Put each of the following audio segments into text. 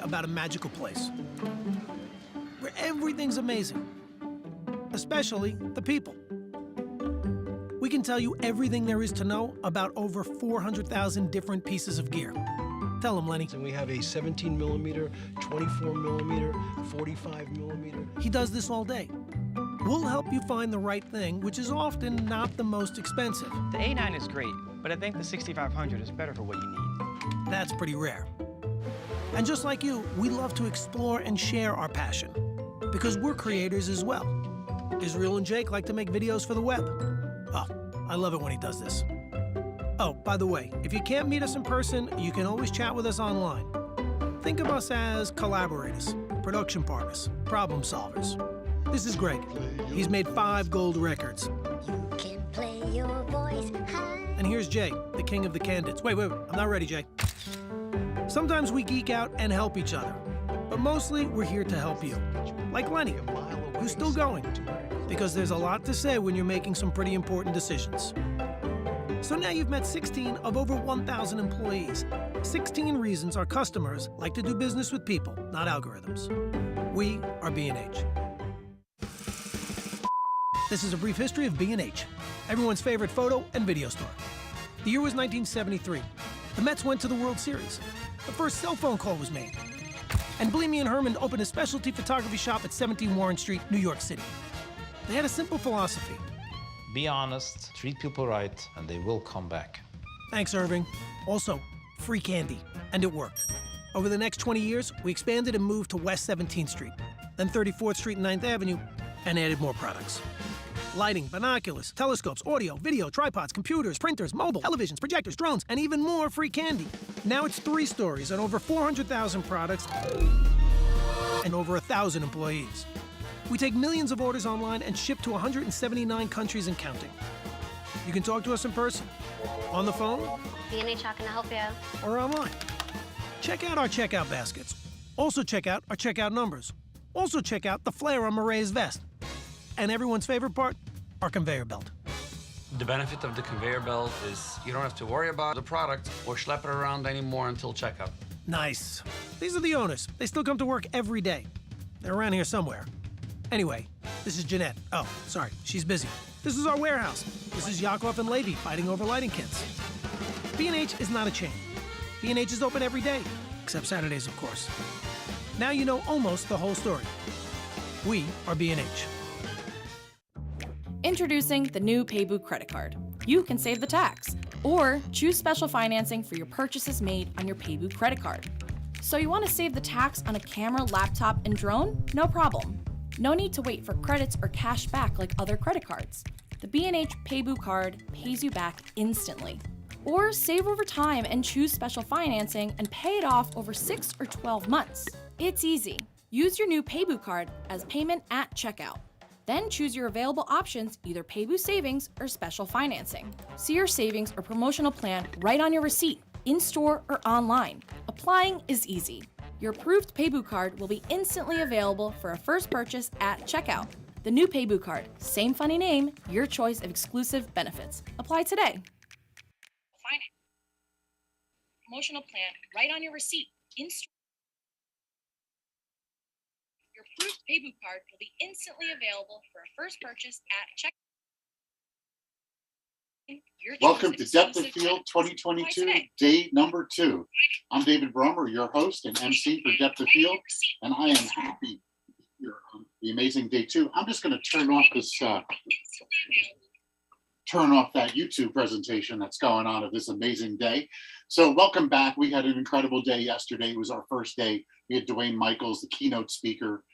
about a magical place where everything's amazing, especially the people. We can tell you everything there is to know about over 400,000 different pieces of gear. Tell them, Lenny. And we have a 17 millimeter, 24 millimeter, 45 millimeter. He does this all day. We'll help you find the right thing, which is often not the most expensive. The A9 is great, but I think the 6500 is better for what you need. That's pretty rare. And just like you, we love to explore and share our passion, because we're creators as well. Israel and Jake like to make videos for the web. Oh, I love it when he does this. Oh, by the way, if you can't meet us in person, you can always chat with us online. Think of us as collaborators, production partners, problem solvers. This is Greg. He's made 5 gold records. You can play your voice high. And here's Jay, the king of the candids. Wait, I'm not ready, Jay. Sometimes we geek out and help each other, but mostly we're here to help you. Like Lenny, who's still going, because there's a lot to say when you're making some pretty important decisions. So now you've met 16 of over 1,000 employees. 16 reasons our customers like to do business with people, not algorithms. We are B&H. This is a brief history of B&H, everyone's favorite photo and video store. The year was 1973. The Mets went to the World Series. The first cell phone call was made. And Bleemy and Herman opened a specialty photography shop at 17 Warren Street, New York City. They had a simple philosophy. Be honest, treat people right, and they will come back. Thanks, Irving. Also, free candy. And it worked. Over the next 20 years, we expanded and moved to West 17th Street, then 34th Street and 9th Avenue, and added more products. Lighting, binoculars, telescopes, audio, video, tripods, computers, printers, mobile, televisions, projectors, drones, and even more free candy. Now it's 3 stories and over 400,000 products and over 1,000 employees. We take millions of orders online and ship to 179 countries and counting. You can talk to us in person, on the phone, B&H, how can I help you? or online. Check out our checkout baskets. Also check out our checkout numbers. Also check out the flare on Marae's vest. And everyone's favorite part, our conveyor belt. The benefit of the conveyor belt is you don't have to worry about the product or schlep it around anymore until checkout. Nice. These are the owners. They still come to work every day. They're around here somewhere. Anyway, this is Jeanette. Oh, sorry, she's busy. This is our warehouse. This is Yakov and Levy fighting over lighting kits. B&H is not a chain. B&H is open every day, except Saturdays, of course. Now you know almost the whole story. We are B&H. Introducing the new Paybu credit card. You can save the tax or choose special financing for your purchases made on your Paybu credit card. So you want to save the tax on a camera, laptop, and drone? No problem. No need to wait for credits or cash back like other credit cards. The B&H Paybu card pays you back instantly. Or save over time and choose special financing and pay it off over 6 or 12 months. It's easy. Use your new Paybu card as payment at checkout. Then choose your available options, either Paybu savings or special financing. See your savings or promotional plan right on your receipt, in-store or online. Applying is easy. Your approved Paybu card will be instantly available for a first purchase at checkout. The new Paybu card, same funny name, your choice of exclusive benefits. Apply today. Finance. Promotional plan right on your receipt, in-store. Your approved Paybu card will be instantly available for a first purchase at checkout. Welcome to Depth of Field 2022, day number 2. I'm David Brommer, your host and MC for Depth of Field, and I am happy you're on the amazing day 2. I'm just going to turn off this, turn off that YouTube presentation that's going on of this amazing day. So welcome back. We had an incredible day yesterday. It was our first day. We had Dwayne Michaels, the keynote speaker,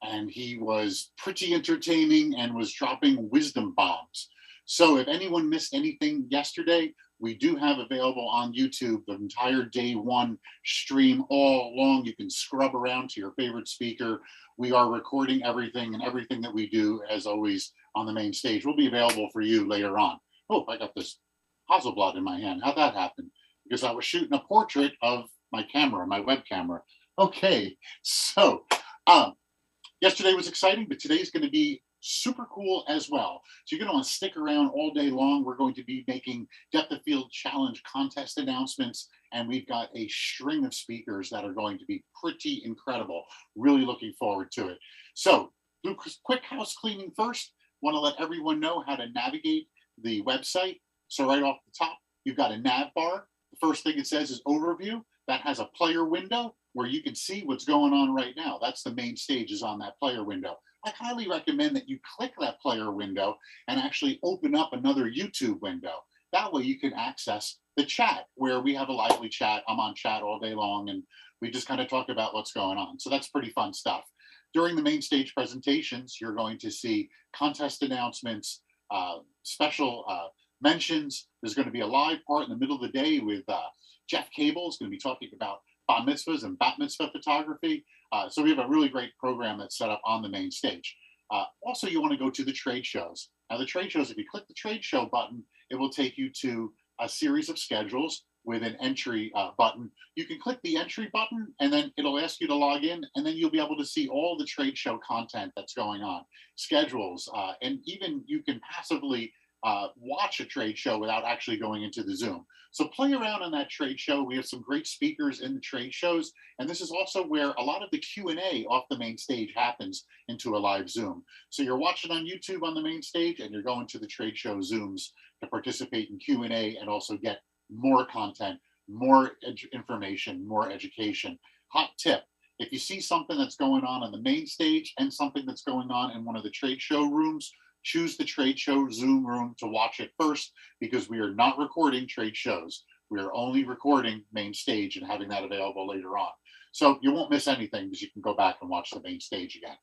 and he was pretty entertaining and was dropping wisdom bombs. So if anyone missed anything yesterday, we do have available on YouTube the entire day 1 stream all along. You can scrub around to your favorite speaker. We are recording everything, and everything that we do, as always, on the main stage will be available for you later on. Oh, I got this Hasselblad in my hand. How'd that happen? Because I was shooting a portrait of my camera, my web camera. Okay, so yesterday was exciting, but today's going to be super cool as well. So you're going to want to stick around all day long. We're going to be making Depth of Field Challenge contest announcements And we've got a string of speakers that are going to be pretty incredible. Really looking forward to it. So do quick house cleaning first. Want to let everyone know how to navigate the website. So right off the top, you've got a nav bar. The first thing it says is overview. That has a player window where you can see what's going on right now. That's the main stage is on that player window. I highly recommend that you click that player window and actually open up another YouTube window. That way you can access the chat where we have a lively chat. I'm on chat all day long and we just kind of talk about what's going on. So that's pretty fun stuff. During the main stage presentations, you're going to see contest announcements, special mentions. There's going to be a live part in the middle of the day with Jeff Cable is going to be talking about bat mitzvahs and bat mitzvah photography. So we have a really great program that's set up on the main stage. Also, you want to go to the trade shows. Now, the trade shows, if you click the trade show button, it will take you to a series of schedules with an entry button. You can click the entry button and then it'll ask you to log in, and then you'll be able to see all the trade show content that's going on, schedules, and even you can passively watch a trade show without actually going into the Zoom. So play around on that trade show. We have some great speakers in the trade shows, and this is also where a lot of the Q&A off the main stage happens into a live Zoom. So you're watching on YouTube on the main stage, and you're going to the trade show Zooms to participate in Q&A and also get more content, more information, more education. Hot tip, if you see something that's going on the main stage and something that's going on in one of the trade show rooms, choose the trade show Zoom room to watch it first, because we are not recording trade shows. We are only recording main stage and having that available later on. So you won't miss anything because you can go back and watch the main stage again.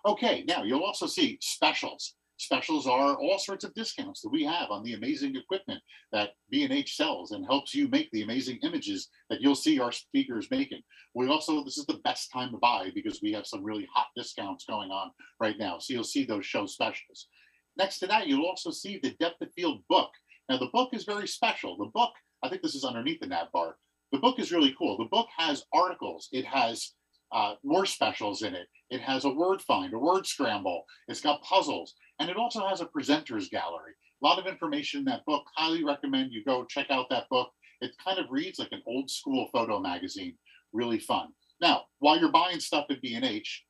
Okay, now you'll also see specials. Specials are all sorts of discounts that we have on the amazing equipment that B&H sells and helps you make the amazing images that you'll see our speakers making. We also, this is the best time to buy because we have some really hot discounts going on right now. So you'll see those show specials. Next to that, you'll also see the Depth of Field book. Now the book is very special. The book, I think this is underneath the nav bar. The book is really cool. The book has articles. It has more specials in it. It has a word find, a word scramble. It's got puzzles. And it also has a presenter's gallery. A lot of information in that book. Highly recommend you go check out that book. It kind of reads like an old school photo magazine. Really fun. Now, while you're buying stuff at B&H,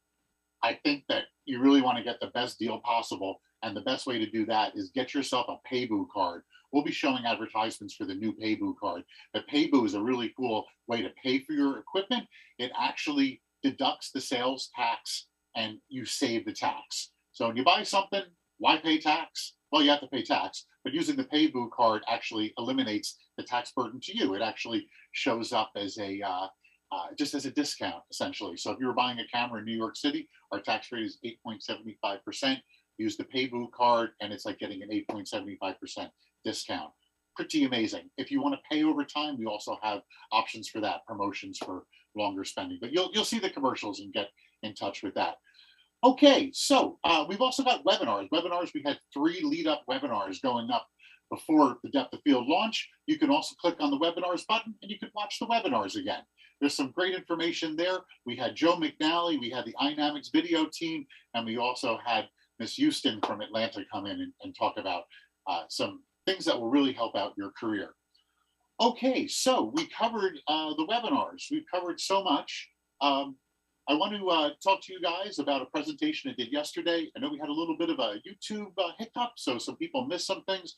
I think that you really want to get the best deal possible. And the best way to do that is get yourself a Paybu card. We'll be showing advertisements for the new Paybu card. The Paybu is a really cool way to pay for your equipment. It actually deducts the sales tax and you save the tax. So when you buy something, why pay tax? Well, you have to pay tax, but using the Paybu card actually eliminates the tax burden to you. It actually shows up as a just as a discount, essentially. So if you were buying a camera in New York City, our tax rate is 8.75%. Use the Paybu card, and it's like getting an 8.75% discount. Pretty amazing. If you want to pay over time, we also have options for that, promotions for longer spending. But you'll see the commercials and get in touch with that. Okay, so we've also got webinars. We had 3 lead-up webinars going up before the Depth of Field launch. You can also click on the webinars button and you can watch the webinars again. There's some great information there. We had Joe McNally, we had the iNamics video team, and we also had Miss Houston from Atlanta come in and talk about some things that will really help out your career. Okay, so we covered the webinars. We've covered so much. I want to talk to you guys about a presentation I did yesterday. I know we had a little bit of a YouTube hiccup, so some people missed some things.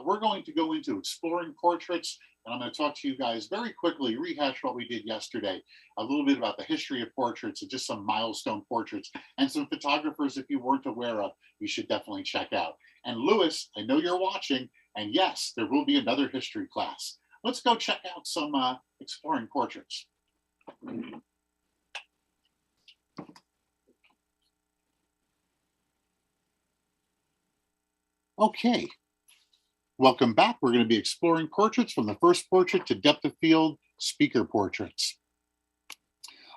We're going to go into exploring portraits, and I'm going to talk to you guys very quickly, rehash what we did yesterday, a little bit about the history of portraits and just some milestone portraits and some photographers, if you weren't aware of, you should definitely check out. And Lewis, I know you're watching, and yes, there will be another history class. Let's go check out some exploring portraits. Okay, welcome back. We're going to be exploring portraits from the first portrait to Depth of Field speaker portraits.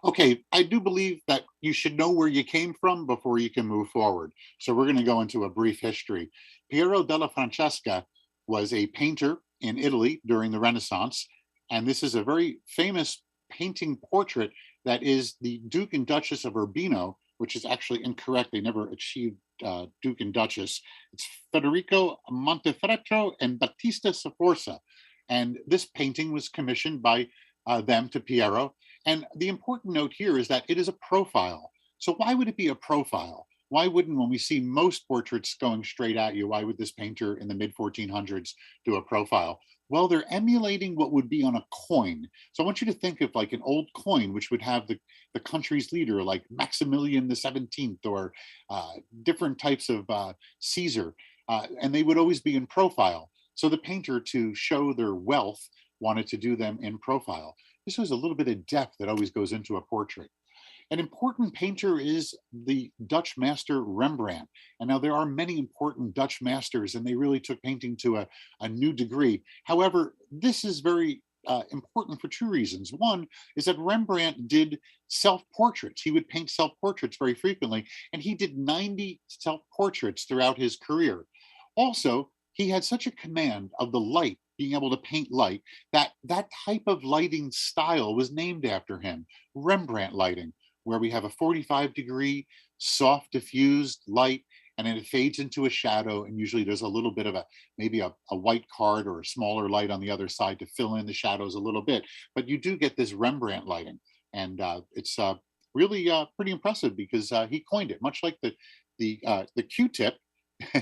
Okay, I do believe that you should know where you came from before you can move forward. So we're going to go into a brief history. Piero della Francesca was a painter in Italy during the Renaissance, and this is a very famous painting portrait that is the Duke and Duchess of Urbino, which is actually incorrect. They never achieved Duke and Duchess. It's Federico Montefeltro and Battista Sforza. And this painting was commissioned by them to Piero. And the important note here is that it is a profile. So why would it be a profile? Why wouldn't, when we see most portraits going straight at you, why would this painter in the mid 1400s do a profile? Well, they're emulating what would be on a coin. So I want you to think of like an old coin, which would have the country's leader, like Maximilian the 17th, or different types of Caesar, and they would always be in profile. So the painter, to show their wealth, wanted to do them in profile. This was a little bit of depth that always goes into a portrait. An important painter is the Dutch master Rembrandt. And now there are many important Dutch masters, and they really took painting to a new degree. However, this is very important for two reasons. One is that Rembrandt did self-portraits. He would paint self-portraits very frequently, and he did 90 self-portraits throughout his career. Also, he had such a command of the light, being able to paint light, that that type of lighting style was named after him, Rembrandt lighting, where we have a 45-degree soft diffused light, and then it fades into a shadow, and usually there's a little bit of maybe a white card or a smaller light on the other side to fill in the shadows a little bit. But you do get this Rembrandt lighting, and it's really pretty impressive, because he coined it. Much like the Q-tip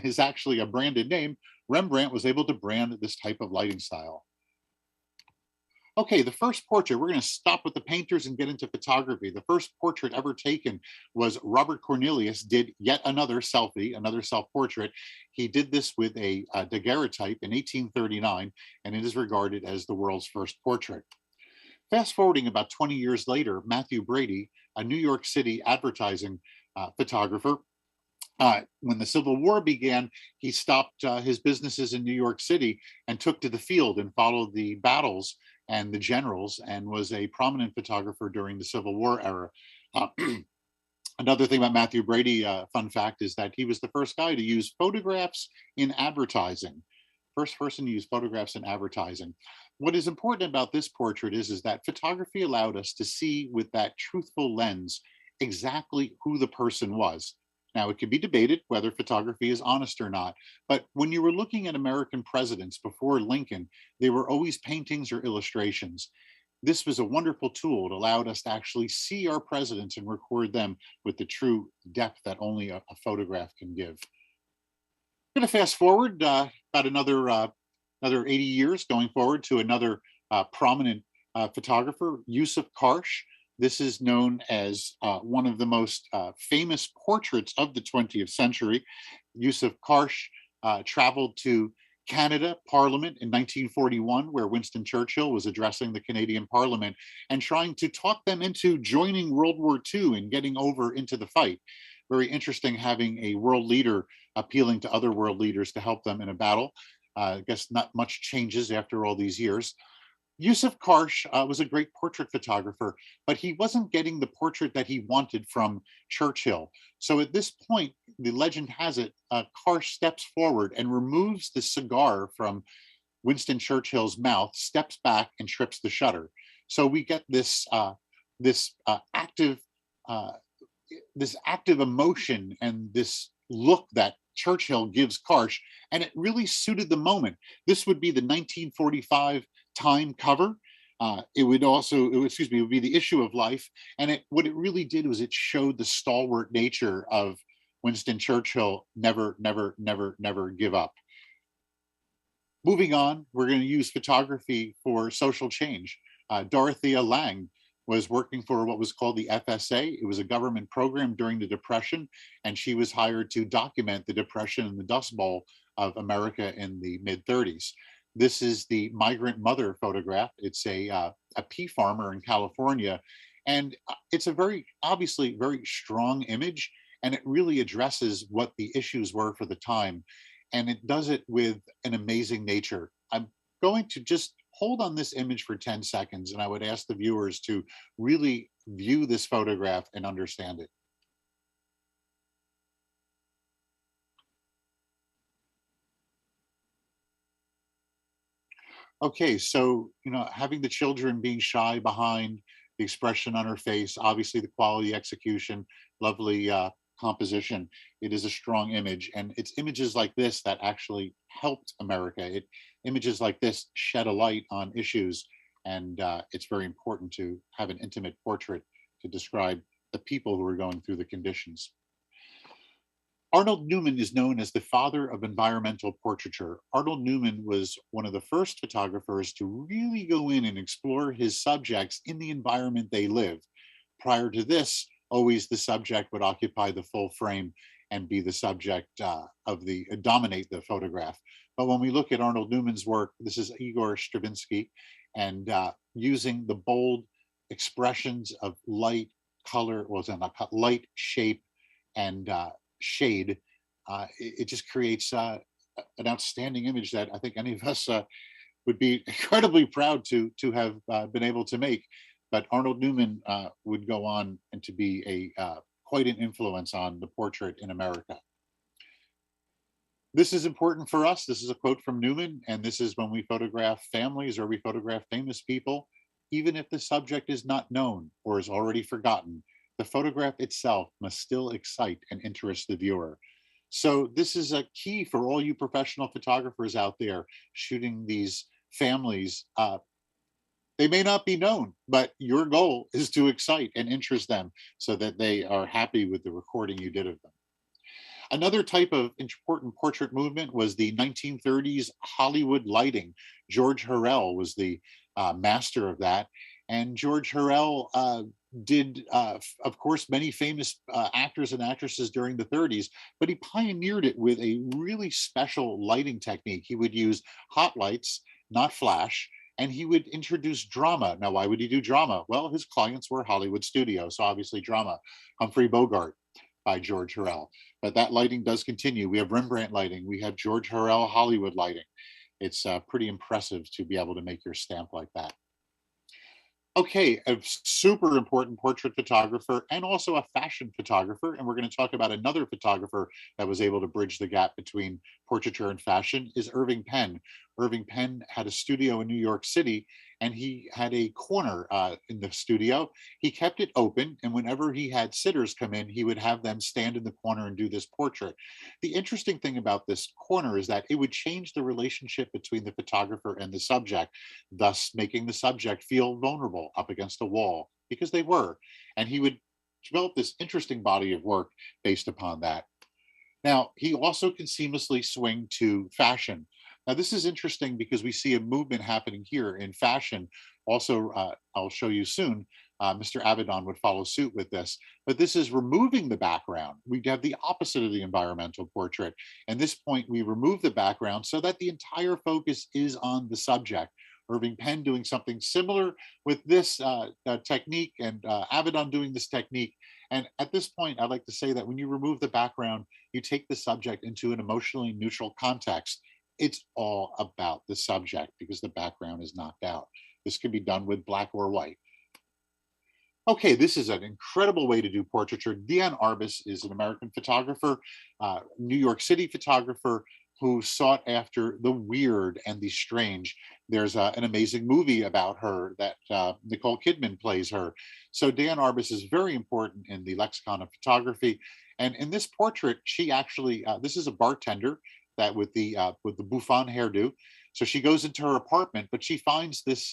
is actually a branded name, Rembrandt was able to brand this type of lighting style. Okay, the first portrait, we're going to stop with the painters and get into photography. The first portrait ever taken was Robert Cornelius did yet another selfie, another self-portrait. He did this with a daguerreotype in 1839, and it is regarded as the world's first portrait. Fast forwarding about 20 years later, Matthew Brady, a New York City advertising photographer, when the Civil War began, he stopped his businesses in New York City and took to the field and followed the battles and the generals, and was a prominent photographer during the Civil War era. Another thing about Matthew Brady, fun fact, is that he was the first guy to use photographs in advertising. First person to use photographs in advertising. What is important about this portrait is that photography allowed us to see with that truthful lens exactly who the person was. Now, it can be debated whether photography is honest or not, but when you were looking at American presidents before Lincoln, they were always paintings or illustrations. This was a wonderful tool. It allowed us to actually see our presidents and record them with the true depth that only a photograph can give. I'm going to fast forward about another 80 years, going forward to another prominent photographer, Yusuf Karsh. This is known as one of the most famous portraits of the 20th century. Yusuf Karsh traveled to Canada Parliament in 1941, where Winston Churchill was addressing the Canadian Parliament and trying to talk them into joining World War II and getting over into the fight. Very interesting having a world leader appealing to other world leaders to help them in a battle. I guess not much changes after all these years. Yusuf Karsh was a great portrait photographer, but he wasn't getting the portrait that he wanted from Churchill. So at this point, the legend has it, Karsh steps forward and removes the cigar from Winston Churchill's mouth, steps back and trips the shutter. So we get this active emotion and this look that Churchill gives Karsh, and it really suited the moment. This would be the 1945 Time cover. It would be the issue of Life. And what it really did was it showed the stalwart nature of Winston Churchill, never, never, never, never give up. Moving on, we're going to use photography for social change. Dorothea Lange was working for what was called the FSA. It was a government program during the Depression, and she was hired to document the Depression and the Dust Bowl of America in the mid-30s. This is the migrant mother photograph. It's a pea farmer in California, and it's a obviously very strong image, and it really addresses what the issues were for the time, and it does it with an amazing nature. I'm going to just hold on this image for 10 seconds, and I would ask the viewers to really view this photograph and understand it. Okay, so, having the children being shy behind, the expression on her face, obviously the quality execution, lovely composition. It is a strong image, and it's images like this that actually helped America. Images like this shed a light on issues, and it's very important to have an intimate portrait to describe the people who are going through the conditions. Arnold Newman is known as the father of environmental portraiture. Arnold Newman was one of the first photographers to really go in and explore his subjects in the environment they live. Prior to this, always the subject would occupy the full frame and be the subject dominate the photograph. But when we look at Arnold Newman's work, this is Igor Stravinsky, and using the bold expressions of light, color, light, shape, and shade, it just creates an outstanding image that I think any of us would be incredibly proud to have been able to make. But Arnold Newman would go on and to be quite an influence on the portrait in America. This is important for us. This is a quote from Newman, and this is when we photograph families or we photograph famous people, even if the subject is not known or is already forgotten, the photograph itself must still excite and interest the viewer. So this is a key for all you professional photographers out there shooting these families. They may not be known, but your goal is to excite and interest them so that they are happy with the recording you did of them. Another type of important portrait movement was the 1930s Hollywood lighting. George Terrell was the master of that. And George Terrell did, of course, many famous actors and actresses during the 30s, but he pioneered it with a really special lighting technique. He would use hot lights, not flash, and he would introduce drama. Now, why would he do drama? Well, his clients were Hollywood studios, so obviously drama. Humphrey Bogart by George Terrell. But that lighting does continue. We have Rembrandt lighting. We have George Terrell Hollywood lighting. It's pretty impressive to be able to make your stamp like that. Okay, a super important portrait photographer and also a fashion photographer. And we're going to talk about another photographer that was able to bridge the gap between portraiture and fashion is Irving Penn. Irving Penn had a studio in New York City, and he had a corner in the studio. He kept it open, and whenever he had sitters come in, he would have them stand in the corner and do this portrait. The interesting thing about this corner is that it would change the relationship between the photographer and the subject, thus making the subject feel vulnerable up against a wall, because they were. And he would develop this interesting body of work based upon that. Now, he also can seamlessly swing to fashion. Now, this is interesting because we see a movement happening here in fashion. Also, I'll show you soon, Mr. Avedon would follow suit with this, but this is removing the background. We have the opposite of the environmental portrait. And this point, we remove the background so that the entire focus is on the subject. Irving Penn doing something similar with this technique, and Avedon doing this technique. And at this point, I'd like to say that when you remove the background, you take the subject into an emotionally neutral context. It's all about the subject because the background is knocked out. This can be done with black or white. Okay, this is an incredible way to do portraiture. Diane Arbus is an American photographer, New York City photographer who sought after the weird and the strange. There's an amazing movie about her that Nicole Kidman plays her. So Diane Arbus is very important in the lexicon of photography. And in this portrait, she actually, this is a bartender that with the bouffant hairdo. So she goes into her apartment, but she finds this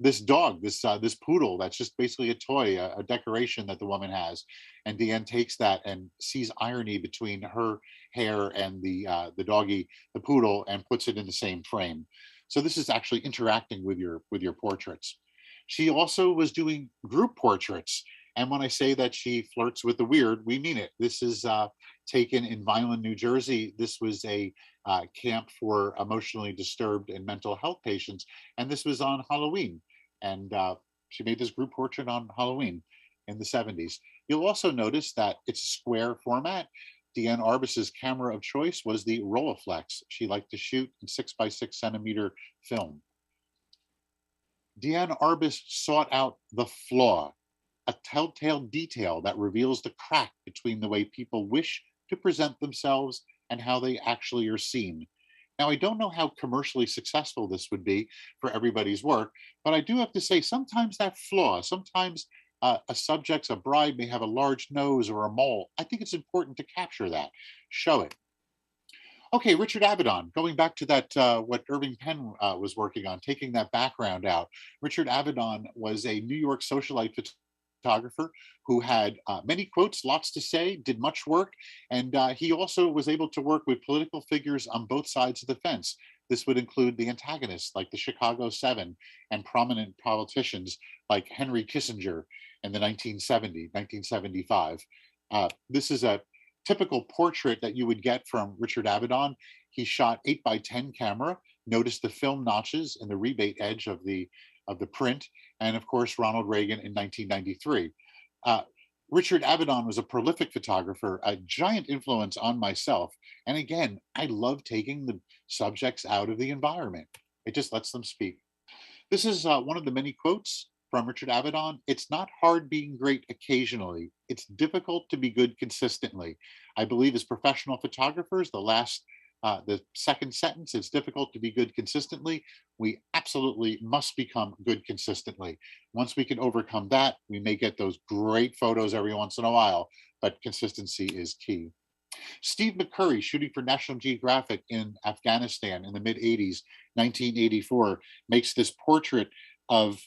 this dog, this poodle that's just basically a toy, a decoration that the woman has. And Diane takes that and sees irony between her hair and the doggy, the poodle, and puts it in the same frame. So this is actually interacting with your portraits. She also was doing group portraits. And when I say that she flirts with the weird, we mean it. This is taken in Vineland, New Jersey. This was a camp for emotionally disturbed and mental health patients. And this was on Halloween. And she made this group portrait on Halloween in the 70s. You'll also notice that it's a square format. Diane Arbus's camera of choice was the Rolleiflex. She liked to shoot in 6x6 centimeter film. Diane Arbus sought out the flaw, a telltale detail that reveals the crack between the way people wish to present themselves and how they actually are seen. Now, I don't know how commercially successful this would be for everybody's work, but I do have to say sometimes that flaw, sometimes a subject's, a bride may have a large nose or a mole. I think it's important to capture that, show it. Okay, Richard Avedon, going back to that, what Irving Penn was working on, taking that background out. Richard Avedon was a New York socialite photographer who had many quotes, lots to say, did much work, and he also was able to work with political figures on both sides of the fence. This would include the antagonists like the Chicago Seven and prominent politicians like Henry Kissinger in the 1975. This is a typical portrait that you would get from Richard Avedon. He shot 8x10 camera. Notice the film notches in the rebate edge of the print, and of course Ronald Reagan in 1993. Richard Avedon was a prolific photographer, a giant influence on myself. And again, I love taking the subjects out of the environment. It just lets them speak. This is one of the many quotes from Richard Avedon. It's not hard being great occasionally. It's difficult to be good consistently. I believe as professional photographers, the second sentence, it's difficult to be good consistently. We absolutely must become good consistently. Once we can overcome that, we may get those great photos every once in a while, but consistency is key. Steve McCurry, shooting for National Geographic in Afghanistan in the mid-'80s, 1984, makes this portrait of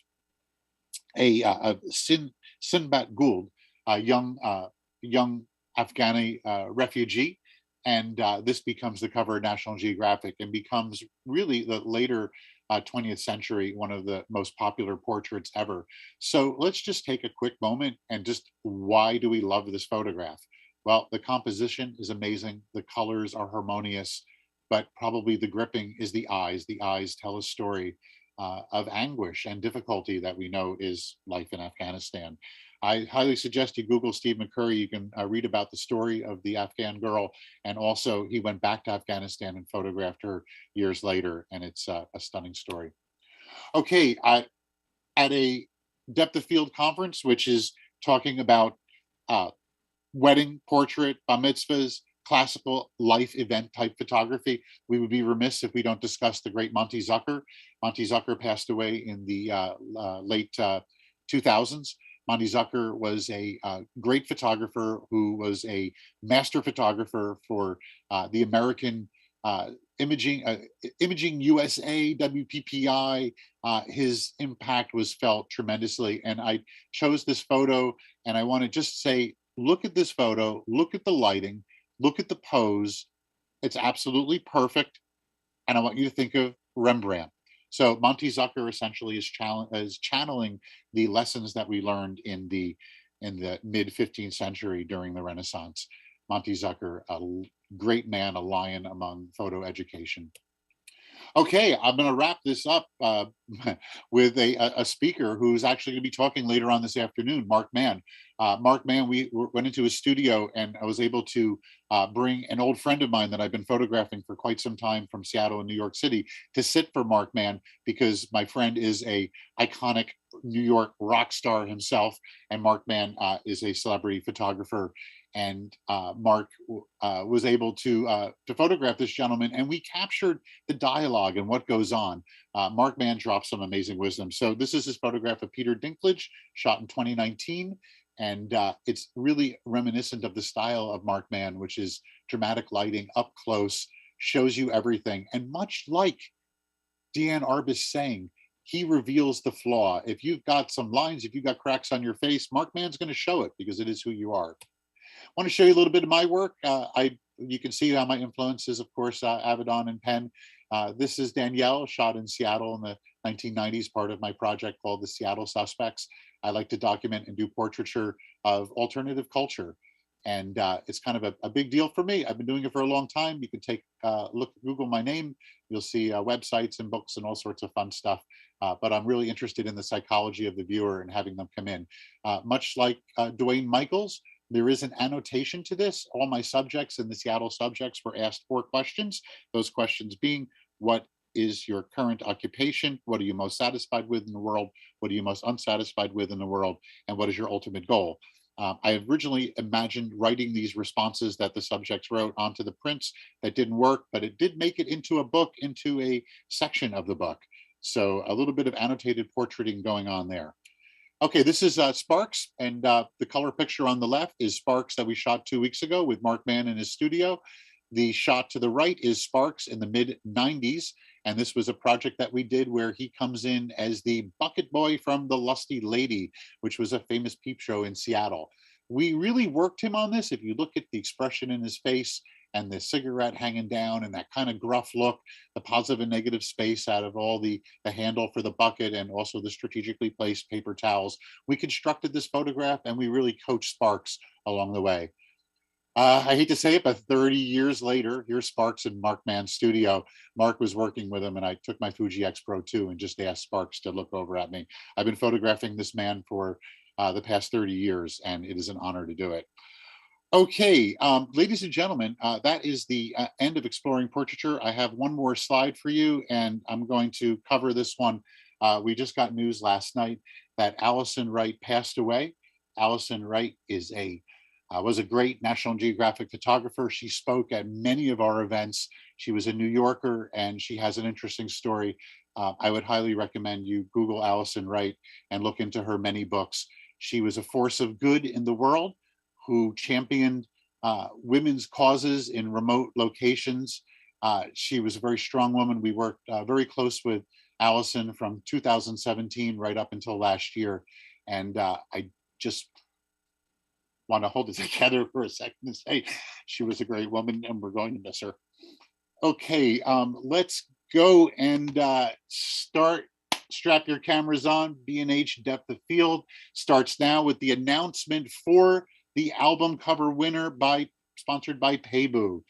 Sinbat Gould, a young Afghani refugee, and this becomes the cover of National Geographic and becomes really the later 20th century one of the most popular portraits ever. So let's just take a quick moment and just, why do we love this photograph? Well, the composition is amazing, the colors are harmonious, but probably the gripping is the eyes. The eyes tell a story of anguish and difficulty that we know is life in Afghanistan. I highly suggest you Google Steve McCurry. You can read about the story of the Afghan girl, and also he went back to Afghanistan and photographed her years later, and it's a stunning story. Okay, at a depth of field conference, which is talking about wedding, portrait, bar mitzvahs, classical life event type photography, we would be remiss if we don't discuss the great Monty Zucker. Monty Zucker passed away in the late 2000s. Monty Zucker was a great photographer who was a master photographer for the American Imaging USA, WPPI. His impact was felt tremendously. And I chose this photo, and I want to just say, look at this photo, look at the lighting, look at the pose. It's absolutely perfect. And I want you to think of Rembrandt. So Monty Zucker essentially is channeling the lessons that we learned in the mid 15th century during the Renaissance. Monty Zucker, a great man, a lion among photo education. Okay, I'm going to wrap this up with a speaker who's actually going to be talking later on this afternoon, Mark Mann. Mark Mann, we went into his studio, and I was able to bring an old friend of mine that I've been photographing for quite some time from Seattle and New York City to sit for Mark Mann, because my friend is a iconic New York rock star himself, and Mark Mann is a celebrity photographer. And Mark was able to photograph this gentleman, and we captured the dialogue and what goes on. Mark Mann dropped some amazing wisdom. So this is his photograph of Peter Dinklage, shot in 2019. And it's really reminiscent of the style of Mark Mann, which is dramatic lighting, up close, shows you everything. And much like Deanne Arbus saying, he reveals the flaw. If you've got some lines, if you've got cracks on your face, Mark Mann's going to show it, because it is who you are. I want to show you a little bit of my work. You can see how my influence is, of course, Avedon and Penn. This is Danielle, shot in Seattle in the 1990s, part of my project called the Seattle Suspects. I like to document and do portraiture of alternative culture. And it's kind of a big deal for me. I've been doing it for a long time. You can take a look, Google my name. You'll see websites and books and all sorts of fun stuff. But I'm really interested in the psychology of the viewer and having them come in. Much like Dwayne Michaels, there is an annotation to this. All my subjects in the Seattle Subjects were asked 4 questions. Those questions being, what is your current occupation? What are you most satisfied with in the world? What are you most unsatisfied with in the world? And what is your ultimate goal? I originally imagined writing these responses that the subjects wrote onto the prints. That didn't work, but it did make it into a book, into a section of the book. So a little bit of annotated portraiting going on there. Okay, this is Sparks, and the color picture on the left is Sparks that we shot 2 weeks ago with Mark Mann in his studio. The shot to the right is Sparks in the mid-90s, and this was a project that we did where he comes in as the bucket boy from The Lusty Lady, which was a famous peep show in Seattle. We really worked him on this. If you look at the expression in his face and the cigarette hanging down and that kind of gruff look, the positive and negative space out of all the handle for the bucket and also the strategically placed paper towels, we constructed this photograph and we really coached Sparks along the way. I hate to say it, but 30 years later, here's Sparks in Mark Mann's studio. Mark was working with him, and I took my Fuji X Pro 2 and just asked Sparks to look over at me. I've been photographing this man for the past 30 years, and it is an honor to do it. Okay, ladies and gentlemen, that is the end of Exploring Portraiture. I have one more slide for you, and I'm going to cover this one. We just got news last night that Allison Wright passed away. Allison Wright was a great National Geographic photographer. She spoke at many of our events. She was a New Yorker, and she has an interesting story. I would highly recommend you Google Allison Wright and look into her many books. She was a force of good in the world who championed women's causes in remote locations. She was a very strong woman. We worked very close with Allison from 2017 right up until last year. And I just want to hold it together for a second and say she was a great woman and we're going to miss her. Okay, let's go and strap your cameras on. B&H Depth of Field starts now with the announcement for the album cover winner sponsored by Paybu.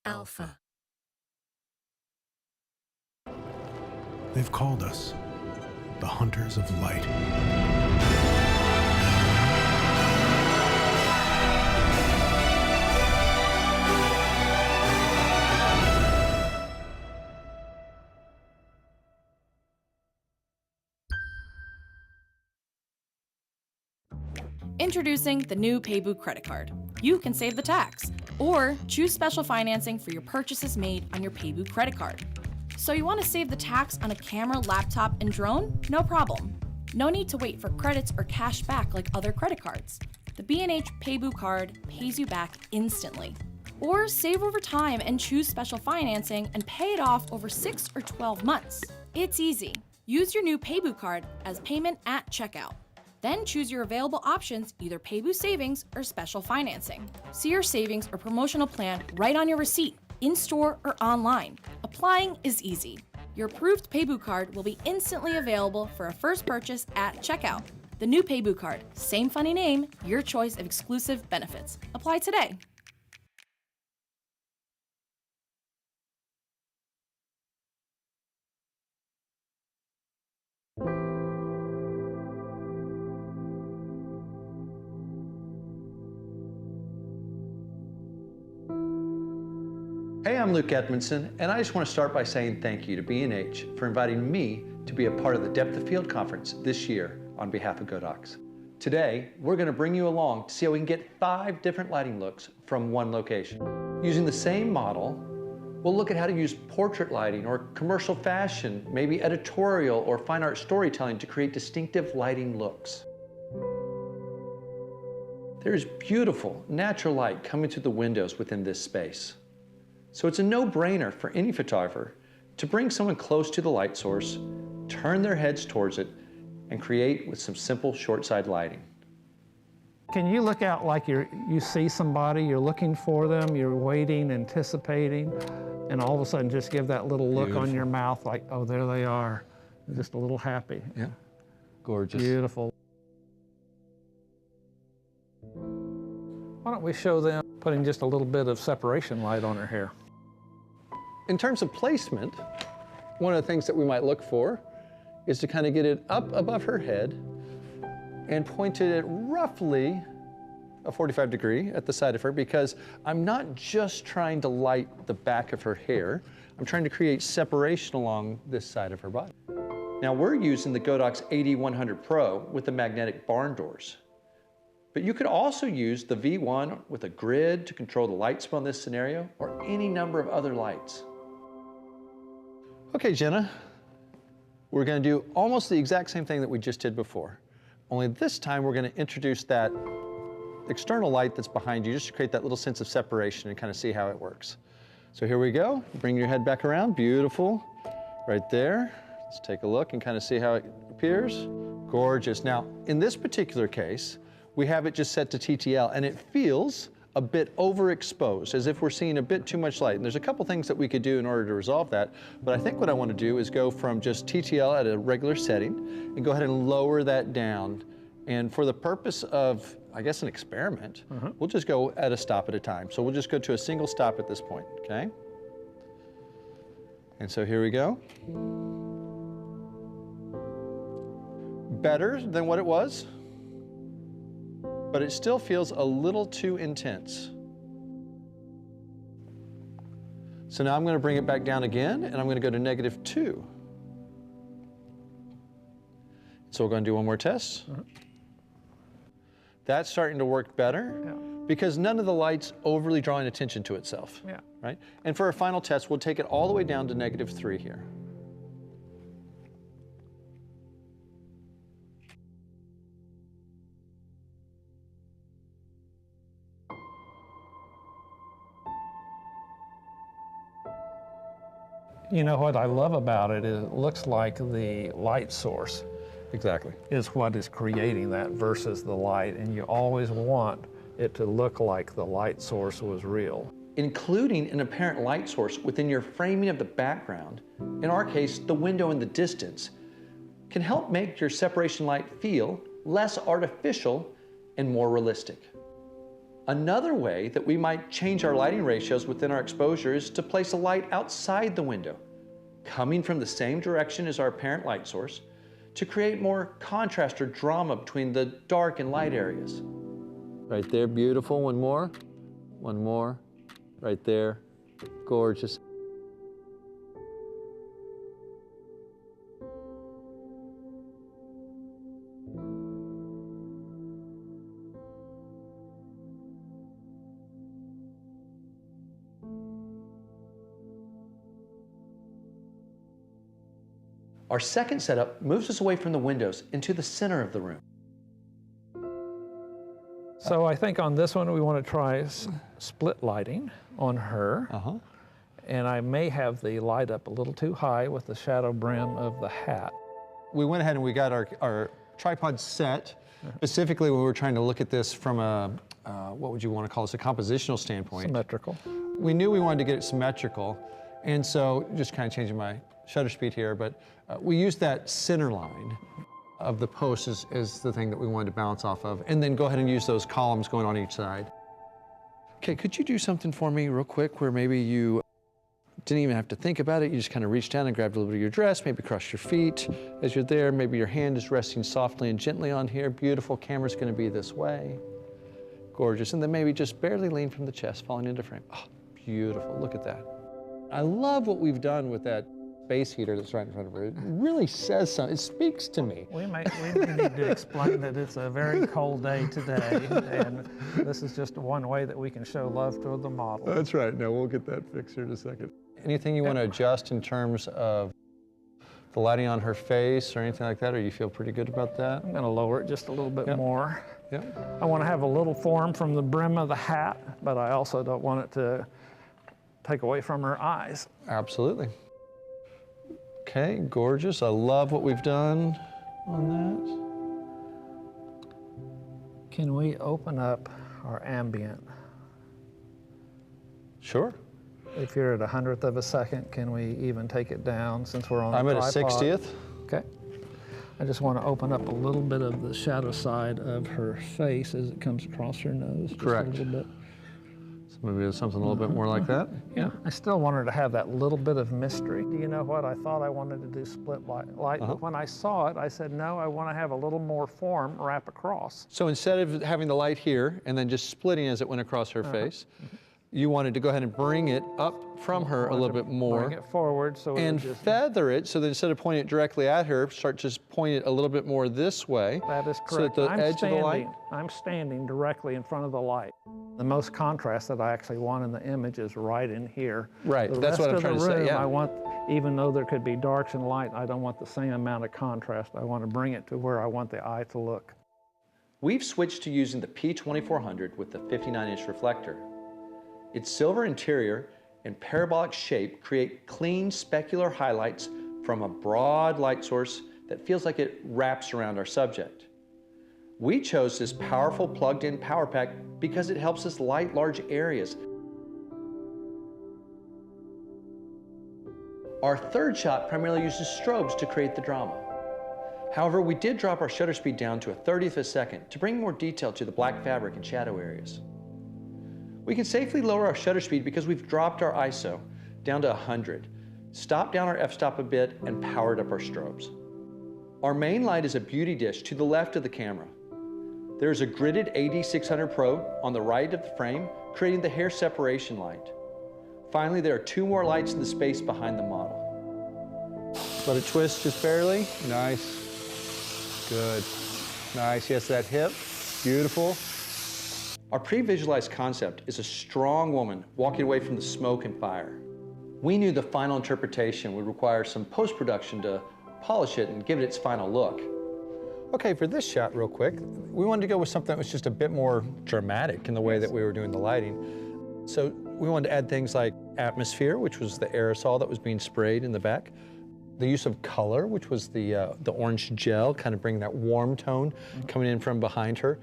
Alpha. They've called us the Hunters of Light. Introducing the new PayBoo credit card. You can save the tax or choose special financing for your purchases made on your PayBoo credit card. So you want to save the tax on a camera, laptop, and drone? No problem. No need to wait for credits or cash back like other credit cards. The B&H PayBoo card pays you back instantly. Or save over time and choose special financing and pay it off over 6 or 12 months. It's easy. Use your new PayBoo card as payment at checkout. Then choose your available options, either PayBoo Savings or Special Financing. See your savings or promotional plan right on your receipt, in-store or online. Applying is easy. Your approved PayBoo card will be instantly available for a first purchase at checkout. The new PayBoo card, same funny name, your choice of exclusive benefits. Apply today. Hey, I'm Luke Edmonson, and I just want to start by saying thank you to B&H for inviting me to be a part of the Depth of Field Conference this year on behalf of GoDocs. Today, we're going to bring you along to see how we can get 5 different lighting looks from one location. Using the same model, we'll look at how to use portrait lighting or commercial fashion, maybe editorial or fine art storytelling to create distinctive lighting looks. There's beautiful natural light coming through the windows within this space. So it's a no-brainer for any photographer to bring someone close to the light source, turn their heads towards it, and create with some simple short-side lighting. Can you look out like you see somebody, you're looking for them, you're waiting, anticipating, and all of a sudden just give that little look on your mouth like, oh, there they are, just a little happy. Yeah, gorgeous. Beautiful. Why don't we show them putting just a little bit of separation light on her hair? In terms of placement, one of the things that we might look for is to kind of get it up above her head and point it at roughly a 45 degree at the side of her, because I'm not just trying to light the back of her hair, I'm trying to create separation along this side of her body. Now we're using the GoDocs AD100 Pro with the magnetic barn doors. But you could also use the V1 with a grid to control the light spell in this scenario, or any number of other lights. Okay, Jenna, we're going to do almost the exact same thing that we just did before. Only this time we're going to introduce that external light that's behind you just to create that little sense of separation and kind of see how it works. So here we go. Bring your head back around. Beautiful. Right there. Let's take a look and kind of see how it appears. Gorgeous. Now, in this particular case, we have it just set to TTL, and it feels a bit overexposed, as if we're seeing a bit too much light. And there's a couple things that we could do in order to resolve that, but I think what I want to do is go from just TTL at a regular setting and go ahead and lower that down. And for the purpose of, I guess, an experiment, we'll just go at a stop at a time. So we'll just go to a single stop at this point, okay? And so here we go. Better than what it was, but it still feels a little too intense. So now I'm going to bring it back down again, and I'm going to go to -2. So we're going to do one more test. That's starting to work better because none of the light's overly drawing attention to itself, right? And for our final test, we'll take it all the way down to -3 here. You know what I love about it is it looks like the light source is what is creating that versus the light, and you always want it to look like the light source was real. Including an apparent light source within your framing of the background, in our case, the window in the distance, can help make your separation light feel less artificial and more realistic. Another way that we might change our lighting ratios within our exposure is to place a light outside the window, coming from the same direction as our apparent light source, to create more contrast or drama between the dark and light areas. Right there, beautiful. One more. One more. Right there. Gorgeous. Our second setup moves us away from the windows into the center of the room. So I think on this one we want to try split lighting on her. And I may have the light up a little too high with the shadow brim of the hat. We went ahead and we got our tripod set, specifically when we were trying to look at this from a, what would you want to call this, a compositional standpoint. Symmetrical. We knew we wanted to get it symmetrical, and so just kind of changing my shutter speed here, but we used that center line of the post as the thing that we wanted to bounce off of, and then go ahead and use those columns going on each side. Okay, could you do something for me real quick where maybe you didn't even have to think about it, you just kind of reached down and grabbed a little bit of your dress, maybe crossed your feet as you're there, maybe your hand is resting softly and gently on here. Beautiful, camera's gonna be this way. Gorgeous, and then maybe just barely lean from the chest, falling into frame. Oh, beautiful, look at that. I love what we've done with that space heater that's right in front of her. It really says something, it speaks to me. We need to explain that it's a very cold day today, and this is just one way that we can show love to the model. That's right, now we'll get that fixed here in a second. Anything you want to adjust in terms of the lighting on her face or anything like that, or you feel pretty good about that? I'm gonna lower it just a little bit more. Yep. I want to have a little form from the brim of the hat, but I also don't want it to take away from her eyes. Absolutely. Okay, gorgeous. I love what we've done on that. Can we open up our ambient? Sure. If you're at 100th of a second, can we even take it down since we're on the I'm at a tripod? 60th. Okay. I just want to open up a little bit of the shadow side of her face as it comes across her nose. Correct. Just a little bit. So maybe something a little bit more like that. Yeah, I still want her to have that little bit of mystery. Do you know what? I thought I wanted to do split light, but when I saw it, I said, no, I want to have a little more form wrap across. So instead of having the light here and then just splitting as it went across her face, you wanted to go ahead and bring it up from her a little bit more. Bring it forward so and just feather it, so that instead of pointing it directly at her, start just pointing it a little bit more this way. That is correct. So that the edge of the light. I'm standing directly in front of the light. The most contrast that I actually want in the image is right in here. Right, the that's what I'm rest of trying the to say, room, yeah. I want, even though there could be darks and light, I don't want the same amount of contrast. I want to bring it to where I want the eye to look. We've switched to using the P2400 with the 59-inch reflector. Its silver interior and parabolic shape create clean specular highlights from a broad light source that feels like it wraps around our subject. We chose this powerful plugged-in power pack because it helps us light large areas. Our third shot primarily uses strobes to create the drama. However, we did drop our shutter speed down to a 30th of a second to bring more detail to the black fabric and shadow areas. We can safely lower our shutter speed because we've dropped our ISO down to 100, stopped down our f-stop a bit, and powered up our strobes. Our main light is a beauty dish to the left of the camera. There is a gridded AD600 Pro on the right of the frame, creating the hair separation light. Finally, there are two more lights in the space behind the model. Let it twist just barely. Nice. Good. Nice. Yes, that hip. Beautiful. Our pre-visualized concept is a strong woman walking away from the smoke and fire. We knew the final interpretation would require some post-production to polish it and give it its final look. Okay, for this shot real quick, we wanted to go with something that was just a bit more dramatic in the way that we were doing the lighting. So we wanted to add things like atmosphere, which was the aerosol that was being sprayed in the back. The use of color, which was the orange gel, kind of bringing that warm tone coming in from behind her.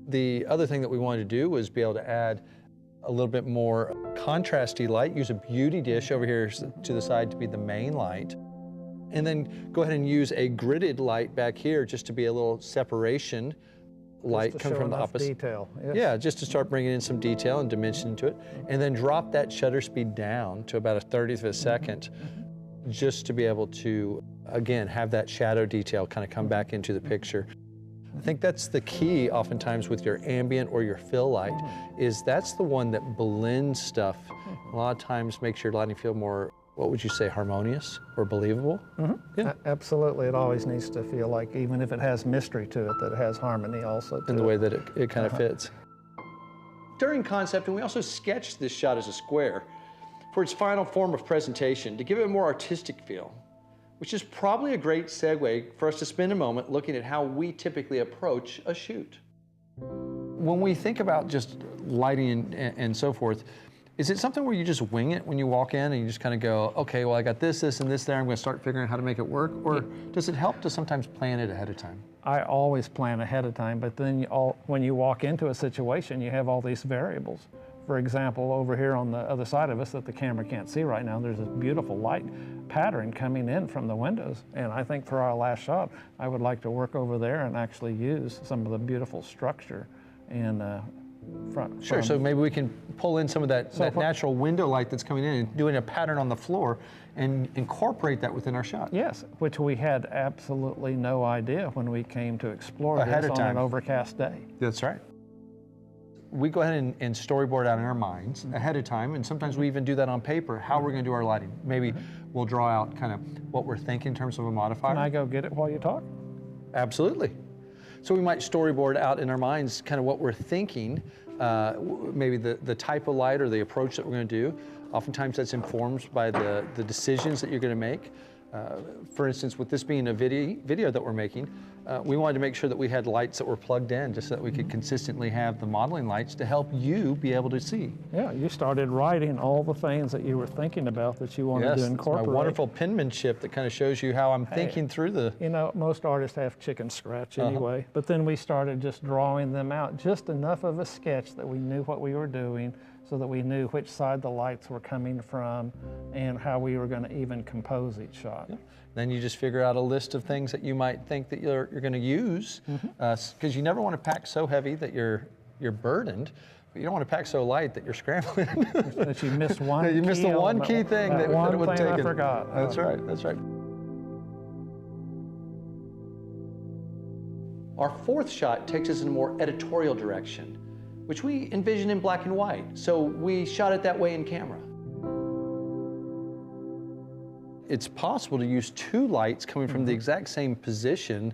The other thing that we wanted to do was be able to add a little bit more contrasty light, use a beauty dish over here to the side to be the main light, and then go ahead and use a gridded light back here just to be a little separation light to coming show from the enough opposite. detail. Yes. Yeah, just to start bringing in some detail and dimension into it, and then drop that shutter speed down to about a 30th of a second, just to be able to, again, have that shadow detail kind of come back into the picture. I think that's the key oftentimes with your ambient or your fill light, is that's the one that blends stuff. A lot of times makes your lighting feel more, what would you say, harmonious or believable? Yeah. Absolutely, it always needs to feel like, even if it has mystery to it, that it has harmony also to In the it. way that it kind of fits. During concept, and we also sketched this shot as a square for its final form of presentation to give it a more artistic feel, which is probably a great segue for us to spend a moment looking at how we typically approach a shoot. When we think about just lighting and so forth, is it something where you just wing it when you walk in and you just kind of go, okay, well, I got this, this, and this there, I'm going to start figuring out how to make it work? Or does it help to sometimes plan it ahead of time? I always plan ahead of time, but then when you walk into a situation, you have all these variables. For example, over here on the other side of us that the camera can't see right now, there's this beautiful light pattern coming in from the windows. And I think for our last shot, I would like to work over there and actually use some of the beautiful structure and Sure, so maybe we can pull in some of that natural window light that's coming in and doing a pattern on the floor and incorporate that within our shot. Yes, which we had absolutely no idea when we came to explore this on an overcast day. That's right. We go ahead and storyboard out in our minds ahead of time, and sometimes we even do that on paper, how we're going to do our lighting. Maybe we'll draw out kind of what we're thinking in terms of a modifier. Can I go get it while you talk? Absolutely. So we might storyboard out in our minds kind of what we're thinking, maybe the type of light or the approach that we're going to do. Oftentimes that's informed by the decisions that you're going to make. For instance, with this being a video that we're making, we wanted to make sure that we had lights that were plugged in just so that we could consistently have the modeling lights to help you be able to see. Yeah, you started writing all the things that you were thinking about that you wanted to incorporate. Yes, my wonderful penmanship that kind of shows you how I'm thinking through the... You know, most artists have chicken scratch anyway, but then we started just drawing them out, just enough of a sketch that we knew what we were doing, so that we knew which side the lights were coming from and how we were going to even compose each shot. Yeah. Then you just figure out a list of things that you might think that you're going to use, because you never want to pack so heavy that you're burdened, but you don't want to pack so light that you're scrambling. That you miss one you missed the one key thing that one it would thing take. I forgot. That's right, that's right. Our fourth shot takes us in a more editorial direction, which we envision in black and white. So we shot it that way in camera. It's possible to use two lights coming from the exact same position,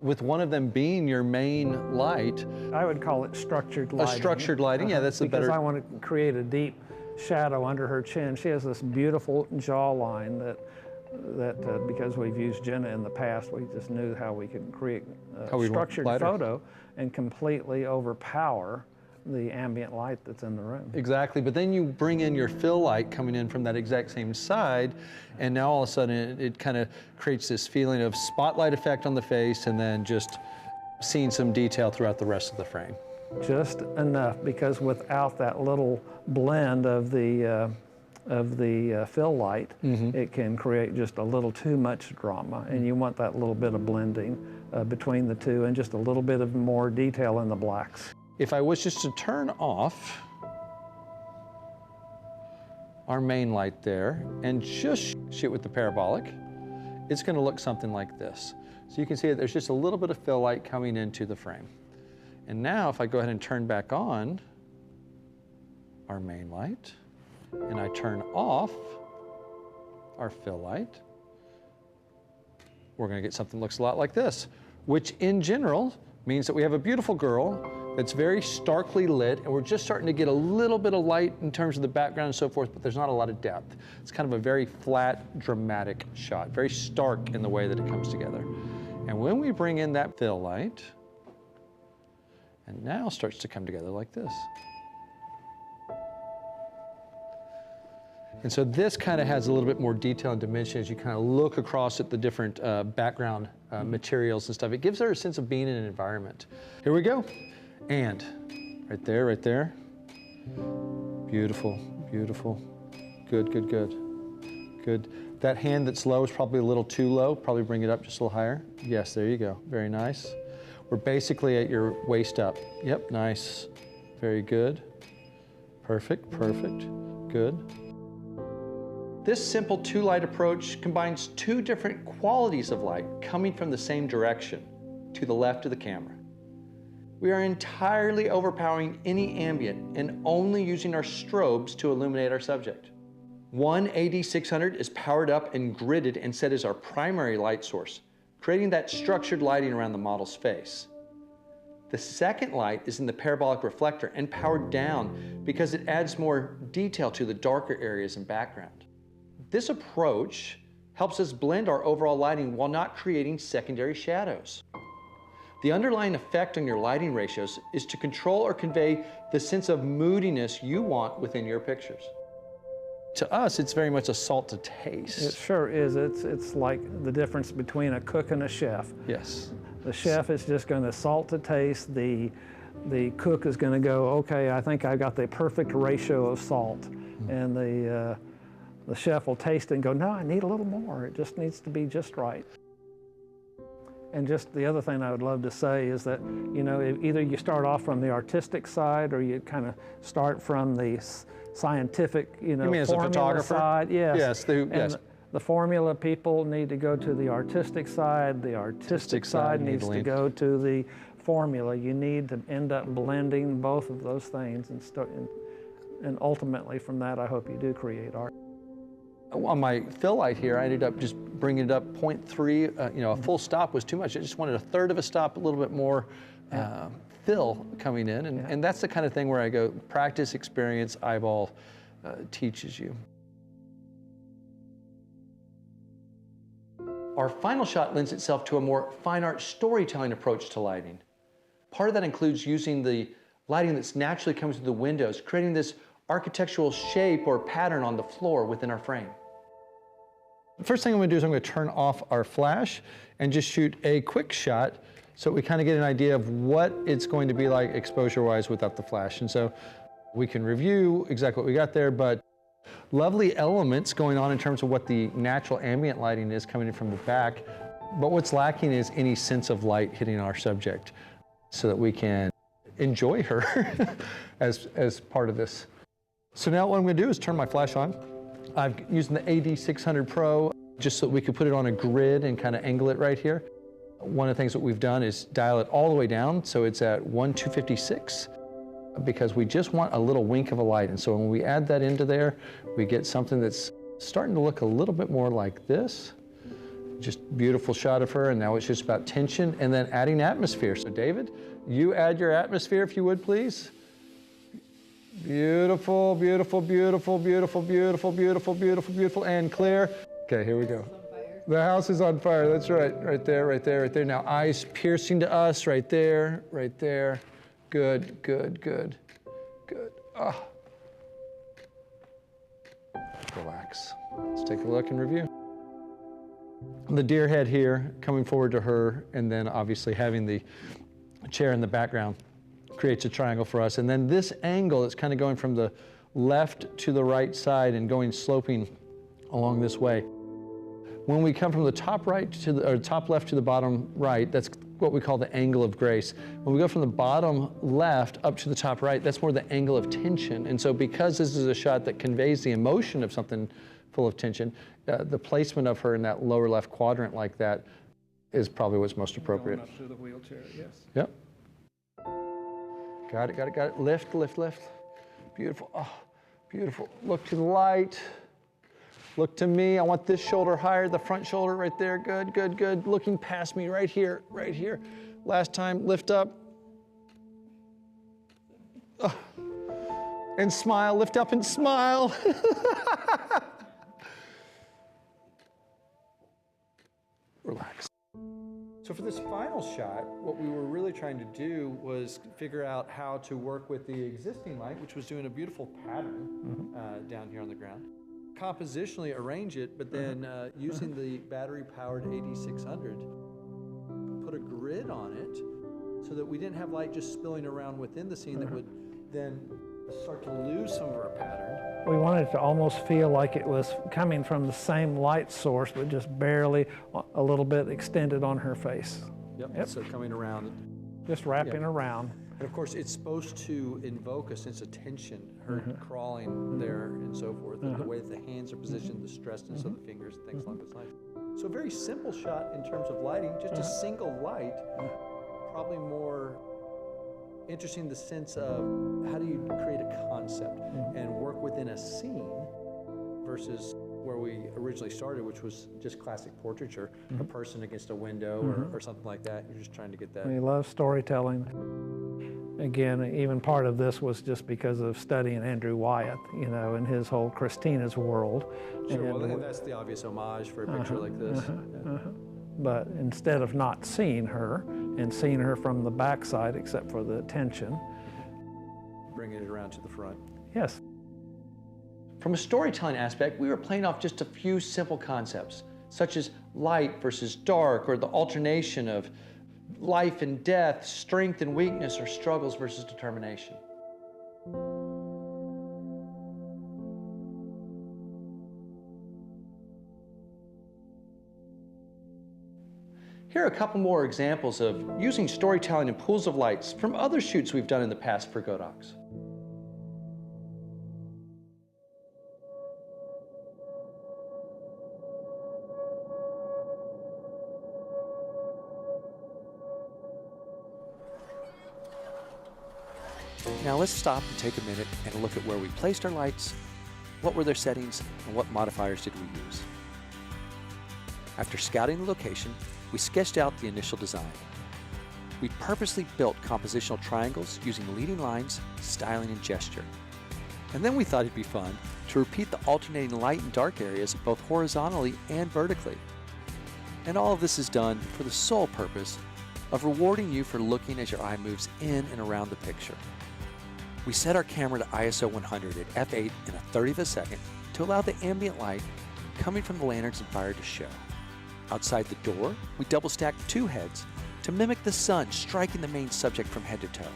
with one of them being your main light. I would call it structured lighting. A structured lighting, yeah, that's the better. Because I want to create a deep shadow under her chin. She has this beautiful jawline that because we've used Jenna in the past, we just knew how we could create a structured photo and completely overpower the ambient light that's in the room. Exactly, but then you bring in your fill light coming in from that exact same side, and now all of a sudden it kind of creates this feeling of spotlight effect on the face and then just seeing some detail throughout the rest of the frame. Just enough, because without that little blend of the fill light, it can create just a little too much drama, and you want that little bit of blending between the two and just a little bit of more detail in the blacks. If I was just to turn off our main light there and just shoot with the parabolic, it's going to look something like this. So you can see that there's just a little bit of fill light coming into the frame. And now if I go ahead and turn back on our main light and I turn off our fill light, we're going to get something that looks a lot like this, which in general means that we have a beautiful girl that's very starkly lit, and we're just starting to get a little bit of light in terms of the background and so forth, but there's not a lot of depth. It's kind of a very flat, dramatic shot, very stark in the way that it comes together. And when we bring in that fill light, and now starts to come together like this. And so this kind of has a little bit more detail and dimension as you kind of look across at the different background materials and stuff. It gives her a sense of being in an environment. Here we go. And right there, right there. Beautiful, beautiful. Good, good, good. Good. That hand that's low is probably a little too low. Probably bring it up just a little higher. Yes, there you go. Very nice. We're basically at your waist up. Yep, nice. Very good. Perfect, perfect, good. This simple two-light approach combines two different qualities of light coming from the same direction, to the left of the camera. We are entirely overpowering any ambient and only using our strobes to illuminate our subject. One AD600 is powered up and gridded and set as our primary light source, creating that structured lighting around the model's face. The second light is in the parabolic reflector and powered down because it adds more detail to the darker areas and background. This approach helps us blend our overall lighting while not creating secondary shadows. The underlying effect on your lighting ratios is to control or convey the sense of moodiness you want within your pictures. To us, it's very much a salt to taste. It sure is. It's like the difference between a cook and a chef. Yes. The chef is just going to salt to taste. The cook is going to go, okay, I think I got the perfect ratio of salt. Mm-hmm. And the chef will taste it and go, no, I need a little more. It just needs to be just right. And just the other thing I would love to say is that, you know, either you start off from the artistic side or you kind of start from the scientific, you know, as a photographer? side. Yes. Yes. And the formula people need to go to the artistic side. The artistic side needs to go to the formula. You need to end up blending both of those things and ultimately from that, I hope you do create art. On my fill light here, I ended up just bringing it up 0.3. You know, a full stop was too much. I just wanted a third of a stop, a little bit more fill coming in. And that's the kind of thing where I go, practice, experience, eyeball teaches you. Our final shot lends itself to a more fine art storytelling approach to lighting. Part of that includes using the lighting that's naturally coming through the windows, creating this architectural shape or pattern on the floor within our frame. The first thing I'm going to do is I'm going to turn off our flash and just shoot a quick shot so we kind of get an idea of what it's going to be like exposure-wise without the flash. And so we can review exactly what we got there, but lovely elements going on in terms of what the natural ambient lighting is coming in from the back. But what's lacking is any sense of light hitting our subject so that we can enjoy her as part of this. So now what I'm going to do is turn my flash on. I'm using the AD600 Pro just so that we could put it on a grid and kind of angle it right here. One of the things that we've done is dial it all the way down so it's at 1/256 because we just want a little wink of a light. And so when we add that into there, we get something that's starting to look a little bit more like this. Just beautiful shot of her, and now it's just about tension and then adding atmosphere. So David, you add your atmosphere if you would, please. Beautiful, beautiful, beautiful, beautiful, beautiful, beautiful, beautiful, beautiful, and clear. Okay, here we go. The house is on fire, that's right. Right there, right there, right there. Now eyes piercing to us, right there, right there. Good, good, good, good. Ah. Relax. Let's take a look and review. The deer head here coming forward to her, and then obviously having the chair in the background creates a triangle for us. And then this angle is kind of going from the left to the right side and going sloping along this way. When we come from the top right to the, or top left to the bottom right, that's what we call the angle of grace. When we go from the bottom left up to the top right, that's more the angle of tension. And so because this is a shot that conveys the emotion of something full of tension, the placement of her in that lower left quadrant like that is probably what's most appropriate. Going up to the wheelchair, yes. Yep. Got it, got it, got it. Lift, lift, lift. Beautiful, oh, beautiful. Look to the light. Look to me. I want this shoulder higher, the front shoulder right there. Good, good, good. Looking past me right here, right here. Last time, lift up. Oh. And smile, lift up and smile. Relax. So for this final shot, what we were really trying to do was figure out how to work with the existing light, which was doing a beautiful pattern down here on the ground. Compositionally arrange it, but then using the battery-powered AD600, put a grid on it so that we didn't have light just spilling around within the scene that would then start to lose some of our pattern. We wanted it to almost feel like it was coming from the same light source, but just barely a little bit extended on her face. Yep. So coming around. just wrapping Yeah. around. And of course, it's supposed to invoke a sense of tension, her crawling there and so forth, and the way that the hands are positioned, the stressedness of the fingers, and things along those lines. So a very simple shot in terms of lighting, just a single light, probably more interesting in the sense of how do you create a concept and work within a scene versus where we originally started, which was just classic portraiture, a person against a window or something like that. You're just trying to get that. We love storytelling. Again, even part of this was just because of studying Andrew Wyeth, you know, and his whole Christina's world. Sure, well, that's the obvious homage for a picture like this. But instead of not seeing her and seeing her from the backside, except for the tension. Bringing it around to the front. Yes. From a storytelling aspect, we were playing off just a few simple concepts, such as light versus dark, or the alternation of life and death, strength and weakness, or struggles versus determination. Here are a couple more examples of using storytelling and pools of lights from other shoots we've done in the past for Godox. Now let's stop and take a minute and look at where we placed our lights, what were their settings, and what modifiers did we use. After scouting the location, we sketched out the initial design. We purposely built compositional triangles using leading lines, styling, and gesture. And then we thought it'd be fun to repeat the alternating light and dark areas both horizontally and vertically. And all of this is done for the sole purpose of rewarding you for looking as your eye moves in and around the picture. We set our camera to ISO 100 at f8 in a 30th of a second to allow the ambient light coming from the lanterns and fire to show. Outside the door, we double stacked 2 heads to mimic the sun striking the main subject from head to toe.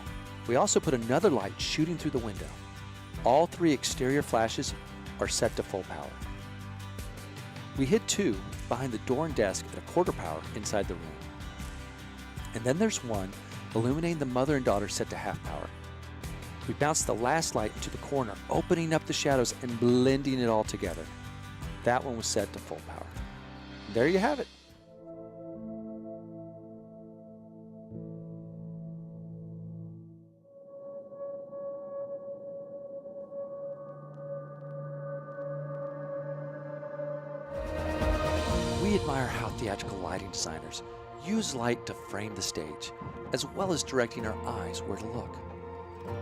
We also put another light shooting through the window. All 3 exterior flashes are set to full power. We hid 2 behind the door and desk at a quarter power inside the room. And then there's one illuminating the mother and daughter set to half power. We bounced the last light into the corner, opening up the shadows and blending it all together. That one was set to full power. There you have it. We admire how theatrical lighting designers use light to frame the stage, as well as directing our eyes where to look.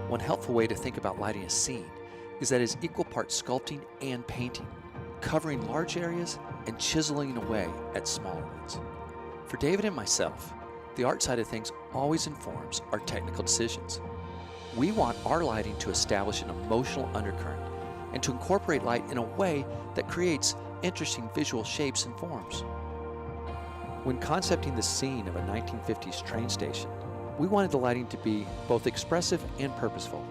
One helpful way to think about lighting a scene is that it's equal parts sculpting and painting, covering large areas and chiseling away at smaller ones. For David and myself, the art side of things always informs our technical decisions. We want our lighting to establish an emotional undercurrent and to incorporate light in a way that creates interesting visual shapes and forms. When concepting the scene of a 1950s train station, we wanted the lighting to be both expressive and purposeful.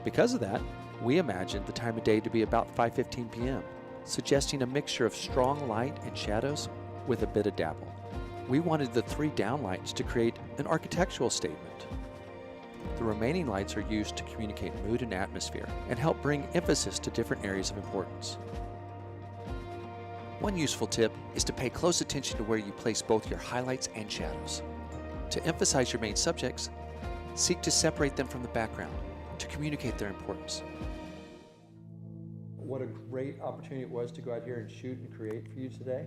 Because of that, we imagined the time of day to be about 5:15 p.m., suggesting a mixture of strong light and shadows with a bit of dapple. We wanted the 3 downlights to create an architectural statement. The remaining lights are used to communicate mood and atmosphere and help bring emphasis to different areas of importance. One useful tip is to pay close attention to where you place both your highlights and shadows. To emphasize your main subjects, seek to separate them from the background to communicate their importance. What a great opportunity it was to go out here and shoot and create for you today.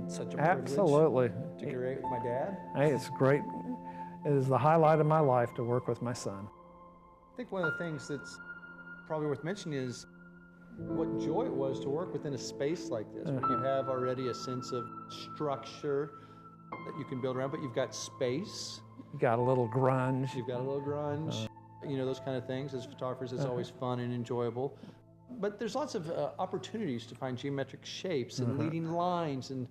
Such a Absolutely. privilege to create with my dad. Hey, it's great. It is the highlight of my life to work with my son. I think one of the things that's probably worth mentioning is what joy it was to work within a space like this, where you have already a sense of structure that you can build around, but you've got space. You got a little grunge. You've got a little grunge. You know, those kind of things. As photographers, it's always fun and enjoyable. But there's lots of opportunities to find geometric shapes and leading lines and,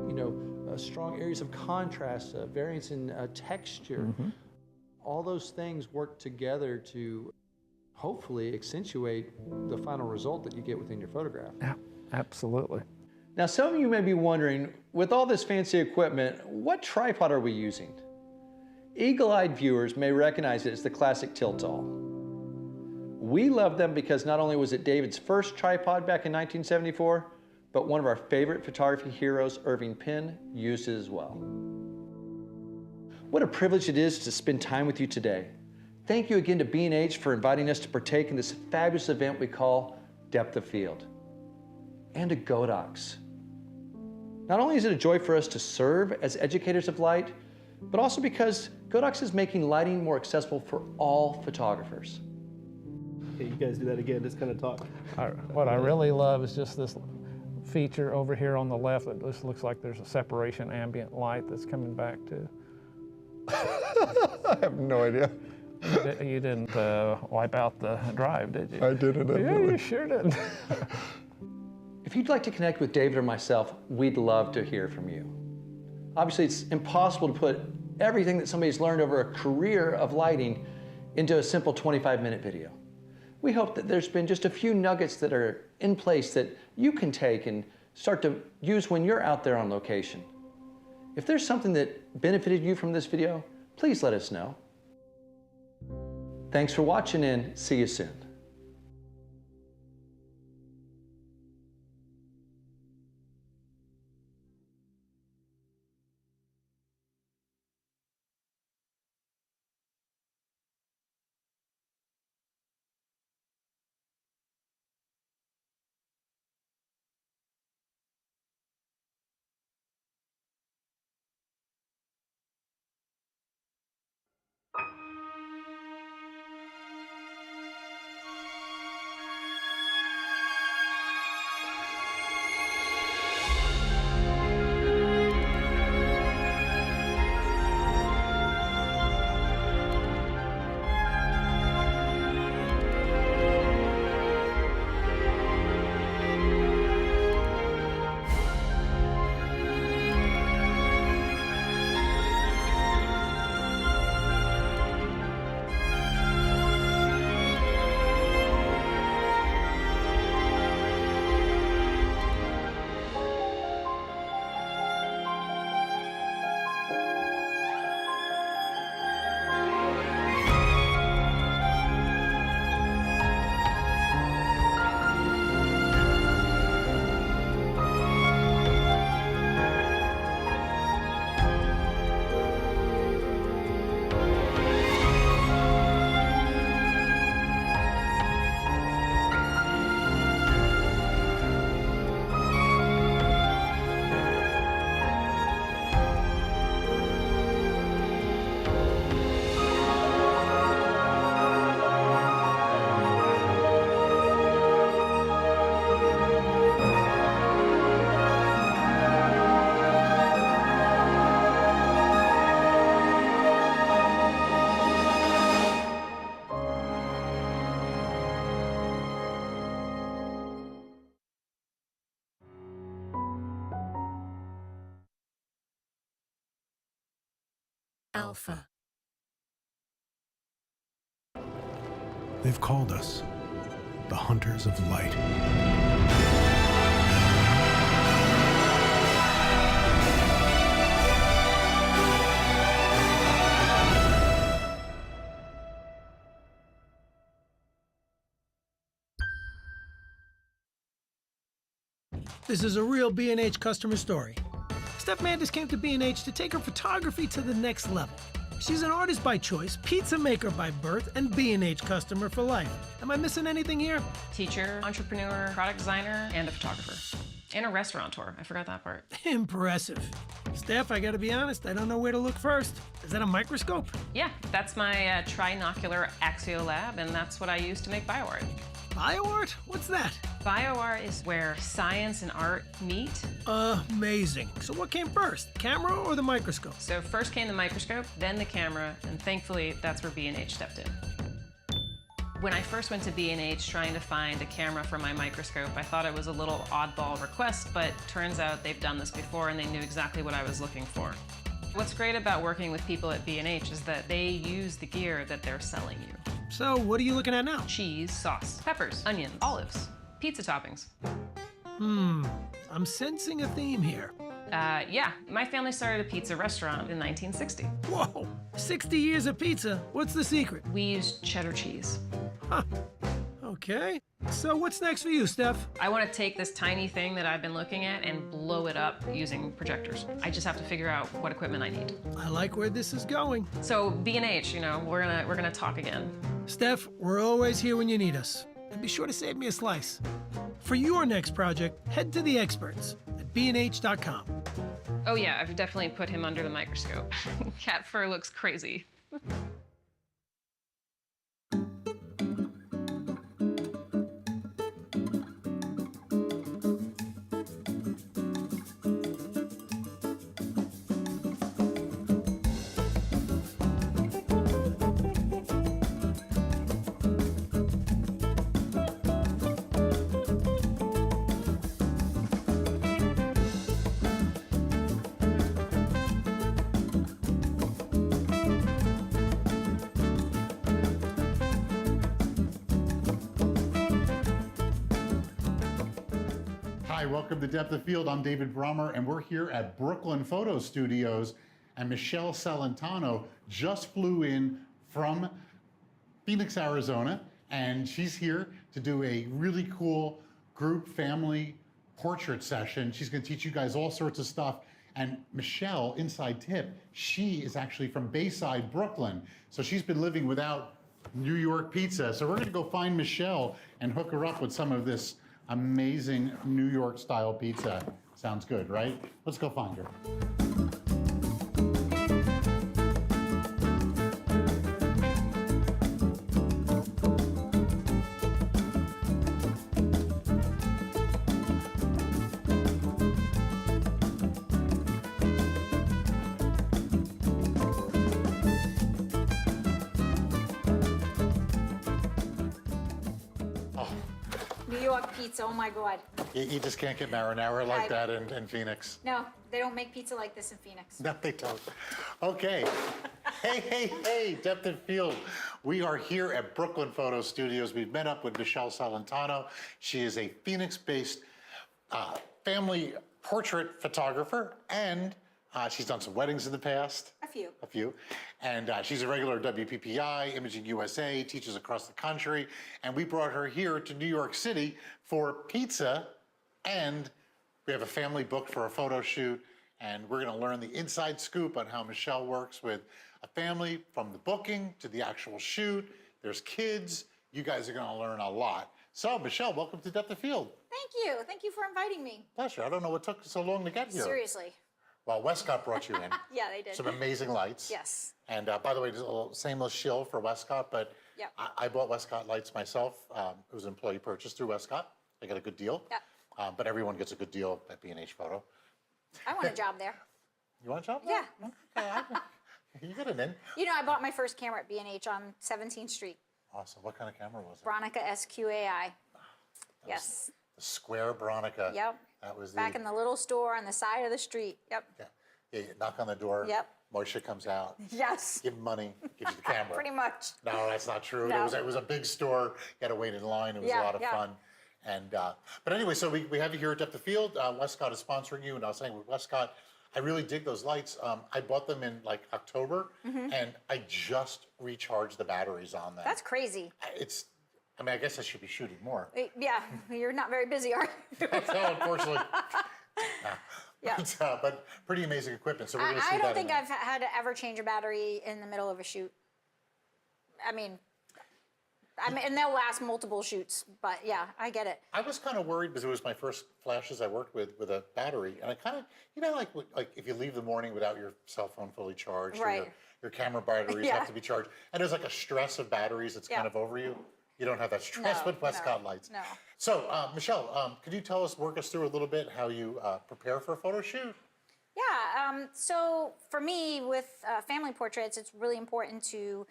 you know, strong areas of contrast, variance in texture. All those things work together to hopefully accentuate the final result that you get within your photograph. Yeah, absolutely. Now, some of you may be wondering, with all this fancy equipment, what tripod are we using? Eagle-eyed viewers may recognize it as the classic tilt-all. We love them because not only was it David's first tripod back in 1974, but one of our favorite photography heroes, Irving Penn, used it as well. What a privilege it is to spend time with you today. Thank you again to B&H for inviting us to partake in this fabulous event we call Depth of Field. And to Godox. Not only is it a joy for us to serve as educators of light, but also because Godox is making lighting more accessible for all photographers. Okay, you guys do that again, just kind of talk. What I really love is just this feature over here on the left that just looks like there's a separation ambient light that's coming back too. I have no idea. You didn't wipe out the drive, did you? I didn't. Yeah, you sure did. If you'd like to connect with David or myself, we'd love to hear from you. Obviously, it's impossible to put everything that somebody's learned over a career of lighting into a simple 25-minute video. We hope that there's been just a few nuggets that are in place that you can take and start to use when you're out there on location. If there's something that benefited you from this video, please let us know. Thanks for watching and see you soon. Alpha. They've called us the Hunters of Light. This is a real B&H customer story. Steph Mandis came to B&H to take her photography to the next level. She's an artist by choice, pizza maker by birth, and B&H customer for life. Am I missing anything here? Teacher, entrepreneur, product designer, and a photographer. And a restaurateur. I forgot that part. Impressive. Steph, I gotta be honest, I don't know where to look first. Is that a microscope? Yeah, that's my trinocular axiolab, and that's what I use to make bioart. Bioart? What's that? Bioart is where science and art meet. Amazing. So what came first, camera or the microscope? So first came the microscope, then the camera, and thankfully that's where B&H stepped in. When I first went to B&H trying to find a camera for my microscope, I thought it was a little oddball request, but turns out they've done this before and they knew exactly what I was looking for. What's great about working with people at B&H is that they use the gear that they're selling you. So what are you looking at now? Cheese, sauce, peppers, onions, olives, pizza toppings. I'm sensing a theme here. Yeah, my family started a pizza restaurant in 1960. Whoa, 60 years of pizza. What's the secret? We used cheddar cheese. Huh. Okay. So what's next for you, Steph? I want to take this tiny thing that I've been looking at and blow it up using projectors. I just have to figure out what equipment I need. I like where this is going. So B&H, you know, we're gonna talk again. Steph, we're always here when you need us. And be sure to save me a slice. For your next project, head to the experts at bnh.com. Oh yeah, I've definitely put him under the microscope. Cat fur looks crazy. Hi, welcome to Depth of Field. I'm David Brommer, and we're here at Brooklyn Photo Studios, and Michele Celentano just flew in from Phoenix, Arizona, and she's here to do a really cool group family portrait session. She's going to teach you guys all sorts of stuff. And Michele, inside tip, she is actually from Bayside, Brooklyn. So she's been living without New York pizza. So we're going to go find Michele and hook her up with some of this amazing New York style pizza. Sounds good, right? Let's go find her. New York pizza, oh my God. You just can't get marinara like that in Phoenix. No, they don't make pizza like this in Phoenix. No, they don't. Okay. Hey, Depth of Field. We are here at Brooklyn Photo Studios. We've met up with Michele Celentano. She is a Phoenix-based family portrait photographer, and she's done some weddings in the past. A few. And she's a regular WPPI, Imaging USA, teaches across the country. And we brought her here to New York City for pizza. And we have a family booked for a photo shoot. And we're going to learn the inside scoop on how Michele works with a family from the booking to the actual shoot. There's kids. You guys are going to learn a lot. So, Michele, welcome to Depth of Field. Thank you. Thank you for inviting me. Pleasure. I don't know what took so long to get here. Seriously. Well, Westcott brought you in. Yeah, they did. Some amazing lights. Yes. And by the way, there's a little shameless shill for Westcott, but Yep. I bought Westcott lights myself. It was an employee purchase through Westcott. I got a good deal. Yeah. But everyone gets a good deal at B&H Photo. I want a job there. You want a job? Yeah. Okay, you get it in. You know, I bought my first camera at B&H on 17th Street. Awesome. What kind of camera was it? Bronica SQAI. Yes. The square Bronica. Yep. That was Back in the little store on the side of the street. Yep. Yeah, you knock on the door. Yep. Moishe comes out. Yes. Give him money. Gives you the camera. Pretty much. No, that's not true. No. It was a big store. You had to wait in line. It was a lot of fun. And but anyway, so we have you here at Depth of Field. Westcott is sponsoring you, and I was saying with Westcott, I really dig those lights. I bought them in like October, and I just recharged the batteries on them. That's crazy. I mean, I guess I should be shooting more. Yeah, you're not very busy, are you? So unfortunately. Yeah. But pretty amazing equipment. So we're going to see I that. don't think I've had to ever change a battery in the middle of a shoot. I mean, and they'll last multiple shoots, but yeah, I get it. I was kind of worried because it was my first flashes I worked with a battery, and I kind of, you know, like if you leave the morning without your cell phone fully charged, or your camera batteries have to be charged, and there's like a stress of batteries that's kind of over you. You don't have that stress with Westcott lights. No. So, Michele, could you walk us through a little bit how you prepare for a photo shoot? Yeah, so for me, with family portraits, it's really important to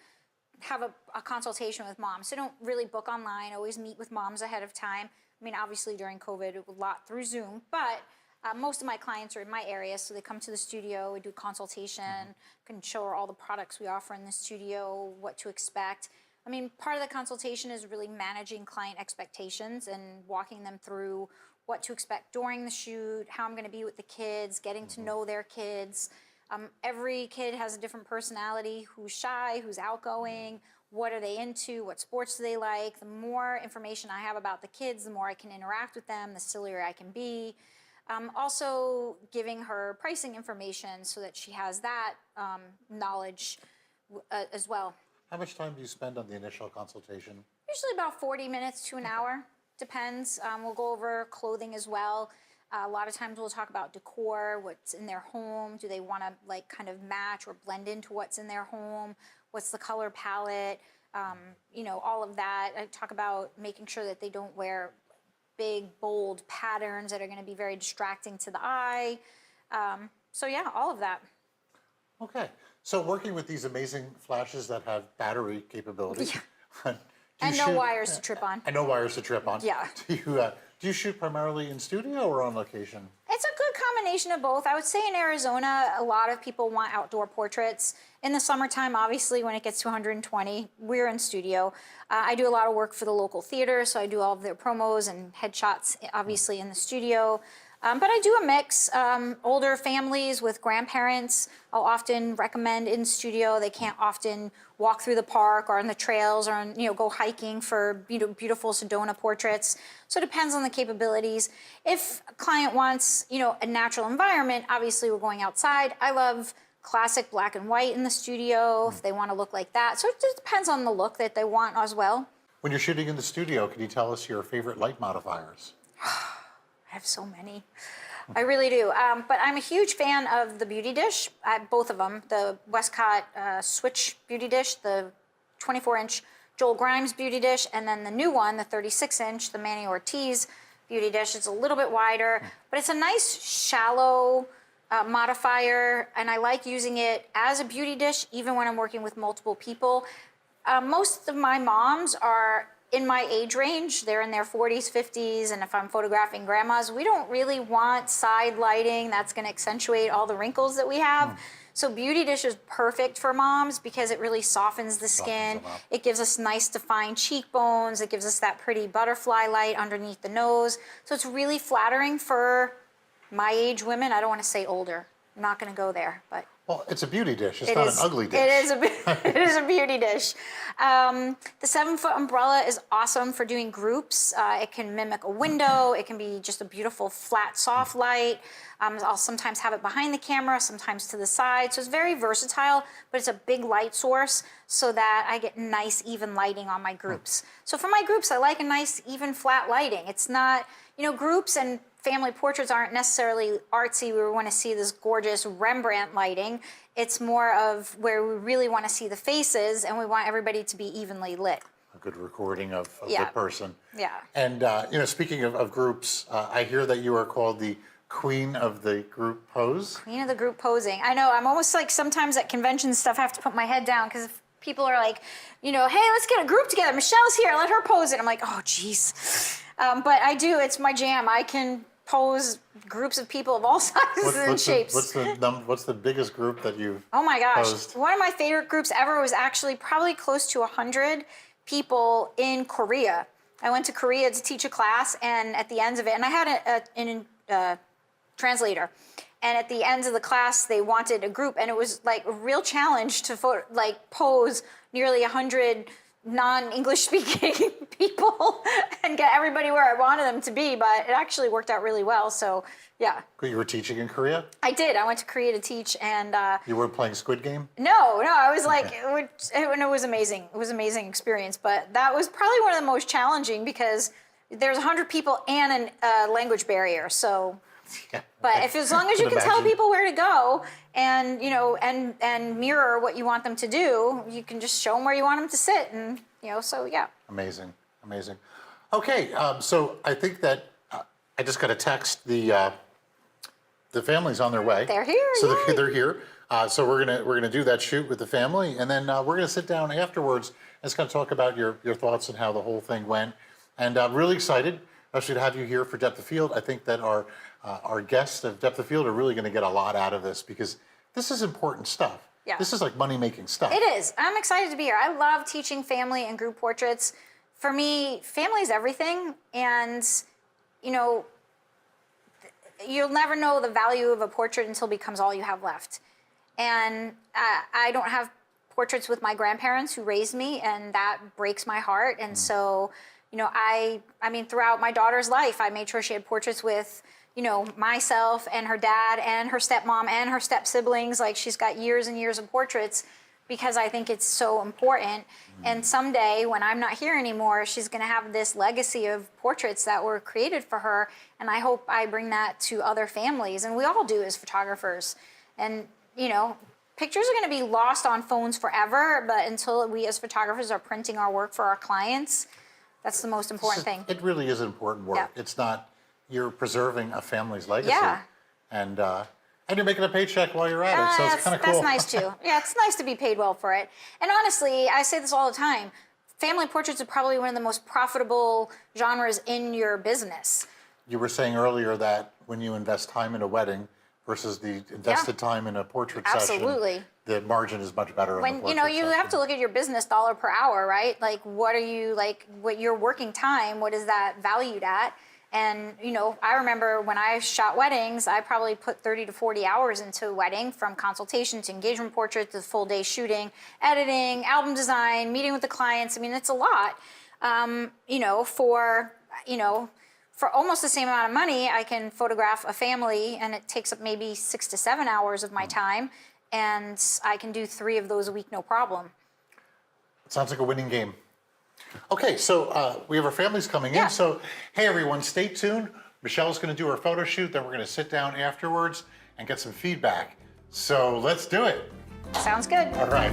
have a consultation with moms. So don't really book online, always meet with moms ahead of time. I mean, obviously during COVID, a lot through Zoom, but most of my clients are in my area, so they come to the studio, we do a consultation, can show her all the products we offer in the studio, what to expect. I mean, part of the consultation is really managing client expectations and walking them through what to expect during the shoot, how I'm going to be with the kids, getting to know their kids. Every kid has a different personality, who's shy, who's outgoing, what are they into, what sports do they like. The more information I have about the kids, the more I can interact with them, the sillier I can be. Also giving her pricing information so that she has that knowledge as well. How much time do you spend on the initial consultation? Usually about 40 minutes to an hour, depends. We'll go over clothing as well. A lot of times we'll talk about decor, what's in their home. Do they want to like kind of match or blend into what's in their home? What's the color palette? You know, all of that. I talk about making sure that they don't wear big, bold patterns that are going to be very distracting to the eye. So yeah, all of that. Okay. So working with these amazing flashes that have battery capability. Yeah. And no wires to trip on. And no wires to trip on. Yeah. Do you shoot primarily in studio or on location? It's a good combination of both. I would say in Arizona, a lot of people want outdoor portraits. In the summertime, obviously, when it gets to 120, we're in studio. I do a lot of work for the local theater, so I do all of their promos and headshots, obviously, in the studio. But I do a mix. Older families with grandparents, I'll often recommend in studio. They can't often walk through the park or on the trails or go hiking for beautiful Sedona portraits. So it depends on the capabilities. If a client wants a natural environment, obviously we're going outside. I love classic black and white in the studio if they want to look like that. So it just depends on the look that they want as well. When you're shooting in the studio, can you tell us your favorite light modifiers? I have so many. I really do. But I'm a huge fan of the Beauty Dish, both of them. The Westcott Switch Beauty Dish, the 24-inch Joel Grimes Beauty Dish, and then the new one, the 36-inch, the Manny Ortiz Beauty Dish. It's a little bit wider, but it's a nice shallow modifier, and I like using it as a beauty dish, even when I'm working with multiple people. Most of my moms are in my age range. They're in their 40s, 50s, and if I'm photographing grandmas, we don't really want side lighting. That's going to accentuate all the wrinkles that we have. So Beauty Dish is perfect for moms because it really softens the skin. It gives us nice defined cheekbones. It gives us that pretty butterfly light underneath the nose. So it's really flattering for my age women. I don't want to say older. I'm not going to go there, but... Well, it's a beauty dish. It's not an ugly dish. It is a beauty dish. The 7-foot umbrella is awesome for doing groups. It can mimic a window. It can be just a beautiful flat, soft light. I'll sometimes have it behind the camera, sometimes to the side. So it's very versatile, but it's a big light source so that I get nice, even lighting on my groups. So for my groups, I like a nice, even, flat lighting. It's not, groups and family portraits aren't necessarily artsy. We want to see this gorgeous Rembrandt lighting. It's more of where we really want to see the faces and we want everybody to be evenly lit. A good recording of the person. Yeah. And, speaking of groups, I hear that you are called the queen of the group pose. Queen of the group posing. I know, I'm almost like sometimes at convention stuff I have to put my head down because people are like, hey, let's get a group together. Michelle's here, let her pose it. I'm like, oh, geez. But I do, it's my jam. I can pose groups of people of all sizes and shapes. What's the biggest group that you've Oh my gosh. posed? One of my favorite groups ever was actually probably close to 100 people in Korea. I went to Korea to teach a class, and at the end of it, and I had a translator, and at the end of the class, they wanted a group, and it was like a real challenge to pose nearly 100 non-English speaking people and get everybody where I wanted them to be, but it actually worked out really well, so yeah. You were teaching in Korea? I did. I went to Korea to teach, and you weren't playing Squid Game? No, I was like, it was amazing. It was an amazing experience, but that was probably one of the most challenging because there's 100 people and a language barrier, so... Yeah. But as long as you can tell people where to go and, and mirror what you want them to do, you can just show them where you want them to sit and, so yeah. Amazing. Okay, so I think that I just got a text. The family's on their way. They're here, So they're here. So we're gonna do that shoot with the family, and then we're gonna sit down afterwards and just kind of talk about your thoughts and how the whole thing went. And I'm really excited actually to have you here for Depth of Field. I think that our guests of Depth of Field are really going to get a lot out of this because this is important stuff. Yeah. This is like money-making stuff. It is. I'm excited to be here. I love teaching family and group portraits. For me, family is everything. And, you'll never know the value of a portrait until it becomes all you have left. And I don't have portraits with my grandparents who raised me, and that breaks my heart. And so, you know, I mean, throughout my daughter's life, I made sure she had portraits with, you know, myself and her dad and her stepmom and her step siblings. Like, she's got years and years of portraits because I think it's so important. And someday, when I'm not here anymore, she's gonna have this legacy of portraits that were created for her. And I hope I bring that to other families. And we all do as photographers. And, you know, pictures are going to be lost on phones forever, but until we as photographers are printing our work for our clients, that's the most important thing. It really is important work. Yeah. It's not, you're preserving a family's legacy. Yeah. And you're making a paycheck while you're at it, so it's kind of cool. That's nice too. Yeah, it's nice to be paid well for it. And honestly, I say this all the time, family portraits are probably one of the most profitable genres in your business. You were saying earlier that when you invest time in a wedding versus the invested time in a portrait Absolutely. session, the margin is much better. When, you know, you have to look at your business dollar per hour, right? Like, what are you, like, what your working time, what is that valued at? And, you know, I remember when I shot weddings, I probably put 30 to 40 hours into a wedding, from consultation to engagement portrait to full day shooting, editing, album design, meeting with the clients. I mean, it's a lot. You know, for almost the same amount of money, I can photograph a family, and it takes up maybe 6 to 7 hours of my time, and I can do 3 of those a week, no problem. It sounds like a winning game. Okay, so we have our families coming in. So, hey everyone, stay tuned. Michelle's going to do her photo shoot, then we're going to sit down afterwards and get some feedback. So let's do it. Sounds good. All right.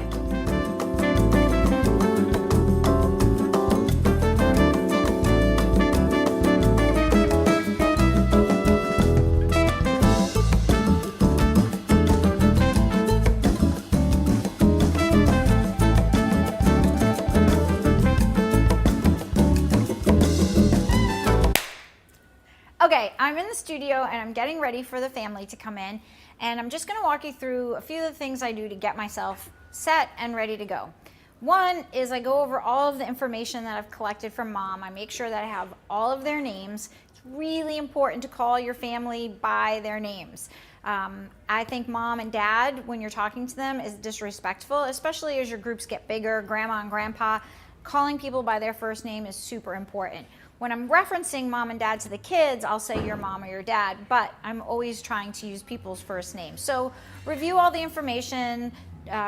Okay, I'm in the studio and I'm getting ready for the family to come in, and I'm just going to walk you through a few of the things I do to get myself set and ready to go. One is I go over all of the information that I've collected from mom. I make sure that I have all of their names. It's really important to call your family by their names. I think mom and dad, when you're talking to them, is disrespectful, especially as your groups get bigger, grandma and grandpa. Calling people by their first name is super important. When I'm referencing mom and dad to the kids, I'll say your mom or your dad, but I'm always trying to use people's first names. So review all the information,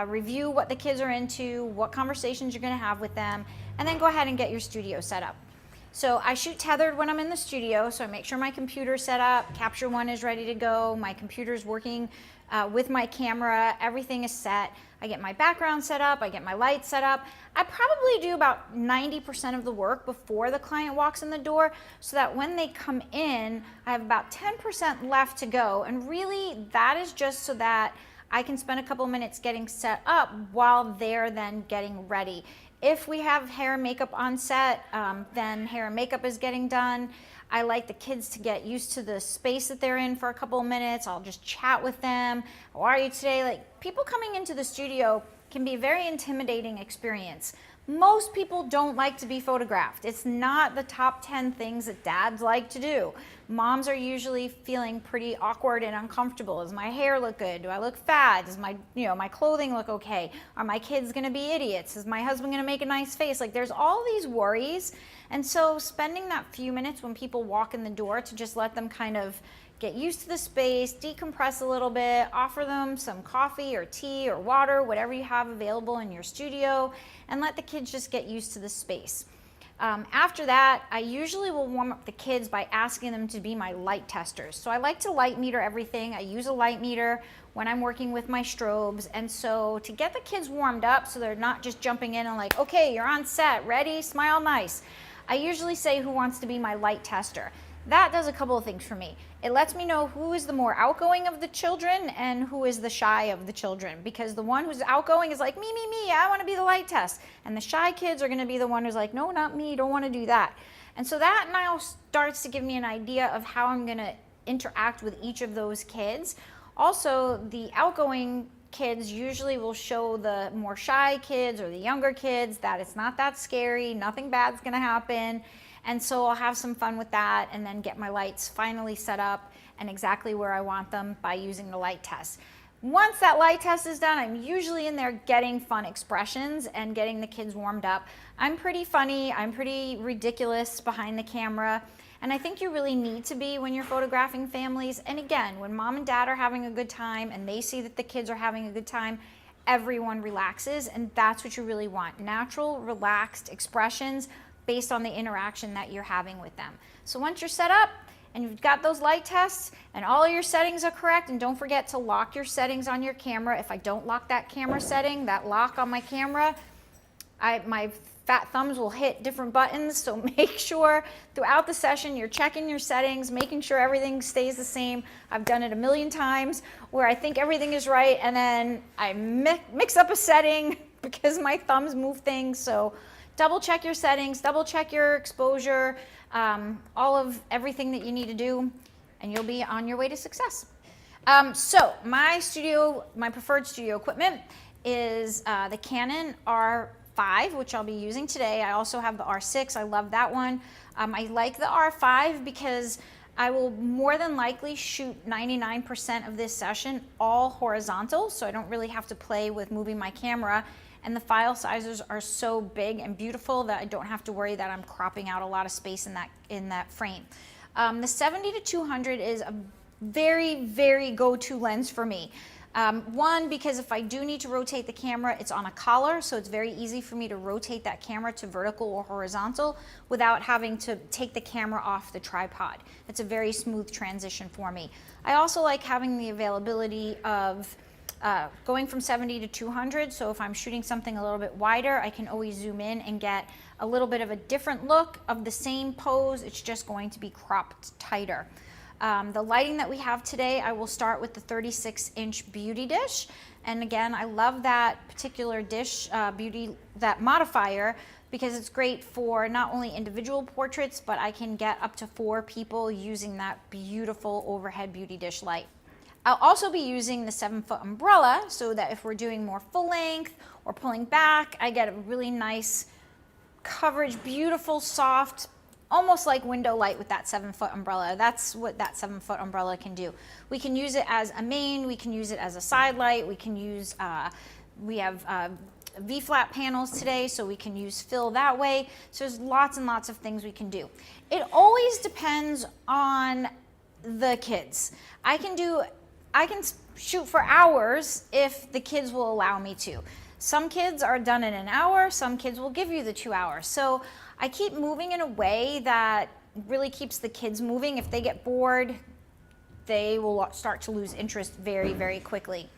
review what the kids are into, what conversations you're gonna have with them, and then go ahead and get your studio set up. So I shoot tethered when I'm in the studio, so I make sure my computer's set up, Capture One is ready to go, my computer's working with my camera, everything is set. I get my background set up, I get my lights set up. I probably do about 90% of the work before the client walks in the door, so that when they come in, I have about 10% left to go. And really, that is just so that I can spend a couple minutes getting set up while they're then getting ready. If we have hair and makeup on set, then hair and makeup is getting done. I like the kids to get used to the space that they're in for a couple of minutes. I'll just chat with them. How are you today? Like, people coming into the studio can be a very intimidating experience. Most people don't like to be photographed. It's not the top 10 things that dads like to do. Moms are usually feeling pretty awkward and uncomfortable. Does my hair look good? Do I look fat? Does my clothing look okay? Are my kids gonna be idiots? Is my husband gonna make a nice face? Like, there's all these worries. And so spending that few minutes when people walk in the door to just let them kind of get used to the space, decompress a little bit, offer them some coffee or tea or water, whatever you have available in your studio, and let the kids just get used to the space. After that, I usually will warm up the kids by asking them to be my light testers. So I like to light meter everything. I use a light meter when I'm working with my strobes. And so to get the kids warmed up so they're not just jumping in and like, okay, you're on set, ready, smile nice. I usually say who wants to be my light tester. That does a couple of things for me. It lets me know who is the more outgoing of the children and who is the shy of the children, because the one who's outgoing is like, me, I want to be the light test. And the shy kids are going to be the one who's like, no, not me, don't want to do that. And so that now starts to give me an idea of how I'm going to interact with each of those kids. Also, the outgoing kids usually will show the more shy kids or the younger kids that it's not that scary, nothing bad's going to happen. And so I'll have some fun with that and then get my lights finally set up and exactly where I want them by using the light test. Once that light test is done, I'm usually in there getting fun expressions and getting the kids warmed up. I'm pretty funny, I'm pretty ridiculous behind the camera, and I think you really need to be when you're photographing families. And again, when mom and dad are having a good time and they see that the kids are having a good time, everyone relaxes, and that's what you really want. Natural, relaxed expressions based on the interaction that you're having with them. So once you're set up, and you've got those light tests and all of your settings are correct, and don't forget to lock your settings on your camera. If I don't lock that camera setting, that lock on my camera, my fat thumbs will hit different buttons. So make sure throughout the session you're checking your settings, making sure everything stays the same. I've done it a million times where I think everything is right and then I mix up a setting because my thumbs move things. So double check your settings, double check your exposure, all of everything that you need to do, and you'll be on your way to success. So my preferred studio equipment is the Canon R5, which I'll be using today. I also have the R6. I love that one. I like the R5 because I will more than likely shoot 99% of this session all horizontal, so I don't really have to play with moving my camera. And the file sizes are so big and beautiful that I don't have to worry that I'm cropping out a lot of space in that frame. The 70-200 is a very, very go-to lens for me. One, because if I do need to rotate the camera, it's on a collar, so it's very easy for me to rotate that camera to vertical or horizontal without having to take the camera off the tripod. It's a very smooth transition for me. I also like having the availability of going from 70-200, so if I'm shooting something a little bit wider, I can always zoom in and get a little bit of a different look of the same pose. It's just going to be cropped tighter. The lighting that we have today, I will start with the 36-inch beauty dish. And again, I love that particular dish, that modifier, because it's great for not only individual portraits, but I can get up to 4 people using that beautiful overhead beauty dish light. I'll also be using the 7-foot umbrella so that if we're doing more full length or pulling back, I get a really nice coverage, beautiful, soft, almost like window light with that 7-foot umbrella. That's what that 7-foot umbrella can do. We can use it as a main, we can use it as a side light, we can use, we have V-flat panels today, so we can use fill that way. So there's lots and lots of things we can do. It always depends on the kids. I can shoot for hours if the kids will allow me to. Some kids are done in an hour, some kids will give you the 2 hours. So I keep moving in a way that really keeps the kids moving. If they get bored, they will start to lose interest very, very quickly.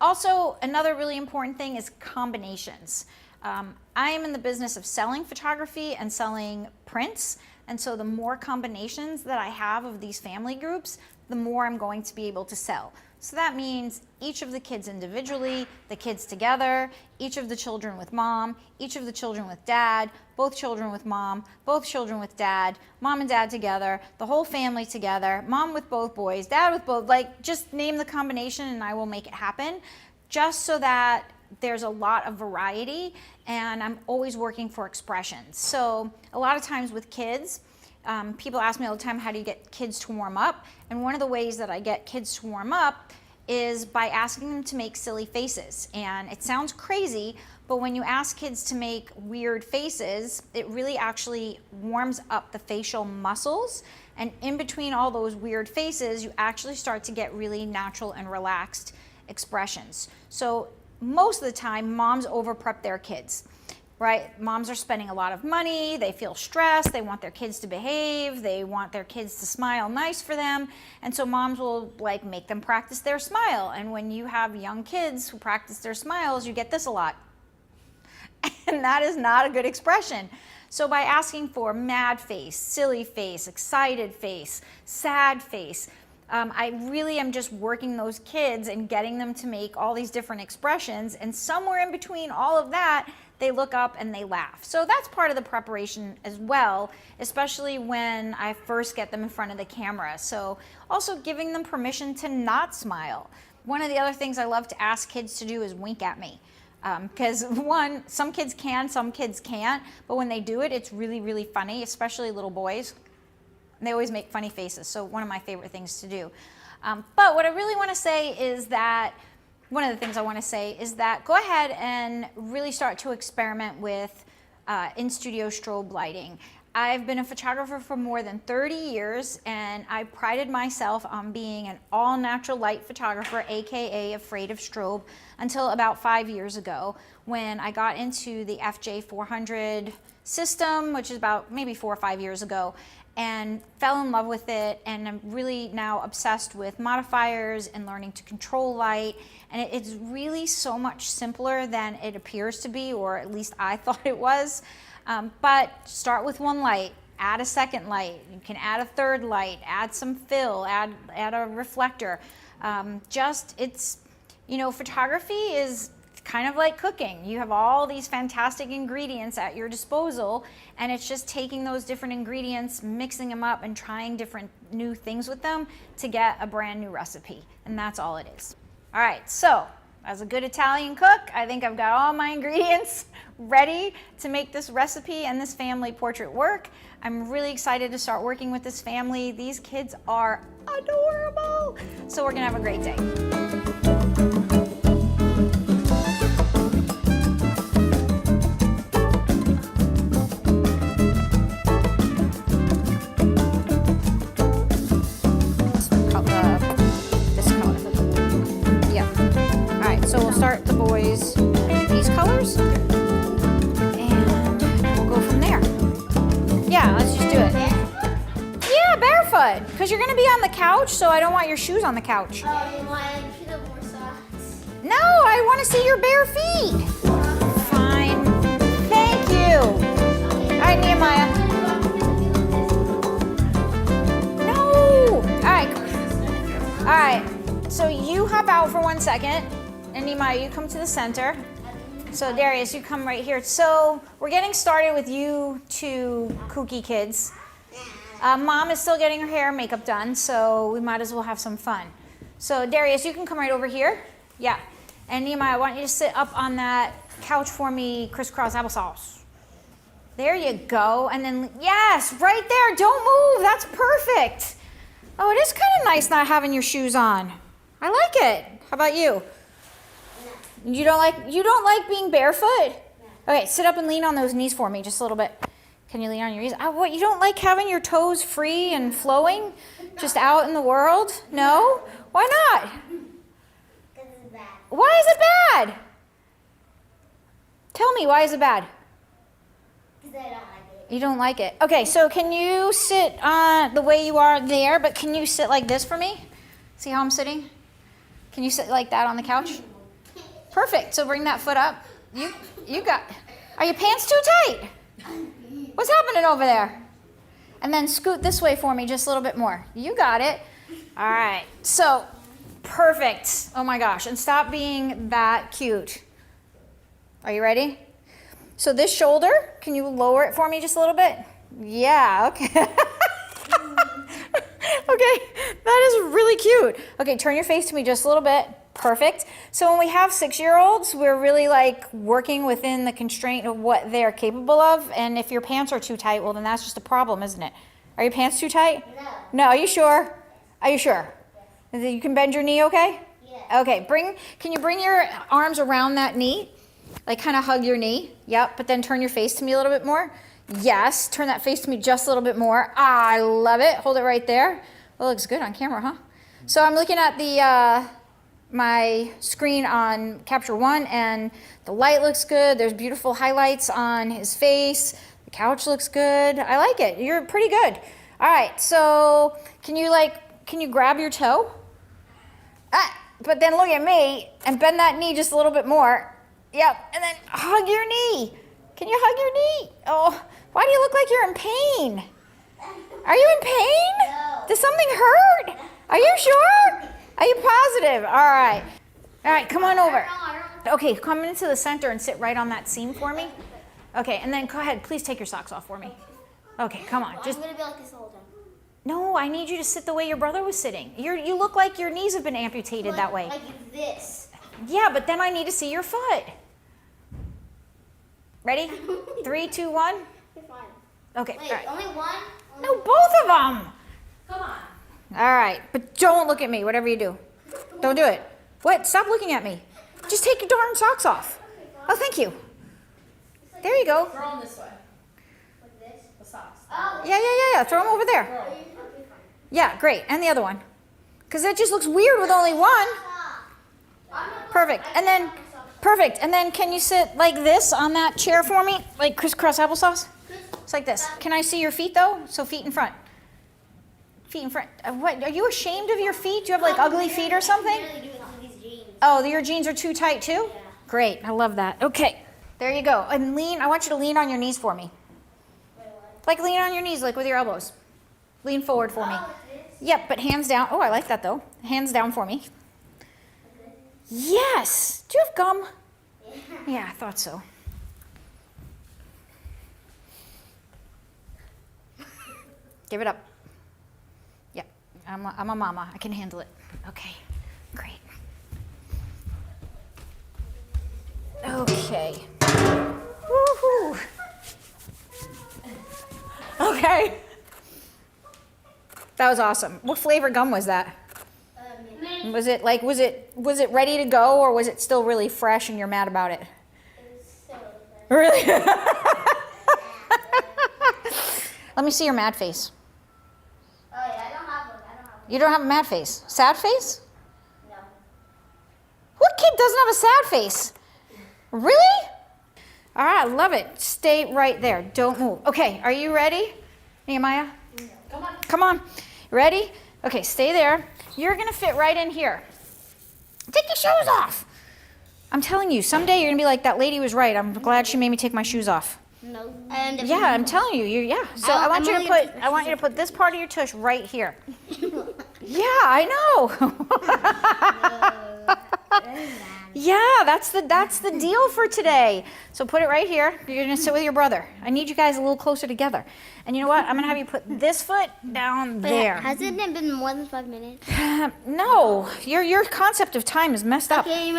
Also, another really important thing is combinations. I am in the business of selling photography and selling prints, and so the more combinations that I have of these family groups, the more I'm going to be able to sell. So that means each of the kids individually, the kids together, each of the children with mom, each of the children with dad, both children with mom, both children with dad, mom and dad together, the whole family together, mom with both boys, dad with both, like just name the combination and I will make it happen, just so that there's a lot of variety and I'm always working for expressions. So a lot of times with kids, people ask me all the time, how do you get kids to warm up? And one of the ways that I get kids to warm up is by asking them to make silly faces. And it sounds crazy, but when you ask kids to make weird faces, it really actually warms up the facial muscles. And in between all those weird faces, you actually start to get really natural and relaxed expressions. So most of the time, moms over-prep their kids. Right? Moms are spending a lot of money, they feel stressed, they want their kids to behave, they want their kids to smile nice for them, and so moms will like make them practice their smile. And when you have young kids who practice their smiles, you get this a lot. And that is not a good expression. So by asking for mad face, silly face, excited face, sad face, I really am just working those kids and getting them to make all these different expressions, and somewhere in between all of that, they look up and they laugh. So that's part of the preparation as well, especially when I first get them in front of the camera. So also giving them permission to not smile. One of the other things I love to ask kids to do is wink at me. Because one, some kids can, some kids can't, but when they do it, it's really, really funny, especially little boys. And they always make funny faces, so one of my favorite things to do. But what I really want to say is that, one of the things I want to say is that go ahead and really start to experiment with in-studio strobe lighting. I've been a photographer for more than 30 years, and I prided myself on being an all-natural light photographer, AKA afraid of strobe, until about 5 years ago when I got into the FJ400 system, which is about maybe 4 or 5 years ago, and fell in love with it, and I'm really now obsessed with modifiers and learning to control light, and it's really so much simpler than it appears to be, or at least I thought it was. But start with one light, add a second light, you can add a third light, add some fill, add a reflector. It's, you know, photography is kind of like cooking. You have all these fantastic ingredients at your disposal, and it's just taking those different ingredients, mixing them up, and trying different new things with them to get a brand new recipe. And that's all it is. All right, so as a good Italian cook, I think I've got all my ingredients ready to make this recipe and this family portrait work. I'm really excited to start working with this family. These kids are adorable. So we're gonna have a great day. So we'll start the boys these colors, and we'll go from there. Yeah, let's just do it. Yeah, barefoot, because you're gonna be on the couch, so I don't want your shoes on the couch. Oh, you want more socks? No, I want to see your bare feet. Fine. Thank you. All right, Nehemiah. No. All right. So you hop out for 1 second. And Nehemiah, you come to the center. So Darius, you come right here. So we're getting started with you two kooky kids. Mom is still getting her hair and makeup done, so we might as well have some fun. So Darius, you can come right over here. Yeah. And Nehemiah, I want you to sit up on that couch for me, crisscross applesauce. There you go. And then, yes, right there. Don't move. That's perfect. Oh, it is kind of nice not having your shoes on. I like it. How about you? You don't like being barefoot? Okay, sit up and lean on those knees for me just a little bit. Can you lean on your knees? What, you don't like having your toes free and flowing just out in the world? No? Why not? Because it's bad. Why is it bad? Tell me, why is it bad? Because I don't like it. You don't like it. Okay, so can you sit the way you are there, but can you sit like this for me? See how I'm sitting? Can you sit like that on the couch? Perfect. So bring that foot up. You got. Are your pants too tight? What's happening over there? And then scoot this way for me just a little bit more. You got it. All right. So perfect. Oh my gosh. And stop being that cute. Are you ready? So this shoulder, can you lower it for me just a little bit? Yeah. Okay. Okay. That is really cute. Okay. Turn your face to me just a little bit. Perfect. So when we have 6-year-olds, we're really like working within the constraint of what they're capable of. And if your pants are too tight, well, then that's just a problem, isn't it? Are your pants too tight? No. No, are you sure? Are you sure? Yes. You can bend your knee okay? Yeah. Okay, can you bring your arms around that knee? Like kind of hug your knee. Yep, but then turn your face to me a little bit more. Yes, turn that face to me just a little bit more. I love it. Hold it right there. That looks good on camera, huh? So I'm looking at the my screen on Capture One, and the light looks good. There's beautiful highlights on his face. The couch looks good. I like it. You're pretty good. All right, so can you grab your toe? But then look at me and bend that knee just a little bit more. Yep, and then hug your knee. Can you hug your knee? Oh, why do you look like you're in pain? Are you in pain? No. Does something hurt? Are you sure? Are you positive? All right. All right, come on over. Okay, come into the center and sit right on that seam for me. Okay, and then go ahead. Please take your socks off for me. Okay, come on. I'm going to be like this the whole time. No, I need you to sit the way your brother was sitting. You look like your knees have been amputated that way. Like this. Yeah, but then I need to see your foot. Ready? 3, 2, 1. Okay. Wait, all right. only one? No, both of them. Come on. All right, but don't look at me, whatever you do. Don't do it. What? Stop looking at me. Just take your darn socks off. Oh, thank you. There you go. Throw them this way. Like this? The socks. Yeah. Throw them over there. Yeah, great. And the other one. Because that just looks weird with only one. Perfect. And then, perfect. And then can you sit like this on that chair for me? Like crisscross applesauce? It's like this. Can I see your feet though? So feet in front. Feet in front. What? Are you ashamed of your feet? Do you have like ugly feet or something? Oh, your jeans are too tight too? Great. I love that. Okay. There you go. And lean. I want you to lean on your knees for me. Like lean on your knees, like with your elbows. Lean forward for me. Yep, but hands down. Oh, I like that though. Hands down for me. Yes. Do you have gum? Yeah, I thought so. Give it up. Yep, I'm a mama. I can handle it. Okay, great. Okay. Woohoo. Okay. That was awesome. What flavor gum was that? Was it like was it ready to go, or was it still really fresh and you're mad about it? It was still really fresh. Really? Let me see your mad face. Oh yeah, I don't have one. You don't have a mad face. Sad face? No. What kid doesn't have a sad face? Really? All right, I love it. Stay right there. Don't move. Okay, are you ready, Nehemiah? No. Come on. Come on. Ready? Okay, stay there. You're going to fit right in here. Take your shoes off. I'm telling you, someday you're going to be like, that lady was right. I'm glad she made me take my shoes off. No. Yeah, I'm telling you. Yeah. So I want you to put this part of your tush right here. Yeah, I know. Yeah, that's the deal for today. So put it right here. You're gonna sit with your brother. I need you guys a little closer together. And you know what? I'm gonna have you put this foot down there. Hasn't it been more than 5 minutes? No, your concept of time is messed up. Okay,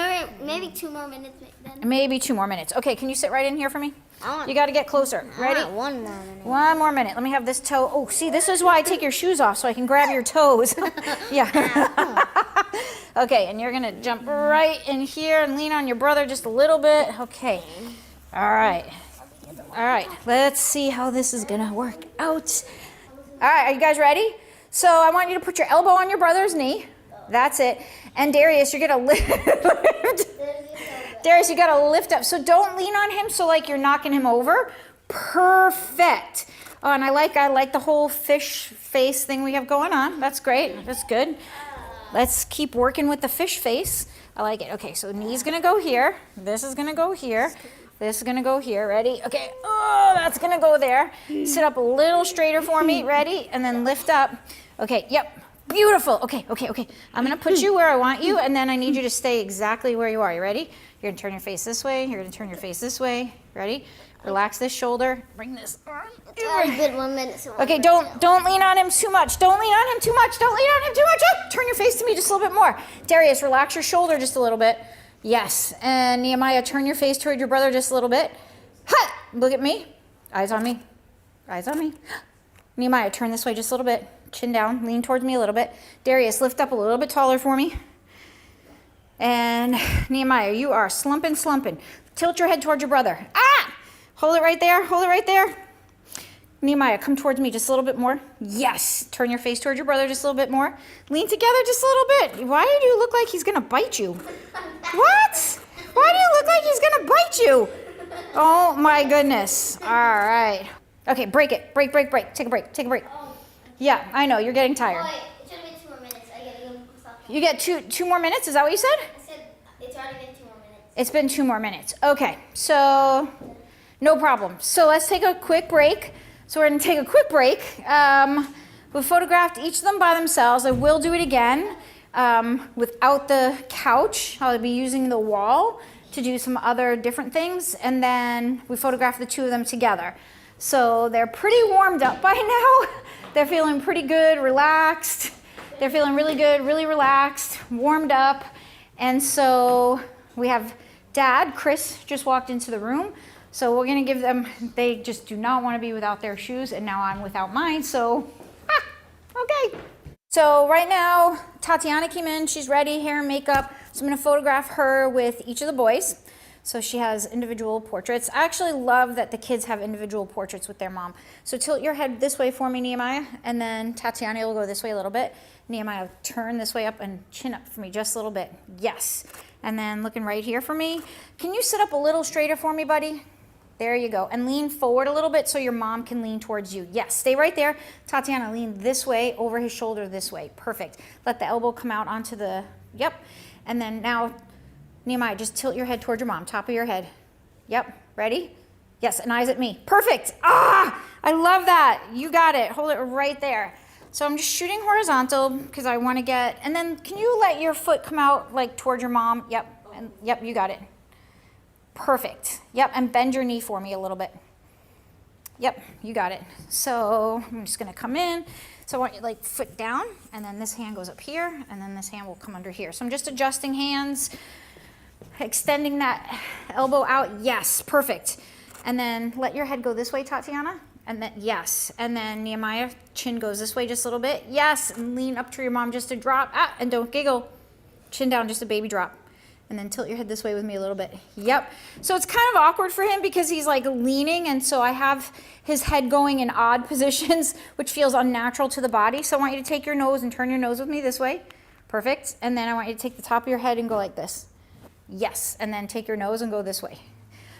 maybe 2 more minutes then. Maybe 2 more minutes. Okay, can you sit right in here for me? You got to get closer. Ready? I want 1 more minute. 1 more minute. Let me have this toe. Oh, see, this is why I take your shoes off, so I can grab your toes. Yeah. Okay, and you're going to jump right in here and lean on your brother just a little bit. Okay. All right. All right. Let's see how this is going to work out. All right, are you guys ready? So I want you to put your elbow on your brother's knee. That's it. And Darius, you're going to lift. Darius, you got to lift up. So don't lean on him so like you're knocking him over. Perfect. Oh, and I like the whole fish face thing we have going on. That's great. That's good. Let's keep working with the fish face. I like it. Okay, so knee's going to go here. This is going to go here. This is going to go here. Ready? Okay. Oh, that's going to go there. Sit up a little straighter for me. Ready? And then lift up. Okay, yep. Beautiful. Okay. I'm going to put you where I want you, and then I need you to stay exactly where you are. You ready? You're going to turn your face this way. You're going to turn your face this way. Ready? Relax this shoulder. Bring this arm. Good 1 minute. Okay, don't lean on him too much. Don't lean on him too much. Don't lean on him too much. Oh, turn your face to me just a little bit more. Darius, relax your shoulder just a little bit. Yes. And Nehemiah, turn your face toward your brother just a little bit. Ha! Look at me. Eyes on me. Eyes on me. Nehemiah, turn this way just a little bit. Chin down. Lean towards me a little bit. Darius, lift up a little bit taller for me. And Nehemiah, you are slumping. Tilt your head towards your brother. Ah! Hold it right there. Nehemiah, come towards me just a little bit more. Yes. Turn your face towards your brother just a little bit more. Lean together just a little bit. Why do you look like he's going to bite you? What? Why do you look like he's going to bite you? Oh, my goodness. All right. Okay, break it. Break. Take a break. Yeah, I know. You're getting tired. Oh, wait, it should have been 2 more minutes. I gotta go stop. You get two more minutes? Is that what you said? I said it's already been 2 more minutes. It's been 2 more minutes. Okay, so no problem. So let's take a quick break. So we're going to take a quick break. We photographed each of them by themselves. I will do it again without the couch. I'll be using the wall to do some other different things. And then we photographed the 2 of them together. So they're pretty warmed up by now. They're feeling pretty good, relaxed. They're feeling really good, really relaxed, warmed up. And so we have Dad, Chris, just walked into the room. So we're gonna give them, they just do not wanna be without their shoes, and now I'm without mine, so, okay. So right now, Tatiana came in, she's ready, hair and makeup. So I'm gonna photograph her with each of the boys. So she has individual portraits. I actually love that the kids have individual portraits with their mom. So tilt your head this way for me, Nehemiah, and then Tatiana will go this way a little bit. Nehemiah, turn this way up and chin up for me just a little bit. Yes. And then looking right here for me. Can you sit up a little straighter for me, buddy? There you go. And lean forward a little bit so your mom can lean towards you. Yes, stay right there. Tatiana, lean this way, over his shoulder this way. Perfect. Let the elbow come out onto the, yep. And then now, Nehemiah, just tilt your head towards your mom, top of your head. Yep, ready? Yes, and eyes at me. Perfect. Ah, I love that. You got it. Hold it right there. So I'm just shooting horizontal because I want to get, and then can you let your foot come out like towards your mom? Yep, and yep, you got it. Perfect. Yep, and bend your knee for me a little bit. Yep, you got it. So I'm just gonna come in. So I want you like foot down, and then this hand goes up here, and then this hand will come under here. So I'm just adjusting hands, extending that elbow out. Yes, perfect. And then let your head go this way, Tatiana. And then, yes. And then Nehemiah, chin goes this way just a little bit. Yes, and lean up to your mom just a drop. Ah, and don't giggle. Chin down, just a baby drop. And then tilt your head this way with me a little bit. Yep. So it's kind of awkward for him because he's like leaning, and so I have his head going in odd positions, which feels unnatural to the body. So I want you to take your nose and turn your nose with me this way. Perfect. And then I want you to take the top of your head and go like this. Yes. And then take your nose and go this way.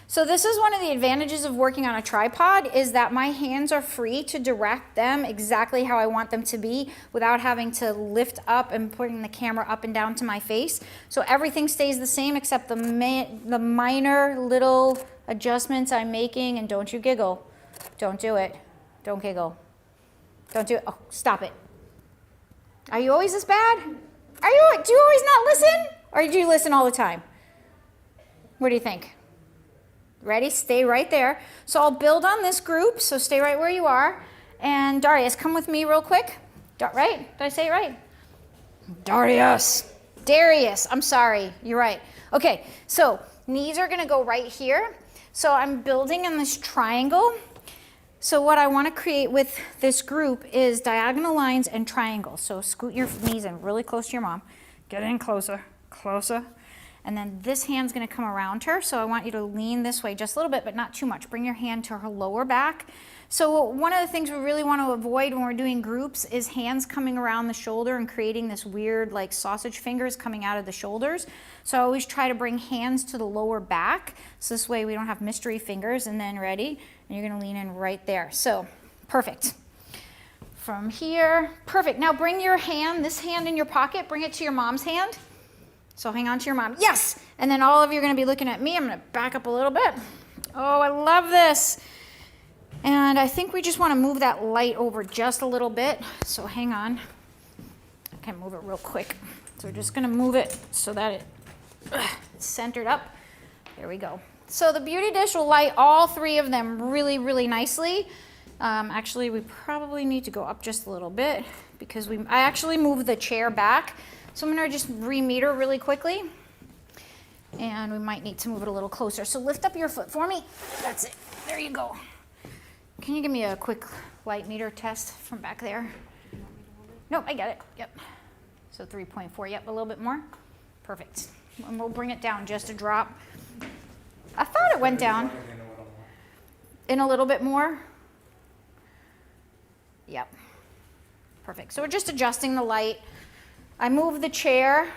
So this is one of the advantages of working on a tripod, is that my hands are free to direct them exactly how I want them to be without having to lift up and putting the camera up and down to my face. So everything stays the same except the minor little adjustments I'm making. And don't you giggle. Don't do it. Don't giggle. Don't do it. Oh, stop it. Are you always this bad? Do you always not listen? Or do you listen all the time? What do you think? Ready? Stay right there. So I'll build on this group, so stay right where you are. And Darius, come with me real quick. Right? Did I say it right? Darius, I'm sorry. You're right. Okay, so knees are gonna go right here. So I'm building in this triangle. So what I wanna create with this group is diagonal lines and triangles. So scoot your knees in really close to your mom. Get in closer, closer. And then this hand's gonna come around her, so I want you to lean this way just a little bit, but not too much. Bring your hand to her lower back. So one of the things we really want to avoid when we're doing groups is hands coming around the shoulder and creating this weird like sausage fingers coming out of the shoulders. So I always try to bring hands to the lower back, so this way we don't have mystery fingers. And then ready, and you're gonna lean in right there. So perfect. From here, perfect. Now bring your hand, this hand in your pocket, bring it to your mom's hand. So hang on to your mom. Yes! And then all of you are going to be looking at me. I'm going to back up a little bit. Oh, I love this. And I think we just want to move that light over just a little bit. So hang on. I can move it real quick. So we're just going to move it so that it's centered up. There we go. So the beauty dish will light all three of them really, really nicely. Actually, we probably need to go up just a little bit because I actually moved the chair back. So I'm gonna just re-meter really quickly. And we might need to move it a little closer. So lift up your foot for me. That's it, there you go. Can you give me a quick light meter test from back there? Nope, I got it, yep. So 3.4, yep, a little bit more. Perfect, and we'll bring it down just a drop. I thought it went down in a little bit more. Yep, perfect. So we're just adjusting the light. I moved the chair,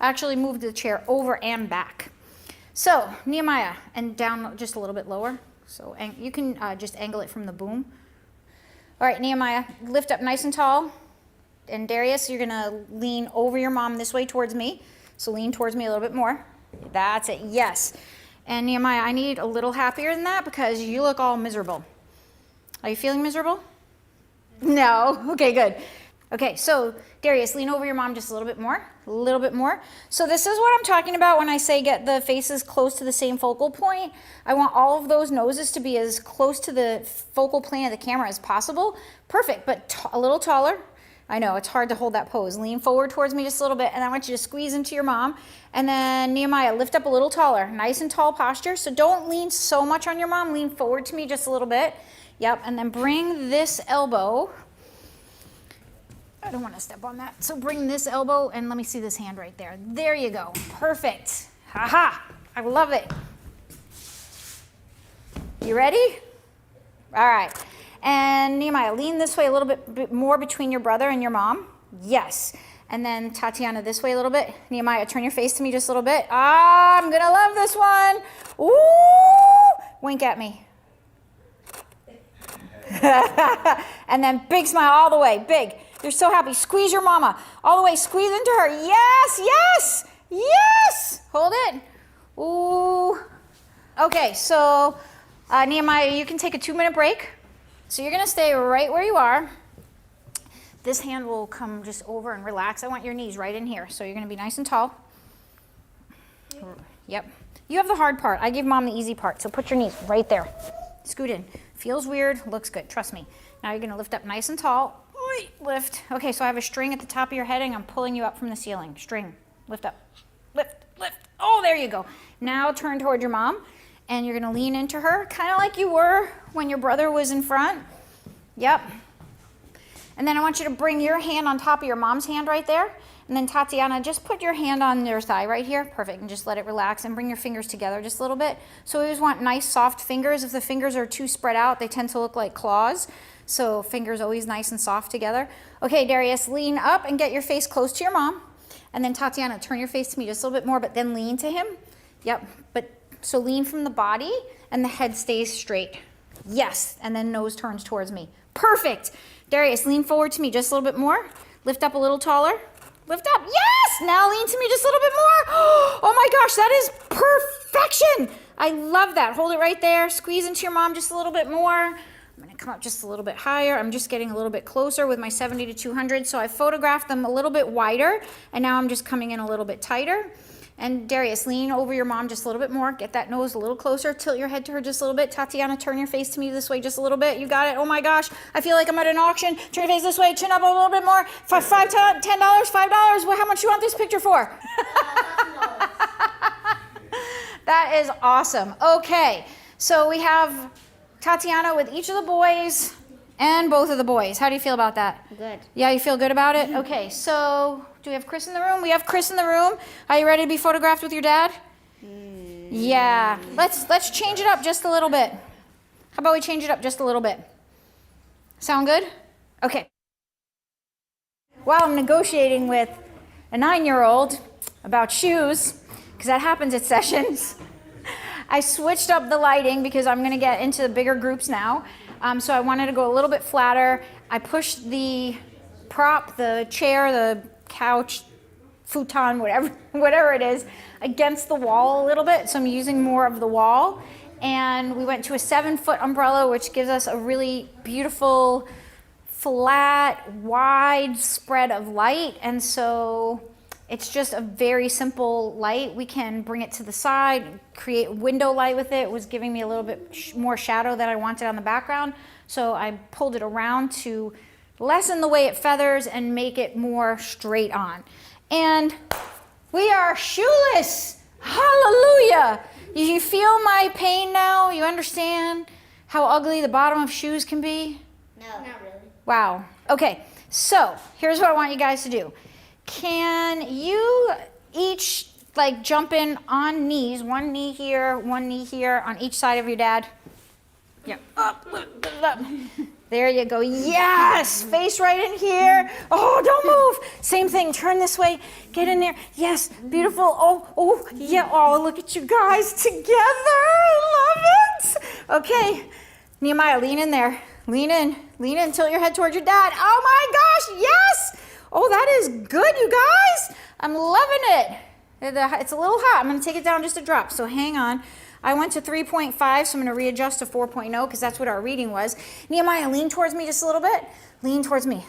actually moved the chair over and back. So Nehemiah, and down just a little bit lower. So you can just angle it from the boom. All right, Nehemiah, lift up nice and tall. And Darius, you're gonna lean over your mom this way towards me. So lean towards me a little bit more. That's it, yes. And Nehemiah, I need a little happier than that because you look all miserable. Are you feeling miserable? No, okay, good. Okay, so Darius, lean over your mom just a little bit more, a little bit more. So this is what I'm talking about when I say get the faces close to the same focal point. I want all of those noses to be as close to the focal plane of the camera as possible. Perfect, but a little taller. I know, it's hard to hold that pose. Lean forward towards me just a little bit, and I want you to squeeze into your mom. And then Nehemiah, lift up a little taller. Nice and tall posture. So don't lean so much on your mom. Lean forward to me just a little bit. Yep, and then bring this elbow. I don't want to step on that. So bring this elbow, and let me see this hand right there. There you go. Perfect. Ha-ha. I love it. You ready? All right. And Nehemiah, lean this way a little bit more between your brother and your mom. Yes. And then Tatiana, this way a little bit. Nehemiah, turn your face to me just a little bit. Ah, I'm going to love this one. Ooh. Wink at me. And then big smile all the way. Big. You're so happy. Squeeze your mama. All the way. Squeeze into her. Yes, yes, yes. Hold it. Ooh. Okay, so Nehemiah, you can take a 2-minute break. So you're going to stay right where you are. This hand will come just over and relax. I want your knees right in here. So you're going to be nice and tall. Yep. You have the hard part. I give mom the easy part. So put your knees right there. Scoot in. Feels weird. Looks good. Trust me. Now you're going to lift up nice and tall. Lift. Okay, so I have a string at the top of your head and I'm pulling you up from the ceiling. String. Lift up. Lift. Lift. Oh, there you go. Now turn toward your mom. And you're going to lean into her, kind of like you were when your brother was in front. Yep. And then I want you to bring your hand on top of your mom's hand right there. And then Tatiana, just put your hand on your thigh right here. Perfect. And just let it relax and bring your fingers together just a little bit. So we always want nice, soft fingers. If the fingers are too spread out, they tend to look like claws. So fingers always nice and soft together. Okay, Darius, lean up and get your face close to your mom. And then Tatiana, turn your face to me just a little bit more, but then lean to him. Yep. So lean from the body and the head stays straight. Yes, and then nose turns towards me. Perfect. Darius, lean forward to me just a little bit more. Lift up a little taller. Lift up. Yes! Now lean to me just a little bit more. Oh my gosh, that is perfection. I love that. Hold it right there. Squeeze into your mom just a little bit more. I'm going to come up just a little bit higher. I'm just getting a little bit closer with my 70 to 200. So I photographed them a little bit wider, and now I'm just coming in a little bit tighter. And Darius, lean over your mom just a little bit more. Get that nose a little closer. Tilt your head to her just a little bit. Tatiana, turn your face to me this way just a little bit. You got it. Oh my gosh. I feel like I'm at an auction. Turn your face this way. Chin up a little bit more. $5, $10, $5. Well, how much do you want this picture for? That is awesome. Okay. So we have Tatiana with each of the boys and both of the boys. How do you feel about that? Good. Yeah, you feel good about it? Okay, so do we have Chris in the room? We have Chris in the room. Are you ready to be photographed with your dad? Yeah. Let's change it up just a little bit. How about we change it up just a little bit? Sound good? Okay. While I'm negotiating with a 9-year-old about shoes, because that happens at sessions, I switched up the lighting because I'm going to get into bigger groups now. So I wanted to go a little bit flatter. I pushed the prop, the chair, the couch, futon, whatever it is, against the wall a little bit. So I'm using more of the wall. And we went to a 7-foot umbrella, which gives us a really beautiful, flat, wide spread of light. And so it's just a very simple light. We can bring it to the side, create window light with it. It was giving me a little bit more shadow that I wanted on the background. So I pulled it around to lessen the way it feathers and make it more straight on. And we are shoeless. Hallelujah. You feel my pain now? You understand how ugly the bottom of shoes can be? No, not really. Wow. Okay, so here's what I want you guys to do. Can you each jump in on knees, one knee here on each side of your dad? Yeah, up. There you go. Yes, face right in here. Oh, don't move. Same thing, turn this way, get in there. Yes, beautiful. Oh, yeah. Oh, look at you guys together. I love it. Okay, Nehemiah, lean in there. Lean in, tilt your head towards your dad. Oh my gosh, yes. Oh, that is good, you guys. I'm loving it. It's a little hot. I'm going to take it down just a drop, so hang on. I went to 3.5, so I'm going to readjust to 4.0 because that's what our reading was. Nehemiah, lean towards me just a little bit. Lean towards me.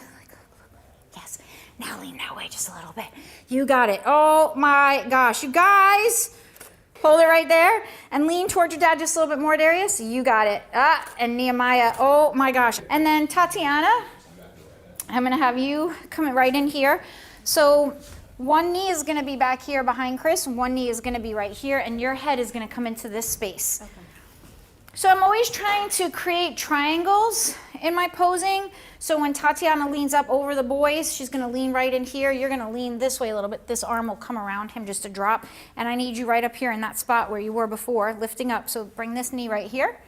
Yes. Now lean that way just a little bit. You got it. Oh my gosh, you guys. Hold it right there and lean towards your dad just a little bit more, Darius. You got it. And Nehemiah, oh my gosh. And then Tatiana, I'm gonna have you come right in here. So one knee is gonna be back here behind Chris, and one knee is gonna be right here, and your head is gonna come into this space. Okay. So I'm always trying to create triangles in my posing. So when Tatiana leans up over the boys, she's gonna lean right in here. You're gonna lean this way a little bit. This arm will come around him just to drop. And I need you right up here in that spot where you were before, lifting up. So bring this knee right here.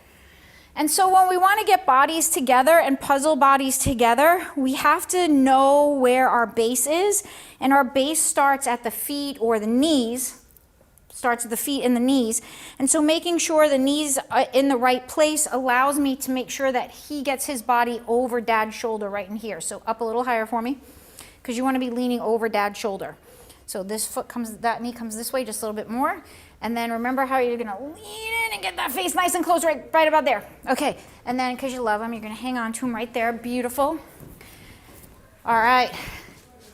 And so when we wanna get bodies together and puzzle bodies together, we have to know where our base is. And our base starts at the feet or the knees. Starts at the feet and the knees. And so making sure the knees are in the right place allows me to make sure that he gets his body over Dad's shoulder right in here. So up a little higher for me, because you want to be leaning over Dad's shoulder. So this foot comes, that knee comes this way just a little bit more. And then remember how you're gonna lean in and get that face nice and close right about there. Okay, and then because you love him, you're gonna hang on to him right there, beautiful. All right,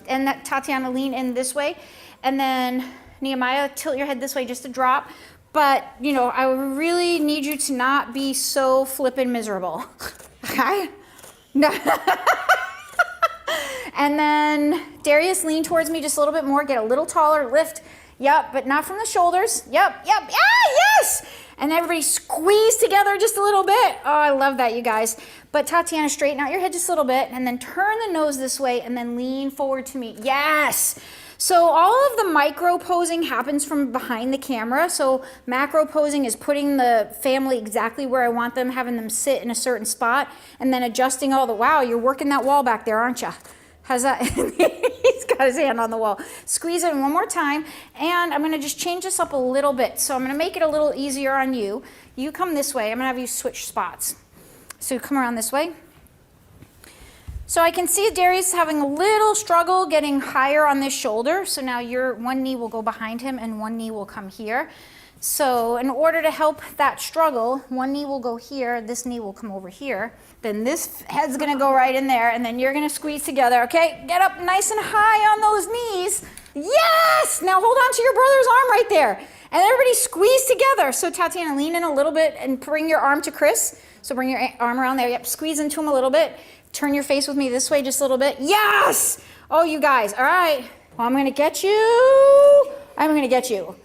and that Tatiana lean in this way. And then Nehemiah, tilt your head this way just to drop. But, you know, I really need you to not be so flippin' miserable, okay? No. And then Darius, lean towards me just a little bit more, get a little taller, lift. Yep, but not from the shoulders. Yep, yeah, yes! And everybody squeeze together just a little bit. Oh, I love that, you guys. But Tatiana, straighten out your head just a little bit, and then turn the nose this way, and then lean forward to me. Yes! So all of the micro posing happens from behind the camera. So macro posing is putting the family exactly where I want them, having them sit in a certain spot, and then adjusting all the, wow, you're working that wall back there, aren't you? How's that? He's got his hand on the wall. Squeeze it in one more time, and I'm gonna just change this up a little bit. So I'm gonna make it a little easier on you. You come this way, I'm gonna have you switch spots. So come around this way. So I can see Darius having a little struggle getting higher on this shoulder. So now your one knee will go behind him and one knee will come here. So in order to help that struggle, one knee will go here, this knee will come over here. Then this head's gonna go right in there, and then you're gonna squeeze together, okay? Get up nice and high on those knees. Yes! Now hold on to your brother's arm right there. And everybody squeeze together. So Tatiana, lean in a little bit and bring your arm to Chris. So bring your arm around there. Yep, squeeze into him a little bit. Turn your face with me this way just a little bit. Yes! Oh, you guys, all right. Well, I'm gonna get you. I'm gonna get you.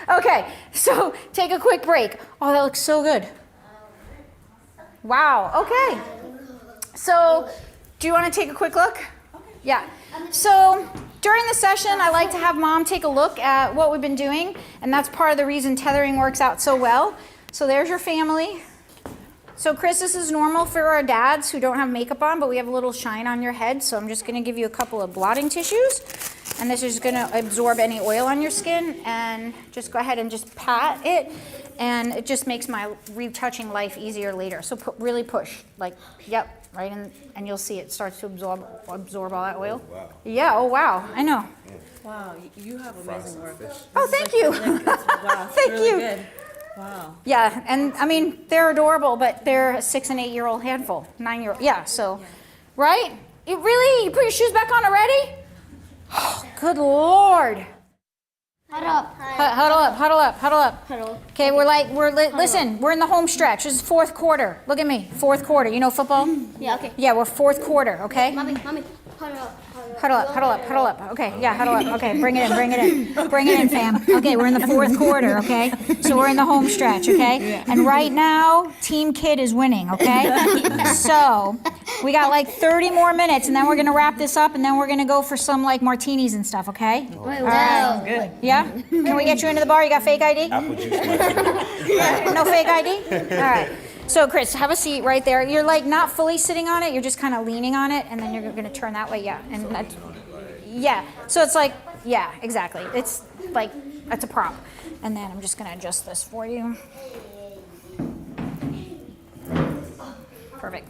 Okay, so take a quick break. Oh, that looks so good. Wow, okay. So, do you wanna take a quick look? Yeah. So, during the session, I like to have Mom take a look at what we've been doing, and that's part of the reason tethering works out so well. So there's your family. So Chris, this is normal for our dads who don't have makeup on, but we have a little shine on your head. So I'm just gonna give you a couple of blotting tissues, and this is gonna absorb any oil on your skin, and just go ahead and just pat it, and it just makes my retouching life easier later. So really push, like, yep, right in, and you'll see it starts to absorb all that oil. Oh, wow. Yeah, oh wow, I know. Wow, you have amazing work. Oh, thank you. Wow, thank really you. Good. Wow. Yeah, and I mean, they're adorable, but they're a 6- and 8-year-old handful, 9-year-old. Yeah, so, right? You really, you put your shoes back on already? Oh, good Lord. Huddle up. Huddle up, huddle up, huddle up. Huddle. Okay, listen, we're in the home stretch. This is fourth quarter. Look at me, fourth quarter. You know football? Yeah, okay. Yeah, we're fourth quarter, okay? Mommy, huddle up. Huddle up, huddle up, huddle up. Okay, yeah, huddle up. Okay, bring it in, bring it in. Bring it in, fam. Okay, we're in the fourth quarter, okay? So we're in the home stretch, okay? And right now, Team Kid is winning, okay? So we got like 30 more minutes, and then we're gonna wrap this up, and then we're gonna go for some like martinis and stuff, okay? All right. Sounds good. Yeah? Can we get you into the bar? You got fake ID? Apple juice martini. No fake ID? All right. So Chris, have a seat right there. You're like not fully sitting on it, you're just kind of leaning on it, and then you're gonna turn that way, yeah. And that's, yeah, so it's like, yeah, exactly. It's like, it's a prop. And then I'm just gonna adjust this for you. Perfect.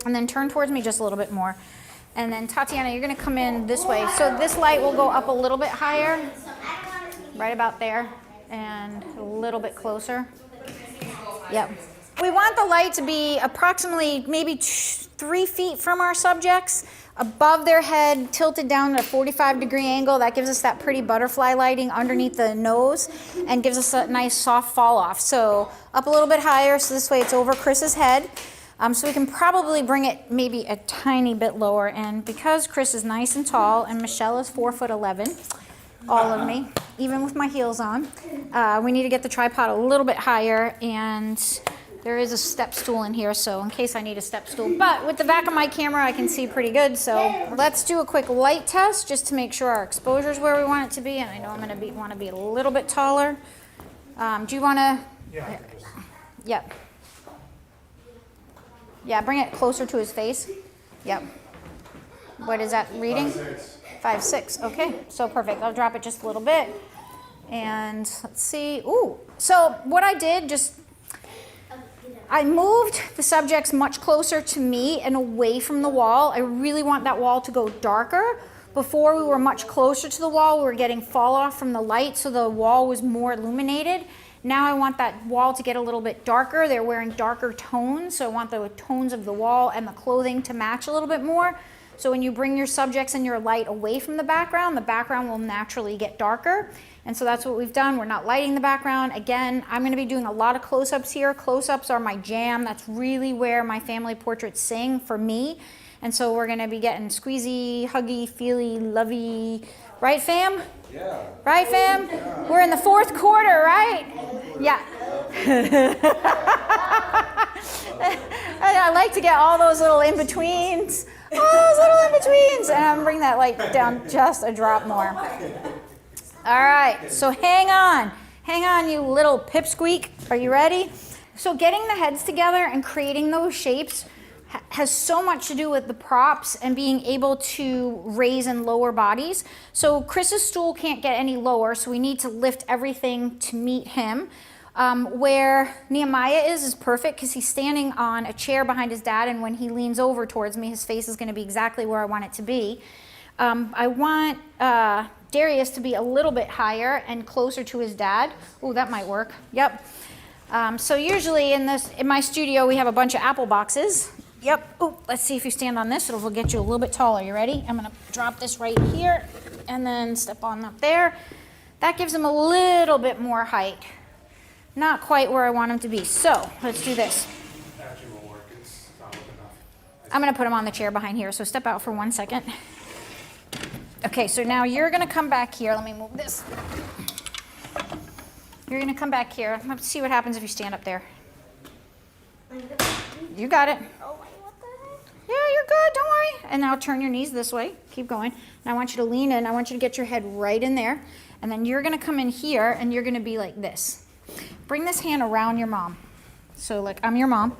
And then turn towards me just a little bit more. And then Tatiana, you're gonna come in this way. So this light will go up a little bit higher, right about there, and a little bit closer. Yep. We want the light to be approximately maybe 3 feet from our subjects, above their head, tilted down at a 45-degree angle. That gives us that pretty butterfly lighting underneath the nose and gives us a nice soft fall off. So up a little bit higher, so this way it's over Chris's head. So we can probably bring it maybe a tiny bit lower. And because Chris is nice and tall and Michele is 4'11", all of me, even with my heels on, we need to get the tripod a little bit higher, and there is a step stool in here, so in case I need a step stool. But with the back of my camera, I can see pretty good, so let's do a quick light test just to make sure our exposure is where we want it to be, and I know I'm gonna want to be a little bit taller. Do you wanna? Yeah. Yep. Yeah, bring it closer to his face. Yep. What is that reading? 5'6". Okay, so perfect. I'll drop it just a little bit. And let's see. Ooh. So what I did, I moved the subjects much closer to me and away from the wall. I really want that wall to go darker. Before we were much closer to the wall, we were getting fall off from the light, so the wall was more illuminated. Now I want that wall to get a little bit darker. They're wearing darker tones, so I want the tones of the wall and the clothing to match a little bit more. So when you bring your subjects and your light away from the background will naturally get darker. And so that's what we've done. We're not lighting the background. Again, I'm gonna be doing a lot of close-ups here. Close-ups are my jam. That's really where my family portraits sing for me. And so we're gonna be getting squeezy, huggy, feely, lovey. Right, fam? Yeah. Right, fam? Yeah. We're in the fourth quarter, right? Yeah. I like to get all those little in-betweens. All those little in-betweens. And I'm gonna bring that light down just a drop more. All right, so hang on. Hang on, you little pipsqueak. Are you ready? So getting the heads together and creating those shapes has so much to do with the props and being able to raise and lower bodies. So Chris's stool can't get any lower, so we need to lift everything to meet him. Where Nehemiah is perfect because he's standing on a chair behind his dad, and when he leans over towards me, his face is going to be exactly where I want it to be. I want Darius to be a little bit higher and closer to his dad. Oh, that might work. Yep. So usually in my studio, we have a bunch of apple boxes. Yep. Oh, let's see if you stand on this. It'll get you a little bit taller. You ready? I'm going to drop this right here and then step on up there. That gives him a little bit more height. Not quite where I want him to be. So let's do this. I'm going to put him on the chair behind here. So step out for 1 second. Okay, so now you're going to come back here. Let me move this. You're going to come back here. Let's see what happens if you stand up there. You got it. Yeah, you're good. Don't worry. And now turn your knees this way. Keep going. Now I want you to lean in. I want you to get your head right in there. And then you're going to come in here, and you're going to be like this. Bring this hand around your mom. So like I'm your mom,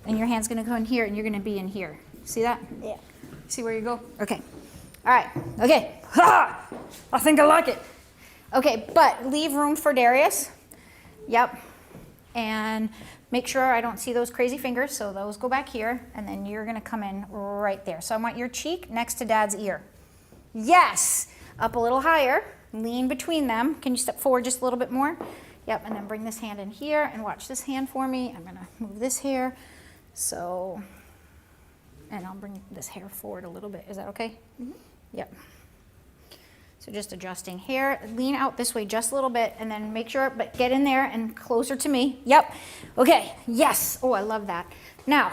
and your hand's going to go in here, and you're going to be in here. See that? Yeah. See where you go? Okay. All right. Okay. Ha! I think I like it. Okay, but leave room for Darius. Yep. And make sure I don't see those crazy fingers, so those go back here, and then you're going to come in right there. So I want your cheek next to Dad's ear. Yes. Up a little higher. Lean between them. Can you step forward just a little bit more? Yep, and then bring this hand in here, and watch this hand for me. I'm going to move this hair. So, and I'll bring this hair forward a little bit. Is that okay? Mm-hmm. Yep. So just adjusting here. Lean out this way just a little bit, and then make sure, but get in there and closer to me. Yep. Okay. Yes. Oh, I love that. Now,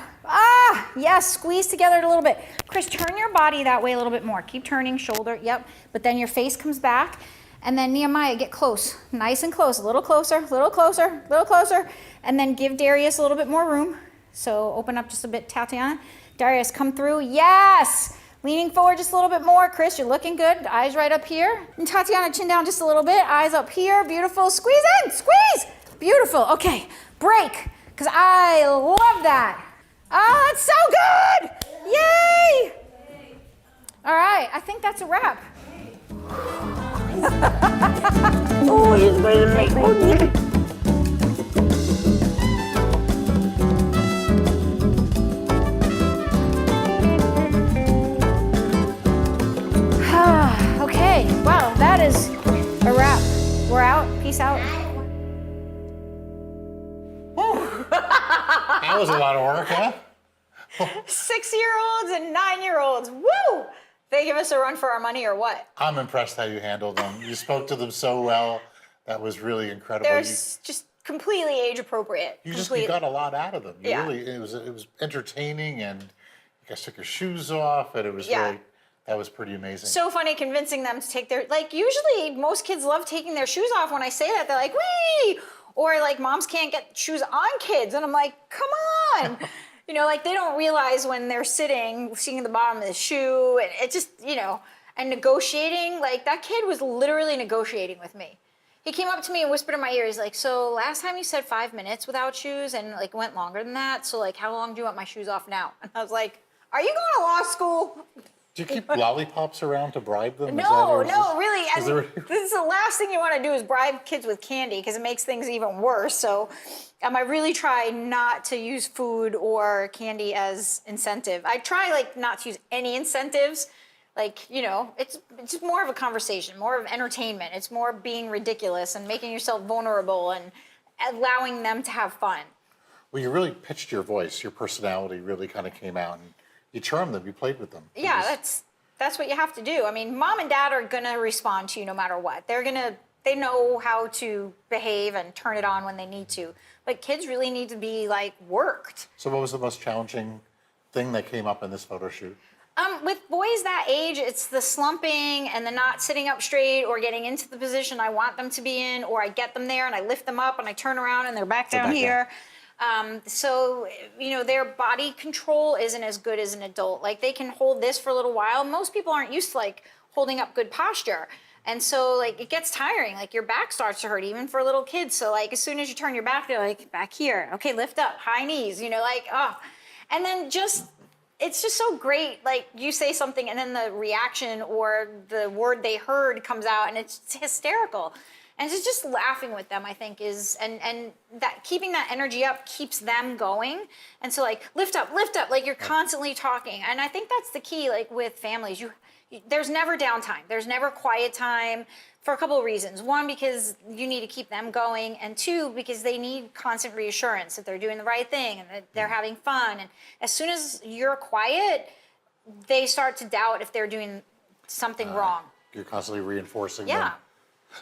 yes, squeeze together a little bit. Chris, turn your body that way a little bit more. Keep turning, shoulder, yep. But then your face comes back. And then Nehemiah, get close, nice and close, a little closer, little closer, little closer. And then give Darius a little bit more room. So open up just a bit, Tatiana. Darius, come through, yes. Leaning forward just a little bit more. Chris, you're looking good. Eyes right up here. And Tatiana, chin down just a little bit. Eyes up here. Beautiful. Squeeze in. Squeeze. Beautiful. Okay. Break. Because I love that. Oh, that's so good. Yay. All right. I think that's a wrap. Oh, he's going to make me. Okay, wow, that is a wrap. We're out. Peace out. That was a lot of work, huh? 6-year-olds and 9-year-olds. Woo! They give us a run for our money or what? I'm impressed how you handled them. You spoke to them so well. That was really incredible. They're just completely age appropriate. You got a lot out of them. You Yeah. really, it was entertaining, and you guys took your shoes off, and it was really, that was pretty amazing. So funny convincing them to take their, like, usually most kids love taking their shoes off. When I say that, they're like, wee! Or like, moms can't get shoes on kids. And I'm like, come on. You know, like, they don't realize when they're sitting, seeing the bottom of the shoe, and it just, you know, and negotiating, like, that kid was literally negotiating with me. He came up to me and whispered in my ear, he's like, so last time you said 5 minutes without shoes, and like went longer than that, so like, how long do you want my shoes off now? And I was like, are you going to law school? Do you keep lollipops around to bribe them? No, really. And this is the last thing you want to do is bribe kids with candy, because it makes things even worse. So I really try not to use food or candy as incentive. I try like not to use any incentives. Like, you know, it's just more of a conversation, more of entertainment. It's more being ridiculous and making yourself vulnerable and allowing them to have fun. Well, you really pitched your voice. Your personality really kind of came out, and you charmed them. You played with them. Yeah, that's what you have to do. I mean, mom and dad are gonna respond to you no matter what. They know how to behave and turn it on when they need to. But kids really need to be like worked. So what was the most challenging thing that came up in this photo shoot? With boys that age, it's the slumping and the not sitting up straight or getting into the position I want them to be in, or I get them there and I lift them up and I turn around and they're back down here. So, you know, their body control isn't as good as an adult. Like, they can hold this for a little while. Most people aren't used to like holding up good posture. And so like, it gets tiring. Like, your back starts to hurt even for little kids. So like, as soon as you turn your back, they're like, back here. Okay, lift up, high knees, you know, like, oh. And then it's just so great. Like, you say something and then the reaction or the word they heard comes out and it's hysterical. And it's just laughing with them, I think, is, and that keeping that energy up keeps them going. And so like, lift up, like you're constantly talking. And I think that's the key, like with families, there's never downtime. There's never quiet time for a couple of reasons. One, because you need to keep them going. And two, because they need constant reassurance that they're doing the right thing and that they're having fun. And as soon as you're quiet, they start to doubt if they're doing something wrong. You're constantly reinforcing Yeah. them.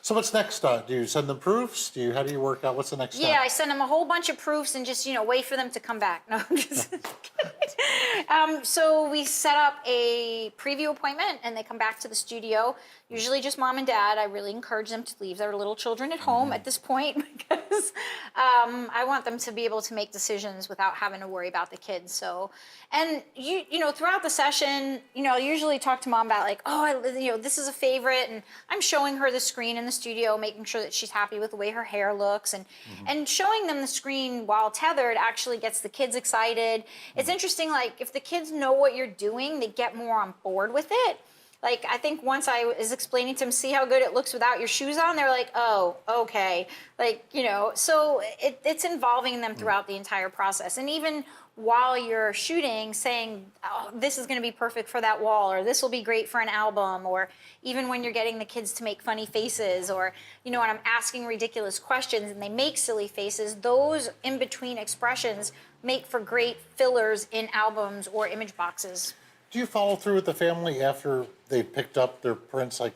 So what's next? Do you send them proofs? How do you work out? What's the next step? Yeah, I send them a whole bunch of proofs and just, you know, wait for them to come back. No, I'm just kidding. So we set up a preview appointment and they come back to the studio. Usually just mom and dad. I really encourage them to leave their little children at home at this point because I want them to be able to make decisions without having to worry about the kids. So, and you know, throughout the session, you know, I usually talk to mom about like, oh, you know, this is a favorite, and I'm showing her the screen in the studio, making sure that she's happy with the way her hair looks, and showing them the screen while tethered actually gets the kids excited. It's interesting, like if the kids know what you're doing, they get more on board with it. Like, I think once I was explaining to them, see how good it looks without your shoes on, they're like, oh, okay. Like, you know, so it's involving them throughout the entire process. And even while you're shooting, saying, oh, this is going to be perfect for that wall, or this will be great for an album, or even when you're getting the kids to make funny faces, or, you know, when I'm asking ridiculous questions and they make silly faces, those in-between expressions make for great fillers in albums or image boxes. Do you follow through with the family after they've picked up their prints? Like,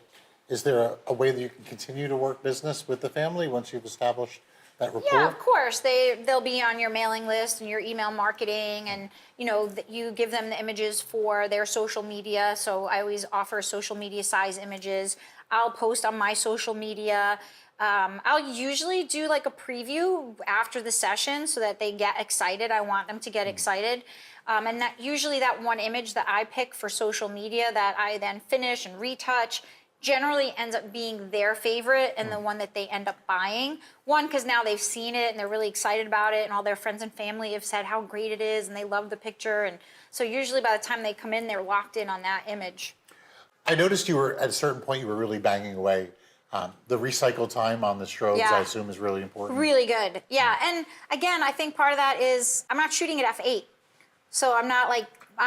is there a way that you can continue to work business with the family once you've established that rapport? Yeah, of course. They'll be on your mailing list and your email marketing, and you know, you give them the images for their social media. So I always offer social media size images. I'll post on my social media. I'll usually do like a preview after the session so that they get excited. I want them to get excited. And that usually that one image that I pick for social media that I then finish and retouch generally ends up being their favorite and the one that they end up buying. One, because now they've seen it and they're really excited about it, and all their friends and family have said how great it is and they love the picture. And so usually by the time they come in, they're locked in on that image. I noticed you were, at a certain point, you were really banging away. The recycle time on the strobes, Yeah. I assume, is really important. Really good. Yeah. And again, I think part of that is I'm not shooting at f8. So I'm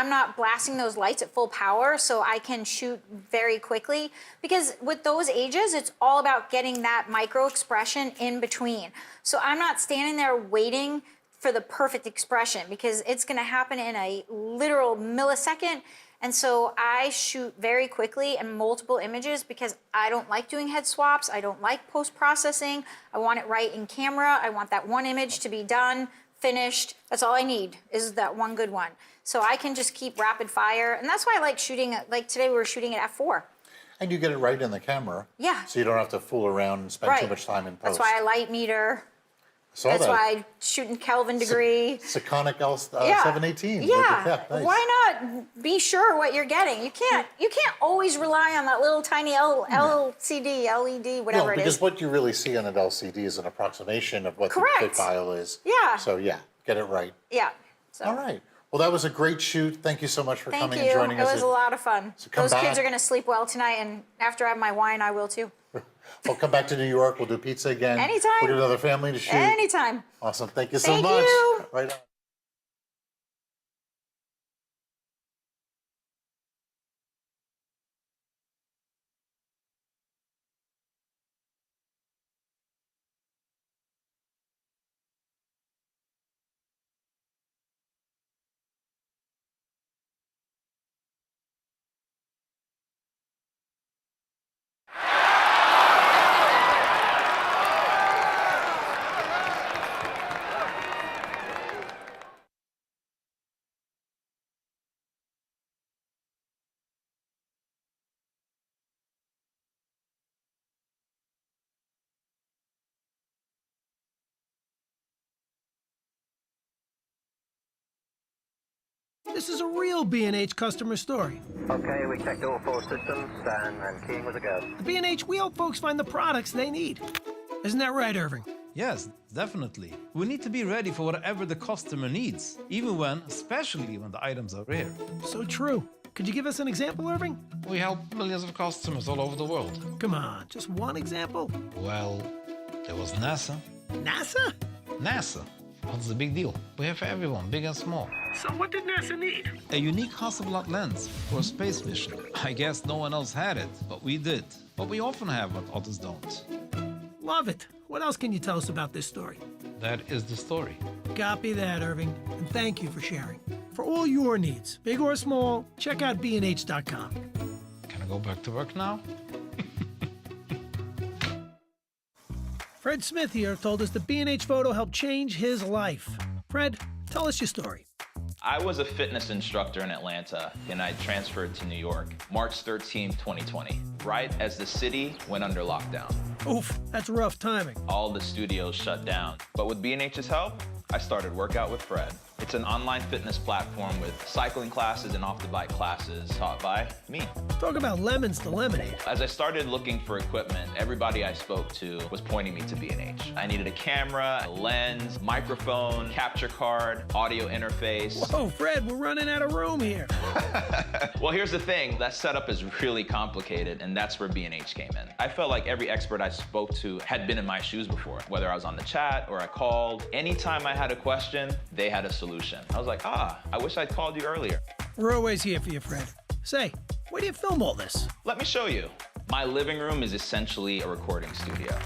not blasting those lights at full power, so I can shoot very quickly. Because with those ages, it's all about getting that micro expression in between. So I'm not standing there waiting for the perfect expression, because it's gonna happen in a literal millisecond. And so I shoot very quickly and multiple images because I don't like doing head swaps. I don't like post-processing. I want it right in camera. I want that one image to be done, finished. That's all I need is that one good one. So I can just keep rapid fire. And that's why I like shooting, like today we were shooting at f4. And you get it right in the camera. Yeah. So you don't have to fool around and spend too much time in post. That's why I light meter. That's why I shoot in Kelvin degree. Sekonic 718. Yeah. Nice. Why not be sure what you're getting? You can't always rely on that little tiny LCD, LED, whatever it is. Because what you really see on an LCD is an approximation of what the bit file is. Yeah. So yeah, get it right. Yeah. So. All right. Well, that was a great shoot. Thank you so much for coming and joining us. It was a lot of fun. So Those kids are going to sleep well tonight, and after I have my wine, I will too. We'll come back to New York. We'll do pizza again. Anytime. We'll get another family to shoot. Anytime. Awesome. Thank you so much. Thank you. Right on. This is a real B&H customer story. Okay, we checked all 4 systems and keying was a go. At B&H, we help folks find the products they need. Isn't that right, Irving? Yes, definitely. We need to be ready for whatever the customer needs, especially when the items are rare. So true. Could you give us an example, Irving? We help millions of customers all over the world. Come on, just one example? Well, there was NASA. NASA? NASA. What's the big deal? We have for everyone, big and small. So what did NASA need? A unique Hasselblad lens for a space mission. I guess no one else had it, but we did. But we often have what others don't. Love it. What else can you tell us about this story? That is the story. Copy that, Irving. And thank you for sharing. For all your needs, big or small, check out bnh.com. Can I go back to work now? Fred Smith here told us the B&H photo helped change his life. Fred, tell us your story. I was a fitness instructor in Atlanta, and I transferred to New York, March 13, 2020, right as the city went under lockdown. Oof, that's rough timing. All the studios shut down. But with B&H's help, I started Workout with Fred. It's an online fitness platform with cycling classes and off-the-bike classes taught by me. Talk about lemons to lemonade. As I started looking for equipment, everybody I spoke to was pointing me to B&H. I needed a camera, a lens, microphone, capture card, audio interface. Whoa, Fred, we're running out of room here. Well, here's the thing. That setup is really complicated, and that's where B&H came in. I felt like every expert I spoke to had been in my shoes before, whether I was on the chat or I called. Anytime I had a question, they had a solution. I was like, I wish I'd called you earlier. We're always here for you, Fred. Say, where do you film all this? Let me show you. My living room is essentially a recording studio.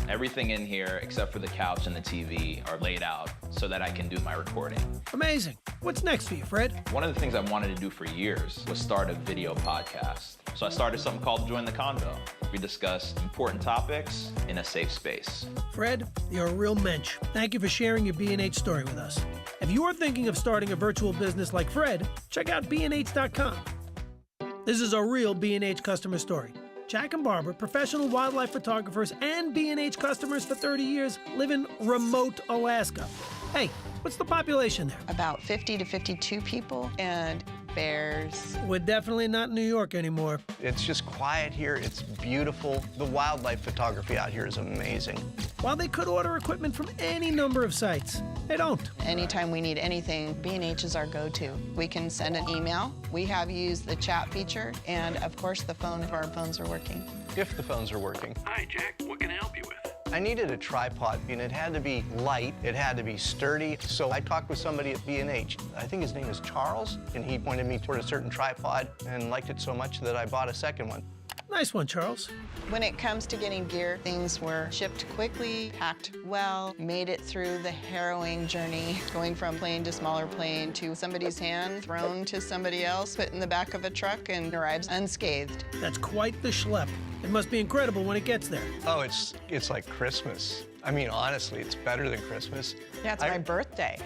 Everything in here, except for the couch and the TV, are laid out so that I can do my recording. Amazing. What's next for you, Fred? One of the things I wanted to do for years was start a video podcast. So I started something called Join the Convo. We discuss important topics in a safe space. Fred, you're a real mensch. Thank you for sharing your B&H story with us. If you're thinking of starting a virtual business like Fred, check out bnh.com. This is a real B&H customer story. Jack and Barbara, professional wildlife photographers and B&H customers for 30 years, live in remote Alaska. Hey, what's the population there? About 50 to 52 people and bears. We're definitely not in New York anymore. It's just quiet here. It's beautiful. The wildlife photography out here is amazing. While they could order equipment from any number of sites, they don't. Anytime we need anything, B&H is our go-to. We can send an email. We have used the chat feature, and of course the phone if our phones are working. If the phones are working. Hi, Jack. What can I help you with? I needed a tripod, and it had to be light, it had to be sturdy, so I talked with somebody at B&H. I think his name is Charles, and he pointed me toward a certain tripod and liked it so much that I bought a second one. Nice one, Charles. When it comes to getting gear, things were shipped quickly, packed well, made it through the harrowing journey, going from plane to smaller plane to somebody's hand, thrown to somebody else, put in the back of a truck, and arrives unscathed. That's quite the schlep. It must be incredible when it gets there. Oh, it's like Christmas. I mean, honestly, it's better than Christmas. Yeah, it's my birthday.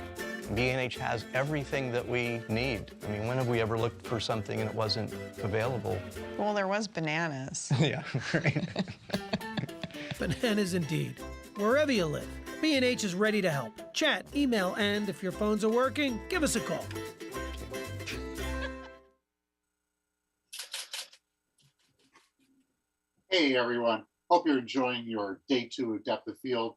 B&H has everything that we need. I mean, when have we ever looked for something and it wasn't available? Well, there was bananas. Yeah, right. Bananas indeed. Wherever you live, B&H is ready to help. Chat, email, and if your phones are working, give us a call. Hey everyone, hope you're enjoying your day 2 of Depth of Field.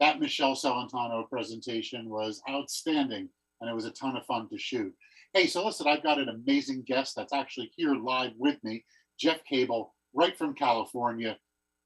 That Michele Celentano presentation was outstanding and it was a ton of fun to shoot. Hey, so listen, I've got an amazing guest that's actually here live with me, Jeff Cable, right from California.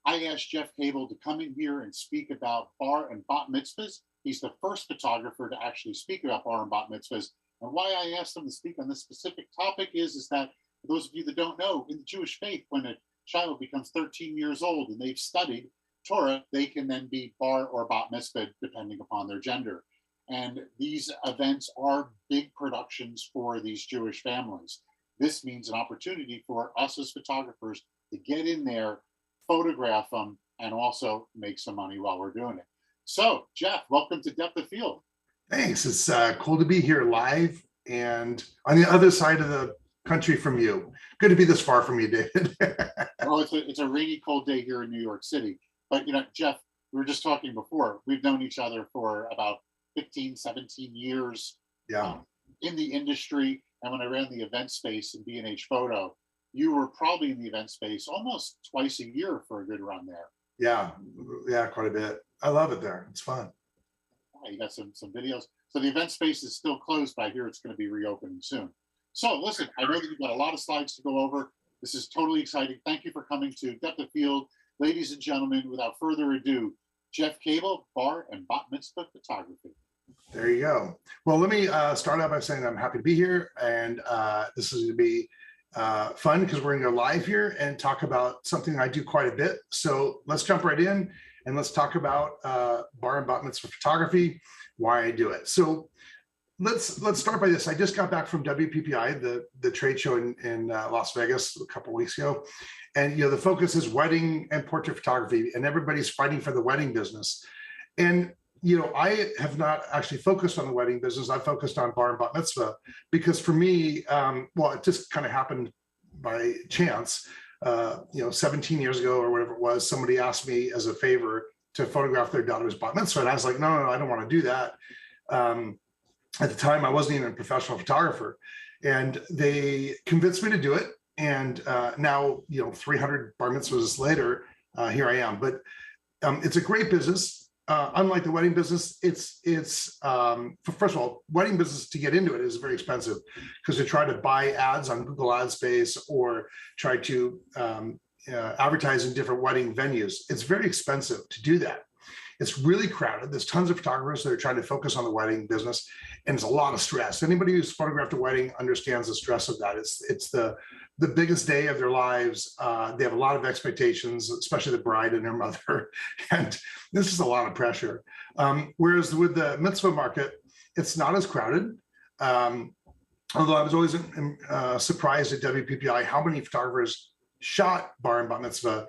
I asked Jeff Cable to come in here and speak about bar and bat mitzvahs. He's the first photographer to actually speak about bar and bat mitzvahs. And why I asked him to speak on this specific topic is that for those of you that don't know, in the Jewish faith, when a child becomes 13 years old and they've studied Torah, they can then be bar or bat mitzvah depending upon their gender. And these events are big productions for these Jewish families. This means an opportunity for us as photographers to get in there, photograph them, and also make some money while we're doing it. So, Jeff, welcome to Depth of Field. Thanks. It's cool to be here live and on the other side of the country from you. Good to be this far from you, David. Well, it's a rainy, cold day here in New York City. But, you know, Jeff, we were just talking before. We've known each other for about 15, 17 years in the industry. And when I ran the event space in B&H Photo, you were probably in the event space almost twice a year for a good run there. Yeah, quite a bit. I love it there. It's fun. You got some videos. So the event space is still closed, but I hear it's going to be reopening soon. So listen, I know that you've got a lot of slides to go over. This is totally exciting. Thank you for coming to Depth of Field. Ladies and gentlemen, without further ado, Jeff Cable, bar and bat mitzvah photography. There you go. Well, let me start out by saying I'm happy to be here. And this is going to be fun because we're going to go live here and talk about something I do quite a bit. So let's jump right in and let's talk about bar and bat mitzvah photography, why I do it. So let's start by this. I just got back from WPPI, the trade show in Las Vegas a couple of weeks ago. And, you know, the focus is wedding and portrait photography, and everybody's fighting for the wedding business. And, you know, I have not actually focused on the wedding business. I focused on bar and bat mitzvah because for me, well, it just kind of happened by chance. You know, 17 years ago or whatever it was, somebody asked me as a favor to photograph their daughter's bat mitzvah. And I was like, no, I don't want to do that. At the time, I wasn't even a professional photographer. And they convinced me to do it. And now, you know, 300 bar mitzvahs later, here I am. But it's a great business. Unlike the wedding business, it's first of all, wedding business to get into it is very expensive because to try to buy ads on Google Ad Space or try to advertise in different wedding venues, it's very expensive to do that. It's really crowded. There's tons of photographers that are trying to focus on the wedding business, and it's a lot of stress. Anybody who's photographed a wedding understands the stress of that. It's the biggest day of their lives. They have a lot of expectations, especially the bride and her mother, and this is a lot of pressure. Whereas with the mitzvah market, it's not as crowded. Although I was always surprised at WPPI how many photographers shot bar and bat mitzvah.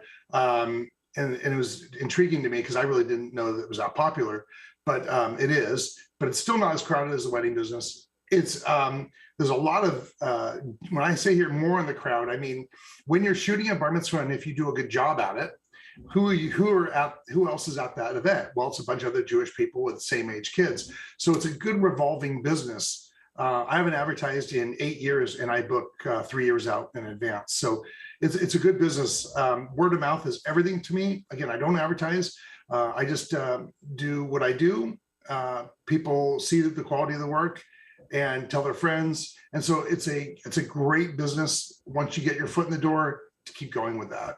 And it was intriguing to me because I really didn't know that it was that popular, but it is. But it's still not as crowded as the wedding business. It's there's a lot of when I say here more in the crowd, I mean when you're shooting a bar mitzvah and if you do a good job at it, who else is at that event? Well, it's a bunch of other Jewish people with same age kids. So it's a good revolving business. I haven't advertised in 8 years, and I book 3 years out in advance. So it's a good business. Word of mouth is everything to me. Again, I don't advertise. I just do what I do. People see the quality of the work and tell their friends. And so it's a great business once you get your foot in the door to keep going with that.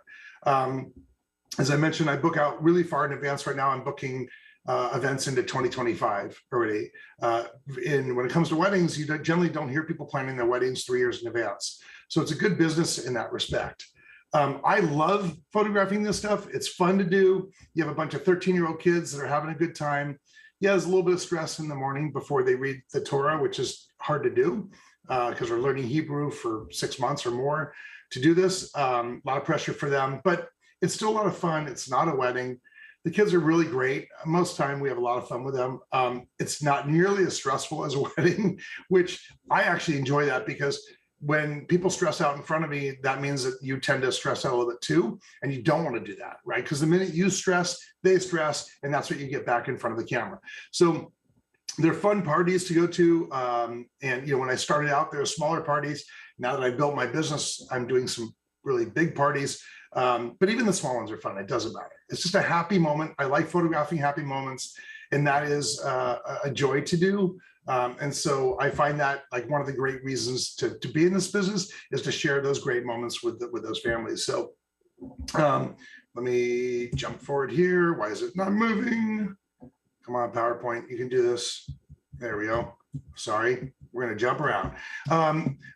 As I mentioned, I book out really far in advance. Right now, I'm booking events into 2025 already. And when it comes to weddings, you generally don't hear people planning their weddings 3 years in advance. So it's a good business in that respect. I love photographing this stuff. It's fun to do. You have a bunch of 13-year-old kids that are having a good time. Yeah, there's a little bit of stress in the morning before they read the Torah, which is hard to do because we're learning Hebrew for 6 months or more to do this. A lot of pressure for them, but it's still a lot of fun. It's not a wedding. The kids are really great. Most time we have a lot of fun with them. It's not nearly as stressful as a wedding, which I actually enjoy that because when people stress out in front of me, that means that you tend to stress out a little bit too, and you don't want to do that, right? Because the minute you stress, they stress, and that's what you get back in front of the camera. So they're fun parties to go to. And when I started out, there were smaller parties. Now that I've built my business, I'm doing some really big parties. But even the small ones are fun. It doesn't matter. It's just a happy moment. I like photographing happy moments, and that is a joy to do. And so I find that like one of the great reasons to be in this business is to share those great moments with those families. So let me jump forward here. Why is it not moving? Come on, PowerPoint, you can do this. There we go. Sorry, we're going to jump around.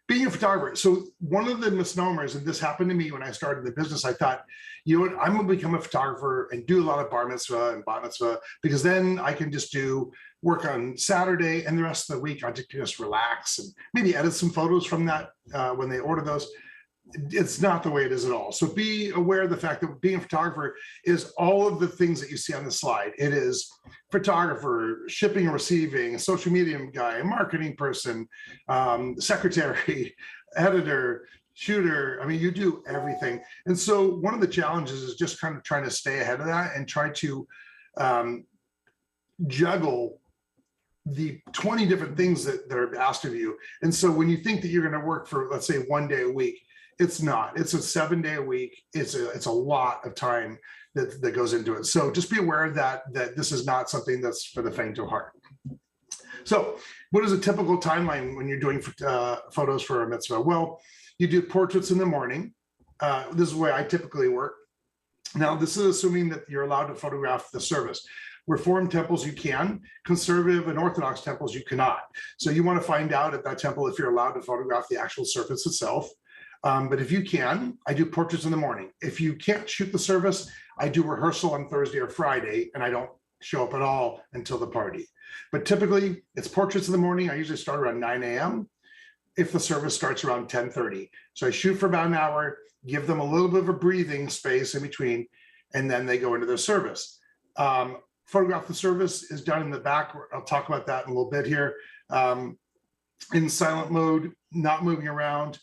Being a photographer. So one of the misnomers, and this happened to me when I started the business, I thought, you know what, I'm going to become a photographer and do a lot of bar mitzvah and bat mitzvah, because then I can just do work on Saturday and the rest of the week I just relax and maybe edit some photos from that when they order those. It's not the way it is at all. So be aware of the fact that being a photographer is all of the things that you see on the slide. It is photographer, shipping and receiving, a social media guy, a marketing person, secretary, editor, shooter. I mean, you do everything. And so one of the challenges is just kind of trying to stay ahead of that and try to juggle the 20 different things that are asked of you. And so when you think that you're going to work for, let's say, 1 day a week, it's not. It's a 7-day a week. It's a lot of time that goes into it. So just be aware of that this is not something that's for the faint of heart. So what is a typical timeline when you're doing photos for a mitzvah? Well, you do portraits in the morning. This is the way I typically work. Now, this is assuming that you're allowed to photograph the service. Reformed temples, you can. Conservative and Orthodox temples, you cannot. So you want to find out at that temple if you're allowed to photograph the actual service itself. But if you can, I do portraits in the morning. If you can't shoot the service, I do rehearsal on Thursday or Friday, and I don't show up at all until the party. But typically, it's portraits in the morning. I usually start around 9 a.m. if the service starts around 10:30. So I shoot for about an hour, give them a little bit of a breathing space in between, and then they go into their service. Photograph the service is done in the back. I'll talk about that in a little bit here. In silent mode, not moving around.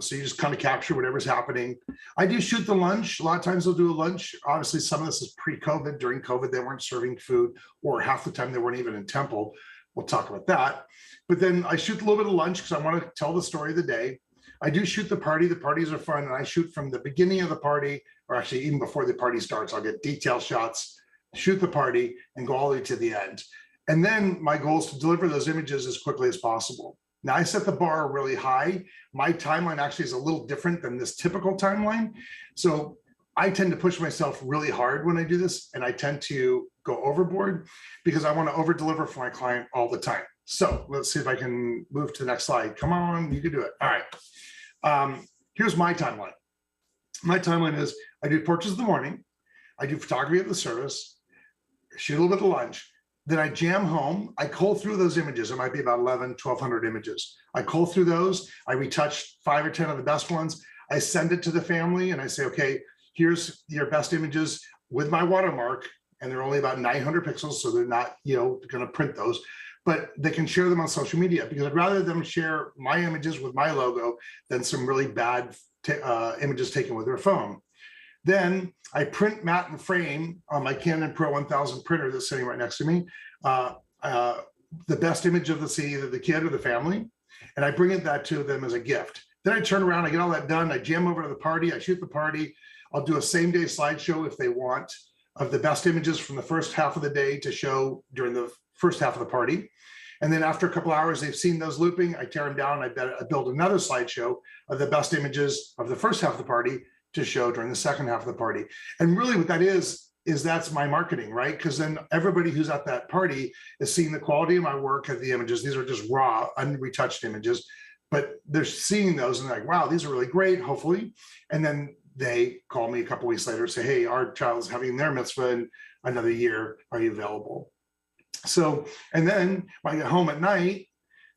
So you just kind of capture whatever's happening. I do shoot the lunch. A lot of times they'll do a lunch. Obviously, some of this is pre-COVID. During COVID, they weren't serving food, or half the time they weren't even in temple. We'll talk about that. But then I shoot a little bit of lunch because I want to tell the story of the day. I do shoot the party. The parties are fun. And I shoot from the beginning of the party, or actually even before the party starts. I'll get detail shots, shoot the party, and go all the way to the end. And then my goal is to deliver those images as quickly as possible. Now, I set the bar really high. My timeline actually is a little different than this typical timeline. So I tend to push myself really hard when I do this, and I tend to go overboard because I want to over deliver for my client all the time. So let's see if I can move to the next slide. Come on, you can do it. All right. Here's my timeline. My timeline is I do portraits in the morning. I do photography of the service, shoot a little bit of lunch. Then I jam home. I cull through those images. It might be about 1,200 images. I cull through those. I retouch 5 or 10 of the best ones. I send it to the family and I say, okay, here's your best images with my watermark. And they're only about 900 pixels. So they're not, going to print those, but they can share them on social media, because I'd rather them share my images with my logo than some really bad images taken with their phone. Then I print matte and frame on my Canon Pro 1000 printer that's sitting right next to me, the best image of either the kid or the family, and I bring that to them as a gift. Then I turn around, I get all that done, I jam over to the party, I shoot the party. I'll do a same-day slideshow if they want, of the best images from the first half of the day to show during the first half of the party. And then after a couple hours, they've seen those looping, I tear them down, I build another slideshow of the best images of the first half of the party to show during the second half of the party. And really what that is that's my marketing, right? Because then everybody who's at that party is seeing the quality of my work of the images. These are just raw, unretouched images. but they're seeing those and like, wow, these are really great, hopefully. And then they call me a couple weeks later and say, hey, our child's having their mitzvah in another year. Are you available? So, and then when I get home at night,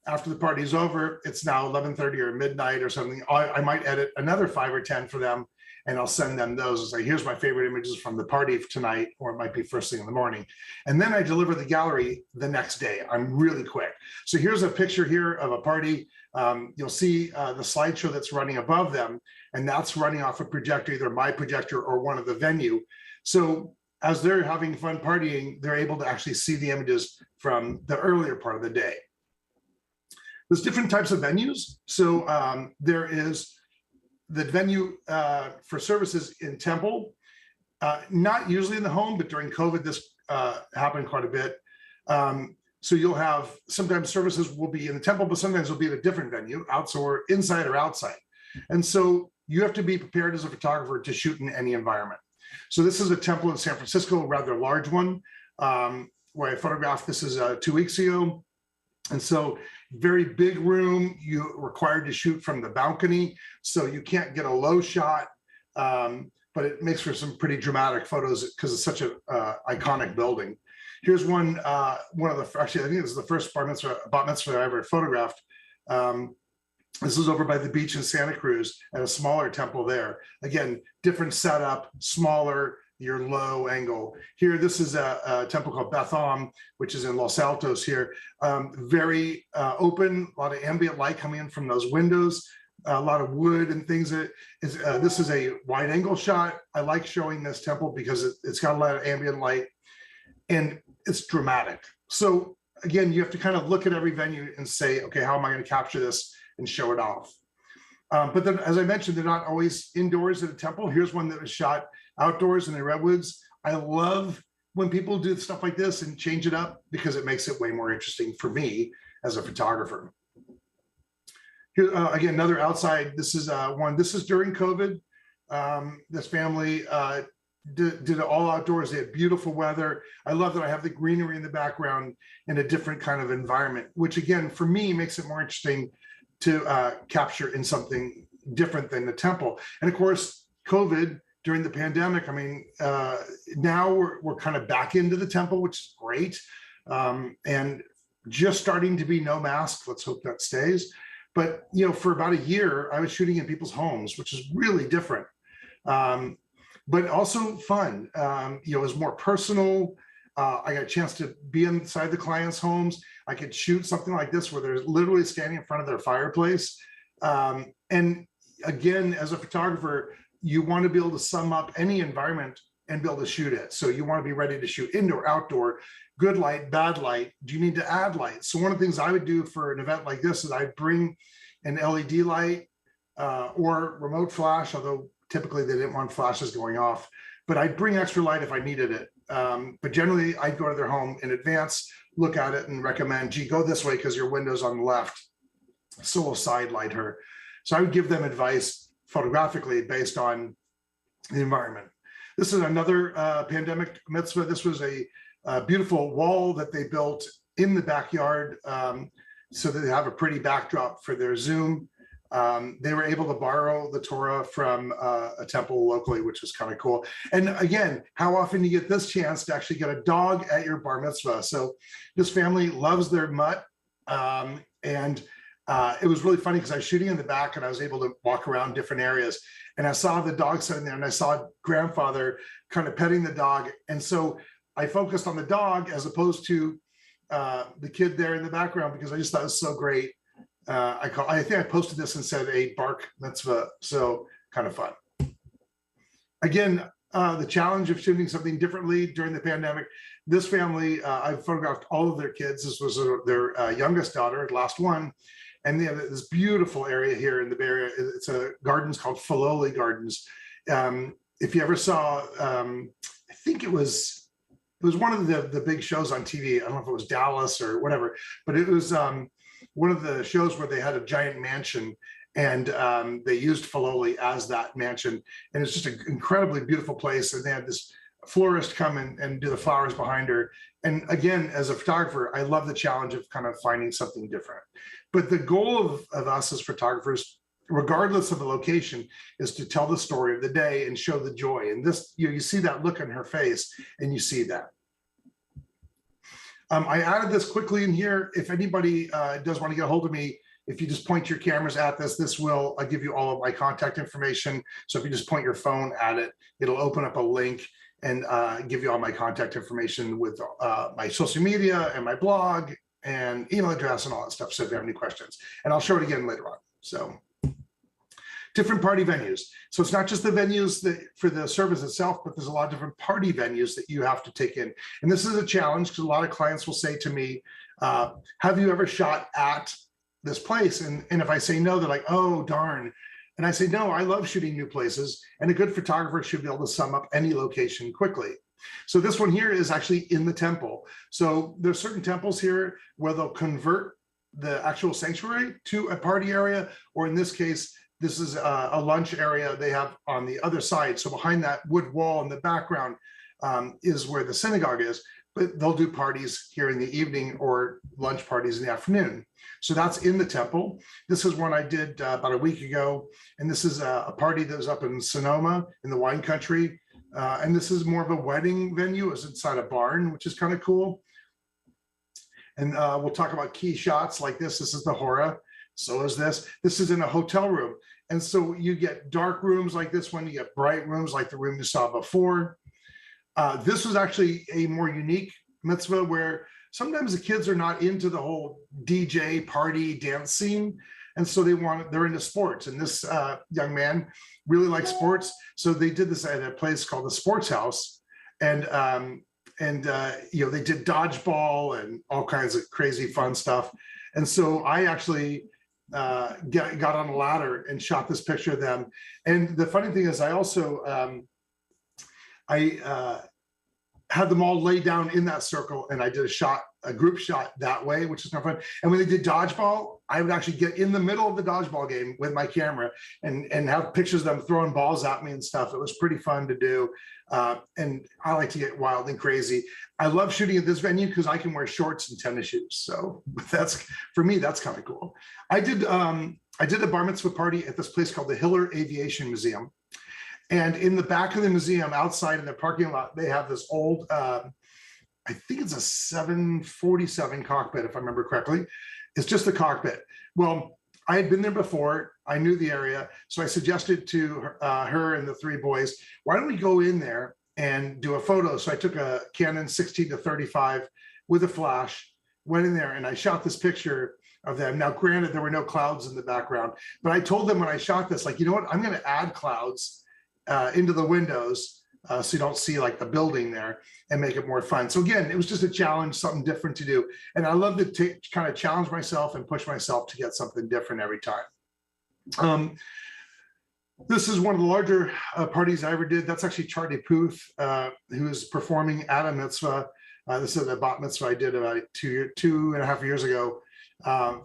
after the party's over, it's now 11:30 or midnight or something. I might edit another 5 or 10 for them, and I'll send them those and say, here's my favorite images from the party tonight, or it might be first thing in the morning. And then I deliver the gallery the next day. I'm really quick. So here's a picture here of a party. You'll see the slideshow that's running above them, and that's running off a projector, either my projector or one of the venue. So as they're having fun partying, they're able to actually see the images from the earlier part of the day. There's different types of venues. So there is the venue for services in temple, not usually in the home, but during COVID, this happened quite a bit. So you'll have, sometimes services will be in the temple, but sometimes it'll be at a different venue, outside, inside or outside. And so you have to be prepared as a photographer to shoot in any environment. So this is a temple in San Francisco, a rather large one, where I photographed. This is 2 weeks ago. And so very big room, you're required to shoot from the balcony. So you can't get a low shot, but it makes for some pretty dramatic photos because it's such an iconic building. Here's one of the, actually, I think this is the first bat mitzvah I ever photographed. This is over by the beach in Santa Cruz at a smaller temple there. Again, different setup, smaller, your low angle. Here, this is a temple called Beth Am, which is in Los Altos here. Very open, a lot of ambient light coming in from those windows, a lot of wood and things. This is a wide angle shot. I like showing this temple because it's got a lot of ambient light and it's dramatic. So again, you have to kind of look at every venue and say, okay, how am I going to capture this and show it off? But then, as I mentioned, they're not always indoors at a temple. Here's one that was shot outdoors in the redwoods. I love when people do stuff like this and change it up because it makes it way more interesting for me as a photographer. Here, again, another outside. This is one. This is during COVID. This family did it all outdoors. They had beautiful weather. I love that I have the greenery in the background in a different kind of environment, which again, for me, makes it more interesting to capture in something different than the temple. And of course, COVID during the pandemic, I mean, now we're kind of back into the temple, which is great. And just starting to be no mask. Let's hope that stays. But, you know, for about a year, I was shooting in people's homes, which is really different, but also fun. You know, it was more personal. I got a chance to be inside the clients' homes. I could shoot something like this where they're literally standing in front of their fireplace. And again, as a photographer, you want to be able to sum up any environment and be able to shoot it. So you want to be ready to shoot indoor, outdoor, good light, bad light. Do you need to add light? So one of the things I would do for an event like this is I'd bring an LED light or remote flash, although typically they didn't want flashes going off, but I'd bring extra light if I needed it. But generally I'd go to their home in advance, look at it and recommend, gee, go this way because your window's on the left. So we'll side light her. So I would give them advice photographically based on the environment. This is another pandemic mitzvah. This was a beautiful wall that they built in the backyard so that they have a pretty backdrop for their Zoom. They were able to borrow the Torah from a temple locally, which was kind of cool. And again, how often you get this chance to actually get a dog at your bar mitzvah? So this family loves their mutt. It was really funny because I was shooting in the back and I was able to walk around different areas and I saw the dog sitting there and I saw grandfather kind of petting the dog. And so I focused on the dog as opposed to the kid there in the background because I just thought it was so great. I think I posted this and said a bark mitzvah, so kind of fun. Again, the challenge of shooting something differently during the pandemic. This family, I photographed all of their kids. This was their youngest daughter, last one. And they have this beautiful area here in the Bay Area. It's a gardens called Filoli Gardens. If you ever saw, I think it was one of the big shows on TV. I don't know if it was Dallas or whatever, but it was one of the shows where they had a giant mansion and they used Filoli as that mansion. And it's just an incredibly beautiful place. And they had this florist come and do the flowers behind her. And again, as a photographer, I love the challenge of kind of finding something different. But the goal of us as photographers, regardless of the location, is to tell the story of the day and show the joy. And this, you see that look on her face, and you see that. I added this quickly in here. If anybody does want to get a hold of me, if you just point your cameras at this will give you all of my contact information. So if you just point your phone at it, it'll open up a link and give you all my contact information with my social media and my blog and email address and all that stuff. So if you have any questions, and I'll show it again later on. So different party venues. So it's not just the venues that for the service itself, but there's a lot of different party venues that you have to take in. And this is a challenge because a lot of clients will say to me, have you ever shot at this place? And if I say no, they're like, oh, darn. And I say, no, I love shooting new places. And a good photographer should be able to sum up any location quickly. So this one here is actually in the temple. So there's certain temples here where they'll convert the actual sanctuary to a party area, or in this case, this is a lunch area they have on the other side. So behind that wood wall in the background is where the synagogue is, but they'll do parties here in the evening or lunch parties in the afternoon. So that's in the temple. This is one I did about a week ago. And this is a party that was up in Sonoma in the wine country. And this is more of a wedding venue. It's inside a barn, which is kind of cool. And we'll talk about key shots like this. This is the Hora. So is this. This is in a hotel room. And so you get dark rooms like this one. You get bright rooms like the room you saw before. This was actually a more unique mitzvah where sometimes the kids are not into the whole DJ party dance scene. And so they're into sports. And this young man really likes sports. So they did this at a place called the Sports House. And you know, they did dodgeball and all kinds of crazy fun stuff. And so I actually got on a ladder and shot this picture of them. And the funny thing is I also, had them all lay down in that circle, and I did a group shot that way, which is kind of fun. And when they did dodgeball, I would actually get in the middle of the dodgeball game with my camera and have pictures of them throwing balls at me and stuff. It was pretty fun to do. And I like to get wild and crazy. I love shooting at this venue because I can wear shorts and tennis shoes. So that's, for me, that's kind of cool. I did a bar mitzvah party at this place called the Hiller Aviation Museum. And in the back of the museum, outside in the parking lot, they have this old, I think it's a 747 cockpit, if I remember correctly. It's just a cockpit. Well, I had been there before. I knew the area. So I suggested to her and the three boys, why don't we go in there and do a photo? So I took a Canon 16-35 with a flash, went in there, and I shot this picture of them. Now, granted, there were no clouds in the background, but I told them when I shot this, like, you know what, I'm going to add clouds into the windows so you don't see like the building there and make it more fun. So again, it was just a challenge, something different to do. And I love to kind of challenge myself and push myself to get something different every time. This is one of the larger parties I ever did. That's actually Charlie Puth, who is performing at a mitzvah. This is a bat mitzvah I did about 2.5 years ago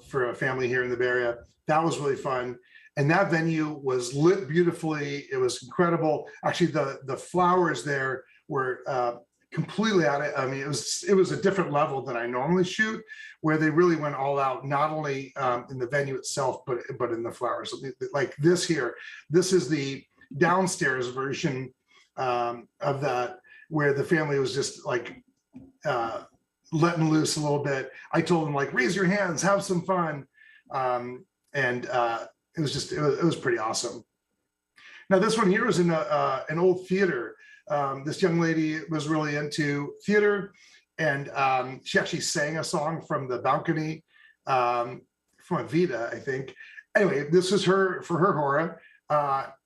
for a family here in the Bay Area. That was really fun. And that venue was lit beautifully. It was incredible. Actually, the flowers there were completely out of, I mean, it was a different level than I normally shoot, where they really went all out, not only in the venue itself, but in the flowers. Like this here, this is the downstairs version of that, where the family was just like letting loose a little bit. I told them, like, raise your hands, have some fun. It was pretty awesome. Now this one here was in an old theater. This young lady was really into theater, and she actually sang a song from the balcony from Evita, I think. Anyway, this is her for her Hora.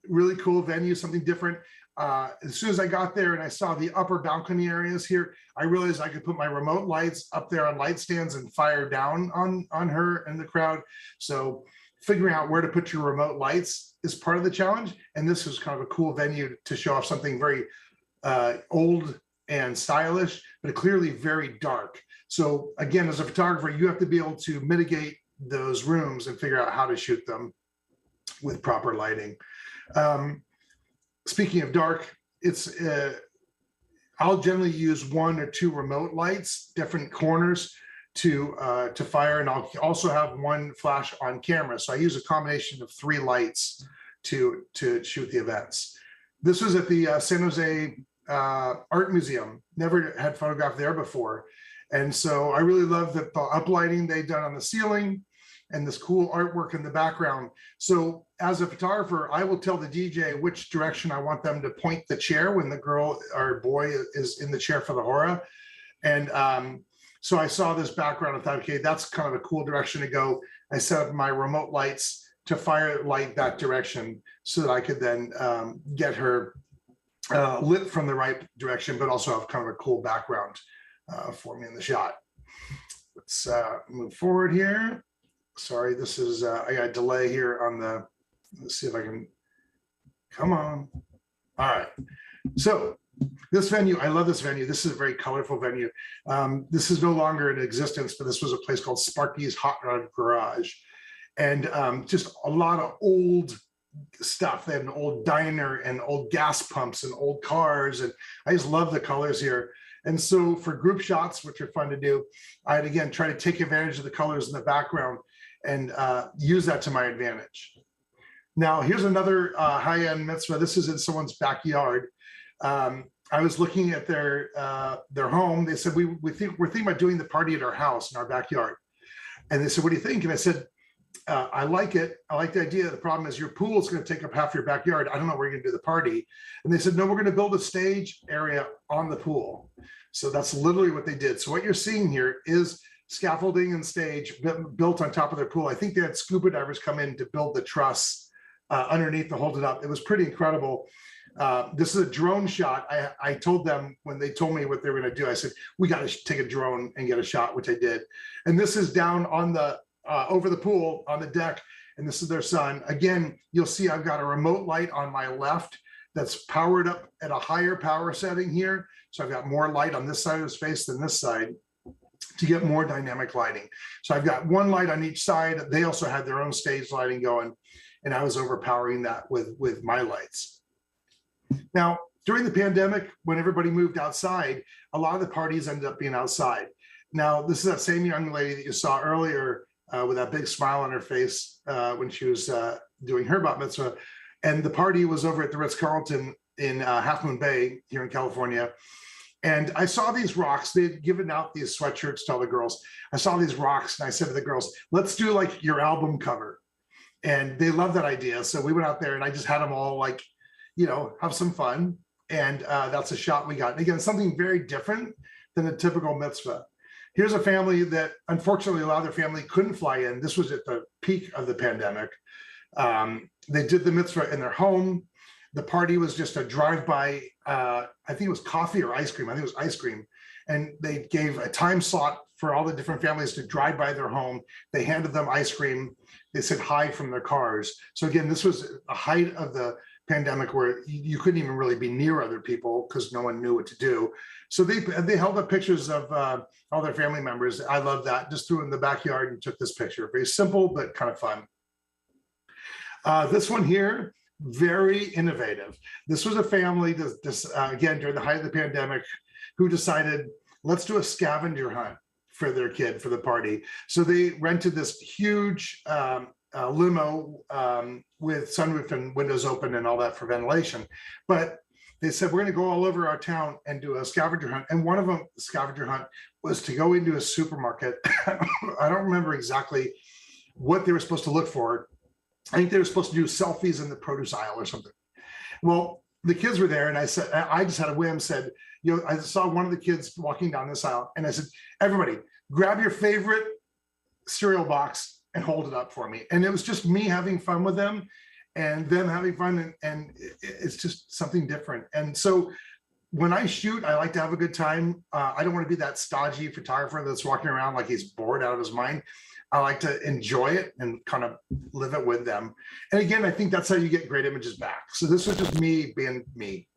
Really cool venue, something different. As soon as I got there and I saw the upper balcony areas here, I realized I could put my remote lights up there on light stands and fire down on her and the crowd. So figuring out where to put your remote lights is part of the challenge. And this was kind of a cool venue to show off something very old and stylish, but clearly very dark. So again, as a photographer, you have to be able to mitigate those rooms and figure out how to shoot them with proper lighting. Speaking of dark, it's I'll generally use 1 or 2 remote lights, different corners to fire, and I'll also have 1 flash on camera. So I use a combination of 3 lights to shoot the events. This was at the San Jose Art Museum. Never had photographed there before. And so I really love the uplighting they've done on the ceiling and this cool artwork in the background. So as a photographer, I will tell the DJ which direction I want them to point the chair when the girl or boy is in the chair for the hora. And so I saw this background and thought, okay, that's kind of a cool direction to go. I set up my remote lights to fire light that direction so that I could then get her lit from the right direction, but also have kind of a cool background for me in the shot. Let's move forward here. Sorry, this is, I got a delay here on the, let's see if I can, come on. All right, so this venue, I love this venue. This is a very colorful venue. This is no longer in existence, but this was a place called Sparky's Hot Rod Garage. And just a lot of old stuff. They had an old diner and old gas pumps and old cars. And I just love the colors here. And so for group shots, which are fun to do, I'd again try to take advantage of the colors in the background and use that to my advantage. Now, here's another high-end mitzvah. This is in someone's backyard. I was looking at their home. They said, we're thinking about doing the party at our house in our backyard. And they said, what do you think? And I said, I like it. I like the idea. The problem is your pool is going to take up half your backyard. I don't know where you're going to do the party. And they said, no, we're going to build a stage area on the pool. So that's literally what they did. So what you're seeing here is scaffolding and stage built on top of their pool. I think they had scuba divers come in to build the truss underneath to hold it up. It was pretty incredible. This is a drone shot. I told them when they told me what they were going to do, I said, we got to take a drone and get a shot, which I did. And this is down on the over the pool on the deck, and this is their son. Again, you'll see I've got a remote light on my left that's powered up at a higher power setting here. So I've got more light on this side of his face than this side to get more dynamic lighting. So I've got 1 light on each side. They also had their own stage lighting going, and I was overpowering that with my lights. Now, during the pandemic, when everybody moved outside, a lot of the parties ended up being outside. Now, this is that same young lady that you saw earlier with that big smile on her face when she was doing her bat mitzvah. And the party was over at the Ritz-Carlton in Half Moon Bay here in California. And I saw these rocks. They had given out these sweatshirts to all the girls. I saw these rocks and I said to the girls, let's do like your album cover. And they loved that idea. So we went out there and I just had them all like, you know, have some fun. And that's a shot we got. And again, something very different than a typical mitzvah. Here's a family that unfortunately a lot of their family couldn't fly in. This was at the peak of the pandemic. They did the mitzvah in their home. The party was just a drive-by, I think it was coffee or ice cream. I think it was ice cream. And they gave a time slot for all the different families to drive by their home. They handed them ice cream. They said hi from their cars. So again, this was a height of the pandemic where you couldn't even really be near other people because no one knew what to do. So they held up pictures of all their family members. I love that. Just threw it in the backyard and took this picture. Very simple, but kind of fun. This one here, very innovative. This was a family, again, during the height of the pandemic, who decided, let's do a scavenger hunt for their kid for the party. So they rented this huge limo with sunroof and windows open and all that for ventilation. But they said, we're going to go all over our town and do a scavenger hunt. And one of them, the scavenger hunt, was to go into a supermarket. I don't remember exactly what they were supposed to look for. I think they were supposed to do selfies in the produce aisle or something. Well, the kids were there and I said, I just had a whim, said, you know, I saw one of the kids walking down this aisle and I said, everybody grab your favorite cereal box and hold it up for me. And it was just me having fun with them and them having fun. And it's just something different. And so when I shoot, I like to have a good time. I don't want to be that stodgy photographer that's walking around like he's bored out of his mind. I like to enjoy it and kind of live it with them. And again, I think that's how you get great images back. So this was just me being me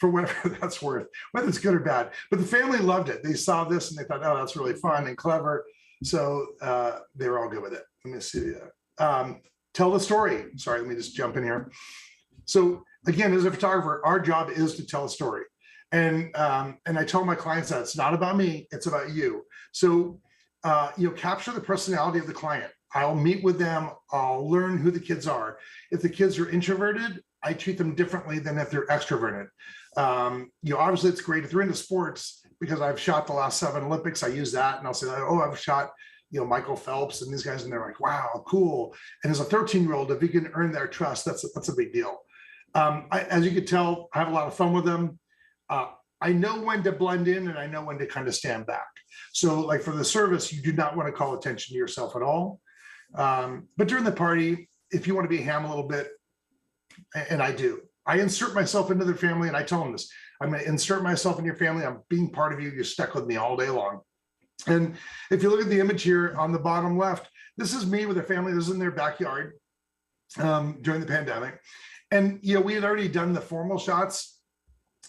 for whatever that's worth, whether it's good or bad. But the family loved it. They saw this and they thought, oh, that's really fun and clever. So they were all good with it. Let me see. Tell the story. Sorry, let me just jump in here. So again, as a photographer, our job is to tell a story. And I tell my clients that it's not about me, it's about you. So, capture the personality of the client. I'll meet with them. I'll learn who the kids are. If the kids are introverted, I treat them differently than if they're extroverted. Obviously it's great if they're into sports, because I've shot the last 7 Olympics. I use that and I'll say, oh, I've shot, Michael Phelps and these guys, and they're like, wow, cool. And as a 13-year-old, if you can earn their trust, that's a big deal. As you can tell, I have a lot of fun with them. I know when to blend in and I know when to kind of stand back. So like for the service, you do not want to call attention to yourself at all. But during the party, if you want to be a ham a little bit, and I do, I insert myself into their family, and I tell them this: I'm going to insert myself in your family. I'm being part of you. You're stuck with me all day long. And if you look at the image here on the bottom left, this is me with a family. This is in their backyard during the pandemic. And, we had already done the formal shots.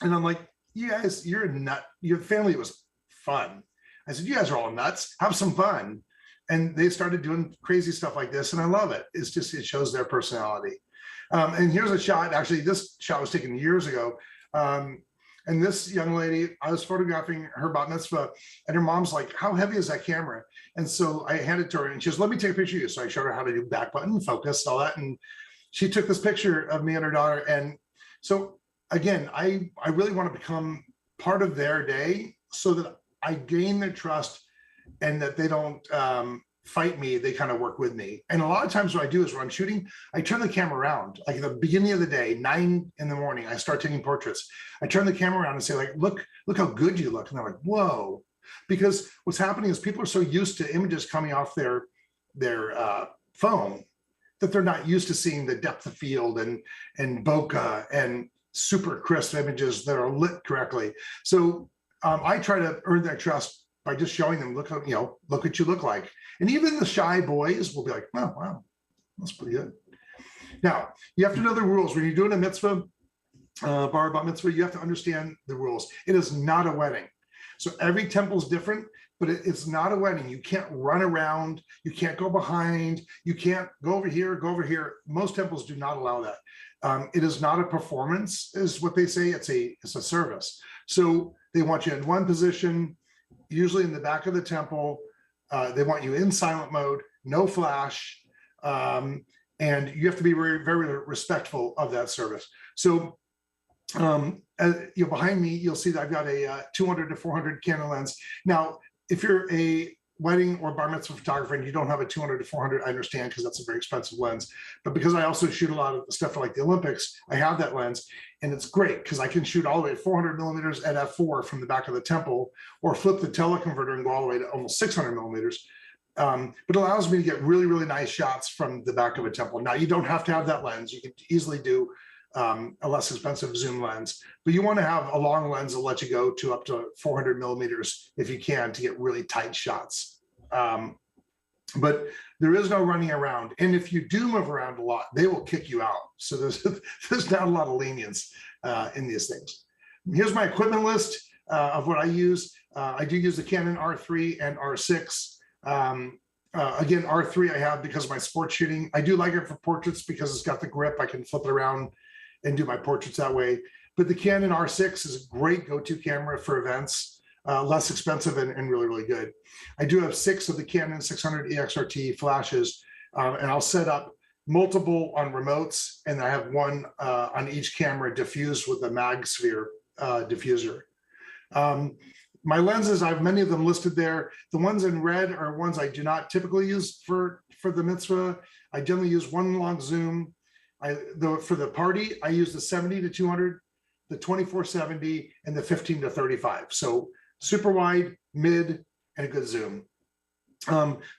And I'm like, you guys, you're a nut. Your family was fun. I said, you guys are all nuts. Have some fun. And they started doing crazy stuff like this. And I love it. It's just, it shows their personality. And here's a shot. Actually, this shot was taken years ago. And this young lady, I was photographing her bat mitzvah, and her mom's like, how heavy is that camera? And so I handed it to her, and she goes, let me take a picture of you. So I showed her how to do back button, focus, all that. And she took this picture of me and her daughter. And so again, I really want to become part of their day so that I gain their trust, and that they don't fight me, they kind of work with me. And a lot of times what I do is when I'm shooting, I turn the camera around. Like at the beginning of the day, 9 in the morning, I start taking portraits. I turn the camera around and say, like, look how good you look. And they're like, whoa. Because what's happening is people are so used to images coming off their phone that they're not used to seeing the depth of field and bokeh and super crisp images that are lit correctly. So I try to earn their trust by just showing them, look what you look like. And even the shy boys will be like, oh, wow, that's pretty good. Now, you have to know the rules. When you're doing a mitzvah, bar bat mitzvah, you have to understand the rules. It is not a wedding. So every temple is different, but it's not a wedding. You can't run around. You can't go behind. You can't go over here, go over here. Most temples do not allow that. It is not a performance, is what they say. It's a service. So they want you in one position, usually in the back of the temple. They want you in silent mode, no flash, and you have to be very, very respectful of that service. So behind me, you'll see that I've got a 200 to 400 Canon lens. Now, if you're a wedding or bar mitzvah photographer and you don't have a 200 to 400, I understand, because that's a very expensive lens. But because I also shoot a lot of the stuff for like the Olympics, I have that lens, and it's great because I can shoot all the way at 400 millimeters at f4 from the back of the temple, or flip the teleconverter and go all the way to almost 600 millimeters. But it allows me to get really, really nice shots from the back of a temple. Now, you don't have to have that lens. You can easily do a less expensive zoom lens, but you want to have a long lens that lets you go to up to 400 millimeters if you can, to get really tight shots. But there is no running around. And if you do move around a lot, they will kick you out. So there's not a lot of lenience in these things. Here's my equipment list of what I use. I do use the Canon R3 and R6. Again, R3 I have because of my sports shooting. I do like it for portraits because it's got the grip. I can flip it around and do my portraits that way. But the Canon R6 is a great go-to camera for events, less expensive and really, really good. I do have 6 of the Canon 600 EXRT flashes, and I'll set up multiple on remotes, and I have one on each camera diffused with a MagSphere diffuser. My lenses, I have many of them listed there. The ones in red are ones I do not typically use for the mitzvah. I generally use one long zoom. For the party, I use the 70 to 200, the 24-70, and the 15 to 35. So super wide, mid, and a good zoom.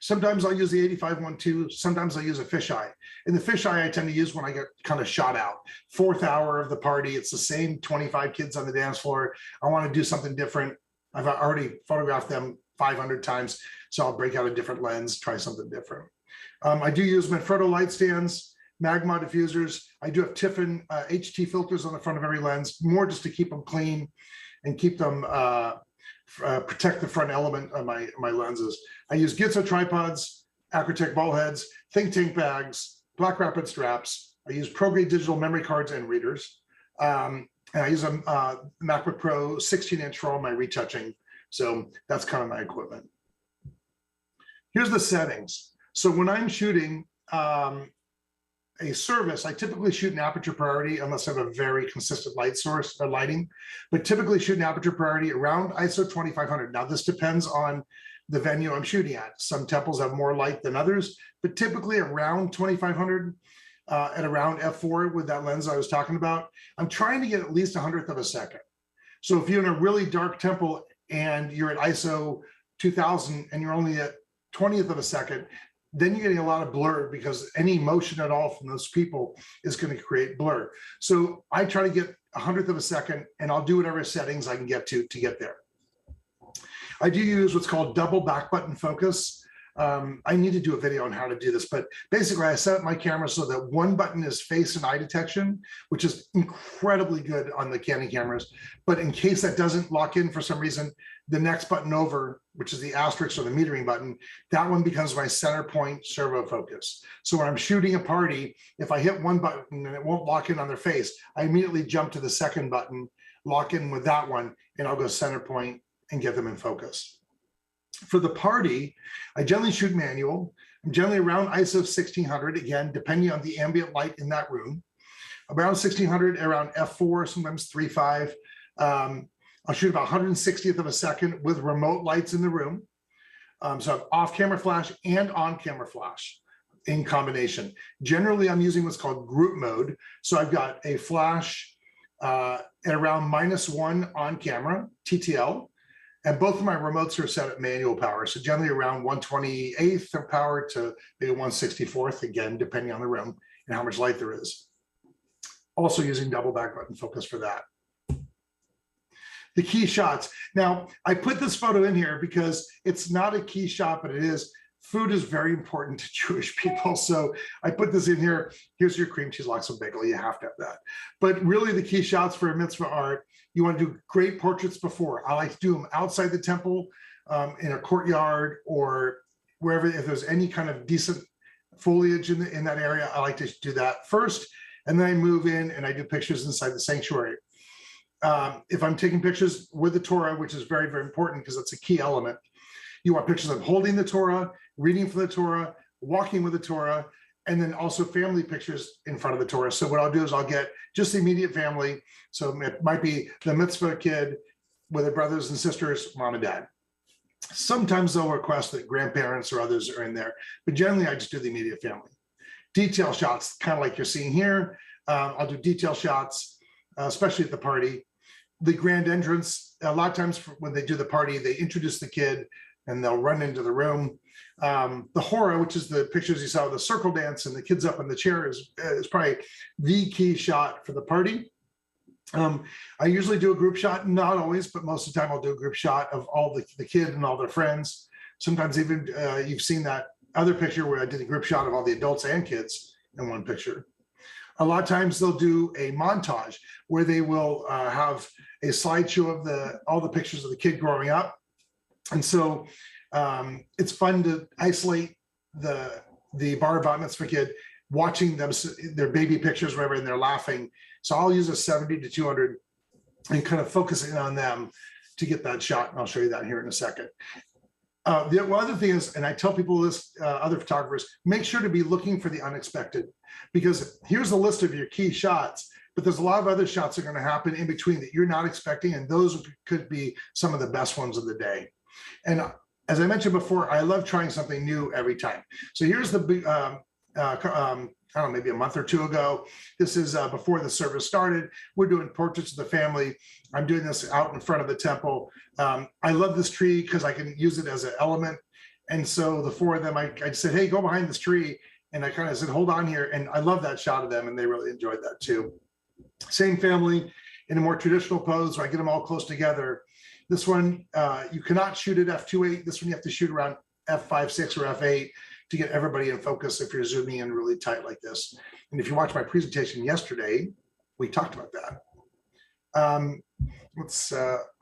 Sometimes I'll use the 85-1.2. Sometimes I'll use a fisheye. And the fisheye I tend to use when I get kind of shot out. 4th hour of the party, it's the same 25 kids on the dance floor. I want to do something different. I've already photographed them 500 times, so I'll break out a different lens, try something different. I do use Manfrotto light stands, Magma diffusers. I do have Tiffin HT filters on the front of every lens, more just to keep them clean and keep them, protect the front element of my lenses. I use Gitzo tripods, Acrotech ball heads, Think Tank bags, Black Rapid straps. I use ProGrade digital memory cards and readers. And And I use a MacBook Pro 16-inch for all my retouching. So that's kind of my equipment. Here's the settings. So when I'm shooting a service, I typically shoot in aperture priority unless I have a very consistent light source or lighting, but typically shoot in aperture priority around ISO 2500. Now this depends on the venue I'm shooting at. Some temples have more light than others, but typically around 2500 at around f4 with that lens I was talking about. I'm trying to get at least 100th of a second. So if you're in a really dark temple and you're at ISO 2000 and you're only at 20th of a second, then you're getting a lot of blur because any motion at all from those people is going to create blur. So I try to get 100th of a second, and I'll do whatever settings I can get to get there. I do use what's called double back button focus. I need to do a video on how to do this, but basically I set up my camera so that one button is face and eye detection, which is incredibly good on the Canon cameras. But in case that doesn't lock in for some reason, the next button over, which is the asterisk or the metering button, that one becomes my center point servo focus. So when I'm shooting a party, if I hit one button and it won't lock in on their face, I immediately jump to the second button, lock in with that one, and I'll go center point and get them in focus. For the party, I generally shoot manual. I'm generally around ISO 1600, again, depending on the ambient light in that room. Around 1600, around f4, sometimes 3.5. I'll shoot about 160th of a second with remote lights in the room. So I have off-camera flash and on-camera flash in combination. Generally, I'm using what's called group mode. So I've got a flash at around -1 on camera, TTL. And both of my remotes are set at manual power. So generally around 128th of power to maybe 164th, again, depending on the room and how much light there is. Also using double back button focus for that. The key shots. Now, I put this photo in here because it's not a key shot, but it is. Food is very important to Jewish people. So I put this in here. Here's your cream cheese lox and bagel. You have to have that. But really the key shots for a mitzvah art, you want to do great portraits before. I like to do them outside the temple, in a courtyard or wherever, if there's any kind of decent foliage in that area, I like to do that first. And then I move in and I do pictures inside the sanctuary. If I'm taking pictures with the Torah, which is very, very important because that's a key element, you want pictures of holding the Torah, reading from the Torah, walking with the Torah, and then also family pictures in front of the Torah. So what I'll do is I'll get just the immediate family. So it might be the mitzvah kid with their brothers and sisters, mom and dad. Sometimes they'll request that grandparents or others are in there, but generally I just do the immediate family. Detail shots, kind of like you're seeing here. I'll do detail shots, especially at the party. The grand entrance, a lot of times when they do the party, they introduce the kid and they'll run into the room. The hora, which is the pictures you saw of the circle dance and the kids up in the chair, is probably the key shot for the party. I usually do a group shot, not always, but most of the time I'll do a group shot of all the kid and all their friends. Sometimes even you've seen that other picture where I did a group shot of all the adults and kids in one picture. A lot of times they'll do a montage where they will have a slideshow of all the pictures of the kid growing up. And so it's fun to isolate the bar bat mitzvah kid, watching them, their baby pictures, whatever, and they're laughing. So I'll use a 70 to 200 and kind of focusing on them to get that shot. And I'll show you that here in a second. The other thing is, and I tell people this, other photographers, make sure to be looking for the unexpected, because here's a list of your key shots, but there's a lot of other shots that are going to happen in between that you're not expecting, and those could be some of the best ones of the day. And as I mentioned before, I love trying something new every time. So here's the big, I don't know, maybe a month or two ago. This is before the service started. We're doing portraits of the family. I'm doing this out in front of the temple. I love this tree because I can use it as an element. And so the four of them, I said, hey, go behind this tree. And I kind of said, hold on here. And I love that shot of them. And they really enjoyed that too. Same family in a more traditional pose where I get them all close together. This one, you cannot shoot at f2.8. This one, you have to shoot around f5.6 or f8 to get everybody in focus if you're zooming in really tight like this. And if you watch my presentation yesterday, we talked about that. Let's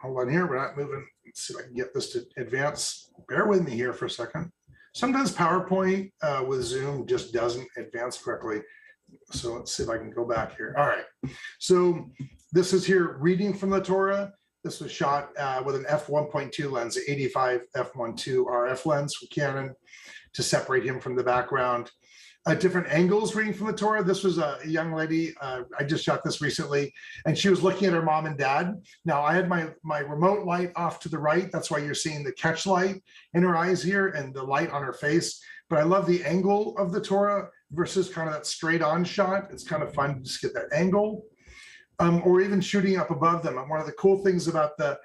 hold on here. We're not moving. Let's see if I can get this to advance. Bear with me here for a second. Sometimes PowerPoint with Zoom just doesn't advance correctly. So let's see if I can go back here. All right. So This is here reading from the Torah. This was shot with an f1.2 lens, 85 f1.2 RF lens from Canon to separate him from the background. Different angles reading from the Torah. This was a young lady. I just shot this recently, and she was looking at her mom and dad. Now I had my remote light off to the right. That's why you're seeing the catch light in her eyes here and the light on her face. But I love the angle of the Torah versus kind of that straight on shot. It's kind of fun to just get that angle. Or even shooting up above them. And one of the cool things about the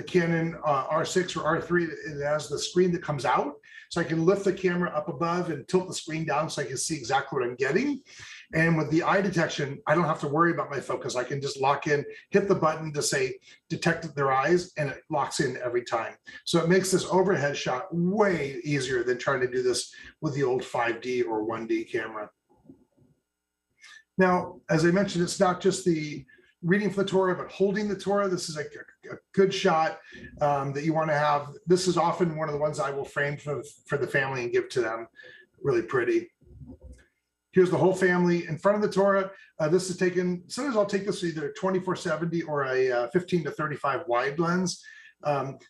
Canon R6 or R3, it has the screen that comes out. So I can lift the camera up above and tilt the screen down so I can see exactly what I'm getting. And with the eye detection, I don't have to worry about my focus. I can just lock in, hit the button to say, detect their eyes, and it locks in every time. So it makes this overhead shot way easier than trying to do this with the old 5D or 1D camera. Now, as I mentioned, it's not just the reading from the Torah, but holding the Torah. This is a good shot that you want to have. This is often one of the ones I will frame for the family and give to them. Really pretty. Here's the whole family in front of the Torah. This is taken, sometimes I'll take this either 24-70 or a 15-35 wide lens.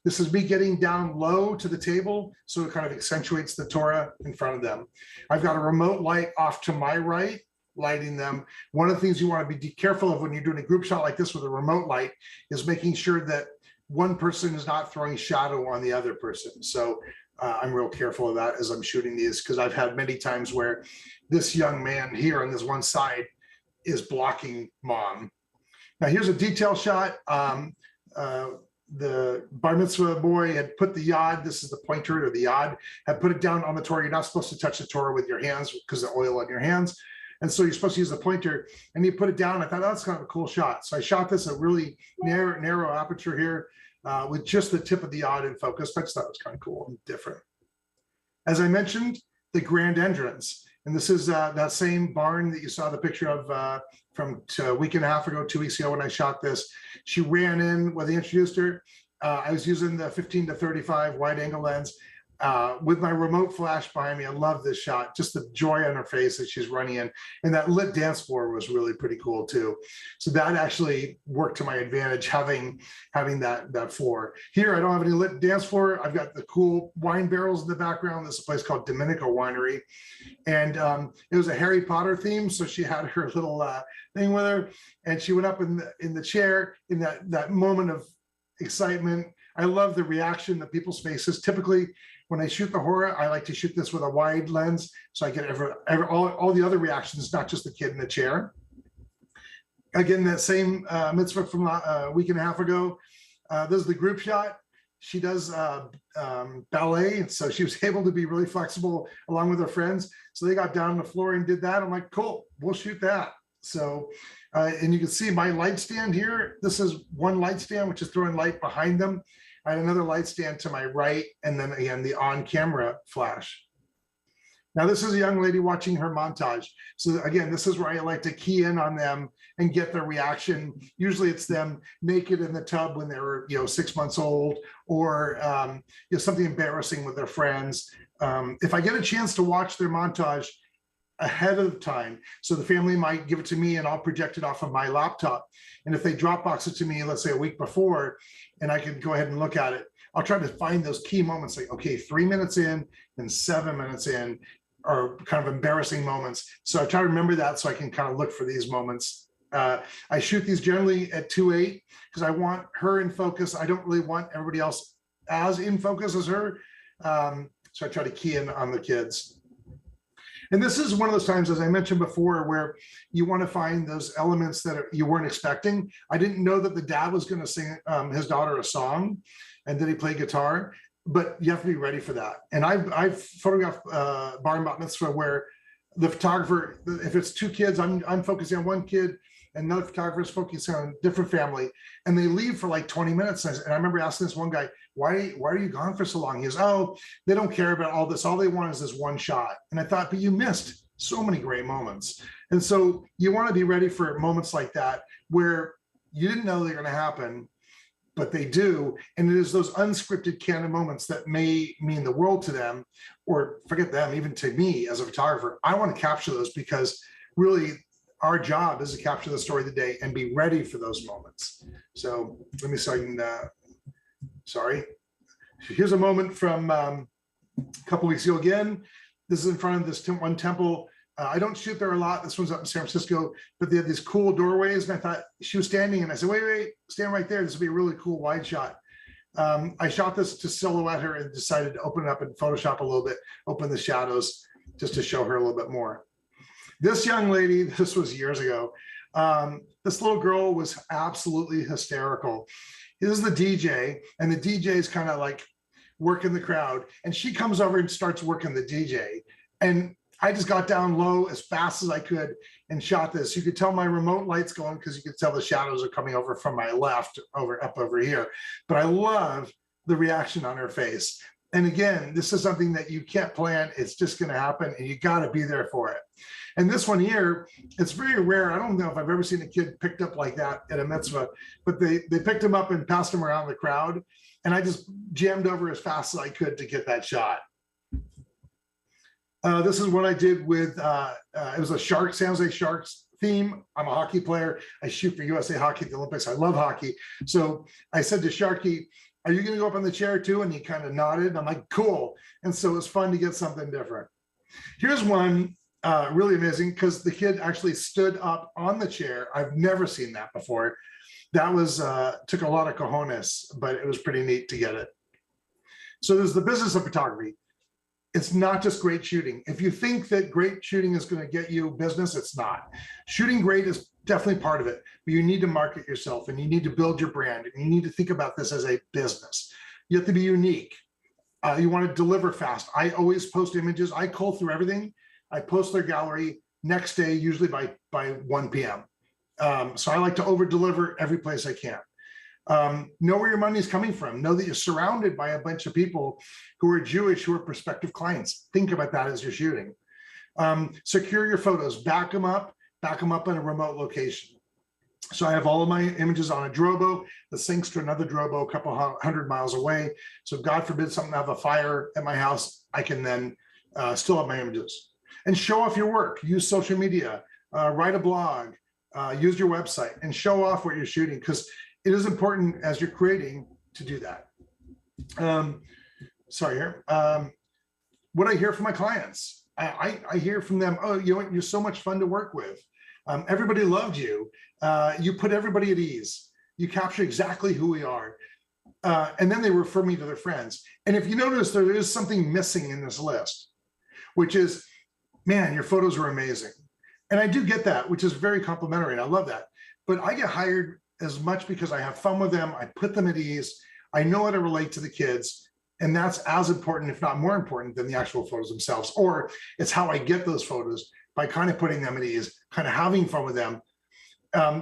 This is me getting down low to the table, so it kind of accentuates the Torah in front of them. I've got a remote light off to my right, lighting them. One of the things you want to be careful of when you're doing a group shot like this with a remote light is making sure that one person is not throwing shadow on the other person. So I'm real careful of that as I'm shooting these, because I've had many times where this young man here on this one side is blocking mom. Now here's a detail shot. The bar mitzvah boy had put the yod, this is the pointer or the yod, had put it down on the Torah. You're not supposed to touch the Torah with your hands because of the oil on your hands. And so you're supposed to use the pointer, and he put it down. I thought, oh, that's kind of a cool shot. So I shot this at really narrow aperture here with just the tip of the yod in focus. I just thought it was kind of cool and different. As I mentioned, the grand entrance. And this is that same barn that you saw the picture of from a week and a half ago, 2 weeks ago when I shot this. She ran in when they introduced her. I was using the 15-35 wide angle lens. With my remote flash behind me. I love this shot, just the joy on her face as she's running in. And that lit dance floor was really pretty cool too. So that actually worked to my advantage, having that floor. Here, I don't have any lit dance floor. I've got the cool wine barrels in the background. This is a place called Domenico Winery. And it was a Harry Potter theme. So she had her little thing with her, and she went up in the chair in that moment of excitement. I love the reaction that people's faces. Typically, when I shoot the horror, I like to shoot this with a wide lens, so I get all the other reactions, not just the kid in the chair. Again, that same mitzvah from a week and a half ago. This is the group shot. She does ballet, so she was able to be really flexible along with her friends. So they got down on the floor and did that. I'm like, cool, we'll shoot that. So, and you can see my light stand here. This is one light stand, which is throwing light behind them. I had another light stand to my right, and then again, the on-camera flash. Now, this is a young lady watching her montage. So again, this is where I like to key in on them and get their reaction. Usually it's them naked in the tub when they were 6 months old, or something embarrassing with their friends. If I get a chance to watch their montage ahead of time, so the family might give it to me and I'll project it off of my laptop. And if they Dropbox it to me, let's say a week before, and I can go ahead and look at it, I'll try to find those key moments, like, okay, 3 minutes in and 7 minutes in are kind of embarrassing moments. So I try to remember that so I can kind of look for these moments. I shoot these generally at 2.8 because I want her in focus. I don't really want everybody else as in focus as her. So I try to key in on the kids. And this is one of those times, as I mentioned before, where you want to find those elements that you weren't expecting. I didn't know that the dad was going to sing his daughter a song, and then he played guitar, but you have to be ready for that. And I've photographed bar mitzvah where the photographer, if it's two kids, I'm focusing on one kid, and another photographer is focusing on a different family, and they leave for like 20 minutes. And I remember asking this one guy, why are you gone for so long? He goes, oh, they don't care about all this. All they want is this one shot. And I thought, but you missed so many great moments. And so you want to be ready for moments like that where you didn't know they're going to happen, but they do. And it is those unscripted Canon moments that may mean the world to them, or forget them, even to me as a photographer. I want to capture those because really our job is to capture the story of the day and be ready for those moments. So let me see if I can, sorry. Here's a moment from a couple weeks ago again. This is in front of this one temple. I don't shoot there a lot. This one's up in San Francisco, but they have these cool doorways. And I thought she was standing and I said, wait, stand right there. This would be a really cool wide shot. I shot this to silhouette her and decided to open it up and Photoshop a little bit, open the shadows just to show her a little bit more. This young lady, this was years ago. This little girl was absolutely hysterical. This is the DJ, and the DJ is kind of like working the crowd. And she comes over and starts working the DJ. And I just got down low as fast as I could and shot this. You could tell my remote light's going because you could tell the shadows are coming over from my left up over here. But I love the reaction on her face. And again, this is something that you can't plan. It's just going to happen and you got to be there for it. And this one here, it's very rare. I don't know if I've ever seen a kid picked up like that at a mitzvah, but they picked him up and passed him around the crowd. And I just jammed over as fast as I could to get that shot. This is what I did with, it was a San Jose Sharks theme. I'm a hockey player. I shoot for USA Hockey at the Olympics. I love hockey. So I said to Sharky, are you going to go up on the chair too? And he kind of nodded. I'm like, cool. And so it was fun to get something different. Here's one really amazing because the kid actually stood up on the chair. I've never seen that before. That was, took a lot of cojones, but it was pretty neat to get it. So there's the business of photography. It's not just great shooting. If you think that great shooting is going to get you business, it's not. Shooting great is definitely part of it, but you need to market yourself and you need to build your brand and you need to think about this as a business. You have to be unique. You want to deliver fast. I always post images. I cull through everything. I post their gallery next day, usually by 1 p.m. So I like to over deliver every place I can. Know where your money is coming from. Know that you're surrounded by a bunch of people who are Jewish, who are prospective clients. Think about that as you're shooting. Secure your photos, back them up in a remote location. So I have all of my images on a Drobo that syncs to another Drobo a couple 100 miles away. So God forbid something have a fire at my house, I can then still have my images. And show off your work. Use social media, write a blog, use your website and show off what you're shooting because it is important as you're creating to do that. What I hear from my clients, I hear from them, oh, you know what, you're so much fun to work with. Everybody loved you. You put everybody at ease. You capture exactly who we are. And then they refer me to their friends. And if you notice, there is something missing in this list, which is, man, your photos are amazing. And I do get that, which is very complimentary. And I love that. But I get hired as much because I have fun with them. I put them at ease. I know how to relate to the kids. And that's as important, if not more important than the actual photos themselves. Or it's how I get those photos by kind of putting them at ease, kind of having fun with them,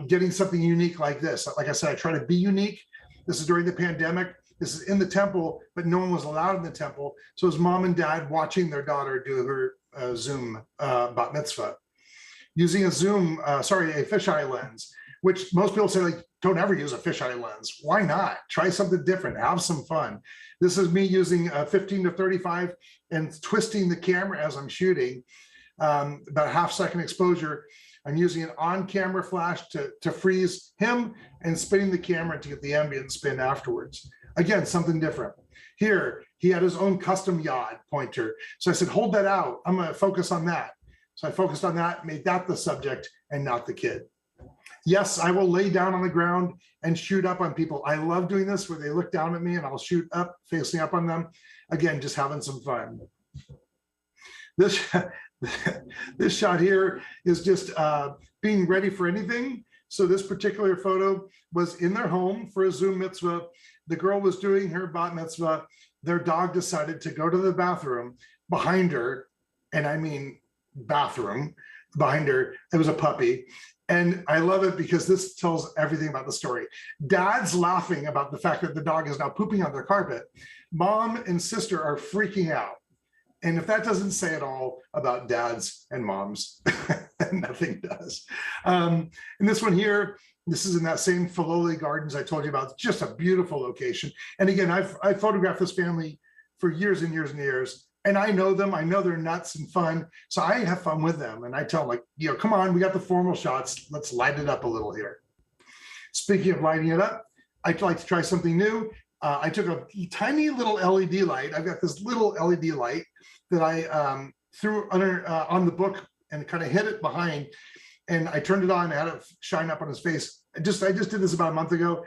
getting something unique like this. Like I said, I try to be unique. This is during the pandemic. This is in the temple, but no one was allowed in the temple. So it was mom and dad watching their daughter do her Zoom bat mitzvah. Using a fisheye lens, which most people say, like, don't ever use a fisheye lens. Why not? Try something different, have some fun. This is me using a 15 to 35 and twisting the camera as I'm shooting, about half-second exposure. I'm using an on-camera flash to freeze him and spinning the camera to get the ambient spin afterwards. Again, something different. Here, he had his own custom yod pointer. So I said, hold that out. I'm gonna focus on that. So I focused on that, made that the subject and not the kid. Yes, I will lay down on the ground and shoot up on people. I love doing this where they look down at me and I'll shoot up, facing up on them. Again, just having some fun. This shot here is just being ready for anything. So this particular photo was in their home for a Zoom mitzvah. The girl was doing her bat mitzvah. Their dog decided to go to the bathroom behind her. And I mean, bathroom behind her. It was a puppy. And I love it because this tells everything about the story. Dad's laughing about the fact that the dog is now pooping on their carpet. Mom and sister are freaking out. And if that doesn't say it all about dads and moms, nothing does. And this one here, this is in that same Filoli Gardens I told you about. Just a beautiful location. And again, I photographed this family for years and years and years. And I know them. I know they're nuts and fun. So I have fun with them. And I tell them, like, you know, come on, we got the formal shots. Let's light it up a little here. Speaking of lighting it up, I'd like to try something new. I took a tiny little LED light. I've got this little LED light that I threw under on the book and kind of hit it behind. And I turned it on and had it shine up on his face. I just did this about a month ago,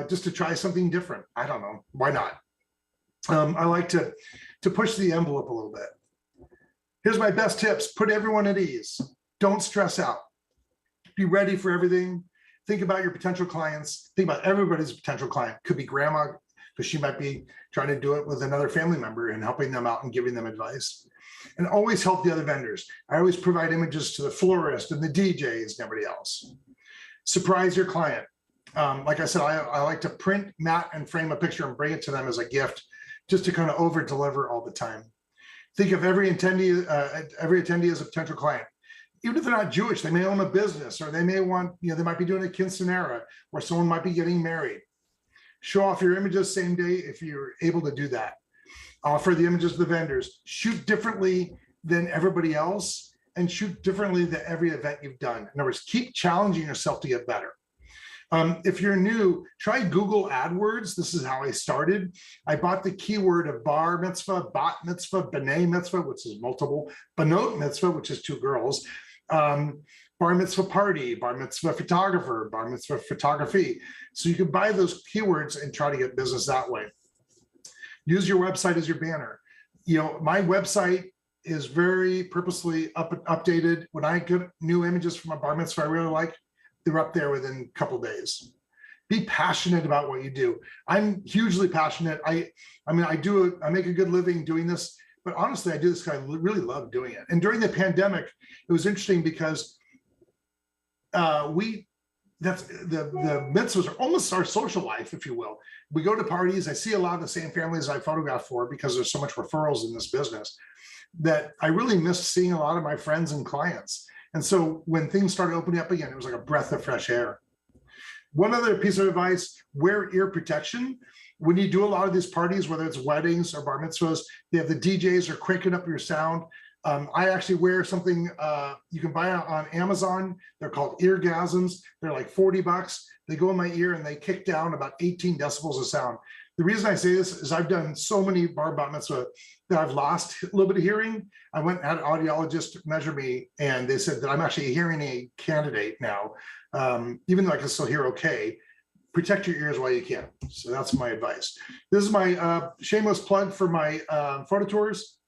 just to try something different. I don't know, why not? I like to push the envelope a little bit. Here's my best tips. Put everyone at ease. Don't stress out. Be ready for everything. Think about your potential clients. Think about everybody's potential client. Could be grandma, because she might be trying to do it with another family member and helping them out and giving them advice. And always help the other vendors. I always provide images to the florist and the DJs and everybody else. Surprise your client. Like I said, I like to print, mat, and frame a picture and bring it to them as a gift, just to kind of over deliver all the time. Think of every attendee as a potential client. Even if they're not Jewish, they may own a business, or they may want, you know, they might be doing a quinceanera, or someone might be getting married. Show off your images same day if you're able to do that. Offer the images to the vendors. Shoot differently than everybody else, and shoot differently than every event you've done. In other words, keep challenging yourself to get better. If you're new, try Google AdWords. This is how I started. I bought the keyword of bar mitzvah, bat mitzvah, b'nai mitzvah, which is multiple, banot mitzvah, which is 2 girls, bar mitzvah party, bar mitzvah photographer, bar mitzvah photography. So you can buy those keywords and try to get business that way. Use your website as your banner. You know, my website is very purposely updated. When I get new images from a bar mitzvah I really like, they're up there within a couple of days. Be passionate about what you do. I'm hugely passionate. I mean, I make a good living doing this, but honestly, I do this because I really love doing it. And during the pandemic, it was interesting because the mitzvahs are almost our social life, if you will. We go to parties. I see a lot of the same families I photograph for, because there's so much referrals in this business, that I really missed seeing a lot of my friends and clients. And so when things started opening up again, it was like a breath of fresh air. One other piece of advice: wear ear protection. When you do a lot of these parties, whether it's weddings or bar mitzvahs, they have the DJs are cranking up your sound. I actually wear something you can buy on Amazon. They're called eargasms. They're like $40. They go in my ear and they kick down about 18 decibels of sound. The reason I say this is I've done so many bar mitzvah that I've lost a little bit of hearing. I went and had an audiologist measure me, and they said that I'm actually a hearing aid candidate now, even though I can still hear okay. Protect your ears while you can. So that's my advice. This is my shameless plug for my photo tours.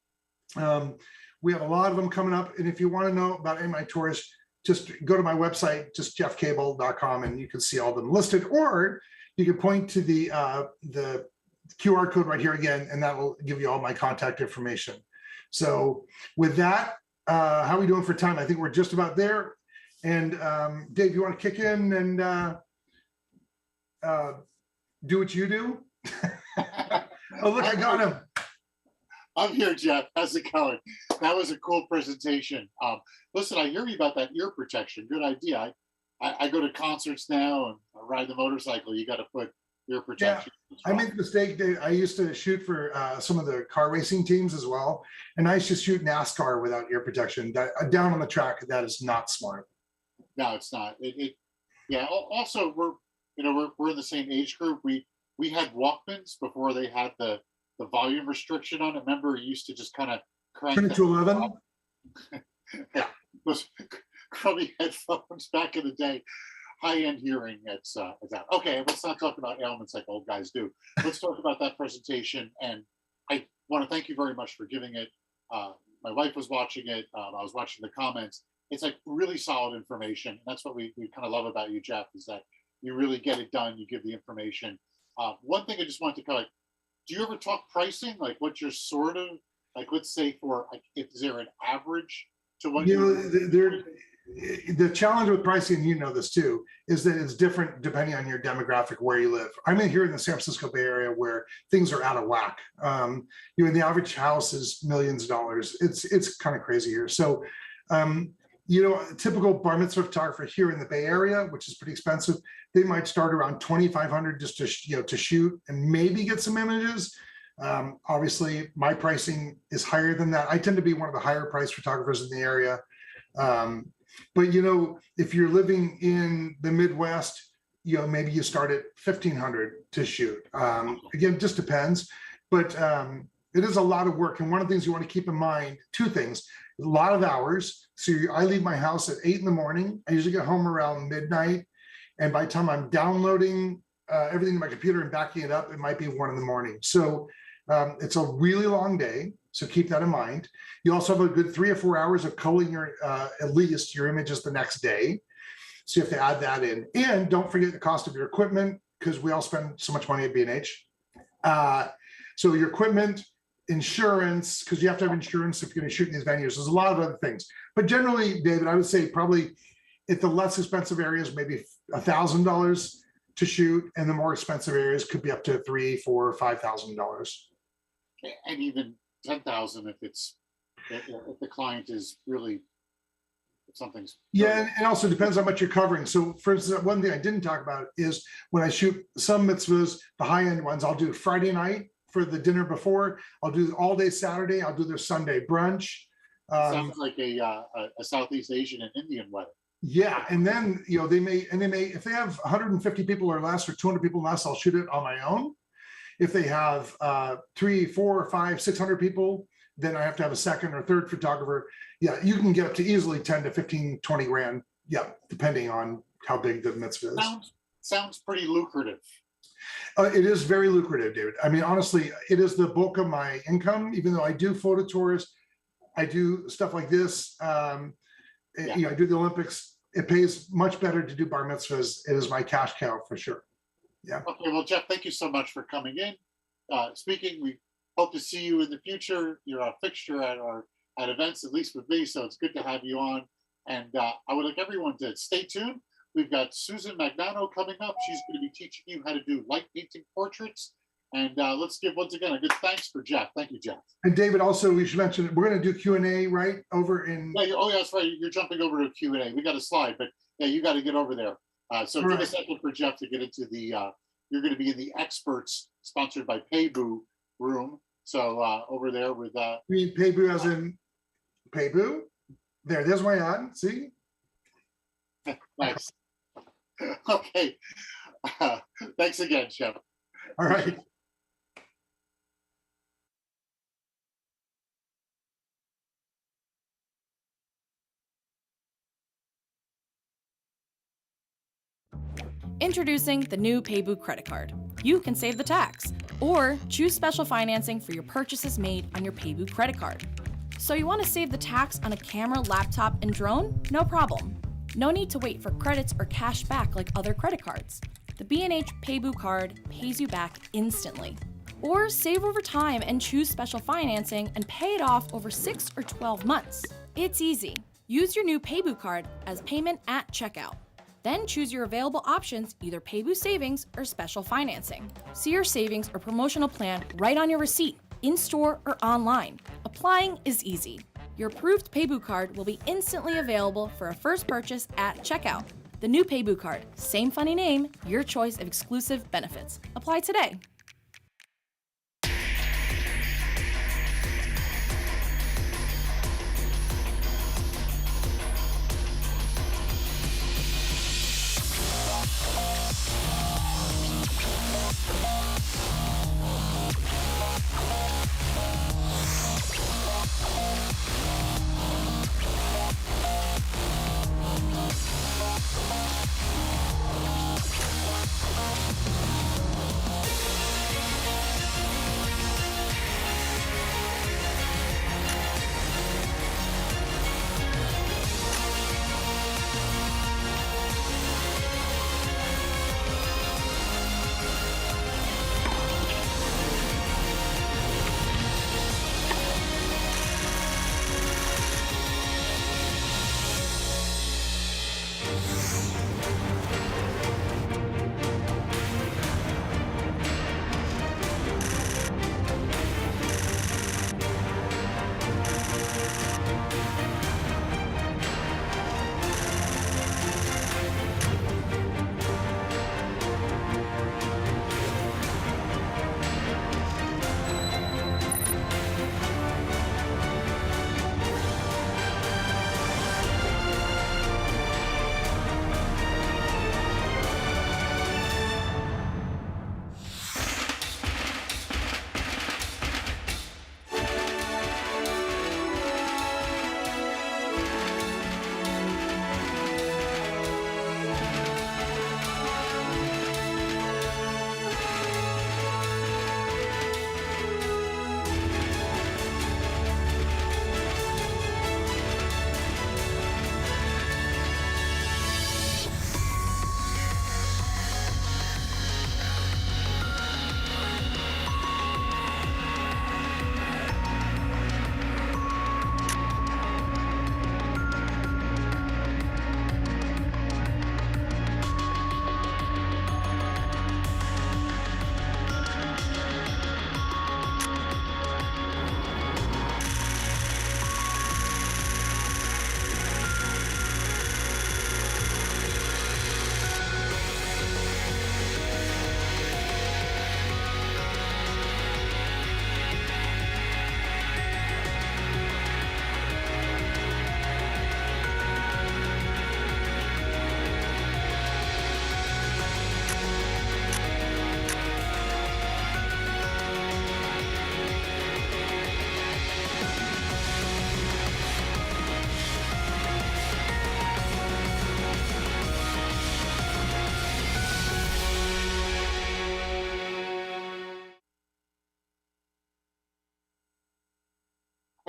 We have a lot of them coming up. And if you want to know about any of my tours, just go to my website, just jeffcable.com, and you can see all of them listed. Or you can point to the QR code right here again, and that will give you all my contact information. So with that, how are we doing for time? I think we're just about there. And Dave, you want to kick in and do what you do? Oh, look, I got him. I'm here, Jeff. How's it going? That was a cool presentation. Listen, I hear you about that ear protection. Good idea. I go to concerts now and I ride the motorcycle. You got to put ear protection. Yeah, I made the mistake, Dave. I used to shoot for some of the car racing teams as well, and I used to shoot NASCAR without ear protection. Down on the track, that is not smart. No, it's not. Yeah. Also, we're in the same age group. We had Walkmans before they had the volume restriction on it. Remember, you used to just kind of crank Turn it to 11. Yeah, those crummy headphones back in the day. High-end hearing, it's out. Okay, let's not talk about ailments like old guys do. Let's talk about that presentation. And I want to thank you very much for giving it. My wife was watching it. I was watching the comments. It's like really solid information. And that's what we kind of love about you, Jeff, is that you really get it done. You give the information. One thing I just want to kind of, do you ever talk pricing? Like what you're sort of, like, let's say for, like, is there an average to what the challenge with pricing, you know this too, is that it's different depending on your demographic, where you live. I'm in here in the San Francisco Bay Area where things are out of whack. The average house is millions of dollars. It's kind of crazy here. So, a typical bar mitzvah photographer here in the Bay Area, which is pretty expensive, they might start around $2,500 just to shoot and maybe get some images. Obviously, my pricing is higher than that. I tend to be one of the higher priced photographers in the area. But you know, if you're living in the Midwest, you know, maybe you start at 1,500 to shoot. Again, just depends, but it is a lot of work. And one of the things you want to keep in mind, two things, a lot of hours. So I leave my house at 8 in the morning. I usually get home around midnight. And by the time I'm downloading everything to my computer and backing it up, it might be 1 in the morning. So it's a really long day. So keep that in mind. You also have a good 3 or 4 hours of culling your, at least your images the next day. So you have to add that in. And don't forget the cost of your equipment, because we all spend so much money at B&H. So your equipment, insurance, because you have to have insurance if you're going to shoot in these venues. There's a lot of other things. But generally, David, I would say probably at the less expensive areas, maybe $1,000 to shoot, and the more expensive areas could be up to $3,000, $4,000, $5,000. And even 10,000 if the client is really, if something's. Yeah, and it also depends how much you're covering. So for instance, one thing I didn't talk about is when I shoot some mitzvahs, the high-end ones, I'll do Friday night for the dinner before. I'll do all day Saturday. I'll do their Sunday brunch. Sounds like a Southeast Asian and Indian wedding. Yeah, and then you know they may if they have 150 people or less or 200 people less, I'll shoot it on my own. If they have 3, 4, 5, 600 people, then I have to have a second or third photographer. Yeah, you can get up to easily 10 to 15, 20 grand. Yeah, depending on how big the mitzvah is. Sounds pretty lucrative. It is very lucrative, David. I mean, honestly, it is the bulk of my income, even though I do photo tours, I do stuff like this. You know, I do the Olympics. It pays much better to do bar mitzvahs. It is my cash cow for sure. Yeah. Okay, well, Jeff, thank you so much for coming in. Speaking, we hope to see you in the future. You're a fixture at events, at least with me, so it's good to have you on. And I would like everyone to stay tuned. We've got Susan Magnano coming up. She's going to be teaching you how to do light painting portraits. And let's give once again a good thanks for Jeff. Thank you, Jeff. And David, also we should mention we're going to do Q&A right over in. Yeah, oh, yeah, that's right. You're jumping over to Q&A. We got a slide, but yeah, you got to get over there. So give a second for Jeff to get into the. You're going to be in the experts sponsored by Paybu room. So over there with. You mean Paybu as in Paybu? There's my ad. See. Nice. Okay. Thanks again, Jeff. All right. Introducing the new Paybu credit card. You can save the tax or choose special financing for your purchases made on your Paybu credit card. So you want to save the tax on a camera, laptop, and drone? No problem. No need to wait for credits or cash back like other credit cards. The B&H Paybu card pays you back instantly. Or save over time and choose special financing and pay it off over 6 or 12 months. It's easy. Use your new Paybu card as payment at checkout. Then choose your available options, either Paybu savings or special financing. See your savings or promotional plan right on your receipt, in-store or online. Applying is easy. Your approved Paybu card will be instantly available for a first purchase at checkout. The new Paybu card, same funny name, your choice of exclusive benefits. Apply today.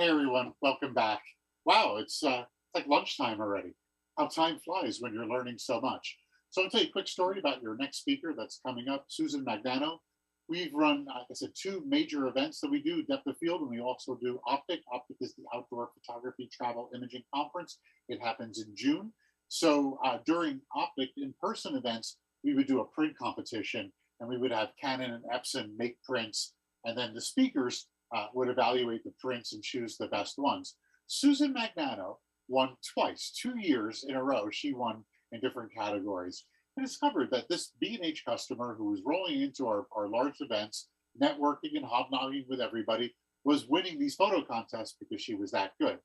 Hey everyone, welcome back. Wow, it's like lunchtime already. How time flies when you're learning so much. So I'll tell you a quick story about your next speaker that's coming up, Susan Magnano. We've run, like I said, 2 major events that we do, Depth of Field, and we also do Optic. Optic is the Outdoor Photography Travel Imaging Conference. It happens in June. So during Optic in-person events, we would do a print competition, and we would have Canon and Epson make prints, and then the speakers would evaluate the prints and choose the best ones. Susan Magnano won twice, 2 years in a row. She won in different categories and discovered that this B&H customer who was rolling into our large events, networking and hobnobbing with everybody, was winning these photo contests because she was that good.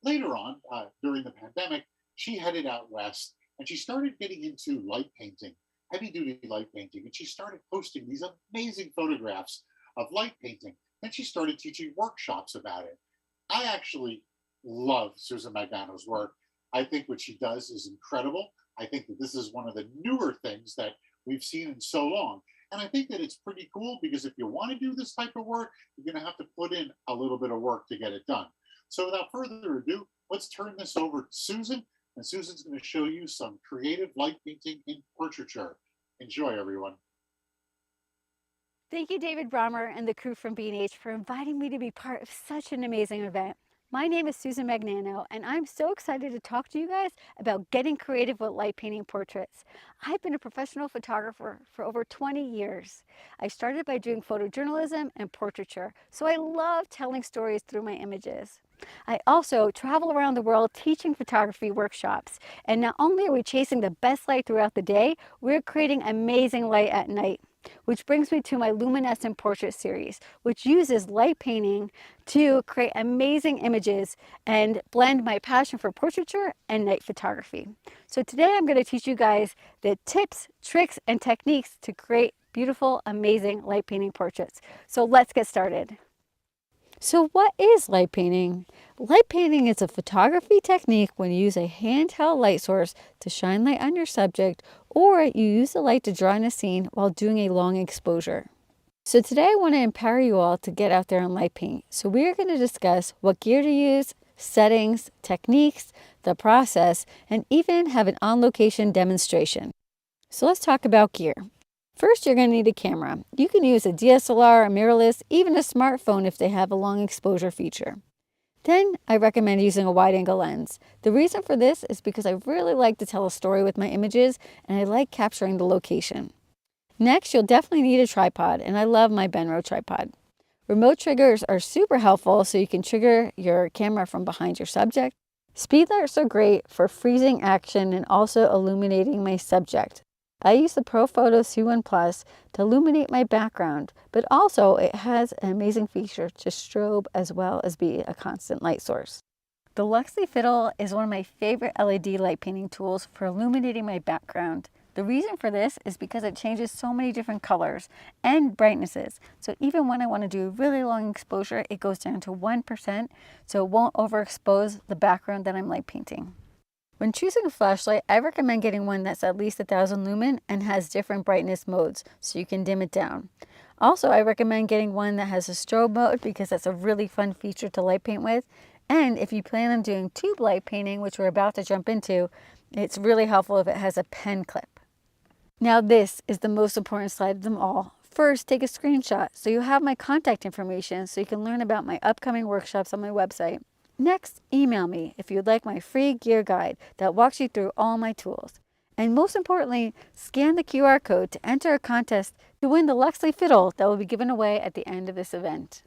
Later on, during the pandemic, she headed out west and she started getting into light painting, heavy duty light painting, and she started posting these amazing photographs of light painting. Then she started teaching workshops about it. I actually love Susan Magnano's work. I think what she does is incredible. I think that this is one of the newer things that we've seen in so long. And I think that it's pretty cool because if you want to do this type of work, you're going to have to put in a little bit of work to get it done. So without further ado, let's turn this over to Susan. And Susan's going to show you some creative light painting in portraiture. Enjoy, everyone. Thank you, David Brommer and the crew from B&H for inviting me to be part of such an amazing event. My name is Susan Magnano, and I'm so excited to talk to you guys about getting creative with light painting portraits. I've been a professional photographer for over 20 years. I started by doing photojournalism and portraiture, so I love telling stories through my images. I also travel around the world teaching photography workshops, and not only are we chasing the best light throughout the day, we're creating amazing light at night. Which brings me to my luminescent portrait series, which uses light painting to create amazing images and blend my passion for portraiture and night photography. So today I'm going to teach you guys the tips, tricks, and techniques to create beautiful, amazing light painting portraits. So let's get started. So what is light painting? Light painting is a photography technique when you use a handheld light source to shine light on your subject, or you use the light to draw in a scene while doing a long exposure. So today I want to empower you all to get out there and light paint. So we are going to discuss what gear to use, settings, techniques, the process, and even have an on-location demonstration. So let's talk about gear. First, you're going to need a camera. You can use a DSLR, a mirrorless, even a smartphone if they have a long exposure feature. Then, I recommend using a wide-angle lens. The reason for this is because I really like to tell a story with my images, and I like capturing the location. Next, you'll definitely need a tripod, and I love my Benro tripod. Remote triggers are super helpful so you can trigger your camera from behind your subject. Speed lights are great for freezing action and also illuminating my subject. I use the ProPhoto C1 Plus to illuminate my background, but also it has an amazing feature to strobe as well as be a constant light source. The Luxley Fiddle is one of my favorite LED light painting tools for illuminating my background. The reason for this is because it changes so many different colors and brightnesses. So even when I want to do really long exposure, it goes down to 1%, so it won't overexpose the background that I'm light painting. When choosing a flashlight, I recommend getting one that's at least 1000 lumen and has different brightness modes so you can dim it down. Also, I recommend getting one that has a strobe mode because that's a really fun feature to light paint with. And if you plan on doing tube light painting, which we're about to jump into, it's really helpful if it has a pen clip. Now this is the most important slide of them all. First, take a screenshot so you have my contact information so you can learn about my upcoming workshops on my website. Next, email me if you'd like my free gear guide that walks you through all my tools. And most importantly, scan the QR code to enter a contest to win the Luxley Fiddle that will be given away at the end of this event.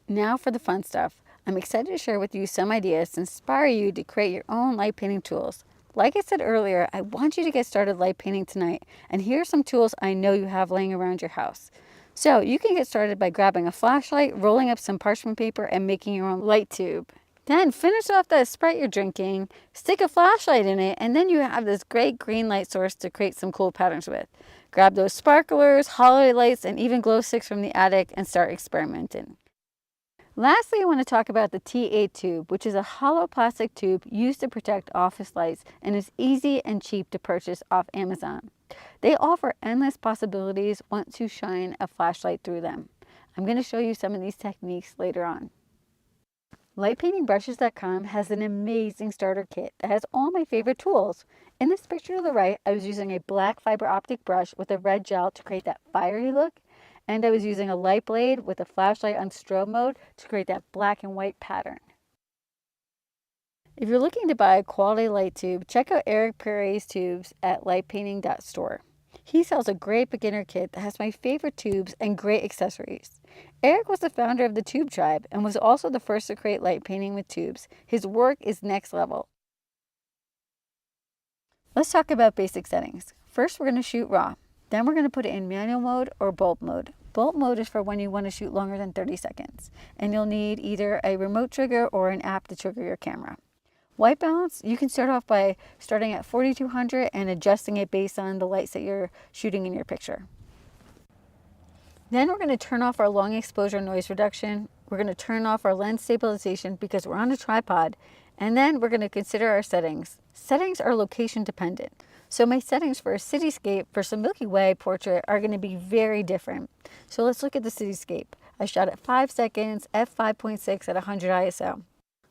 Now for the fun stuff. I'm excited to share with you some ideas to inspire you to create your own light painting tools. Like I said earlier, I want you to get started light painting tonight, and here are some tools I know you have laying around your house. So you can get started by grabbing a flashlight, rolling up some parchment paper, and making your own light tube. Then finish off that Sprite you're drinking, stick a flashlight in it, and then you have this great green light source to create some cool patterns with. Grab those sparklers, holiday lights, and even glow sticks from the attic and start experimenting. Lastly, I want to talk about the T8 tube, which is a hollow plastic tube used to protect office lights and is easy and cheap to purchase off Amazon. They offer endless possibilities once you shine a flashlight through them. I'm going to show you some of these techniques later on. Lightpaintingbrushes.com has an amazing starter kit that has all my favorite tools. In this picture to the right, I was using a black fiber optic brush with a red gel to create that fiery look, and I was using a light blade with a flashlight on strobe mode to create that black and white pattern. If you're looking to buy a quality light tube, check out Eric Perez tubes at lightpainting.store. He sells a great beginner kit that has my favorite tubes and great accessories. Eric was the founder of the Tube Tribe and was also the first to create light painting with tubes. His work is next level. Let's talk about basic settings. First, we're going to shoot raw. Then we're going to put it in manual mode or bulb mode. Bulb mode is for when you want to shoot longer than 30 seconds. And you'll need either a remote trigger or an app to trigger your camera. White balance, you can start off by starting at 4200 and adjusting it based on the lights that you're shooting in your picture. Then we're going to turn off our long exposure noise reduction. We're going to turn off our lens stabilization because we're on a tripod. And then we're going to consider our settings. Settings are location dependent. So my settings for a cityscape versus a Milky Way portrait are going to be very different. So let's look at the cityscape. I shot at 5 seconds, f5.6 at 100 ISO.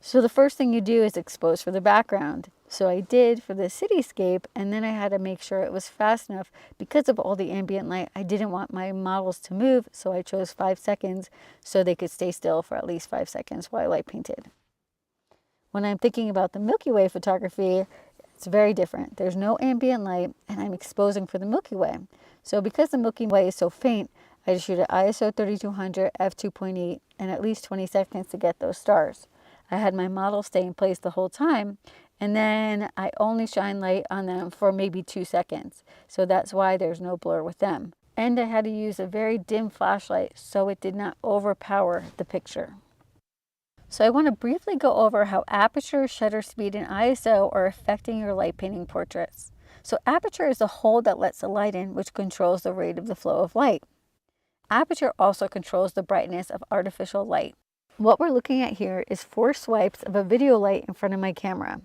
So the first thing you do is expose for the background. So I did for the cityscape, and then I had to make sure it was fast enough because of all the ambient light. I didn't want my models to move, so I chose 5 seconds so they could stay still for at least 5 seconds while I light painted. When I'm thinking about the Milky Way photography, it's very different. There's no ambient light, and I'm exposing for the Milky Way. So because the Milky Way is so faint, I just shoot at ISO 3200, f2.8, and at least 20 seconds to get those stars. I had my model stay in place the whole time, and then I only shine light on them for maybe 2 seconds. So that's why there's no blur with them. And I had to use a very dim flashlight so it did not overpower the picture. So I want to briefly go over how aperture, shutter speed, and ISO are affecting your light painting portraits. So aperture is the hole that lets the light in, which controls the rate of the flow of light. Aperture also controls the brightness of artificial light. What we're looking at here is 4 swipes of a video light in front of my camera.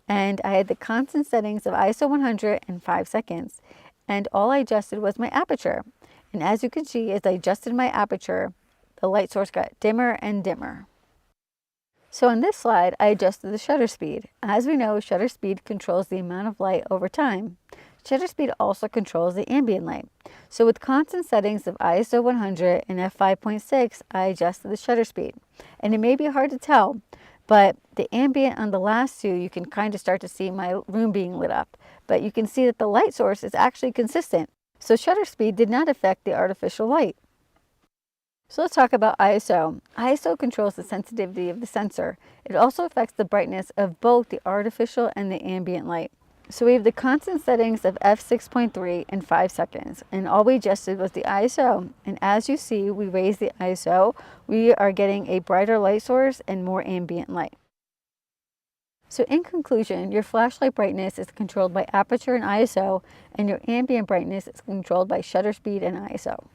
And I had the constant settings of ISO 100 and 5 seconds. And all I adjusted was my aperture. And as you can see, as I adjusted my aperture, the light source got dimmer and dimmer. So on this slide, I adjusted the shutter speed. As we know, shutter speed controls the amount of light over time. Shutter speed also controls the ambient light. So with constant settings of ISO 100 and f5.6, I adjusted the shutter speed. And it may be hard to tell, but the ambient on the last 2, you can kind of start to see my room being lit up. But you can see that the light source is actually consistent. So shutter speed did not affect the artificial light. So let's talk about ISO. ISO controls the sensitivity of the sensor. It also affects the brightness of both the artificial and the ambient light. So we have the constant settings of f6.3 and 5 seconds, and all we adjusted was the ISO. And as you see, we raised the ISO. We are getting a brighter light source and more ambient light. So in conclusion, your flashlight brightness is controlled by aperture and ISO, and your ambient brightness is controlled by shutter speed and ISO.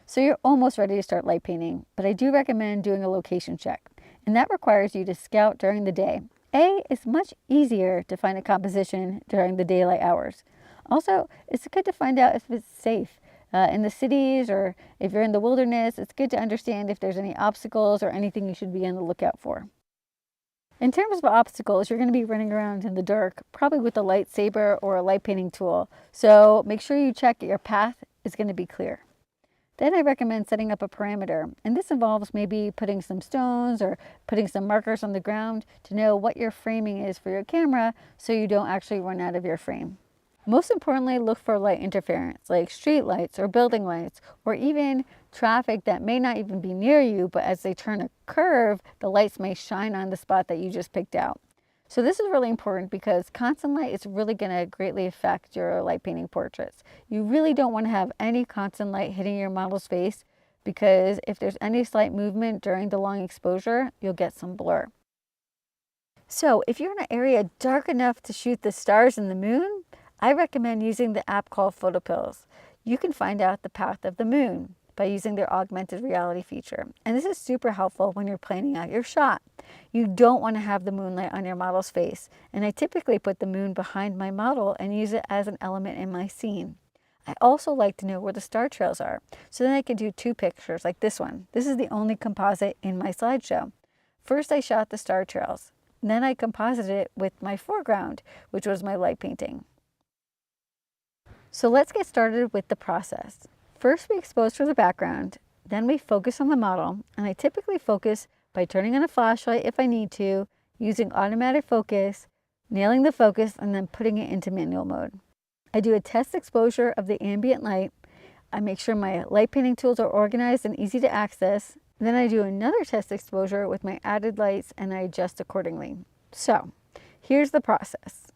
So you're almost ready to start light painting, but I do recommend doing a location check, and that requires you to scout during the day. It's much easier to find a composition during the daylight hours. Also, it's good to find out if it's safe. In the cities or if you're in the wilderness, it's good to understand if there's any obstacles or anything you should be on the lookout for. In terms of obstacles, you're going to be running around in the dark, probably with a lightsaber or a light painting tool. So make sure you check that your path is going to be clear. Then I recommend setting up a parameter, and this involves maybe putting some stones or putting some markers on the ground to know what your framing is for your camera so you don't actually run out of your frame. Most importantly, look for light interference like street lights or building lights or even traffic that may not even be near you, but as they turn a curve, the lights may shine on the spot that you just picked out. So this is really important because constant light is really going to greatly affect your light painting portraits. You really don't want to have any constant light hitting your model's face because if there's any slight movement during the long exposure, you'll get some blur. So if you're in an area dark enough to shoot the stars and the moon, I recommend using the app called PhotoPills. You can find out the path of the moon by using their augmented reality feature. And this is super helpful when you're planning out your shot. You don't want to have the moonlight on your model's face. And I typically put the moon behind my model and use it as an element in my scene. I also like to know where the star trails are. So then I can do 2 pictures like this one. This is the only composite in my slideshow. First, I shot the star trails. Then I composited it with my foreground, which was my light painting. So let's get started with the process. First, we expose for the background. Then we focus on the model, and I typically focus by turning on a flashlight if I need to, using automatic focus, nailing the focus, and then putting it into manual mode. I do a test exposure of the ambient light. I make sure my light painting tools are organized and easy to access. Then I do another test exposure with my added lights and I adjust accordingly. So here's the process.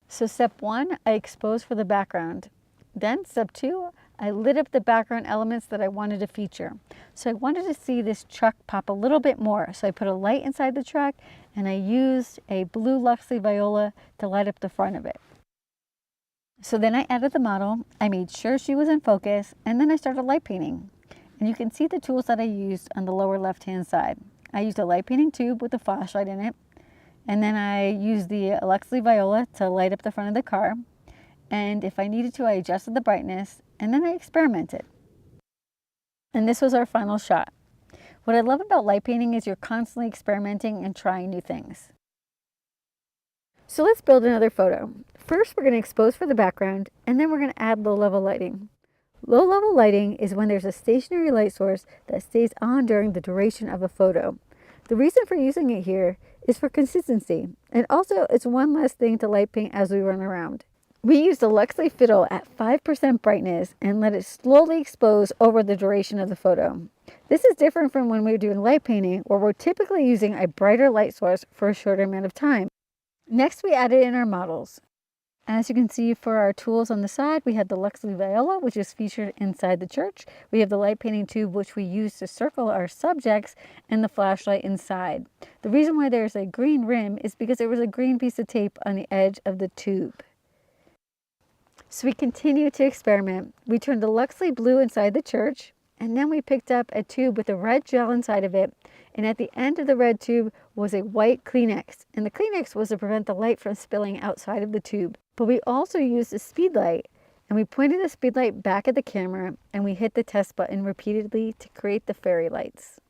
So step 1, I expose for the background. Then step 2, I lit up the background elements that I wanted to feature. So I wanted to see this truck pop a little bit more. So I put a light inside the truck and I used a blue Luxley Viola to light up the front of it. So then I added the model, I made sure she was in focus, and then I started light painting. And you can see the tools that I used on the lower left-hand side. I used a light painting tube with a flashlight in it, and then I used the Luxley Viola to light up the front of the car. And if I needed to, I adjusted the brightness, and then I experimented. And this was our final shot. What I love about light painting is you're constantly experimenting and trying new things. So let's build another photo. First, we're going to expose for the background, and then we're going to add low-level lighting. Low-level lighting is when there's a stationary light source that stays on during the duration of a photo. The reason for using it here is for consistency, and also it's one less thing to light paint as we run around. We used a Luxley fiddle at 5% brightness and let it slowly expose over the duration of the photo. This is different from when we were doing light painting, where we're typically using a brighter light source for a shorter amount of time. Next, we added in our models. As you can see for our tools on the side, we had the Luxley Viola, which is featured inside the church. We have the light painting tube, which we use to circle our subjects, and the flashlight inside. The reason why there's a green rim is because there was a green piece of tape on the edge of the tube. So we continued to experiment. We turned the Luxley blue inside the church, and then we picked up a tube with a red gel inside of it, and at the end of the red tube was a white Kleenex, and the Kleenex was to prevent the light from spilling outside of the tube. But we also used a speed light, and we pointed the speed light back at the camera, and we hit the test button repeatedly to create the fairy lights.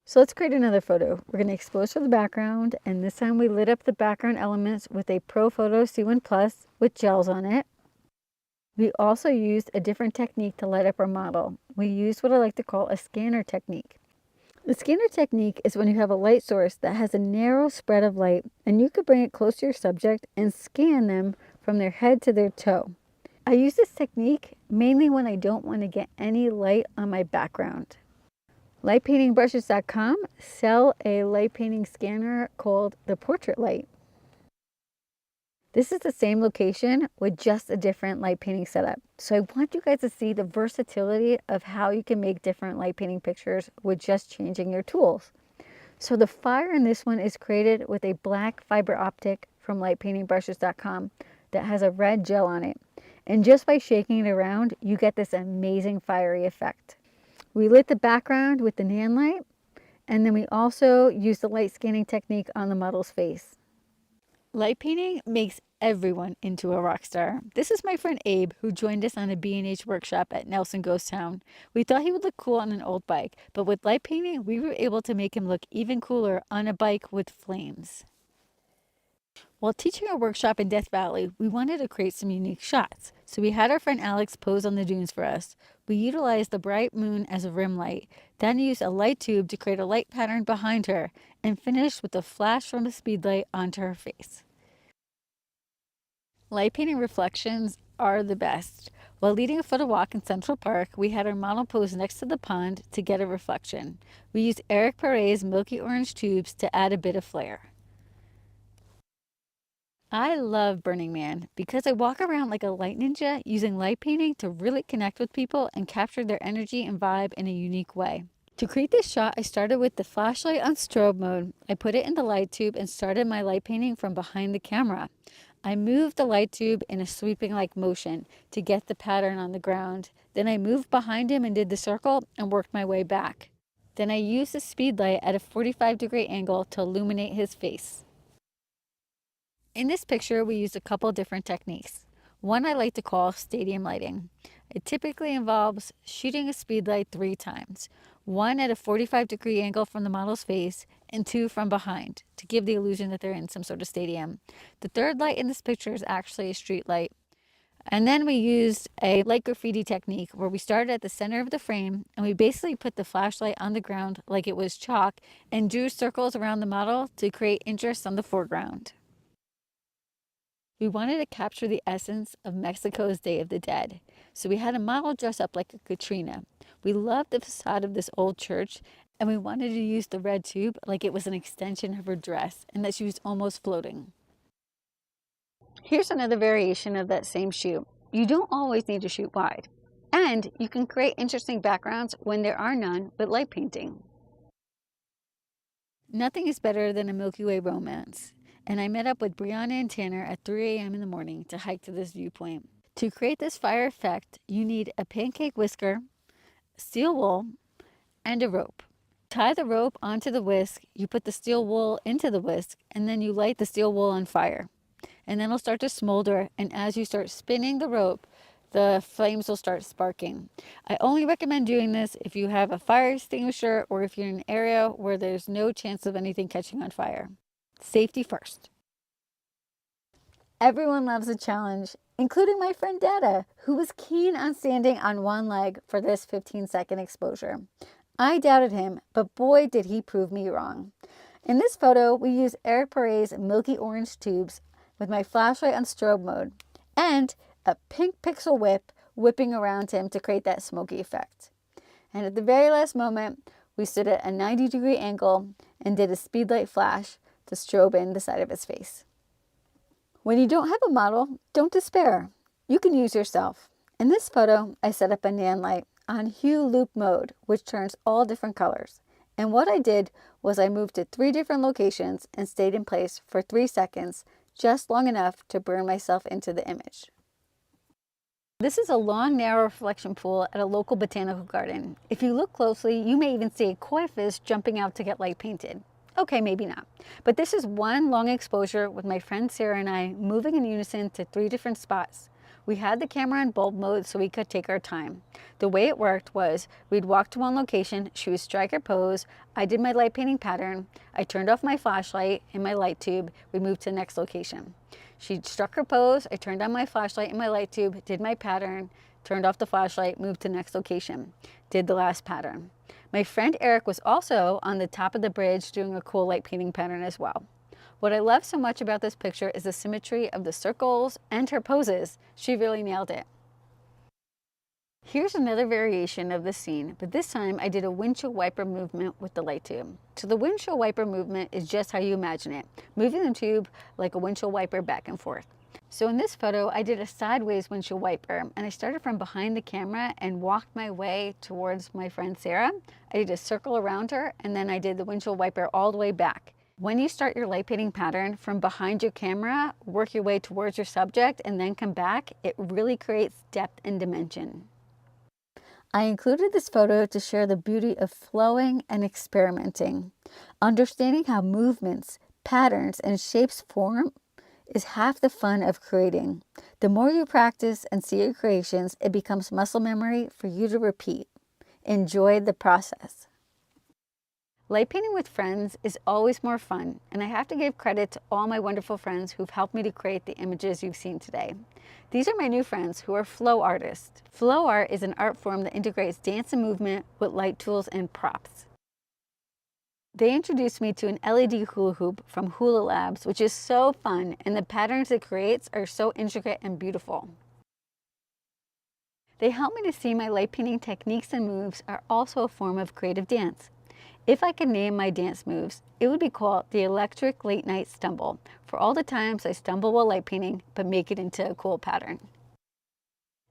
So let's create another photo. We're going to expose for the background, and this time we lit up the background elements with a ProPhoto C1 Plus with gels on it. We also used a different technique to light up our model. We used what I like to call a scanner technique. The scanner technique is when you have a light source that has a narrow spread of light, and you could bring it close to your subject and scan them from their head to their toe. I use this technique mainly when I don't want to get any light on my background. Lightpaintingbrushes.com sell a light painting scanner called the Portrait Light. This is the same location with just a different light painting setup. So I want you guys to see the versatility of how you can make different light painting pictures with just changing your tools. So the fire in this one is created with a black fiber optic from lightpaintingbrushes.com that has a red gel on it. And just by shaking it around, you get this amazing fiery effect. We lit the background with the Mann light, and then we also used the light scanning technique on the model's face. Light painting makes everyone into a rock star. This is my friend Abe, who joined us on a B&H workshop at Nelson Ghost Town. We thought he would look cool on an old bike, but with light painting, we were able to make him look even cooler on a bike with flames. While teaching our workshop in Death Valley, we wanted to create some unique shots. So we had our friend Alex pose on the dunes for us. We utilized the bright moon as a rim light, then used a light tube to create a light pattern behind her, and finished with a flash from a speed light onto her face. Light painting reflections are the best. While leading a photo walk in Central Park, we had our model pose next to the pond to get a reflection. We used Eric Perez milky orange tubes to add a bit of flair. I love Burning Man because I walk around like a light ninja using light painting to really connect with people and capture their energy and vibe in a unique way. To create this shot, I started with the flashlight on strobe mode. I put it in the light tube and started my light painting from behind the camera. I moved the light tube in a sweeping-like motion to get the pattern on the ground. Then I moved behind him and did the circle and worked my way back. Then I used the speed light at a 45-degree angle to illuminate his face. In this picture, we used a couple different techniques. One I like to call stadium lighting. It typically involves shooting a speed light 3 times. one at a 45-degree angle from the model's face and two from behind to give the illusion that they're in some sort of stadium. The third light in this picture is actually a street light. And then we used a light graffiti technique where we started at the center of the frame and we basically put the flashlight on the ground like it was chalk and drew circles around the model to create interest on the foreground. We wanted to capture the essence of Mexico's Day of the Dead, so we had a model dress up like a Katrina. We loved the facade of this old church, and we wanted to use the red tube like it was an extension of her dress and that she was almost floating. Here's another variation of that same shoot. You don't always need to shoot wide, and you can create interesting backgrounds when there are none with light painting. Nothing is better than a Milky Way romance, and I met up with Brianna and Tanner at 3 a.m. in the morning to hike to this viewpoint. To create this fire effect, you need a pancake whisker, steel wool, and a rope. Tie the rope onto the whisk, you put the steel wool into the whisk, and then you light the steel wool on fire. And then it'll start to smolder, and as you start spinning the rope, the flames will start sparking. I only recommend doing this if you have a fire extinguisher or if you're in an area where there's no chance of anything catching on fire. Safety first. Everyone loves a challenge, including my friend Dada, who was keen on standing on one leg for this 15-second exposure. I doubted him, but boy did he prove me wrong. In this photo, we use Eric Perez milky orange tubes with my flashlight on strobe mode and a pink pixel whip whipping around him to create that smoky effect. And at the very last moment, we stood at a 90-degree angle and did a speedlight flash to strobe in the side of his face. When you don't have a model, don't despair. You can use yourself. In this photo, I set up a Mann light on hue loop mode, which turns all different colors. And what I did was I moved to 3 different locations and stayed in place for 3 seconds, just long enough to burn myself into the image. This is a long, narrow reflection pool at a local botanical garden. If you look closely, you may even see a koi fish jumping out to get light painted. Okay, maybe not. But this is one long exposure with my friend Sarah and I moving in unison to 3 different spots. We had the camera in bulb mode so we could take our time. The way it worked was we'd walk to one location, she would strike her pose, I did my light painting pattern, I turned off my flashlight and my light tube, we moved to the next location. She struck her pose, I turned on my flashlight and my light tube, did my pattern, turned off the flashlight, moved to the next location, did the last pattern. My friend Eric was also on the top of the bridge doing a cool light painting pattern as well. What I love so much about this picture is the symmetry of the circles and her poses. She really nailed it. Here's another variation of the scene, but this time I did a windshield wiper movement with the light tube. So the windshield wiper movement is just how you imagine it, moving the tube like a windshield wiper back and forth. So in this photo, I did a sideways windshield wiper, and I started from behind the camera and walked my way towards my friend Sarah. I did a circle around her, and then I did the windshield wiper all the way back. When you start your light painting pattern from behind your camera, work your way towards your subject, and then come back, it really creates depth and dimension. I included this photo to share the beauty of flowing and experimenting. Understanding how movements, patterns, and shapes form is half the fun of creating. The more you practice and see your creations, it becomes muscle memory for you to repeat. Enjoy the process. Light painting with friends is always more fun, and I have to give credit to all my wonderful friends who've helped me to create the images you've seen today. These are my new friends who are flow artists. Flow art is an art form that integrates dance and movement with light tools and props. They introduced me to an LED hula hoop from Hula Labs, which is so fun, and the patterns it creates are so intricate and beautiful. They helped me to see my light painting techniques and moves are also a form of creative dance. If I could name my dance moves, it would be called the Electric Late Night Stumble, for all the times I stumble while light painting, but make it into a cool pattern.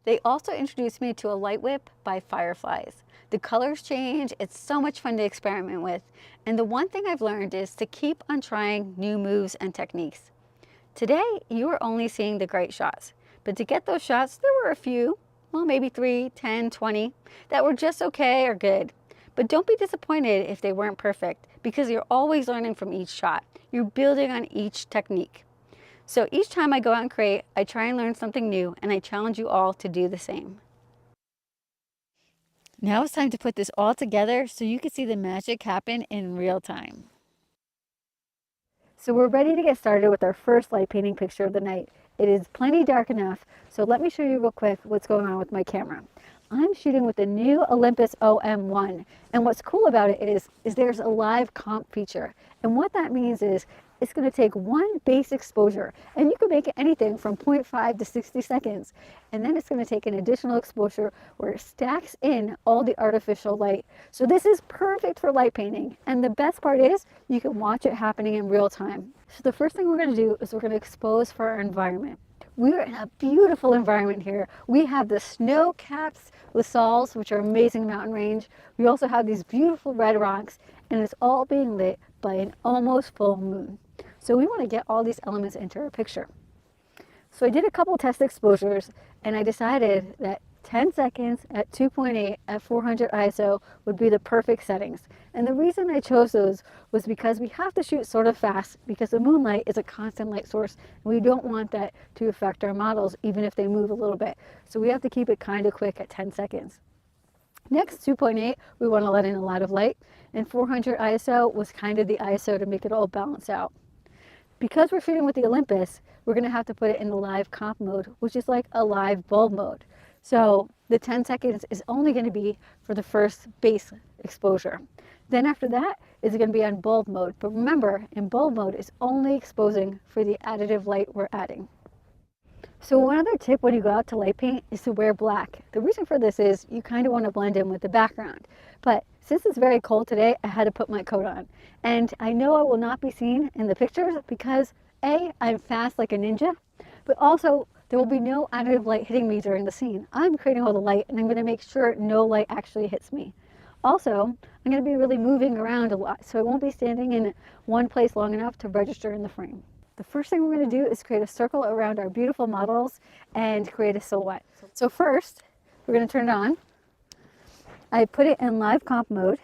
They also introduced me to a light whip by Fireflies. The colors change, it's so much fun to experiment with, and the one thing I've learned is to keep on trying new moves and techniques. Today, you are only seeing the great shots, but to get those shots, there were a few, well maybe 3, 10, 20, that were just okay or good. But don't be disappointed if they weren't perfect, because you're always learning from each shot. You're building on each technique. So each time I go out and create, I try and learn something new, and I challenge you all to do the same. Now it's time to put this all together so you can see the magic happen in real time. So we're ready to get started with our first light painting picture of the night. It is plenty dark enough, so let me show you real quick what's going on with my camera. I'm shooting with the new Olympus OM1, and what's cool about it is there's a live comp feature. And what that means is it's going to take one base exposure, and you can make it anything from 0.5 to 60 seconds. And then it's going to take an additional exposure where it stacks in all the artificial light. So this is perfect for light painting. And the best part is you can watch it happening in real time. So the first thing we're going to do is we're going to expose for our environment. We're in a beautiful environment here. We have the snow caps with Sols, which are amazing mountain range. We also have these beautiful red rocks, and it's all being lit by an almost full moon. So we want to get all these elements into our picture. So I did a couple test exposures, and I decided that 10 seconds at 2.8 at 400 ISO would be the perfect settings. And the reason I chose those was because we have to shoot sort of fast because the moonlight is a constant light source, and we don't want that to affect our models even if they move a little bit. So we have to keep it kind of quick at 10 seconds. Next, 2.8, we want to let in a lot of light, and 400 ISO was kind of the ISO to make it all balance out. Because we're shooting with the Olympus, we're going to have to put it in the live comp mode, which is like a live bulb mode. So the 10 seconds is only going to be for the first base exposure. Then after that, it's going to be on bulb mode. But remember, in bulb mode, it's only exposing for the additive light we're adding. So one other tip when you go out to light paint is to wear black. The reason for this is you kind of want to blend in with the background. But since it's very cold today, I had to put my coat on. And I know I will not be seen in the pictures because A, I'm fast like a ninja, but also there will be no additive light hitting me during the scene. I'm creating all the light, and I'm going to make sure no light actually hits me. Also, I'm going to be really moving around a lot, so I won't be standing in one place long enough to register in the frame. The first thing we're going to do is create a circle around our beautiful models and create a silhouette. So first, we're going to turn it on. I put it in live comp mode,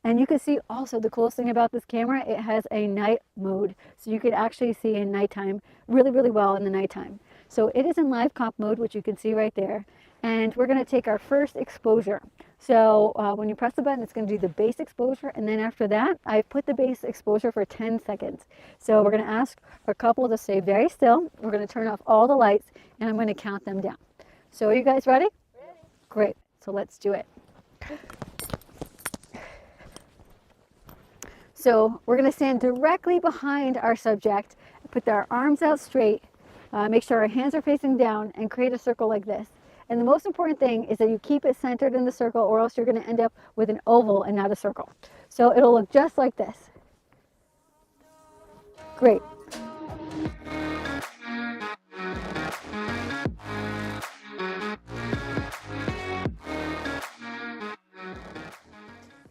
and you can see also the coolest thing about this camera, it has a night mode, so you can actually see in nighttime really, really well in the nighttime. So it is in live comp mode, which you can see right there, and we're going to take our first exposure. So when you press the button, it's going to do the base exposure, and then after that, I put the base exposure for 10 seconds. So we're going to ask our couple to stay very still. We're going to turn off all the lights, and I'm going to count them down. So are you guys ready? Ready. Great. So let's do it. So we're going to stand directly behind our subject, put our arms out straight, make sure our hands are facing down, and create a circle like this. And the most important thing is that you keep it centered in the circle, or else you're going to end up with an oval and not a circle. So it'll look just like this. Great.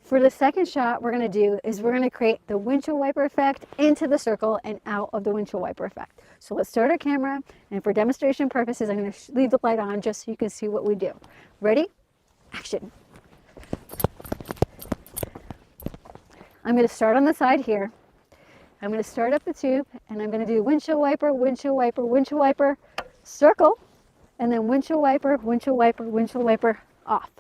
For the second shot we're going to do is we're going to create the windshield wiper effect into the circle and out of the windshield wiper effect. So let's start our camera, and for demonstration purposes I'm going to leave the light on just so you can see what we do. Ready? Action. I'm going to start on the side here. I'm going to start up the tube, and I'm going to do windshield wiper, windshield wiper, windshield wiper, circle, and then windshield wiper, windshield wiper, windshield wiper, off.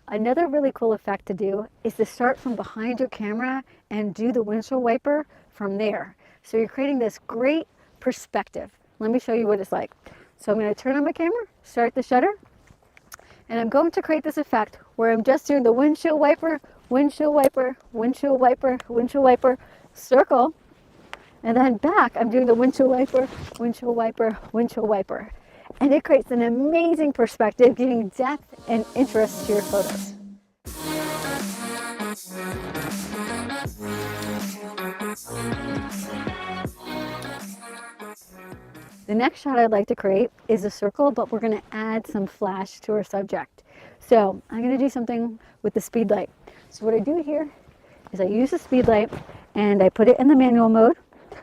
Another really cool effect to do is to start from behind your camera and do the windshield wiper from there. So you're creating this great perspective. Let me show you what it's like. So I'm going to turn on my camera, start the shutter, and I'm going to create this effect where I'm just doing the windshield wiper, windshield wiper, windshield wiper, windshield wiper, circle, and then back I'm doing the windshield wiper, windshield wiper, windshield wiper. And it creates an amazing perspective, giving depth and interest to your photos. The next shot I'd like to create is a circle, but we're going to add some flash to our subject. So I'm going to do something with the speed light. So what I do here is I use the speed light and I put it in the manual mode.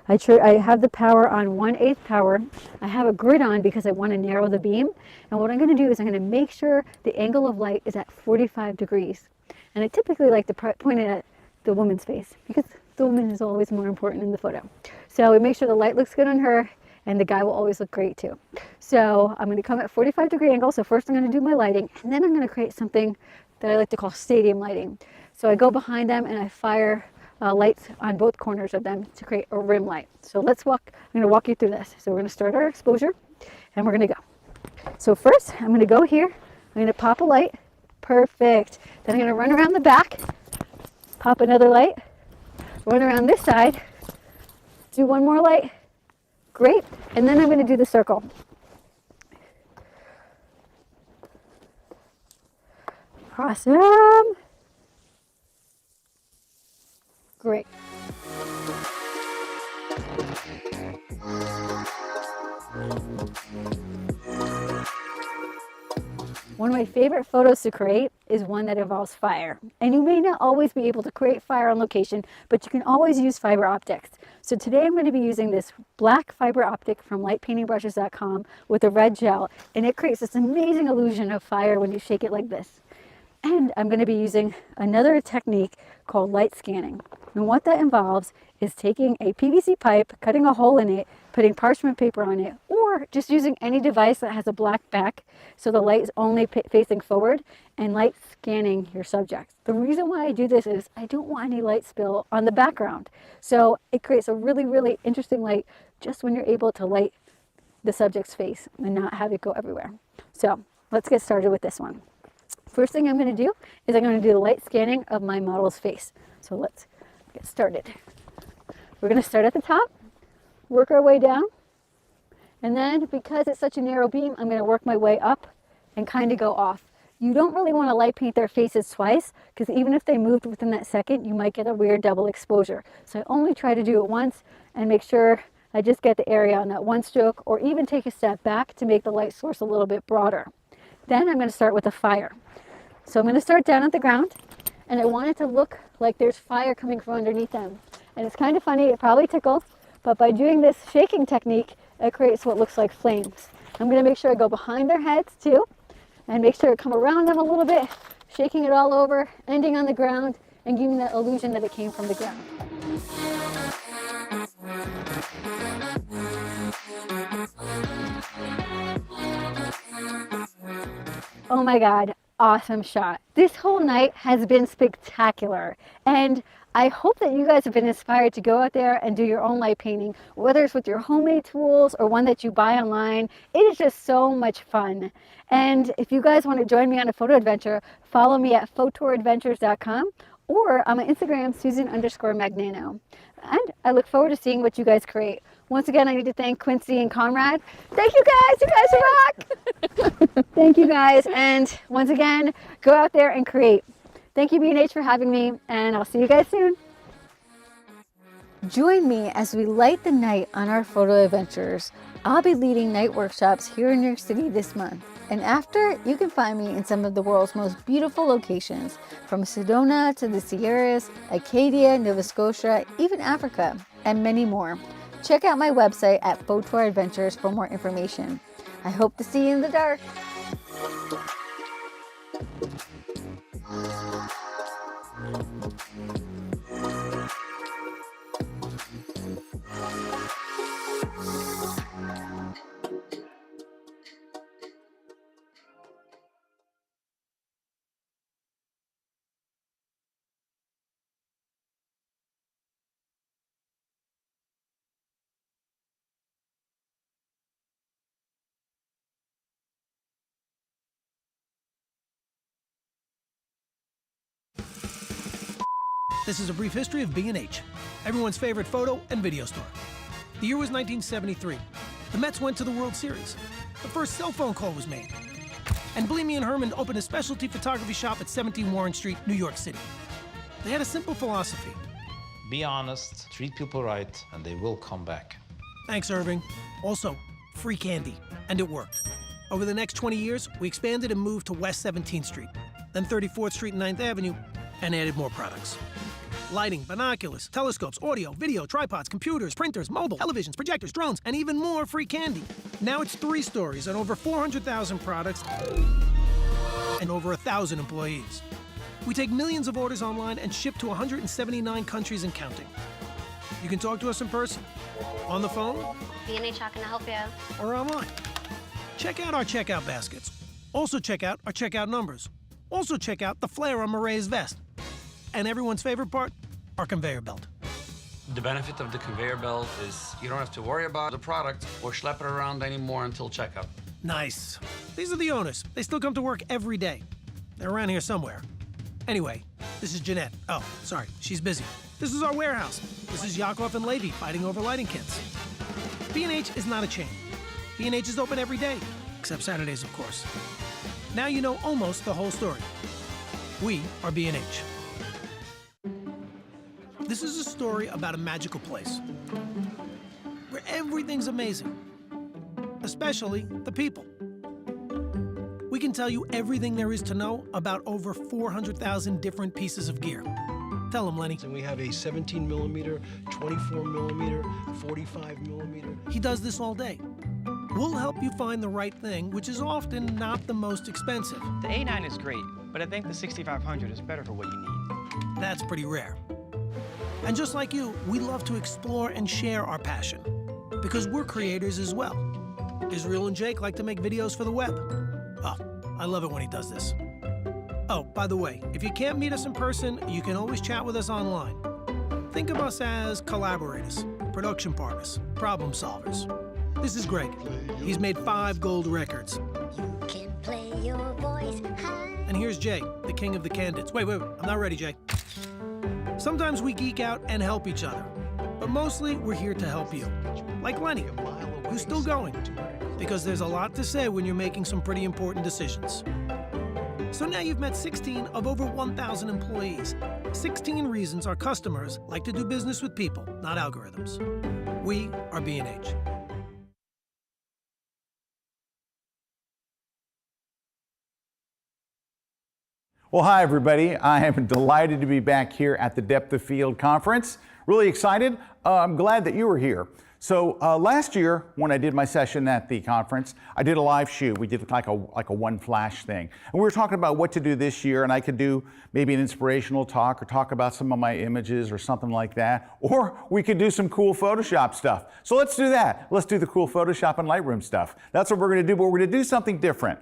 I have the power on 1/8 power. I have a grid on because I want to narrow the beam. And what I'm going to do is I'm going to make sure the angle of light is at 45 degrees. And I typically like to point it at the woman's face because the woman is always more important in the photo. So we make sure the light looks good on her, and the guy will always look great too. So I'm going to come at 45-degree angle. So first I'm going to do my lighting, and then I'm going to create something that I like to call stadium lighting. So I go behind them and I fire lights on both corners of them to create a rim light. So I'm going to walk you through this. So we're going to start our exposure, and we're going to go. So first I'm going to go here. I'm going to pop a light. Perfect. Then I'm going to run around the back, pop another light, run around this side, do one more light. Great. And then I'm going to do the circle. Awesome. Great. One of my favorite photos to create is one that involves fire. And you may not always be able to create fire on location, but you can always use fiber optics. So today I'm going to be using this black fiber optic from lightpaintingbrushes.com with a red gel, and it creates this amazing illusion of fire when you shake it like this. And I'm going to be using another technique called light scanning. And what that involves is taking a PVC pipe, cutting a hole in it, putting parchment paper on it, or just using any device that has a black back so the light is only facing forward, and light scanning your subject. The reason why I do this is I don't want any light spill on the background. So it creates a really, really interesting light just when you're able to light the subject's face and not have it go everywhere. So let's get started with this one. First thing I'm going to do is I'm going to do the light scanning of my model's face. So let's get started. We're going to start at the top, work our way down, and then because it's such a narrow beam, I'm going to work my way up and kind of go off. You don't really want to light paint their faces twice, because even if they moved within that second, you might get a weird double exposure. So I only try to do it once and make sure I just get the area on that one stroke, or even take a step back to make the light source a little bit broader. Then I'm going to start with a fire. So I'm going to start down at the ground, and I want it to look like there's fire coming from underneath them. And it's kind of funny, it probably tickles, but by doing this shaking technique, it creates what looks like flames. I'm going to make sure I go behind their heads too, and make sure I come around them a little bit, shaking it all over, ending on the ground, and giving that illusion that it came from the ground. Oh my God, awesome shot. This whole night has been spectacular, and I hope that you guys have been inspired to go out there and do your own light painting, whether it's with your homemade tools or one that you buy online. It is just so much fun. And if you guys want to join me on a photo adventure, follow me at photouradventures.com or on my Instagram, Susan_Magnano. And I look forward to seeing what you guys create. Once again, I need to thank Quincy and Conrad. Thank you guys, you guys rock! Thank you guys, and once again, go out there and create. Thank you, B&H, for having me, and I'll see you guys soon. Join me as we light the night on our photo adventures. I'll be leading night workshops here in New York City this month. And after, you can find me in some of the world's most beautiful locations, from Sedona to the Sierras, Acadia, Nova Scotia, even Africa, and many more. Check out my website at Photour Adventures for more information. I hope to see you in the dark. This is a brief history of B&H, everyone's favorite photo and video store. The year was 1973. The Mets went to the World Series. The first cell phone call was made. And Bleemy and Herman opened a specialty photography shop at 17 Warren Street, New York City. They had a simple philosophy. Be honest, treat people right, and they will come back. Thanks, Irving. Also, free candy. And it worked. Over the next 20 years, we expanded and moved to West 17th Street, then 34th Street and 9th Avenue, and added more products. Lighting, binoculars, telescopes, audio, video, tripods, computers, printers, mobile, televisions, projectors, drones, and even more free candy. Now it's 3 stories and over 400,000 products and over 1,000 employees. We take millions of orders online and ship to 179 countries and counting. You can talk to us in person, on the phone, B&H, how can I help you? or online. Check out our checkout baskets. Also check out our checkout numbers. Also check out the flare on Mireille's vest. And everyone's favorite part, our conveyor belt. The benefit of the conveyor belt is you don't have to worry about the product or schlep it around anymore until checkout. Nice. These are the owners. They still come to work every day. They're around here somewhere. Anyway, this is Jeanette. Oh, sorry, she's busy. This is our warehouse. This is Yakov and Levy fighting over lighting kits. B&H is not a chain. B&H is open every day, except Saturdays, of course. Now you know almost the whole story. We are B&H. This is a story about a magical place where everything's amazing, especially the people. We can tell you everything there is to know about over 400,000 different pieces of gear. Tell them, Lenny. And we have a 17 millimeter, 24 millimeter, 45 millimeter. He does this all day. We'll help you find the right thing, which is often not the most expensive. The A9 is great, but I think the 6500 is better for what you need. That's pretty rare. And just like you, we love to explore and share our passion, because we're creators as well. Israel and Jake like to make videos for the web. Oh, I love it when he does this. Oh, by the way, if you can't meet us in person, you can always chat with us online. Think of us as collaborators, production partners, problem solvers. This is Greg. He's made 5 gold records. You can play your voice high. And here's Jay, the king of the candids. Wait, I'm not ready, Jay. Sometimes we geek out and help each other, but mostly we're here to help you. Like Lenny, who's still going, because there's a lot to say when you're making some pretty important decisions. So now you've met 16 of over 1,000 employees. 16 reasons our customers like to do business with people, not algorithms. We are B&H. Well, hi, everybody. I am delighted to be back here at the Depth of Field conference. Really excited. I'm glad that you were here. So last year, when I did my session at the conference, I did a live shoot. We did like a one flash thing. And we were talking about what to do this year, and I could do maybe an inspirational talk or talk about some of my images or something like that. Or we could do some cool Photoshop stuff. So let's do that. Let's do the cool Photoshop and Lightroom stuff. That's what we're gonna do, but we're gonna do something different.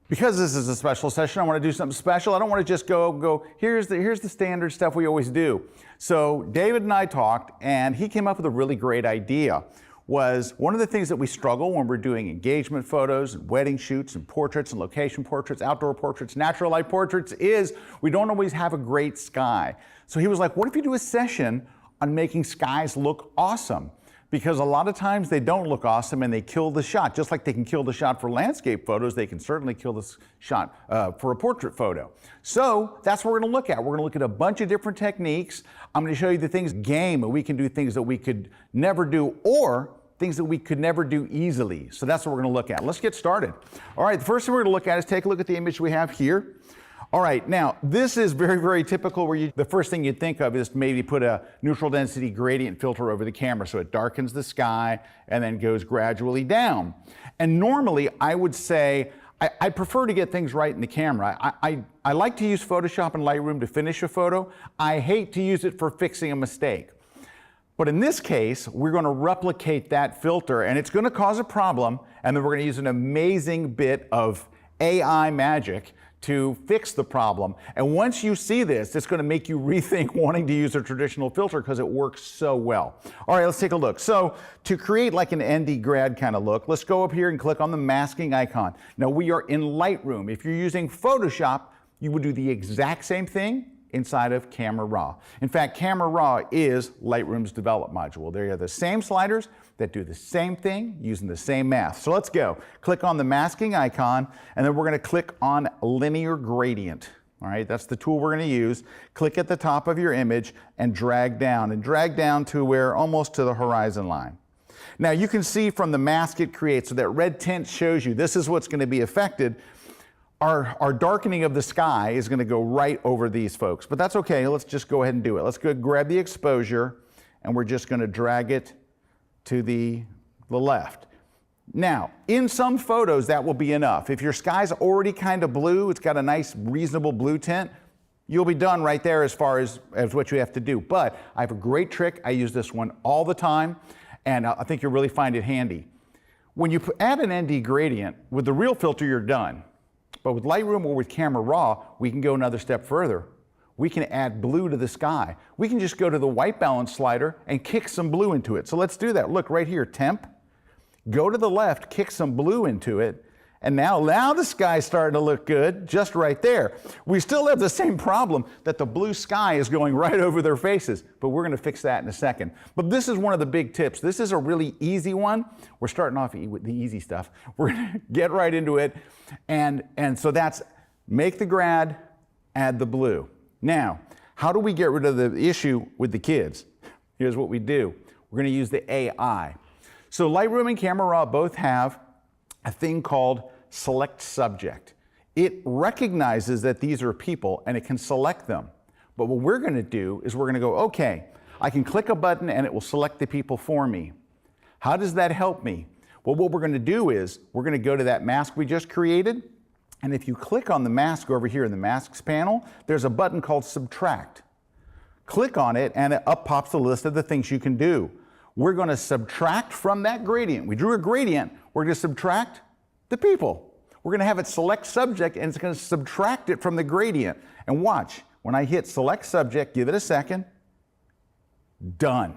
Because this is a special session, I want to do something special. I don't want to just go, here's the standard stuff we always do. So David and I talked, and he came up with a really great idea. Was one of the things that we struggle when we're doing engagement photos and wedding shoots and portraits and location portraits, outdoor portraits, natural light portraits, is we don't always have a great sky. So he was like, what if you do a session on making skies look awesome? Because a lot of times they don't look awesome and they kill the shot. Just like they can kill the shot for landscape photos, they can certainly kill the shot for a portrait photo. So that's what we're gonna look at. We're gonna look at a bunch of different techniques. I'm gonna show you the things game, we can do things that we could never do, or things that we could never do easily. So that's what we're gonna look at. Let's get started. All right, the first thing we're gonna look at is take a look at the image we have here. All right, now this is very, very typical where the first thing you'd think of is maybe put a neutral density gradient filter over the camera so it darkens the sky and then goes gradually down. And normally I would say, I prefer to get things right in the camera. I like to use Photoshop and Lightroom to finish a photo. I hate to use it for fixing a mistake. But in this case, we're gonna replicate that filter and it's gonna cause a problem, and then we're gonna use an amazing bit of AI magic to fix the problem. And once you see this, it's gonna make you rethink wanting to use a traditional filter because it works so well. All right, let's take a look. So to create like an ND grad kind of look, let's go up here and click on the masking icon. Now we are in Lightroom. If you're using Photoshop, you would do the exact same thing inside of Camera Raw. In fact, Camera Raw is Lightroom's develop module. They are the same sliders that do the same thing using the same math. So let's go. Click on the masking icon, and then we're gonna click on linear gradient. All right, that's the tool we're gonna use. Click at the top of your image and drag down to where almost to the horizon line. Now you can see from the mask it creates, so that red tint shows you this is what's gonna be affected. Our darkening of the sky is gonna go right over these folks, but that's okay, let's just go ahead and do it. Let's go grab the exposure, and we're just gonna drag it to the left. Now, in some photos, that will be enough. If your sky's already kind of blue, it's got a nice, reasonable blue tint, you'll be done right there as far as what you have to do. But I have a great trick. I use this one all the time, and I think you'll really find it handy. When you add an ND gradient, with the real filter, you're done. But with Lightroom or with Camera Raw, we can go another step further. We can add blue to the sky. We can just go to the white balance slider and kick some blue into it. So let's do that. Look right here, temp. Go to the left, kick some blue into it, and now the sky's starting to look good, just right there. We still have the same problem that the blue sky is going right over their faces, but we're gonna fix that in a second. But this is one of the big tips. This is a really easy one. We're starting off with the easy stuff. We're gonna get right into it, and so that's make the grad, add the blue. Now, how do we get rid of the issue with the kids? Here's what we do. We're gonna use the AI. So Lightroom and Camera Raw both have a thing called select subject. It recognizes that these are people and it can select them. But what we're gonna do is we're gonna go, okay, I can click a button and it will select the people for me. How does that help me? Well, what we're gonna do is we're gonna go to that mask we just created, and if you click on the mask over here in the masks panel, there's a button called subtract. Click on it and up pops the list of the things you can do. We're going to subtract from that gradient. We drew a gradient. We're going to subtract the people. We're going to have it select subject, and it's going to subtract it from the gradient. And watch, when I hit select subject, give it a second, done.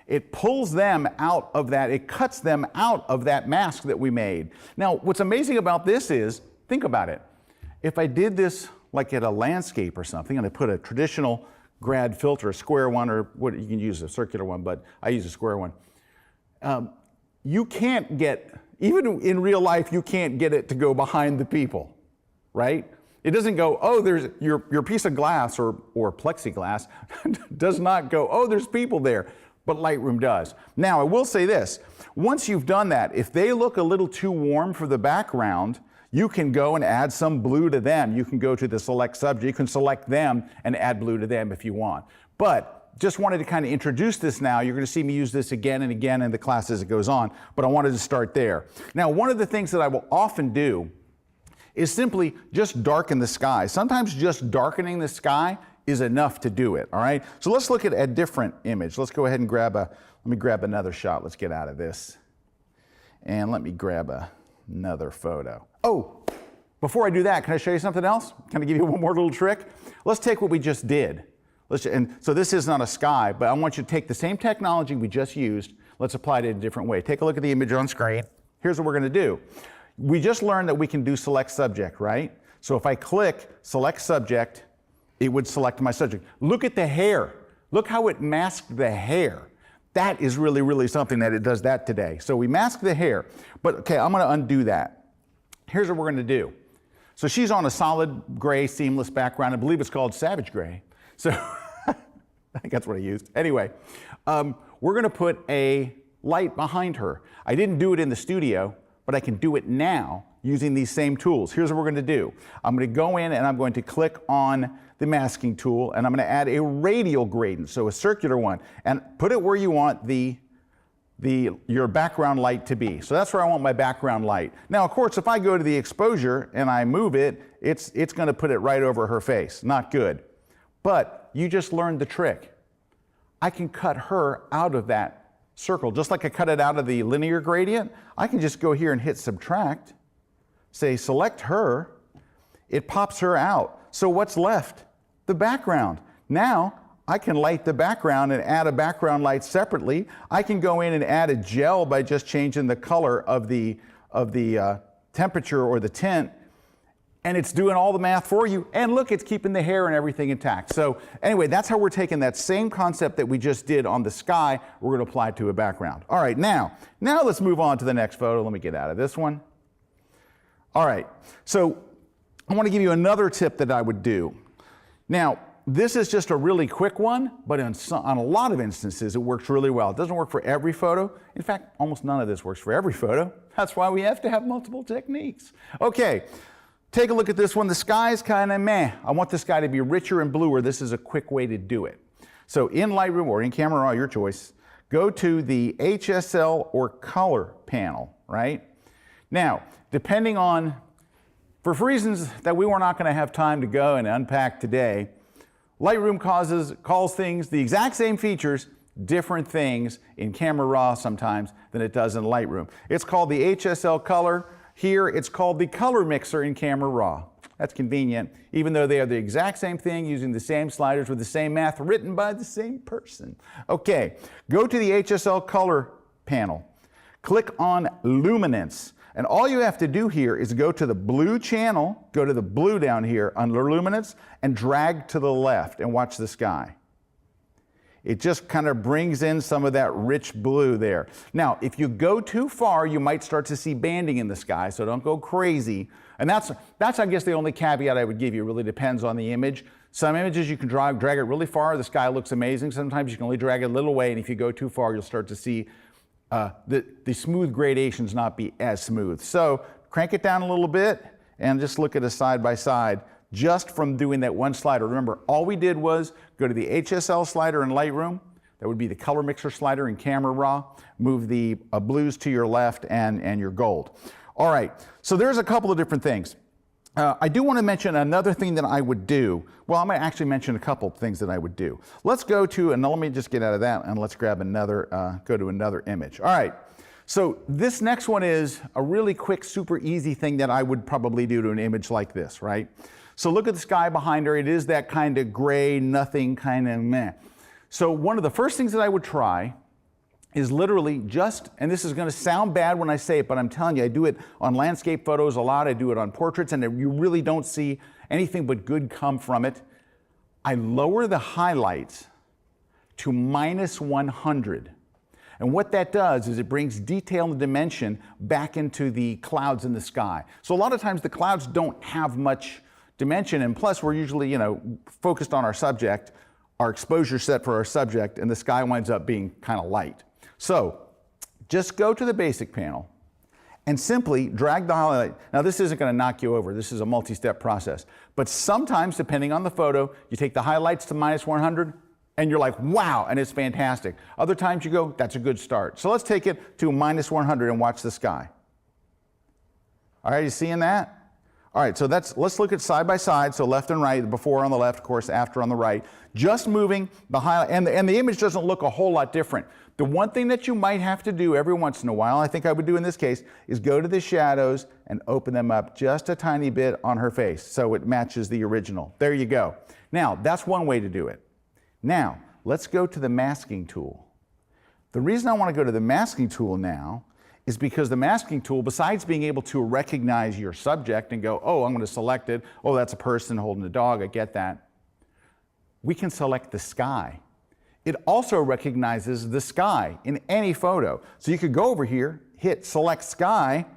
It pulls them out of that, it cuts them out of that mask that we made. Now, what's amazing about this is, think about it. If I did this like at a landscape or something, and I put a traditional grad filter, a square one, or what you can use a circular one, but I use a square one. You can't get, even in real life, you can't get it to go behind the people, right? It doesn't go, oh, there's your piece of glass or plexiglass does not go, oh, there's people there, but Lightroom does. Now, I will say this, once you've done that, if they look a little too warm for the background, you can go and add some blue to them. You can go to the select subject, you can select them and add blue to them if you want. But just wanted to kind of introduce this now. You're going to see me use this again and again in the class as it goes on, but I wanted to start there. Now, one of the things that I will often do is simply just darken the sky. Sometimes just darkening the sky is enough to do it, all right? So let's look at a different image. Let's go ahead and let me grab another shot. Let's get out of this. And let me grab another photo. Oh, before I do that, can I show you something else? Can I give you one more little trick? Let's take what we just did. And so this is not a sky, but I want you to take the same technology we just used. Let's apply it in a different way. Take a look at the image on screen. Here's what we're going to do. We just learned that we can do select subject, right? So if I click select subject, it would select my subject. Look at the hair. Look how it masked the hair. That is really, really something that it does that today. So we mask the hair, but okay, I'm gonna undo that. Here's what we're gonna do. So she's on a solid gray seamless background. I believe it's called Savage Gray. So I think that's what I used. Anyway, we're gonna put a light behind her. I didn't do it in the studio, but I can do it now using these same tools. Here's what we're gonna do. I'm gonna go in and I'm going to click on the masking tool, and I'm gonna add a radial gradient, so a circular one, and put it where you want your background light to be. So that's where I want my background light. Now, of course, if I go to the exposure and I move it, it's gonna put it right over her face. Not good. But you just learned the trick. I can cut her out of that circle. Just like I cut it out of the linear gradient, I can just go here and hit subtract, say select her, it pops her out. So what's left? The background. Now, I can light the background and add a background light separately. I can go in and add a gel by just changing the color of the temperature or the tint, and it's doing all the math for you. And look, it's keeping the hair and everything intact. So anyway, that's how we're taking that same concept that we just did on the sky, we're gonna apply it to a background. All right, now let's move on to the next photo. Let me get out of this one. All right, so I want to give you another tip that I would do. Now, this is just a really quick one, but on a lot of instances, it works really well. It doesn't work for every photo. In fact, almost none of this works for every photo. That's why we have to have multiple techniques. Okay, take a look at this one. The sky's kind of meh. I want the sky to be richer and bluer. This is a quick way to do it. So in Lightroom or in Camera Raw, your choice, go to the HSL or color panel, right? Now, depending on, for reasons that we were not going to have time to go and unpack today, Lightroom calls things the exact same features, different things in Camera Raw sometimes than it does in Lightroom. It's called the HSL Color. Here it's called the Color Mixer in Camera Raw. That's convenient, even though they are the exact same thing using the same sliders with the same math written by the same person. Okay, go to the HSL Color panel. Click on Luminance. And all you have to do here is go to the blue channel, go to the blue down here under Luminance, and drag to the left and watch the sky. It just kind of brings in some of that rich blue there. Now, if you go too far, you might start to see banding in the sky, so don't go crazy. And that's I guess, the only caveat I would give you. It really depends on the image. Some images you can drag it really far, the sky looks amazing. Sometimes you can only drag it a little way, and if you go too far, you'll start to see the smooth gradations not be as smooth. So crank it down a little bit and just look at a side by side just from doing that one slider. Remember, all we did was go to the HSL slider in Lightroom. That would be the Color Mixer slider in Camera Raw. Move the blues to your left and your gold. All right, so there's a couple of different things. I do want to mention another thing that I would do. Well, I'm going to actually mention a couple of things that I would do. Let's go to, and let me just get out of that and let's grab another, go to another image. All right, so this next one is a really quick, super easy thing that I would probably do to an image like this, right? So look at the sky behind her. It is that kind of gray, nothing, kind of meh. So one of the first things that I would try is literally just, and this is going to sound bad when I say it, but I'm telling you, I do it on landscape photos a lot, I do it on portraits, and you really don't see anything but good come from it. I lower the highlights to -100. And what that does is it brings detail and dimension back into the clouds in the sky. So a lot of times the clouds don't have much dimension, and plus we're usually, focused on our subject, our exposure set for our subject, and the sky winds up being kind of light. So just go to the basic panel and simply drag the highlight. Now this isn't going to knock you over. This is a multi-step process. But sometimes, depending on the photo, you take the highlights to -100 and you're like, wow, and it's fantastic. Other times you go, that's a good start. So let's take it to -100 and watch the sky. All right, you seeing that? All right, so let's look at side by side, so left and right, before on the left, of course, after on the right. Just moving the highlight, and the image doesn't look a whole lot different. The one thing that you might have to do every once in a while, I think I would do in this case, is go to the shadows and open them up just a tiny bit on her face so it matches the original. There you go. Now, that's one way to do it. Now, let's go to the masking tool. The reason I want to go to the masking tool now is because the masking tool, besides being able to recognize your subject and go, oh, I'm going to select it, oh, that's a person holding a dog, I get that, we can select the sky. It also recognizes the sky in any photo. So you could go over here, hit select sky,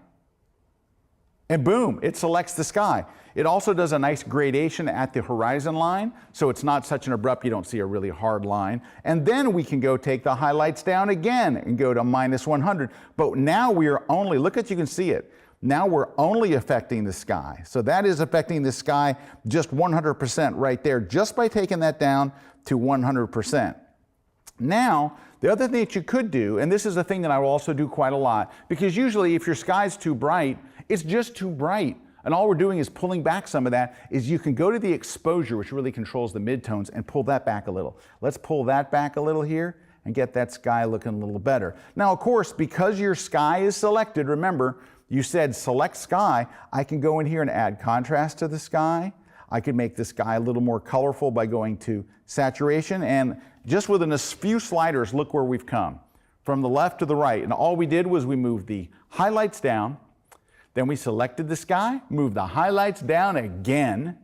and boom, it selects the sky. It also does a nice gradation at the horizon line, so it's not such an abrupt, you don't see a really hard line. And then we can go take the highlights down again and go to -100. But now we are only, look at, you can see it. Now we're only affecting the sky. So that is affecting the sky just 100% right there, just by taking that down to 100%. Now, the other thing that you could do, and this is a thing that I will also do quite a lot, because usually if your sky's too bright, it's just too bright. And all we're doing is pulling back some of that, is you can go to the exposure, which really controls the midtones, and pull that back a little. Let's pull that back a little here and get that sky looking a little better. Now, of course, because your sky is selected, remember, you said select sky, I can go in here and add contrast to the sky. I could make the sky a little more colorful by going to saturation, and just within a few sliders, look where we've come. From the left to the right, and all we did was we moved the highlights down, then we selected the sky, moved the highlights down again,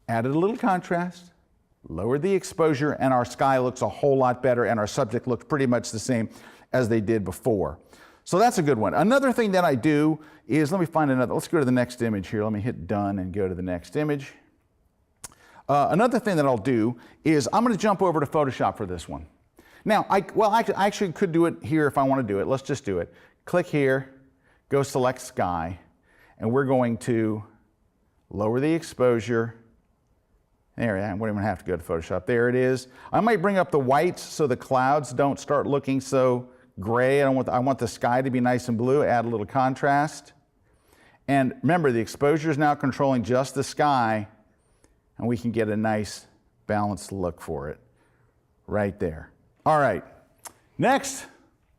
added a little contrast, lowered the exposure, and our sky looks a whole lot better, and our subject looks pretty much the same as they did before. So that's a good one. Another thing that I do is, let me find another, let's go to the next image here. Let me hit done and go to the next image. Another thing that I'll do is I'm going to jump over to Photoshop for this one. Now, I actually could do it here if I want to do it. Let's just do it. Click here, go select sky, and we're going to lower the exposure. There, I wouldn't even have to go to Photoshop. There it is. I might bring up the whites so the clouds don't start looking so gray. I want the sky to be nice and blue. Add a little contrast. And remember, the exposure is now controlling just the sky, and we can get a nice balanced look for it right there. All right, next,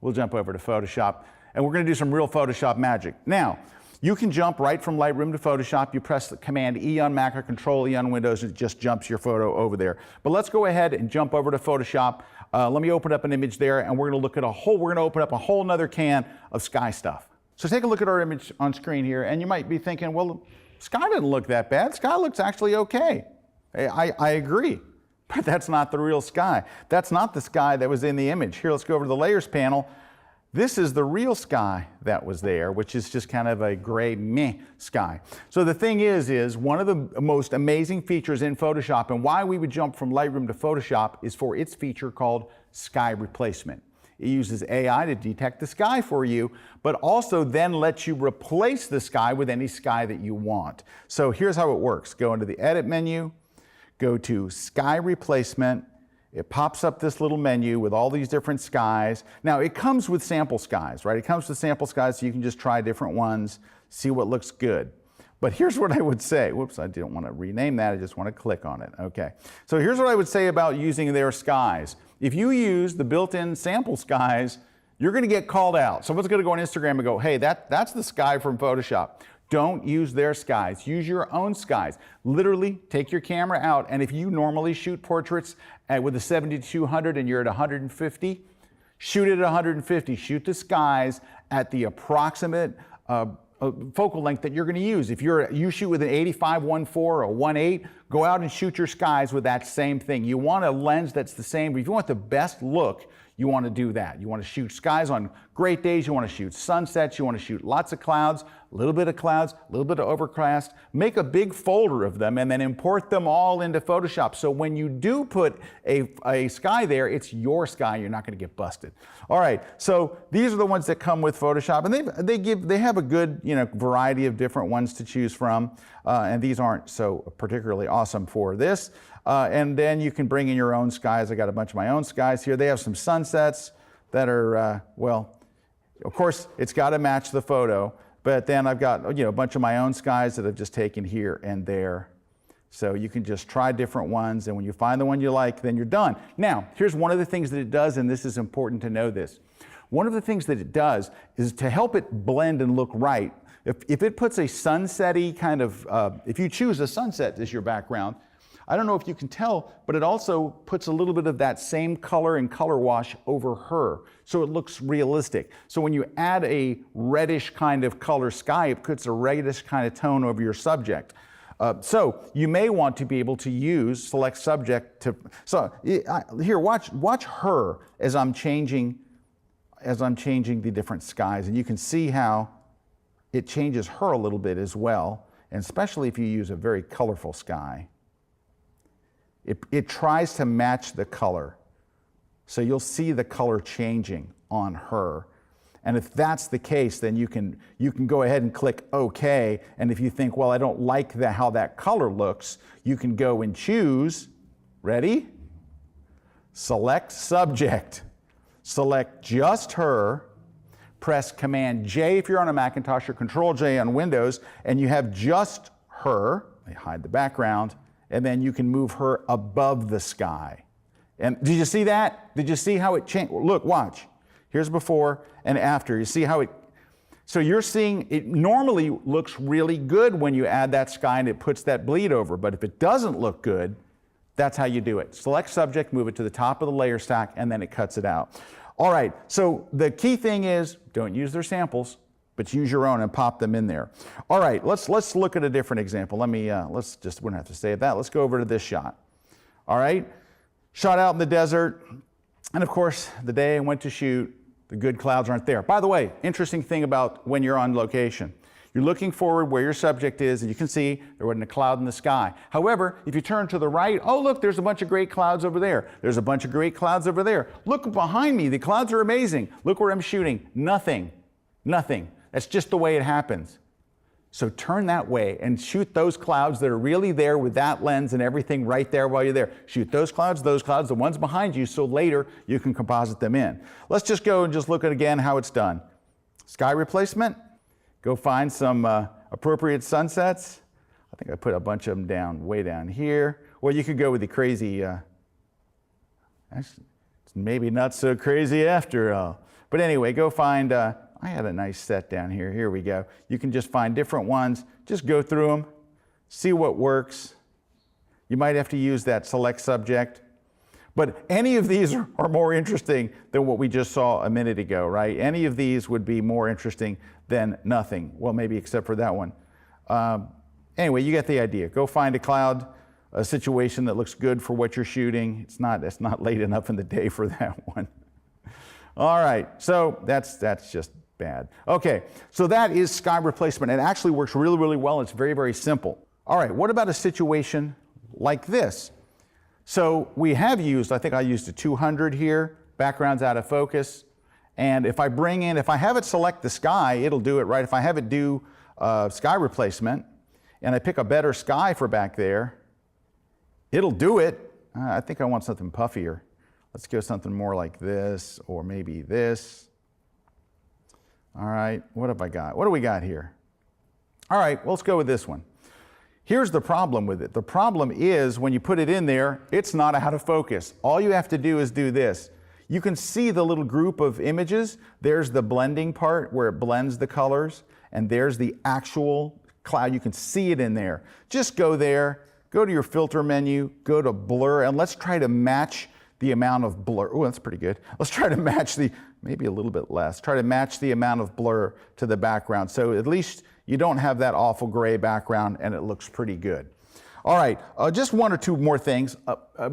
we'll jump over to Photoshop, and we're gonna do some real Photoshop magic. Now, you can jump right from Lightroom to Photoshop. You press the Command E on Mac or Control E on Windows, and it just jumps your photo over there. But let's go ahead and jump over to Photoshop. Let me open up an image there, and we're gonna look at we're gonna open up a whole nother can of sky stuff. So take a look at our image on screen here, and you might be thinking, well, sky doesn't look that bad. Sky looks actually okay. I agree, but that's not the real sky. That's not the sky that was in the image. Here, let's go over to the layers panel. This is the real sky that was there, which is just kind of a gray meh sky. So the thing is one of the most amazing features in Photoshop, and why we would jump from Lightroom to Photoshop, is for its feature called sky replacement. It uses AI to detect the sky for you, but also then lets you replace the sky with any sky that you want. So here's how it works. Go into the Edit menu, go to Sky Replacement. It pops up this little menu with all these different skies. Now, it comes with sample skies, right? It comes with sample skies, so you can just try different ones, see what looks good. But here's what I would say. Whoops, I didn't want to rename that. I just want to click on it. Okay. So here's what I would say about using their skies. If you use the built-in sample skies, you're going to get called out. Someone's going to go on Instagram and go, hey, that's the sky from Photoshop. Don't use their skies. Use your own skies. Literally, take your camera out, and if you normally shoot portraits with a 70-200 and you're at 150, shoot it at 150. Shoot the skies at the approximate focal length that you're going to use. If you shoot with an 85-1.4 or a 1.8, go out and shoot your skies with that same thing. You want a lens that's the same. If you want the best look, you want to do that. You want to shoot skies on great days. You want to shoot sunsets. You want to shoot lots of clouds, a little bit of overcast. Make a big folder of them and then import them all into Photoshop. So when you do put a sky there, it's your sky. You're not going to get busted. All right. So these are the ones that come with Photoshop, and they have a good variety of different ones to choose from. And these aren't so particularly awesome for this. And then you can bring in your own skies. I got a bunch of my own skies here. They have some sunsets that are, well, of course, it's got to match the photo. But then I've got a bunch of my own skies that I've just taken here and there. So you can just try different ones, and when you find the one you like, then you're done. Now, here's one of the things that it does, and this is important to know this. One of the things that it does is to help it blend and look right. If it puts a sunset-y kind of, if you choose a sunset as your background, I don't know if you can tell, but it also puts a little bit of that same color and color wash over her, so it looks realistic. So when you add a reddish kind of color sky, it puts a reddish kind of tone over your subject. So you may want to be able to select subject to, so here, watch her as I'm changing the different skies, and you can see how it changes her a little bit as well, and especially if you use a very colorful sky. It tries to match the color. So you'll see the color changing on her. And if that's the case, then you can go ahead and click OK. And if you think, well, I don't like how that color looks, you can go and choose, ready? Select subject. Select just her. Press Command J if you're on a Macintosh or Control J on Windows, and you have just her. Let me hide the background. And then you can move her above the sky. And did you see that? Did you see how it changed? Look, watch. Here's before and after. You see how so you're seeing it normally looks really good when you add that sky and it puts that bleed over. But if it doesn't look good, that's how you do it. Select subject, move it to the top of the layer stack, and then it cuts it out. All right, so the key thing is don't use their samples, but use your own and pop them in there. All right, let's look at a different example. we don't have to save that. Let's go over to this shot. All right, shot out in the desert. And of course, the day I went to shoot, the good clouds aren't there. By the way, interesting thing about when you're on location. You're looking forward where your subject is, and you can see there wasn't a cloud in the sky. However, if you turn to the right, oh, look, there's a bunch of great clouds over there. There's a bunch of great clouds over there. Look behind me, the clouds are amazing. Look where I'm shooting, nothing. That's just the way it happens. So turn that way and shoot those clouds that are really there with that lens and everything right there while you're there. Shoot those clouds, the ones behind you, so later you can composite them in. Let's just go and just look at again how it's done. Sky replacement, go find some appropriate sunsets. I think I put a bunch of them way down here. Well, you could go with the crazy, actually, it's maybe not so crazy after all. But anyway, go find, I had a nice set down here. Here we go. You can just find different ones. Just go through them, see what works. You might have to use that select subject. But any of these are more interesting than what we just saw a minute ago, right? Any of these would be more interesting than nothing. Well, maybe except for that one. Anyway, you get the idea. Go find a cloud, a situation that looks good for what you're shooting. It's not late enough in the day for that one. All right, so that's just bad. Okay, so that is sky replacement. It actually works really, really well. It's very, very simple. All right, what about a situation like this? So we have used, I think I used a 200 here, background's out of focus. And if I have it select the sky, it'll do it, right? If I have it do sky replacement, and I pick a better sky for back there, it'll do it. I think I want something puffier. Let's go something more like this, or maybe this. All right, what have I got? What do we got here? All right, well, let's go with this one. Here's the problem with it. The problem is when you put it in there, it's not out of focus. All you have to do is do this. You can see the little group of images. There's the blending part where it blends the colors, and there's the actual cloud. You can see it in there. Just go there, go to your filter menu, go to blur, and let's try to match the amount of blur. Oh, that's pretty good. Let's try to match maybe a little bit less. Try to match the amount of blur to the background. So at least you don't have that awful gray background and it looks pretty good. All right, just one or two more things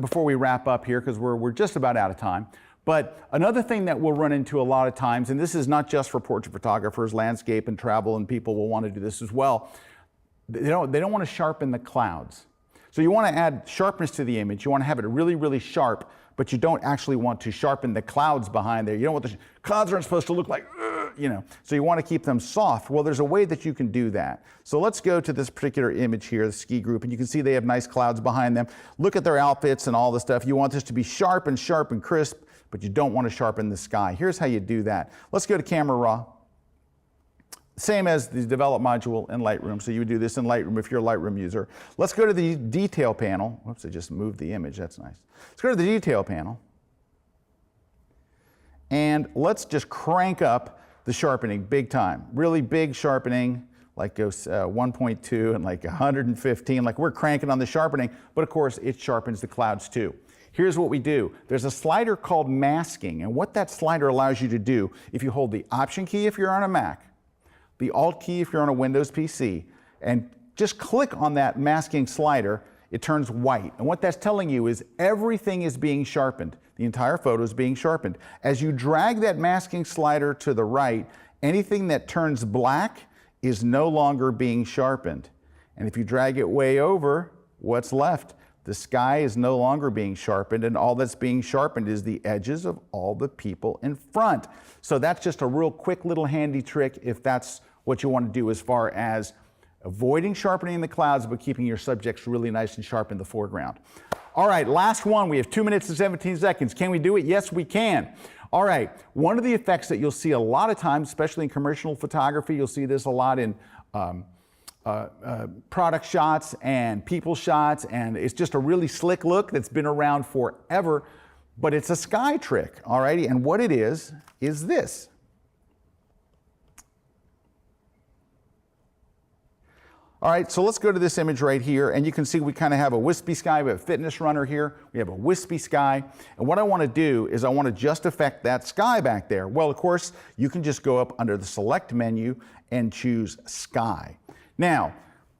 before we wrap up here, because we're just about out of time. But another thing that we'll run into a lot of times, and this is not just for portrait photographers, landscape and travel, and people will want to do this as well, they don't want to sharpen the clouds. So you want to add sharpness to the image. You want to have it really, really sharp, but you don't actually want to sharpen the clouds behind there. You don't want the clouds aren't supposed to look like, so you want to keep them soft. Well, there's a way that you can do that. So let's go to this particular image here, the ski group, and you can see they have nice clouds behind them. Look at their outfits and all the stuff. You want this to be sharp and crisp, but you don't want to sharpen the sky. Here's how you do that. Let's go to Camera Raw. Same as the Develop module in Lightroom. So you would do this in Lightroom if you're a Lightroom user. Let's go to the Detail panel. Whoops, I just moved the image. That's nice. Let's go to the Detail panel. And let's just crank up the sharpening big time. Really big sharpening, like goes 1.2 and like 115. Like we're cranking on the sharpening, but of course it sharpens the clouds too. Here's what we do. There's a slider called masking, and what that slider allows you to do, if you hold the Option key if you're on a Mac, the Alt key if you're on a Windows PC, and just click on that masking slider, it turns white. And what that's telling you is everything is being sharpened. The entire photo is being sharpened. As you drag that masking slider to the right, anything that turns black is no longer being sharpened. And if you drag it way over, what's left? The sky is no longer being sharpened, and all that's being sharpened is the edges of all the people in front. So that's just a real quick little handy trick if that's what you want to do as far as avoiding sharpening the clouds, but keeping your subjects really nice and sharp in the foreground. All right, last one. We have 2 minutes and 17 seconds. Can we do it? Yes, we can. All right, one of the effects that you'll see a lot of times, especially in commercial photography, you'll see this a lot in product shots and people shots, and it's just a really slick look that's been around forever, but it's a sky trick, all righty? And what it is this. All right, so let's go to this image right here, and you can see we kind of have a wispy sky. We have a fitness runner here. We have a wispy sky. And what I want to do is I want to just affect that sky back there. Well, of course, you can just go up under the Select menu and choose Sky. Now,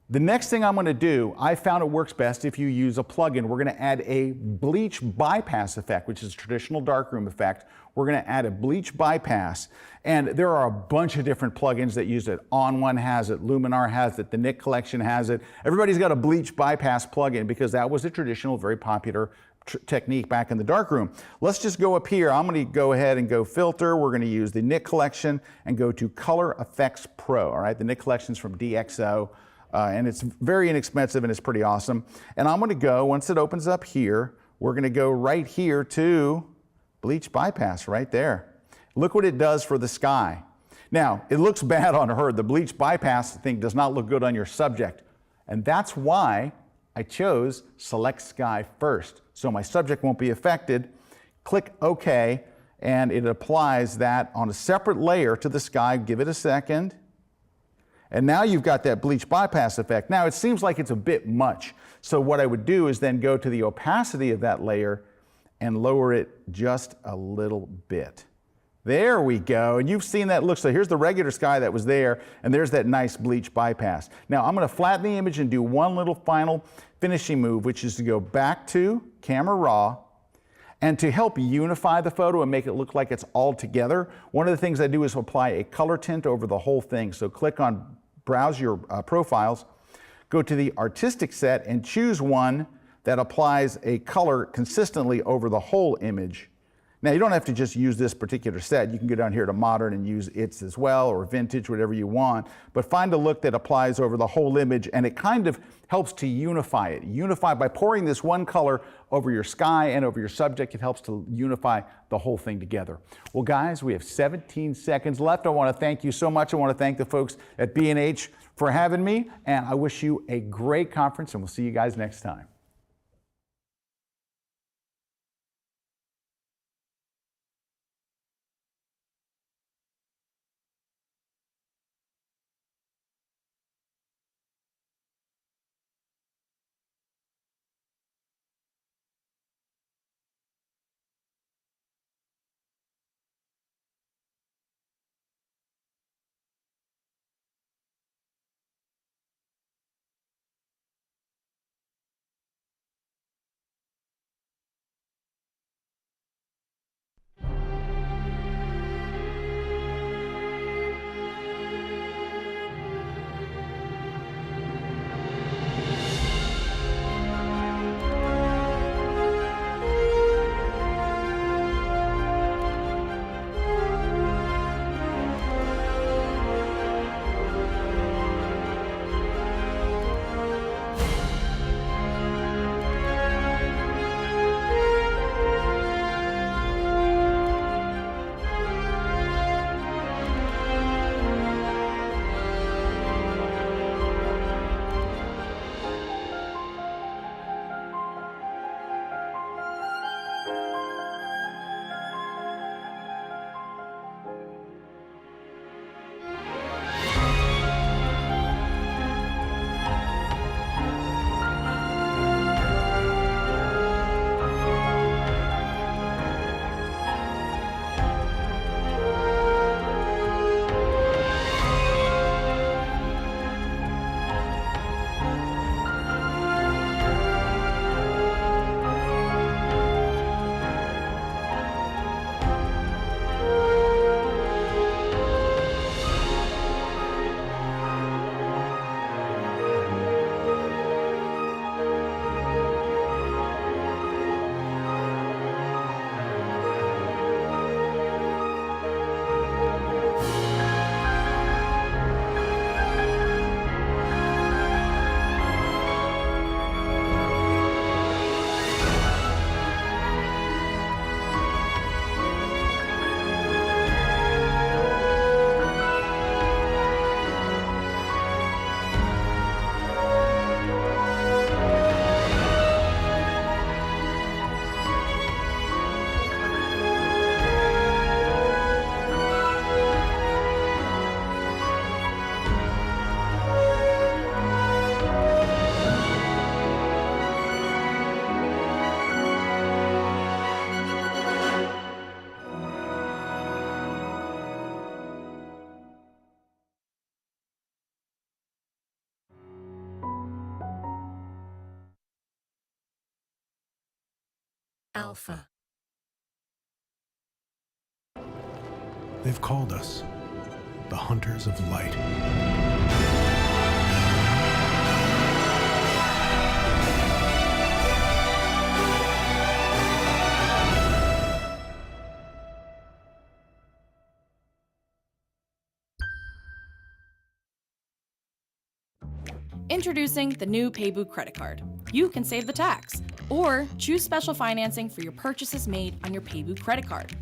the next thing I'm going to do, I found it works best if you use a plugin. We're going to add a bleach bypass effect, which is a traditional darkroom effect. We're going to add a bleach bypass, and there are a bunch of different plugins that use it. On1 has it, Luminar has it, the Nik Collection has it. Everybody's got a bleach bypass plugin because that was a traditional, very popular technique back in the darkroom. Let's just go up here. I'm going to go ahead and go Filter. We're going to use the Nik Collection and go to Color Effects Pro. All right, the Nik Collection's from DxO. And it's very inexpensive and it's pretty awesome. And I'm going to go, once it opens up here, we're going to go right here to Bleach Bypass right there. Look what it does for the sky. Now, it looks bad on her. The Bleach Bypass thing does not look good on your subject. And that's why I chose Select Sky First, so my subject won't be affected. Click OK, and it applies that on a separate layer to the sky. Give it a second. And now you've got that bleach bypass effect. Now it seems like it's a bit much. So what I would do is then go to the opacity of that layer and lower it just a little bit. There we go, and you've seen that look. So here's the regular sky that was there, and there's that nice bleach bypass. Now I'm gonna flatten the image and do one little final finishing move, which is to go back to Camera Raw. And to help unify the photo and make it look like it's all together, one of the things I do is apply a color tint over the whole thing. So click on Browse Your Profiles, go to the Artistic set and choose one that applies a color consistently over the whole image. Now you don't have to just use this particular set. You can go down here to Modern and use its as well, or Vintage, whatever you want. But find a look that applies over the whole image, and it kind of helps to unify it. Unify by pouring this one color over your sky and over your subject. It helps to unify the whole thing together. Well guys, we have 17 seconds left. I want to thank you so much. I want to thank the folks at B&H for having me, and I wish you a great conference, and we'll see you guys next time. Alpha. They've called us the Hunters of Light. Introducing the new Paybu credit card. You can save the tax or choose special financing for your purchases made on your Paybu credit card.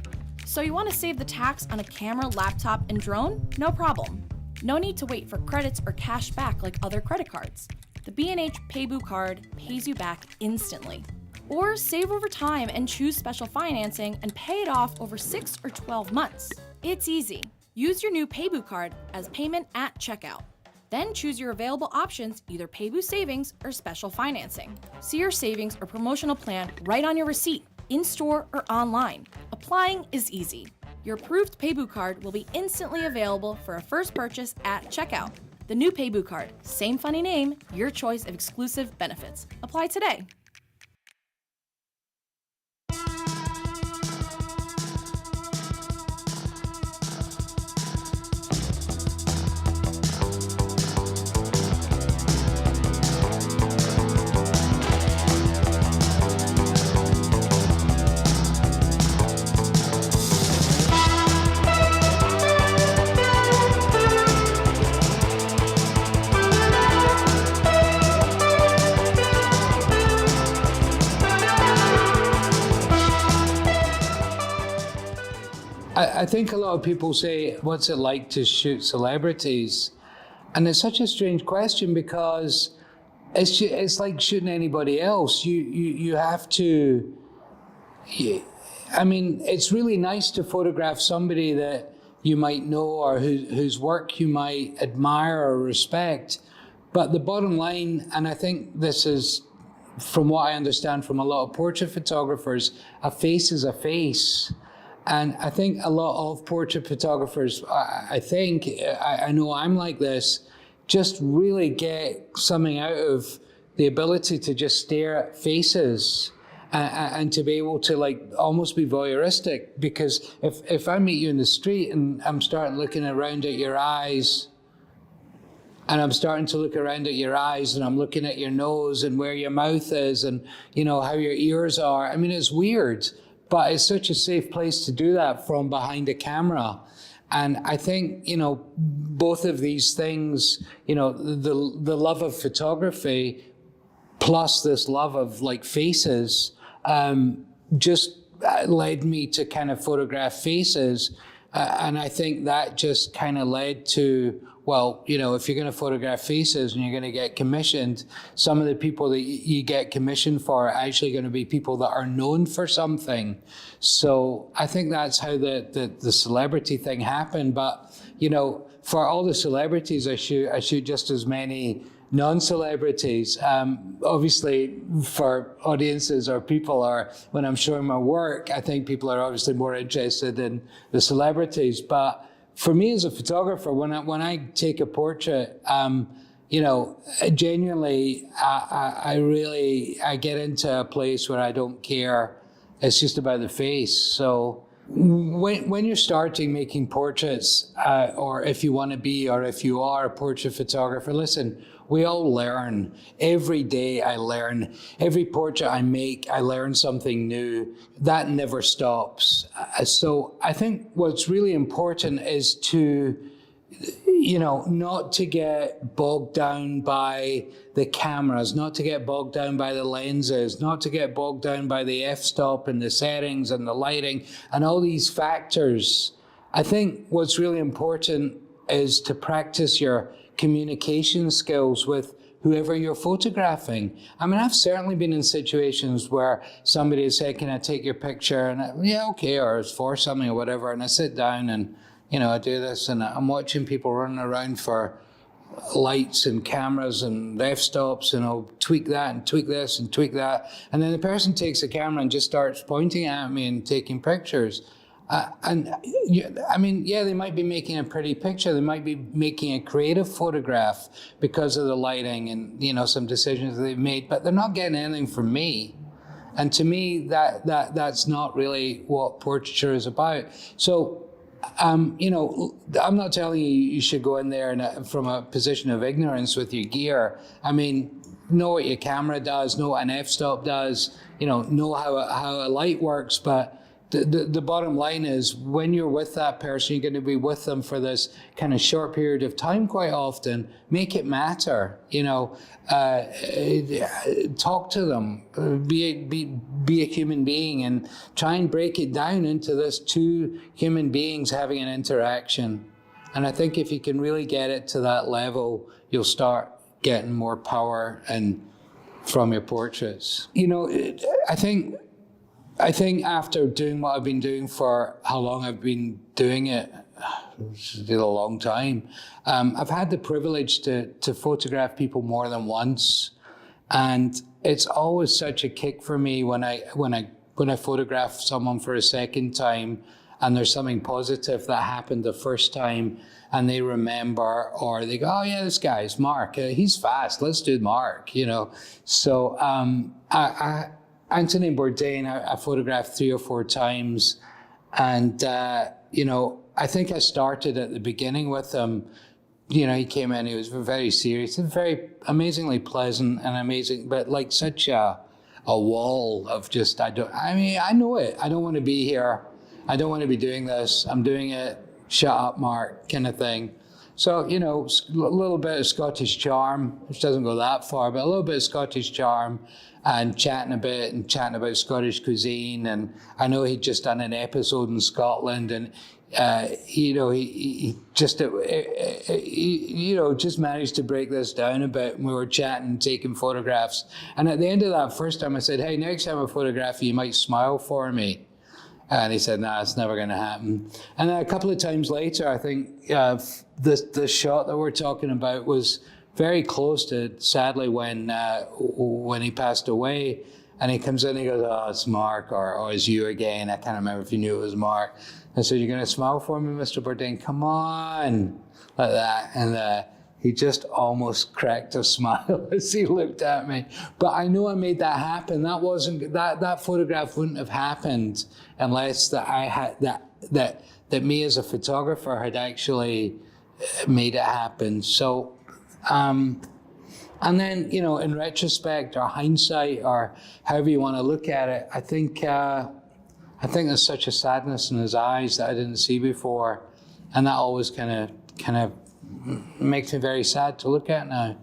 So you want to save the tax on a camera, laptop, and drone? No problem. No need to wait for credits or cash back like other credit cards. The B&H Paybu card pays you back instantly. Or save over time and choose special financing and pay it off over 6 or 12 months. It's easy. Use your new Paybu card as payment at checkout. Then choose your available options, either Paybu Savings or Special Financing. See your savings or promotional plan right on your receipt, in-store or online. Applying is easy. Your approved Paybu card will be instantly available for a first purchase at checkout. The new Paybu card, same funny name, your choice of exclusive benefits. Apply today. I think a lot of people say, what's it like to shoot celebrities? And it's such a strange question because it's like shooting anybody else. You have to, I mean, it's really nice to photograph somebody that you might know or whose work you might admire or respect. But the bottom line, and I think this is, from what I understand from a lot of portrait photographers, a face is a face. And I think a lot of portrait photographers, I know I'm like this, just really get something out of the ability to just stare at faces and to be able to like almost be voyeuristic. Because if I meet you in the street and I'm starting looking around at your eyes, and I'm starting to look around at your eyes and I'm looking at your nose and where your mouth is and, you know, how your ears are. I mean, it's weird. But it's such a safe place to do that from behind a camera. And I think, you know, both of these things, you know, the love of photography plus this love of like faces just led me to kind of photograph faces. And I think that just kind of led to, well, you know, if you're going to photograph faces and you're going to get commissioned, some of the people that you get commissioned for are actually going to be people that are known for something. So I think that's how the celebrity thing happened. But, you know, for all the celebrities I shoot just as many non-celebrities. Obviously, for audiences or people, or when I'm showing my work, I think people are obviously more interested in the celebrities. But for me as a photographer, when I take a portrait, you know, genuinely, I get into a place where I don't care. It's just about the face. So when you're starting making portraits, or if you want to be, or if you are a portrait photographer, listen, we all learn. Every day I learn. Every portrait I make, I learn something new. That never stops. So I think what's really important is to, you know, not to get bogged down by the cameras, not to get bogged down by the lenses, not to get bogged down by the f-stop and the settings and the lighting and all these factors. I think what's really important is to practice your communication skills with whoever you're photographing. I mean, I've certainly been in situations where somebody has said, can I take your picture? And yeah, okay, or it's for something or whatever. And I sit down and, you know, I do this and I'm watching people running around for lights and cameras and f-stops, and I'll tweak that and tweak this and tweak that. And then the person takes the camera and just starts pointing at me and taking pictures. I mean, yeah, they might be making a pretty picture. They might be making a creative photograph because of the lighting and, you know, some decisions they've made, but they're not getting anything from me. And to me, that's not really what portraiture is about. So, you know, I'm not telling you should go in there from a position of ignorance with your gear. I mean, know what your camera does, know what an f-stop does, you know how a light works, but the bottom line is when you're with that person, you're going to be with them for this kind of short period of time quite often. Make it matter, you know, talk to them, be a human being, and try and break it down into this two human beings having an interaction. And I think if you can really get it to that level, you'll start getting more power and from your portraits. You know, I think after doing what I've been doing for how long I've been doing it, it's been a long time. I've had the privilege to photograph people more than once, and it's always such a kick for me when I photograph someone for a second time, and there's something positive that happened the first time, and they remember, or they go, "Oh yeah, this guy's Mark. He's fast. Let's do Mark." You know, so Anthony Bourdain, I photographed 3 or 4 times, and you know, I think I started at the beginning with him. You know, he came in, he was very serious and very amazingly pleasant and amazing, but like such a wall of just, I know it. I don't want to be here. I don't want to be doing this. I'm doing it. Shut up, Mark, kind of thing. So, you know, a little bit of Scottish charm, which doesn't go that far, but a little bit of Scottish charm, and chatting a bit and chatting about Scottish cuisine. And I know he'd just done an episode in Scotland, and you know, he just you know, just managed to break this down a bit. And we were chatting, taking photographs. And at the end of that first time, I said, "Hey, next time I photograph you, you might smile for me." And he said, "Nah, it's never going to happen." And then a couple of times later, I think the shot that we're talking about was very close to, sadly, when he passed away. And he comes in and he goes, "Oh, it's Mark," or "It's you again." I can't remember if he knew it was Mark. I said, "You're going to smile for me, Mr. Bourdain? Come on," like that. And he just almost cracked a smile as he looked at me. But I know I made that happen. That photograph wouldn't have happened unless that me as a photographer had actually made it happen. So, and then, you know, in retrospect or hindsight or however you want to look at it, I think there's such a sadness in his eyes that I didn't see before, and that always kind of makes me very sad to look at now.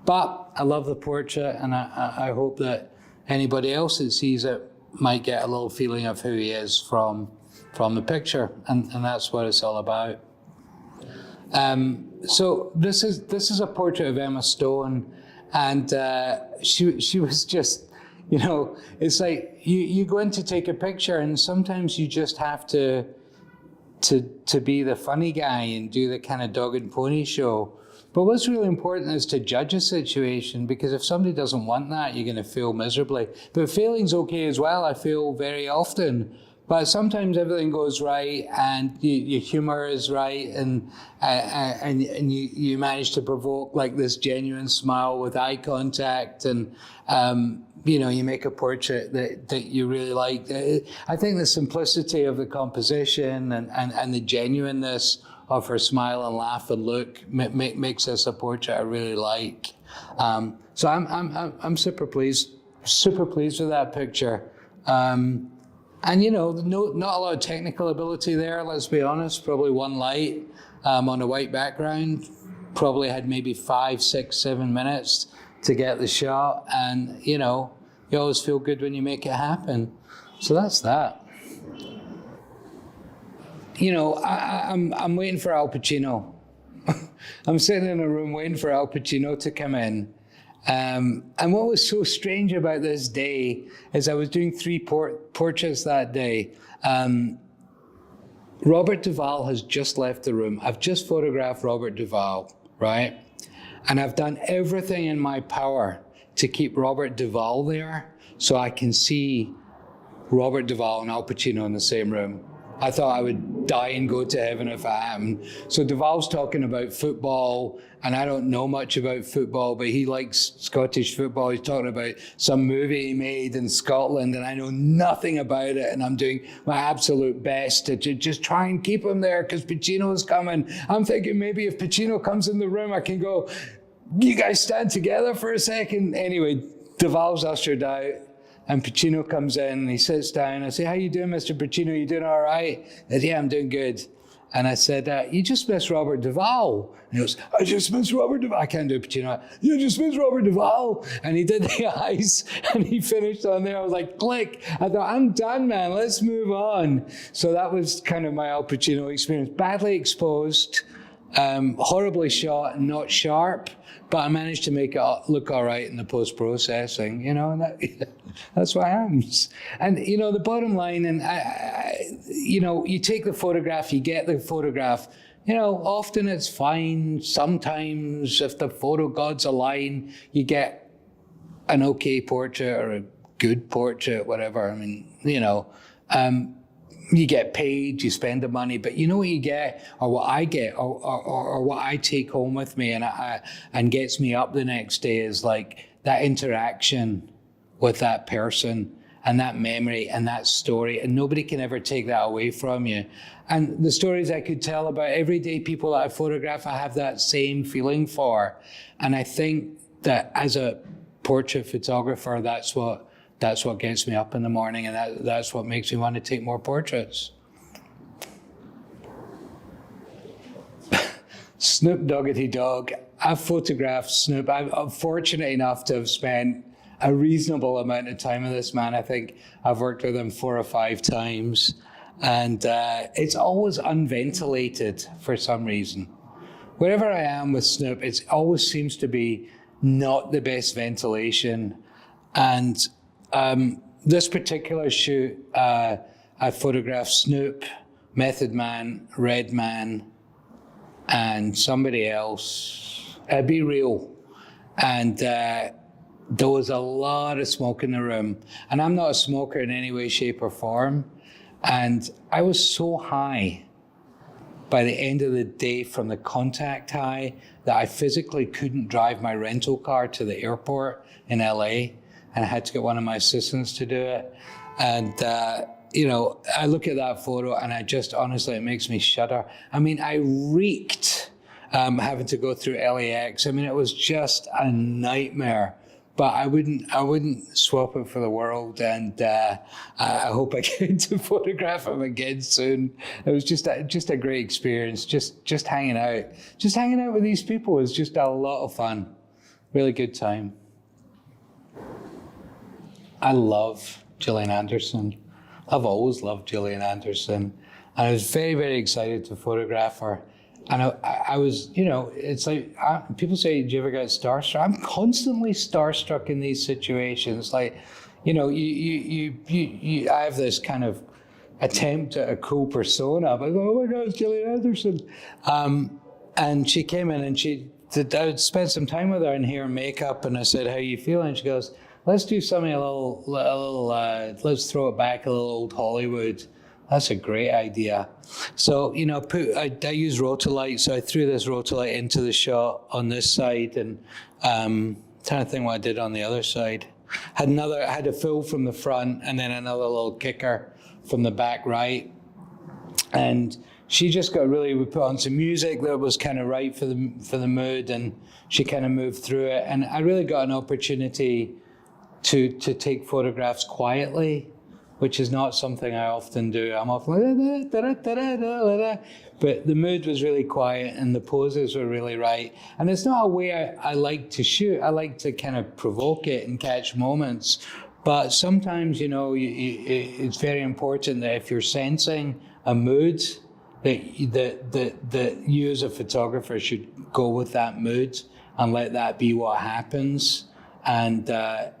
But I love the portrait, and I hope that anybody else that sees it might get a little feeling of who he is from the picture, and that's what it's all about. So this is a portrait of Emma Stone, and she was just, you know, it's like you go in to take a picture, and sometimes you just have to be the funny guy and do the kind of dog and pony show. But what's really important is to judge a situation, because if somebody doesn't want that, you're going to fail miserably. But failing's okay as well. I fail very often. But sometimes everything goes right, and your humor is right, and you manage to provoke like this genuine smile with eye contact, and you know, you make a portrait that you really like. I think the simplicity of the composition and the genuineness of her smile and laugh and look makes this a portrait I really like. So I'm super pleased with that picture. And you know, not a lot of technical ability there, let's be honest. Probably one light on a white background. Probably had maybe 5, 6, 7 minutes to get the shot. And you know, you always feel good when you make it happen. So that's that. You know, I'm waiting for Al Pacino. I'm sitting in a room waiting for Al Pacino to come in. And what was so strange about this day is I was doing 3 portraits that day. Robert Duvall has just left the room. I've just photographed Robert Duvall, right? And I've done everything in my power to keep Robert Duvall there so I can see Robert Duvall and Al Pacino in the same room. I thought I would die and go to heaven if it happened. So Duvall's talking about football, and I don't know much about football, but he likes Scottish football. He's talking about some movie he made in Scotland, and I know nothing about it, and I'm doing my absolute best to just try and keep him there because Pacino's coming. I'm thinking maybe if Pacino comes in the room, I can go, "You guys stand together for a second." Anyway, Duvall's ushered out. And Pacino comes in and he sits down. I say, "How you doing, Mr. Pacino? You doing all right?" He said, "Yeah, I'm doing good." And I said, "You just missed Robert Duvall." And he goes, "I just missed Robert Duvall." I can't do Pacino. "You just missed Robert Duvall." And he did the eyes and he finished on there. I was like, click. I thought, I'm done, man. Let's move on. So that was kind of my Al Pacino experience. Badly exposed, horribly shot and not sharp, but I managed to make it look all right in the post-processing, you know, and that's what happens. And, you know, the bottom line, and, you know, you take the photograph, you get the photograph, you know, often it's fine. Sometimes if the photo gods align, you get an okay portrait or a good portrait, whatever. I mean, you know, you get paid, you spend the money, but you know what you get, or what I get, or what I take home with me and gets me up the next day is like that interaction with that person and that memory and that story, and nobody can ever take that away from you. And the stories I could tell about everyday people that I photograph, I have that same feeling for. And I think that as a portrait photographer, that's what gets me up in the morning, and that's what makes me want to take more portraits. Snoop Doggity Dog. I've photographed Snoop. I'm fortunate enough to have spent a reasonable amount of time with this man. I think I've worked with him 4 or 5 times, and it's always unventilated for some reason. Wherever I am with Snoop, it always seems to be not the best ventilation. And this particular shoot, I photographed Snoop, Method Man, Red Man, and somebody else, Be Real. And there was a lot of smoke in the room. And I'm not a smoker in any way, shape, or form. And I was so high by the end of the day from the contact high that I physically couldn't drive my rental car to the airport in LA. And I had to get one of my assistants to do it. And, you know, I look at that photo and I just, honestly, it makes me shudder. I mean, I reeked having to go through LAX. I mean, it was just a nightmare. But I wouldn't swap it for the world. And I hope I get to photograph him again soon. It was just a great experience. Just hanging out. Just hanging out with these people was just a lot of fun. Really good time. I love Gillian Anderson. I've always loved Gillian Anderson. And I was very, very excited to photograph her. And I was, you know, it's like, people say, do you ever get starstruck? I'm constantly starstruck in these situations. Like, you know, I have this kind of attempt at a cool persona. I'm like, oh my God, it's Gillian Anderson. And she came in and I spent some time with her in hair and makeup, and I said, how are you feeling? And she goes, let's do something a little, let's throw it back a little old Hollywood. That's a great idea. So, you know, I use Rotolite, so I threw this Rotolite into the shot on this side, and trying to think what I did on the other side. Had a fill from the front, and then another little kicker from the back right. And she just we put on some music that was kind of right for the mood, and she kind of moved through it. And I really got an opportunity to take photographs quietly, which is not something I often do. I'm often like, but the mood was really quiet and the poses were really right. And it's not a way I like to shoot. I like to kind of provoke it and catch moments. But sometimes, you know, it's very important that if you're sensing a mood, that you as a photographer should go with that mood and let that be what happens. And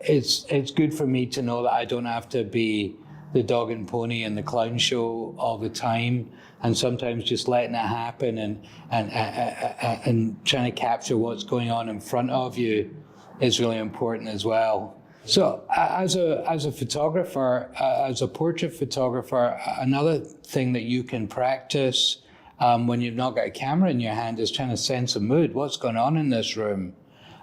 it's good for me to know that I don't have to be the dog and pony and the clown show all the time, and sometimes just letting it happen and trying to capture what's going on in front of you is really important as well. So as a photographer, as a portrait photographer, another thing that you can practice when you've not got a camera in your hand is trying to sense a mood. What's going on in this room?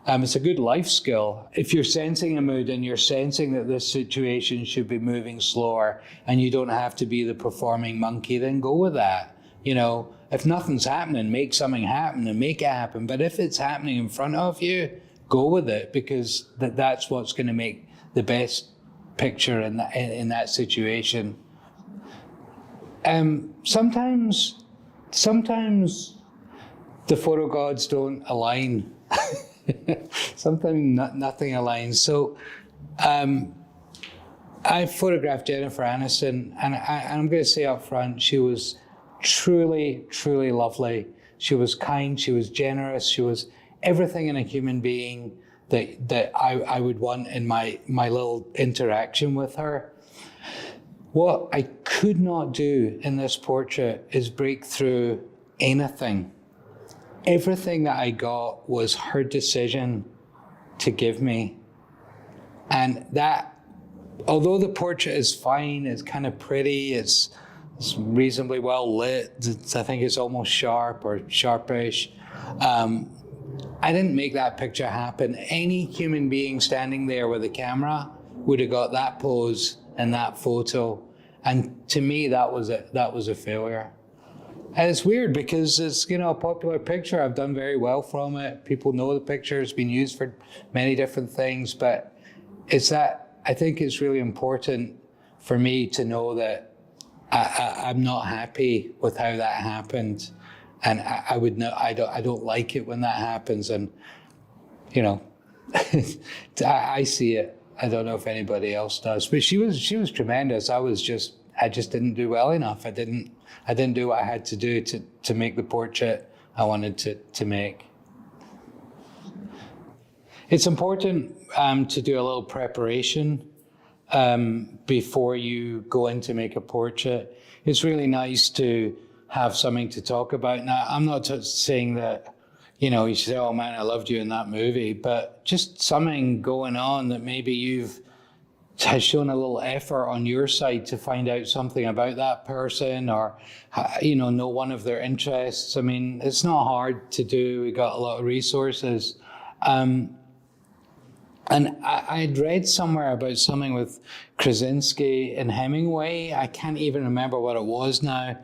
It's a good life skill. If you're sensing a mood and you're sensing that this situation should be moving slower and you don't have to be the performing monkey, then go with that. You know, if nothing's happening, make something happen and make it happen. But if it's happening in front of you, go with it, because that's what's going to make the best picture in that situation. Sometimes the photo gods don't align. Sometimes nothing aligns. So I photographed Jennifer Aniston, and I'm going to say up front, she was truly, truly lovely. She was kind, she was generous, she was everything in a human being that I would want in my little interaction with her. What I could not do in this portrait is break through anything. Everything that I got was her decision to give me. And that, although the portrait is fine, it's kind of pretty, it's reasonably well lit, I think it's almost sharp or sharpish. I didn't make that picture happen. Any human being standing there with a camera would have got that pose and that photo. And to me, that was a failure. And it's weird because it's, you know, a popular picture. I've done very well from it. People know the picture. It's been used for many different things. But it's that, I think it's really important for me to know that I'm not happy with how that happened. And I would know, I don't like it when that happens. And, you know, I see it. I don't know if anybody else does. But she was tremendous. I just didn't do well enough. I didn't do what I had to do to make the portrait I wanted to make. It's important to do a little preparation before you go in to make a portrait. It's really nice to have something to talk about. Now, I'm not saying that, you know, you say, oh man, I loved you in that movie, but just something going on that maybe has shown a little effort on your side to find out something about that person, or, you know one of their interests. I mean, it's not hard to do. We got a lot of resources. And I'd read somewhere about something with Krasinski and Hemingway. I can't even remember what it was now.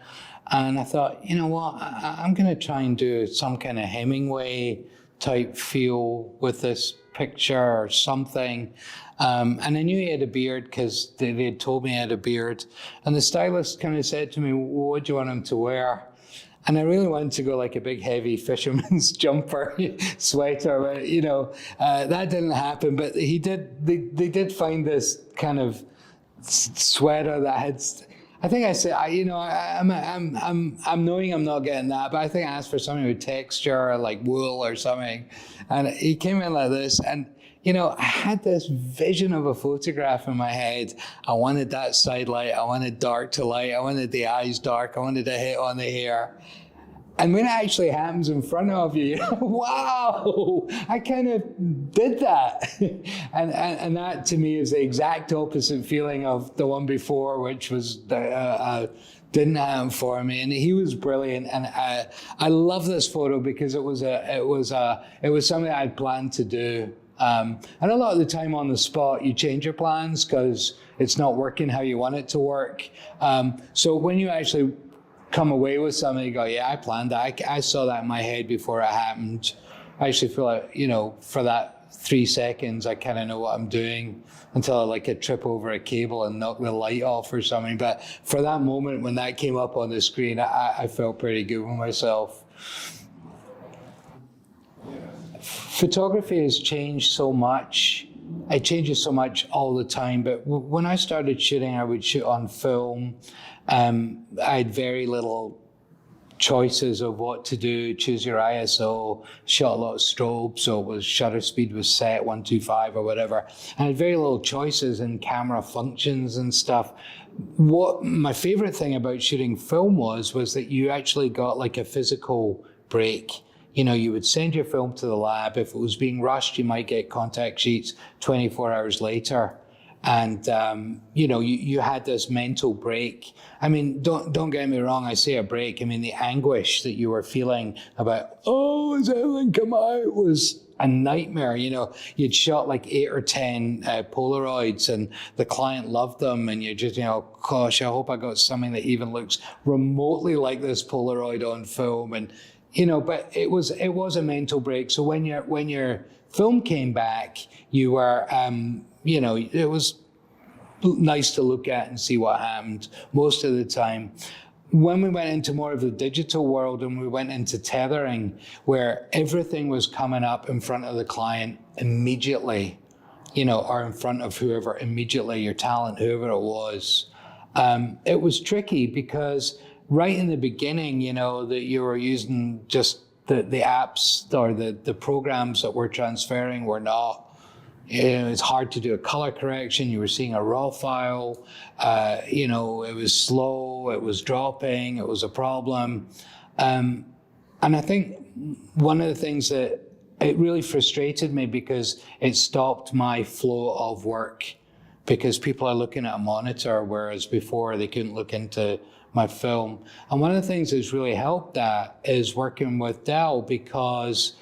And I thought, you know what, I'm going to try and do some kind of Hemingway type feel with this picture or something. And I knew he had a beard because they had told me he had a beard. And the stylist kind of said to me, well, what do you want him to wear? And I really wanted to go like a big heavy fisherman's jumper, sweater, but, you know, that didn't happen. But they did find this kind of sweater that had, I think I said, I'm knowing I'm not getting that, but I think I asked for something with texture, like wool or something. And he came in like this, and, you know, I had this vision of a photograph in my head. I wanted that side light. I wanted dark to light. I wanted the eyes dark. I wanted to hit on the hair. And when it actually happens in front of you, you're like, wow, I kind of did that. and that to me is the exact opposite feeling of the one before, which was didn't happen for me. And he was brilliant. And I love this photo because it was something I'd planned to do. And a lot of the time on the spot, you change your plans because it's not working how you want it to work. So when you actually come away with something, you go, yeah, I planned that. I saw that in my head before it happened. I actually feel like, you know, for that 3 seconds, I kind of know what I'm doing until I like a trip over a cable and knock the light off or something. But for that moment when that came up on the screen, I felt pretty good with myself. Photography has changed so much. It changes so much all the time. But when I started shooting, I would shoot on film. I had very little choices of what to do. Choose your ISO, shot a lot of strobe, so it was shutter speed was set 125 or whatever. I had very little choices in camera functions and stuff. What my favorite thing about shooting film was that you actually got like a physical break. You know, you would send your film to the lab. If it was being rushed, you might get contact sheets 24 hours later. And, you know, you had this mental break. I mean, don't get me wrong, I say a break. I mean, the anguish that you were feeling about, oh, is everything come out, was a nightmare. You know, you'd shot like 8 or 10 Polaroids and the client loved them. And you just, you know, gosh, I hope I got something that even looks remotely like this Polaroid on film. And, you know, but it was a mental break. So when your film came back, you were, you know, it was nice to look at and see what happened most of the time. When we went into more of the digital world and we went into tethering, where everything was coming up in front of the client immediately, you know, or in front of whoever immediately, your talent, whoever it was tricky because right in the beginning, you know, that you were using just the apps or the programs that we're transferring were not, you know, it's hard to do a color correction. You were seeing a raw file, you know, it was slow, it was dropping, it was a problem. And I think one of the things that it really frustrated me because it stopped my flow of work, because people are looking at a monitor, whereas before they couldn't look into my film. And one of the things that's really helped that is working with Dell, because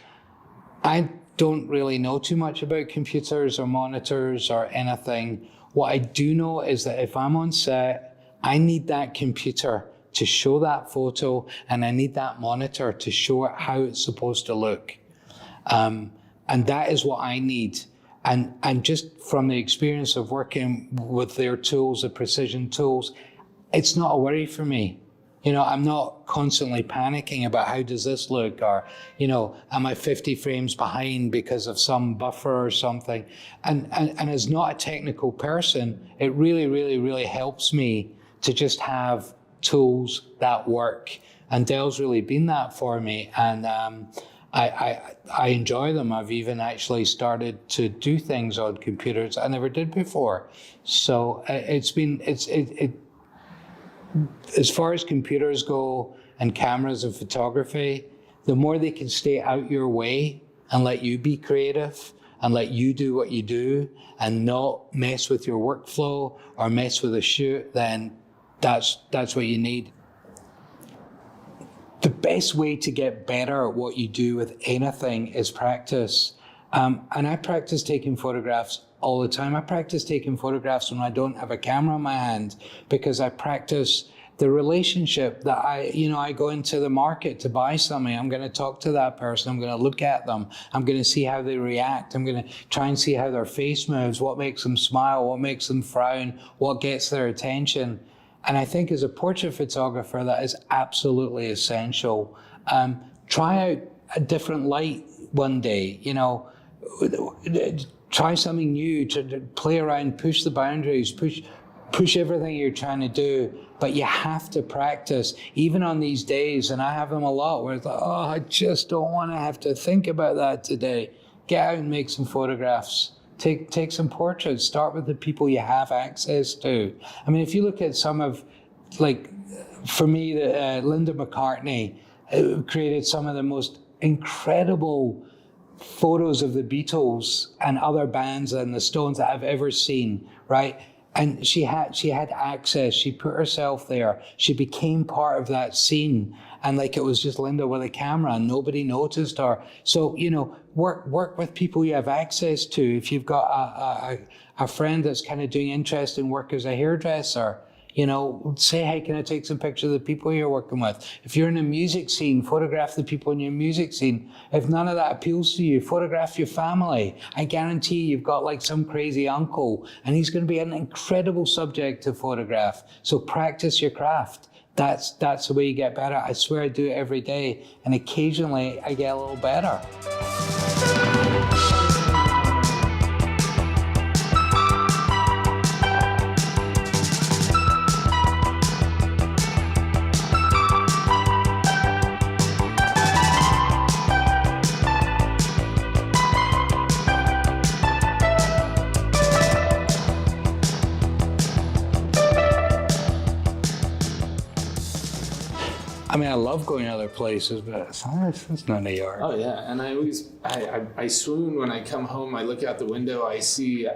I don't really know too much about computers or monitors or anything. What I do know is that if I'm on set, I need that computer to show that photo, and I need that monitor to show it how it's supposed to look. And that is what I need. And just from the experience of working with their tools, the precision tools, it's not a worry for me. You know, I'm not constantly panicking about how does this look, or, you know, am I 50 frames behind because of some buffer or something? And as not a technical person, it really, really, really helps me to just have tools that work. And Dell's really been that for me. And I enjoy them. I've even actually started to do things on computers I never did before. So as far as computers go and cameras and photography, the more they can stay out your way and let you be creative and let you do what you do and not mess with your workflow or mess with a shoot, then that's what you need. The best way to get better at what you do with anything is practice. And I practice taking photographs all the time. I practice taking photographs when I don't have a camera in my hand, because I practice the relationship that I go into the market to buy something. I'm going to talk to that person. I'm going to look at them. I'm going to see how they react. I'm going to try and see how their face moves, what makes them smile, what makes them frown, what gets their attention. And I think as a portrait photographer, that is absolutely essential. Try out a different light one day, you know, try something new, to play around, push the boundaries, push everything you're trying to do. But you have to practice, even on these days, and I have them a lot, where it's like, oh, I just don't want to have to think about that today. Get out and make some photographs. Take some portraits. Start with the people you have access to. I mean, if you look at some of, like, for me, Linda McCartney created some of the most incredible photos of the Beatles and other bands and the Stones that I've ever seen, right? And she had access. She put herself there. She became part of that scene. And like, it was just Linda with a camera and nobody noticed her. So, you know, work with people you have access to. If you've got a friend that's kind of doing interesting work as a hairdresser, you know, say, hey, can I take some pictures of the people you're working with? If you're in a music scene, photograph the people in your music scene. If none of that appeals to you, photograph your family. I guarantee you've got like some crazy uncle and he's going to be an incredible subject to photograph. So practice your craft. That's the way you get better. I swear I do it every day, and occasionally I get a little better. I mean, I love going other places, but it's not New York. Oh yeah, and I swoon when I come home. I look out the window, I see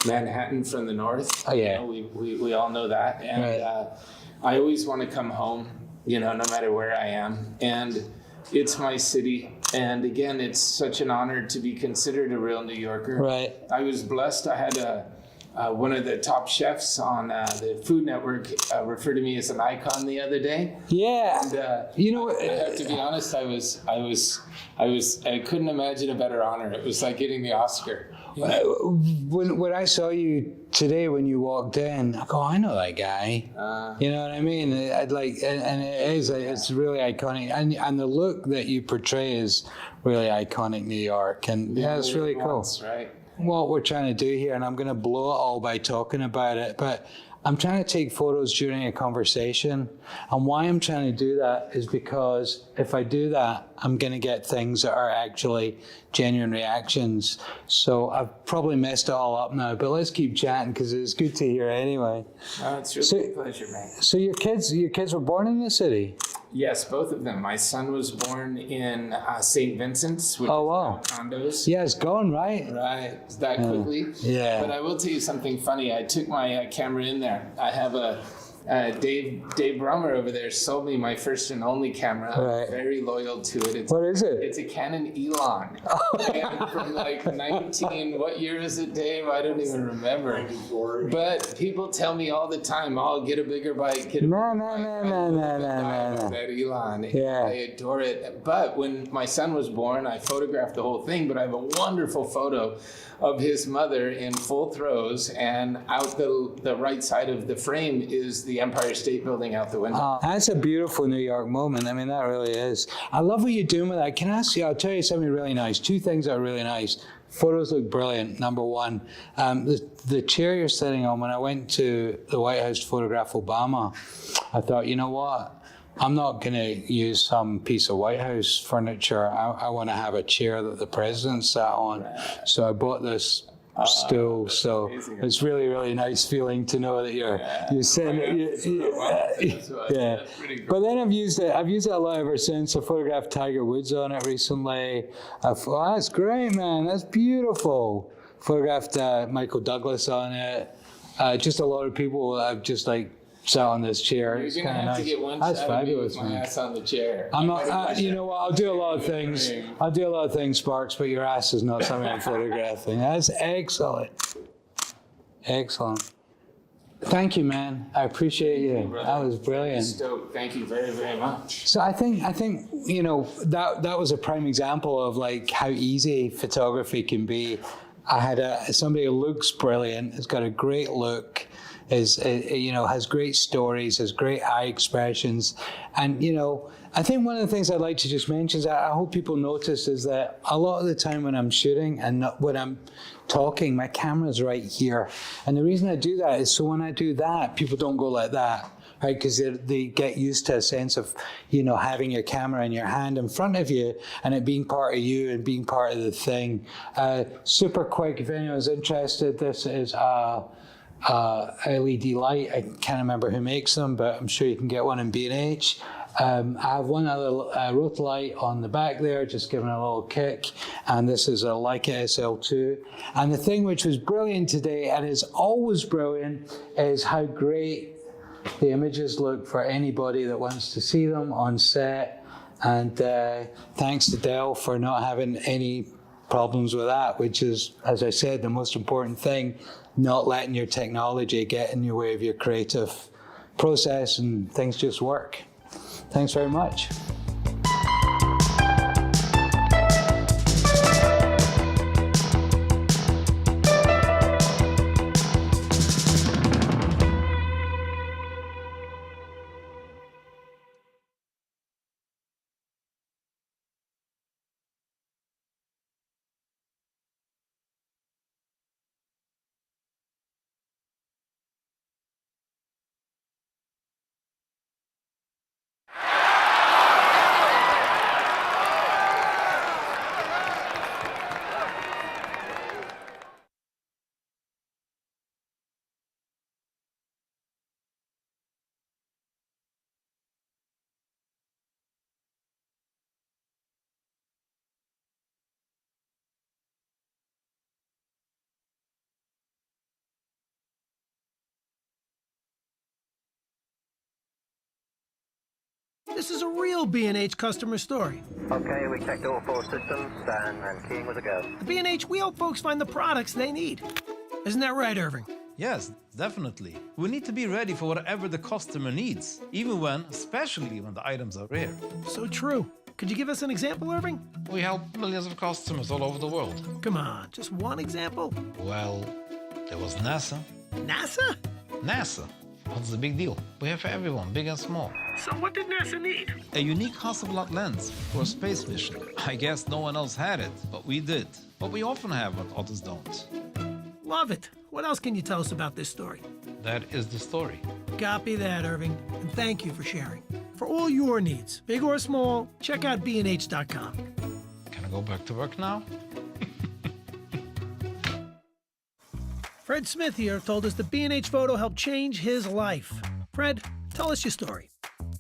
Manhattan from the north. Oh yeah, you know, we all know that, and right. I always want to come home, you know, no matter where I am, and it's my city. And again, it's such an honor to be considered a real New Yorker. Right. I was blessed. I had one of the top chefs on the Food Network referred to me as an icon the other day. Yeah. And you know, I have to be honest. I couldn't imagine a better honor. It was like getting the Oscar. You know? When I saw you today when you walked in, I go, I know that guy. You know what I mean? I'd like, and it's really iconic, and the look that you portray is really iconic New York, and yeah, it's really cool. Right. What we're trying to do here, and I'm going to blow it all by talking about it, but I'm trying to take photos during a conversation. And why I'm trying to do that is because if I do that, I'm going to get things that are actually genuine reactions. So I've probably messed it all up now, but let's keep chatting because it's good to hear anyway. It's really a pleasure, man. So your kids were born in the city? Yes, both of them. My son was born in St. Vincent's, which is now condos. Yeah, it's gone, right? Right, that quickly. Yeah. But I will tell you something funny. I took my camera in there. I have a Dave Brommer over there sold me my first and only camera. Right. I'm very loyal to it. What is it? It's a Canon Elon. And from like 19, what year is it, Dave? I don't even remember. 94. But people tell me all the time, oh, get a bigger bike, get a No. that Elon. Yeah. I adore it. But when my son was born, I photographed the whole thing, but I have a wonderful photo of his mother in full throws, and out the right side of the frame is the Empire State Building out the window. That's a beautiful New York moment. I mean, that really is. I love what you're doing with that. Can I ask you, I'll tell you something really nice. Two things that are really nice. Photos look brilliant, number one. The chair you're sitting on, when I went to the White House to photograph Obama, I thought, you know what? I'm not going to use some piece of White House furniture. I want to have a chair that the president sat on. So I bought this stool. So it's really, really nice feeling to know that you're sitting. Yeah. But then I've used it a lot ever since. I photographed Tiger Woods on it recently. That's great, man. That's beautiful. Photographed Michael Douglas on it. Just a lot of people I've just like sat on this chair. You're It's going to kind of have nice. to get one That's shot fabulous, of me with my man. ass on the chair. I'm not, you know what, I'll do a lot of things. I'll do a lot of things, Sparks, but your ass is not something I'm photographing. That's excellent. Excellent. Thank you, man. I appreciate you. That was brilliant. Stoked. Thank you very, very much. So I think you know, that was a prime example of like how easy photography can be. I had somebody who looks brilliant, has got a great look, has great stories, has great eye expressions. And, you know, I think one of the things I'd like to just mention is I hope people notice is that a lot of the time when I'm shooting and when I'm talking, my camera's right here. And the reason I do that is so when I do that, people don't go like that, right? Because they get used to a sense of, you know, having your camera in your hand in front of you and it being part of you and being part of the thing. Super quick, if anyone's interested, this is LED light. I can't remember who makes them, but I'm sure you can get one in B&H. I have one other Rotolight on the back there, just giving a little kick. And this is a Leica SL2. And the thing which was brilliant today, and is always brilliant, is how great the images look for anybody that wants to see them on set. And thanks to Dell for not having any problems with that, which is, as I said, the most important thing. Not letting your technology get in your way of your creative process, and things just work. Thanks very much. This is a real B&H customer story. Okay, we checked all 4 systems, and Keying was a go. At B&H, we help folks find the products they need. Isn't that right, Irving? Yes, definitely. We need to be ready for whatever the customer needs, especially when the items are rare. So true. Could you give us an example, Irving? We help millions of customers all over the world. Come on, just one example. Well, there was NASA. NASA? NASA. What's the big deal? We have for everyone, big and small. So what did NASA need? A unique Hasselblad lens for a space mission. I guess no one else had it, but we did. But we often have what others don't. Love it. What else can you tell us about this story? That is the story. Copy that, Irving. And thank you for sharing. For all your needs, big or small, check out bnh.com. Can I go back to work now? Fred Smith here told us that B&H Photo helped change his life. Fred, tell us your story.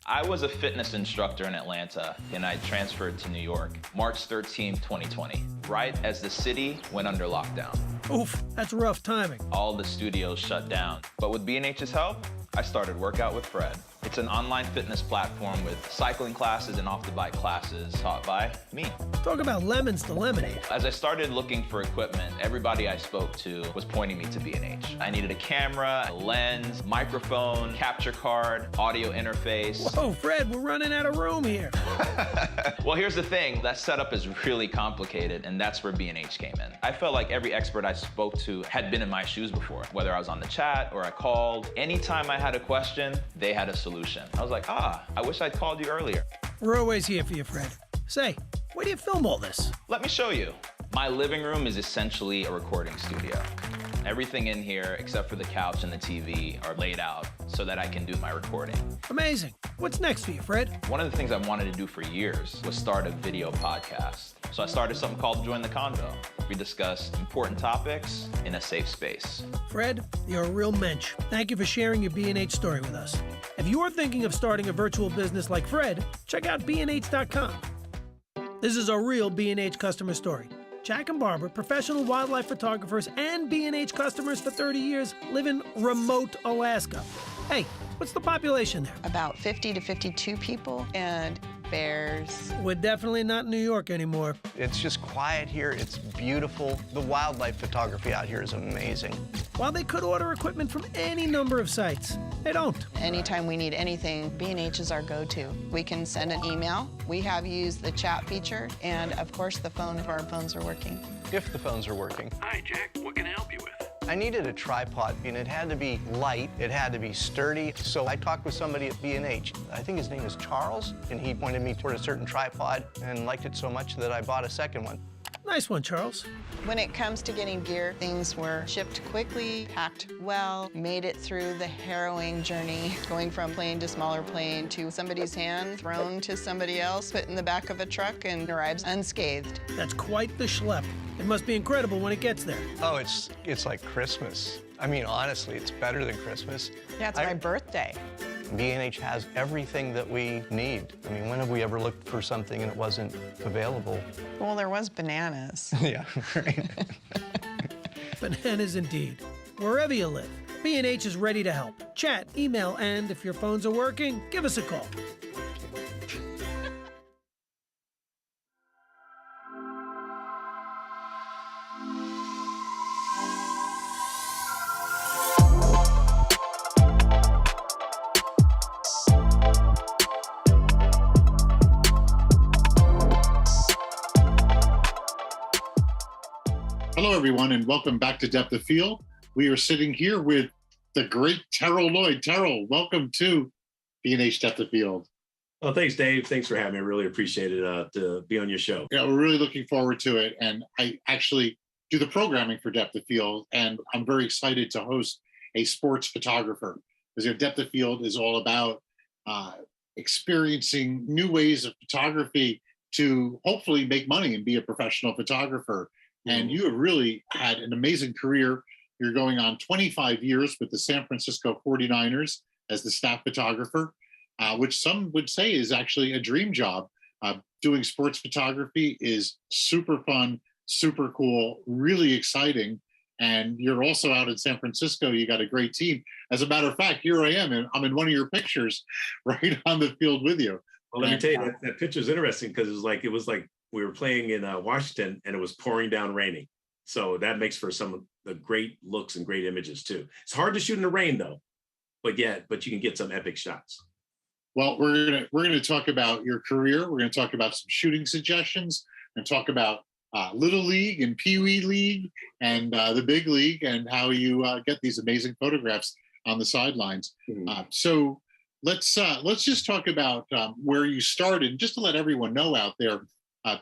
I was a fitness instructor in Atlanta, and I transferred to New York March 13, 2020, right as the city went under lockdown. Oof, that's rough timing. All the studios shut down. But with B&H's help, I started Workout with Fred. It's an online fitness platform with cycling classes and off-the-bike classes taught by me. Talk about lemons to lemonade. As I started looking for equipment, everybody I spoke to was pointing me to B&H. I needed a camera, a lens, microphone, capture card, audio interface. Whoa, Fred, we're running out of room here. Well, here's the thing. That setup is really complicated, and that's where B&H came in. I felt like every expert I spoke to had been in my shoes before, whether I was on the chat or I called. Anytime I had a question, they had a solution. I was like, I wish I'd called you earlier. We're always here for you, Fred. Say, where do you film all this? Let me show you. My living room is essentially a recording studio. Everything in here, except for the couch and the TV, are laid out so that I can do my recording. Amazing. What's next for you, Fred? One of the things I wanted to do for years was start a video podcast. So I started something called Join the Convo. We discuss important topics in a safe space. Fred, you're a real mensch. Thank you for sharing your B&H story with us. If you're thinking of starting a virtual business like Fred, check out bnh.com. This is a real B&H customer story. Jack and Barbara, professional wildlife photographers and B&H customers for 30 years, live in remote Alaska. Hey, what's the population there? About 50 to 52 people and bears. We're definitely not in New York anymore. It's just quiet here. It's beautiful. The wildlife photography out here is amazing. While they could order equipment from any number of sites, they don't. Anytime we need anything, B&H is our go-to. We can send an email. We have used the chat feature, and of course the phone if our phones are working. If the phones are working. Hi, Jack. What can I help you with? I needed a tripod, and it had to be light, it had to be sturdy, so I talked with somebody at B&H. I think his name is Charles, and he pointed me toward a certain tripod and liked it so much that I bought a second one. Nice one, Charles. When it comes to getting gear, things were shipped quickly, packed well, made it through the harrowing journey, going from plane to smaller plane to somebody's hand, thrown to somebody else, put in the back of a truck, and arrives unscathed. That's quite the schlep. It must be incredible when it gets there. Oh, it's like Christmas. I mean, honestly, it's better than Christmas. Yeah, it's my birthday. B&H has everything that we need. I mean, when have we ever looked for something and it wasn't available? Well, there was bananas. Yeah, right. Bananas indeed. Wherever you live, B&H is ready to help. Chat, email, and if your phones are working, give us a call. Hello, everyone, and welcome back to Depth of Field. We are sitting here with the great Terrell Lloyd. Terrell, welcome to B&H Depth of Field. Well, thanks, Dave. Thanks for having me. I really appreciate it to be on your show. Yeah, we're really looking forward to it. And I actually do the programming for Depth of Field, and I'm very excited to host a sports photographer. Because Depth of Field is all about experiencing new ways of photography to hopefully make money and be a professional photographer. And you have really had an amazing career. You're going on 25 years with the San Francisco 49ers as the staff photographer, which some would say is actually a dream job. Doing sports photography is super fun, super cool, really exciting. And you're also out in San Francisco. You got a great team. As a matter of fact, here I am, and I'm in one of your pictures right on the field with you. Well, let me tell you, that picture is interesting because it was like we were playing in Washington and it was pouring down raining. So that makes for some of the great looks and great images too. It's hard to shoot in the rain though, but you can get some epic shots. Well, we're gonna talk about your career. We're gonna talk about some shooting suggestions and talk about Little League and Pee Wee League and the Big League and how you get these amazing photographs on the sidelines. So let's just talk about where you started, just to let everyone know out there.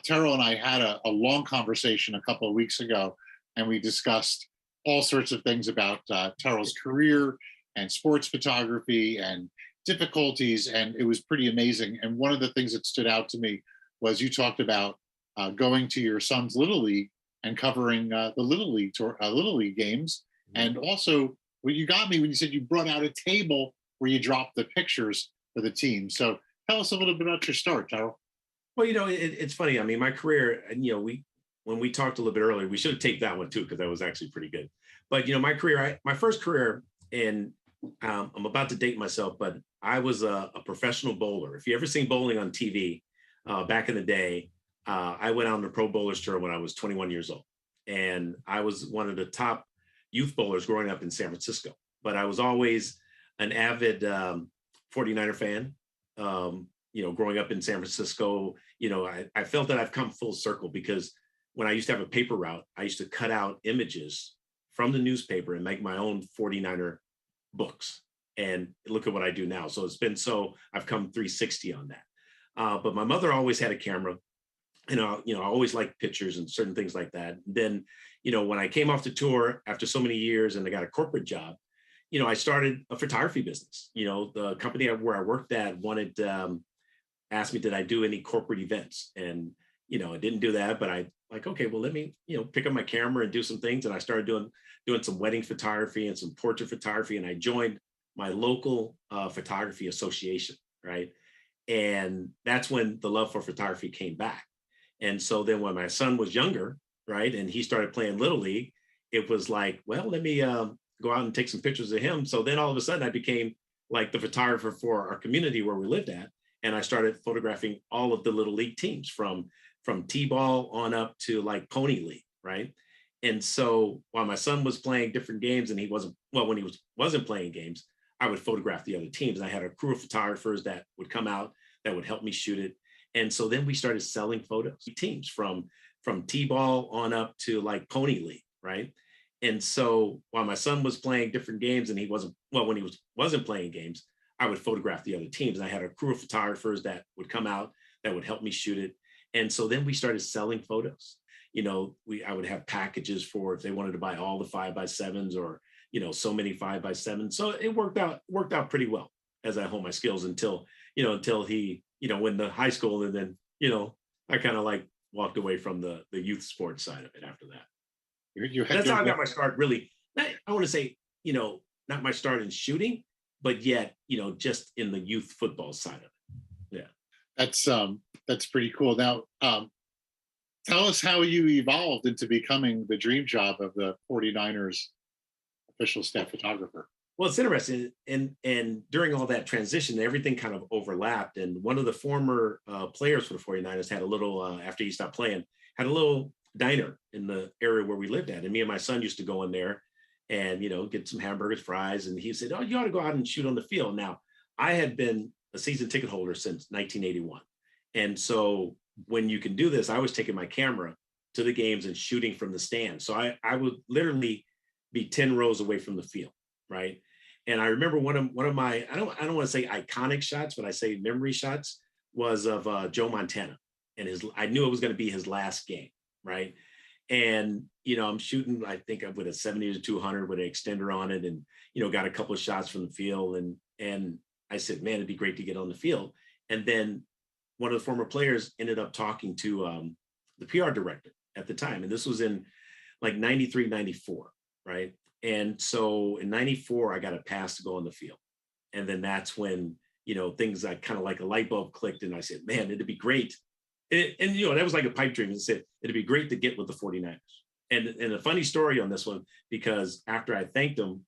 Terrell and I had a long conversation a couple of weeks ago, and we discussed all sorts of things about Terrell's career and sports photography and difficulties, and it was pretty amazing. And one of the things that stood out to me was you talked about going to your son's Little League and covering the Little League games. And also, what you got me when you said you brought out a table where you dropped the pictures for the team. So tell us a little bit about your start, Terrell. Well, it's funny. I mean, my career, and when we talked a little bit earlier, we should have taped that one too, because that was actually pretty good. But my career, my first career, and I'm about to date myself, but I was a professional bowler. If you ever seen bowling on TV back in the day, I went out on the Pro Bowlers Tour when I was 21 years old, and I was one of the top youth bowlers growing up in San Francisco. But I was always an avid 49er fan. Growing up in San Francisco, I felt that I've come full circle, because when I used to have a paper route, I used to cut out images from the newspaper and make my own 49er books. And look at what I do now. So I've come 360 on that. But my mother always had a camera, and I always liked pictures and certain things like that. And then, when I came off the tour after so many years and I got a corporate job, I started a photography business. The company where I worked at asked me, did I do any corporate events? And, I didn't do that, but I okay, well, let me, pick up my camera and do some things. And I started doing some wedding photography and some portrait photography. And I joined my local photography association, right? And that's when the love for photography came back. And so then when my son was younger, right, and he started playing Little League, it was like, well, let me go out and take some pictures of him. So then all of a sudden I became like the photographer for our community where we lived at. And I started photographing all of the Little League teams from T-ball on up to like Pony League, right? And so while my son was playing different games and when he wasn't playing games, I would photograph the other teams. I had a crew of photographers that would come out that would help me shoot it. And so then we started selling photos, teams from T-ball on up to like Pony League, right? And so while my son was playing different games and when he wasn't playing games, I would photograph the other teams. And I had a crew of photographers that would come out that would help me shoot it. And so then we started selling photos. I would have packages for if they wanted to buy all the 5x7s or, so many 5x7s. So it worked out pretty well as I honed my skills until he, went to high school. And then, I kind of like walked away from the youth sports side of it after that. That's how I got my start, really. I want to say, not my start in shooting, but yet, just in the youth football side of it. Yeah. That's pretty cool. Now, tell us how you evolved into becoming the dream job of the 49ers official staff photographer. Well, it's interesting. And during all that transition, everything kind of overlapped. And one of the former players for the 49ers had a little, after he stopped playing, had a little diner in the area where we lived at. And me and my son used to go in there and, get some hamburgers, fries. And he said, oh, you ought to go out and shoot on the field. Now, I had been a season ticket holder since 1981. And so when you can do this, I was taking my camera to the games and shooting from the stand. So I would literally be 10 rows away from the field, right? And I remember one of my, I don't want to say iconic shots, but I say memory shots was of Joe Montana. And I knew it was going to be his last game, right? And, I'm shooting, I think with a 70-200 with an extender on it and, got a couple of shots from the field. And I said, man, it'd be great to get on the field. And then one of the former players ended up talking to the PR director at the time. And this was in like 93, 94, right? And so in 94, I got a pass to go on the field. And then that's when, things like kind of like a light bulb clicked. And I said, man, it'd be great. And that was like a pipe dream. And said, it'd be great to get with the 49ers. And a funny story on this one, because after I thanked them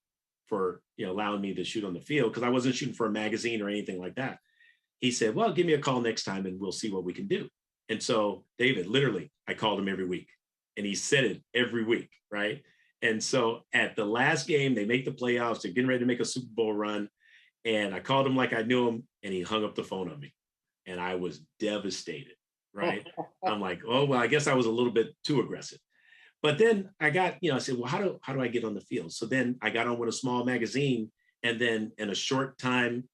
for, allowing me to shoot on the field, because I wasn't shooting for a magazine or anything like that. He said, well, give me a call next time and we'll see what we can do. And so David, literally, I called him every week and he said it every week, right? And so at the last game, they make the playoffs, they're getting ready to make a Super Bowl run. And I called him like I knew him and he hung up the phone on me. And I was devastated, right? I'm like, oh, well, I guess I was a little bit too aggressive. But then I got, I said, well, how do I get on the field? So then I got on with a small magazine. And then in a short time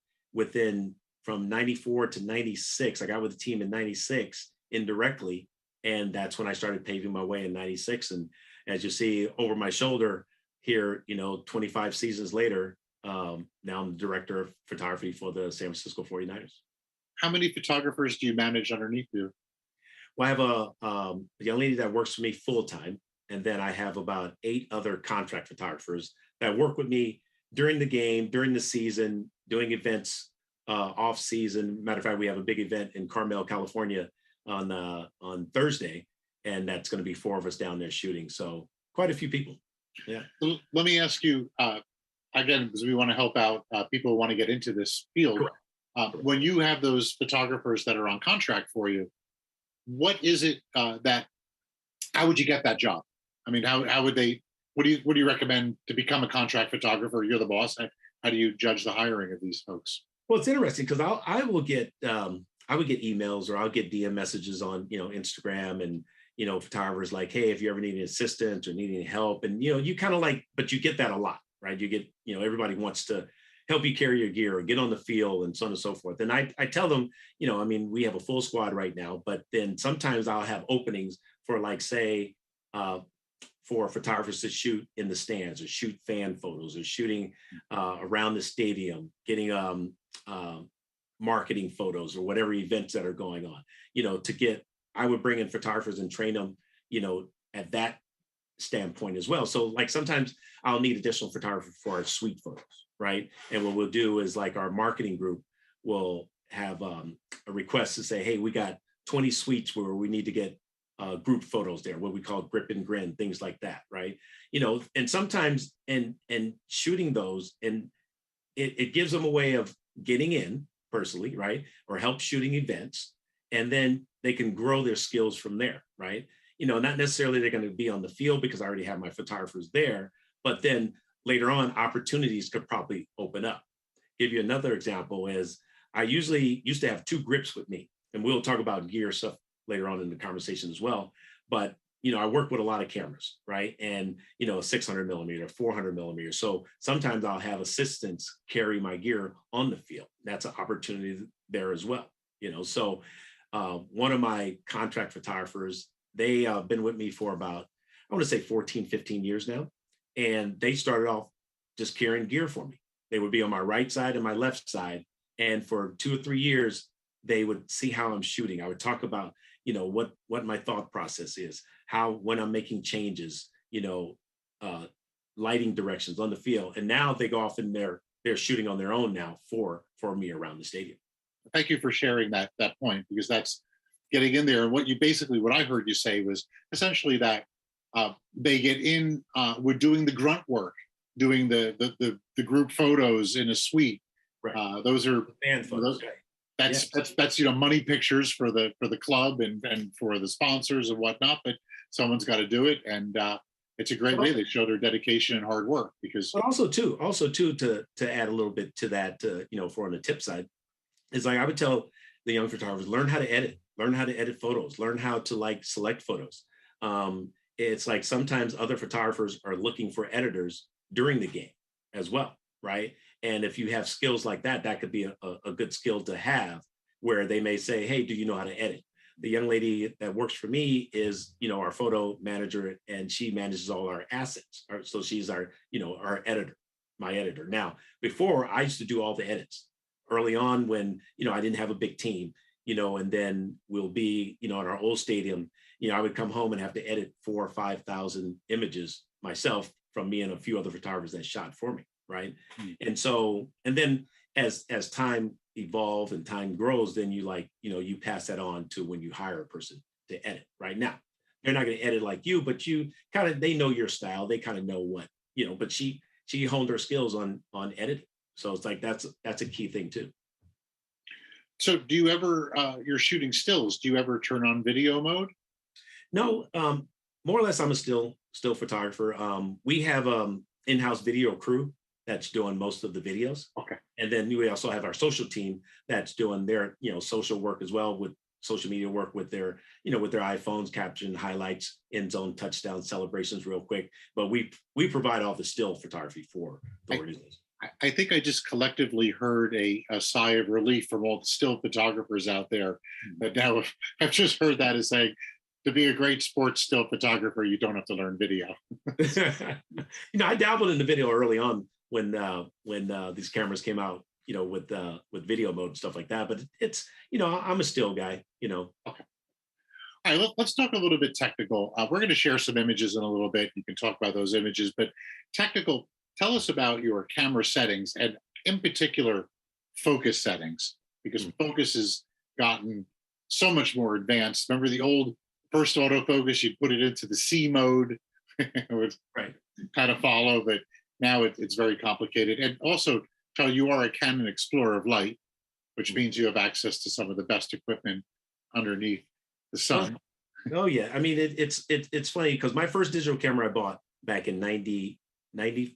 from 94 to 96, I got with the team in 96 indirectly. And that's when I started paving my way in 96. And as you see over my shoulder here, 25 seasons later, Now I'm the director of photography for the San Francisco 49ers. How many photographers do you manage underneath you? Well, I have a young lady that works for me full time, and then I have about 8 other contract photographers that work with me during the game, during the season, doing events off season. Matter of fact, we have a big event in Carmel, California on Thursday, and that's going to be 4 of us down there shooting. So quite a few people. Yeah. Let me ask you again, because we want to help out people who want to get into this field. When you have those photographers that are on contract for you, what is it how would you get that job? I mean, how would they, what do you recommend to become a contract photographer? You're the boss. How do you judge the hiring of these folks? Well, it's interesting because I would get emails or I'll get DM messages on, Instagram and, photographers like, hey, if you ever need an assistant or need any help. And, you kind of like, but you get that a lot, right? You get, everybody wants to help you carry your gear or get on the field and so on and so forth. And I tell them, we have a full squad right now, but then sometimes I'll have openings for like, say, for photographers to shoot in the stands or shoot fan photos or shooting around the stadium, getting marketing photos or whatever events that are going on, I would bring in photographers and train them, at that standpoint as well. So like sometimes I'll need additional photographers for our suite photos, right? And what we'll do is like our marketing group will have a request to say, hey, we got 20 suites where we need to get group photos there, what we call grip and grin, things like that, right? And sometimes and shooting those, and it gives them a way of getting in personally, right? Or help shooting events. And then they can grow their skills from there, right? Not necessarily they're going to be on the field because I already have my photographers there, but then later on, opportunities could probably open up. Give you another example is I usually used to have 2 grips with me, and we'll talk about gear stuff later on in the conversation as well. But, I work with a lot of cameras, right? And, 600 millimeter, 400 millimeter. So sometimes I'll have assistants carry my gear on the field. That's an opportunity there as well, So one of my contract photographers, they have been with me for about, I want to say 14, 15 years now. And they started off just carrying gear for me. They would be on my right side and my left side. And for 2 or 3 years, they would see how I'm shooting. I would talk about, what my thought process is, when I'm making changes, lighting directions on the field. And now they go off and they're shooting on their own now for me around the stadium. Thank you for sharing that point, because that's getting in there. And what I heard you say was essentially that they get in with doing the grunt work, doing the group photos in a suite. Right. Those are fan photos. That's money pictures for the club and for the sponsors and whatnot. But someone's got to do it, and it's a great way they show their dedication and hard work. Because but also to add a little bit to that, for on the tip side, is like I would tell the young photographers, learn how to edit photos, learn how to select photos. It's like sometimes other photographers are looking for editors during the game as well, right? And if you have skills like that, that could be a good skill to have, where they may say, hey, do you know how to edit? The young lady that works for me is, our photo manager, and she manages all our assets. So she's our editor, my editor. Now, before I used to do all the edits early on when, I didn't have a big team, and then we'll be, in our old stadium, I would come home and have to edit 4,000 or 5,000 images myself from me and a few other photographers that shot for me. Right. And so, and then as time evolves and time grows, then you pass that on to when you hire a person to edit. Right now, they're not going to edit like you, but they know your style. They kind of know what, but she honed her skills on editing. So it's like, that's a key thing too. So do you ever, you're shooting stills, do you ever turn on video mode? No, more or less I'm a still photographer. We have in-house video crew that's doing most of the videos. Okay. And then we also have our social team that's doing their, social work as well, with social media work with their, with their iPhones, capturing highlights, end zone touchdown celebrations real quick. But we provide all the still photography for the organization. I think I just collectively heard a sigh of relief from all the still photographers out there. But now I've just heard that as saying, to be a great sports still photographer, you don't have to learn video. I dabbled in the video early on when these cameras came out, with video mode and stuff like that. But it's, I'm a still guy, Okay. All right, let's talk a little bit technical. We're going to share some images in a little bit. You can talk about those images, but technical, tell us about your camera settings and in particular, focus settings, because focus has gotten so much more advanced. Remember the old first autofocus, you'd put it into the C mode, it would kind of follow, but now it's very complicated. And also, Terrell, you are a Canon Explorer of Light, which means you have access to some of the best equipment underneath the sun. Oh yeah, I mean it's funny because my first digital camera I bought back in 96,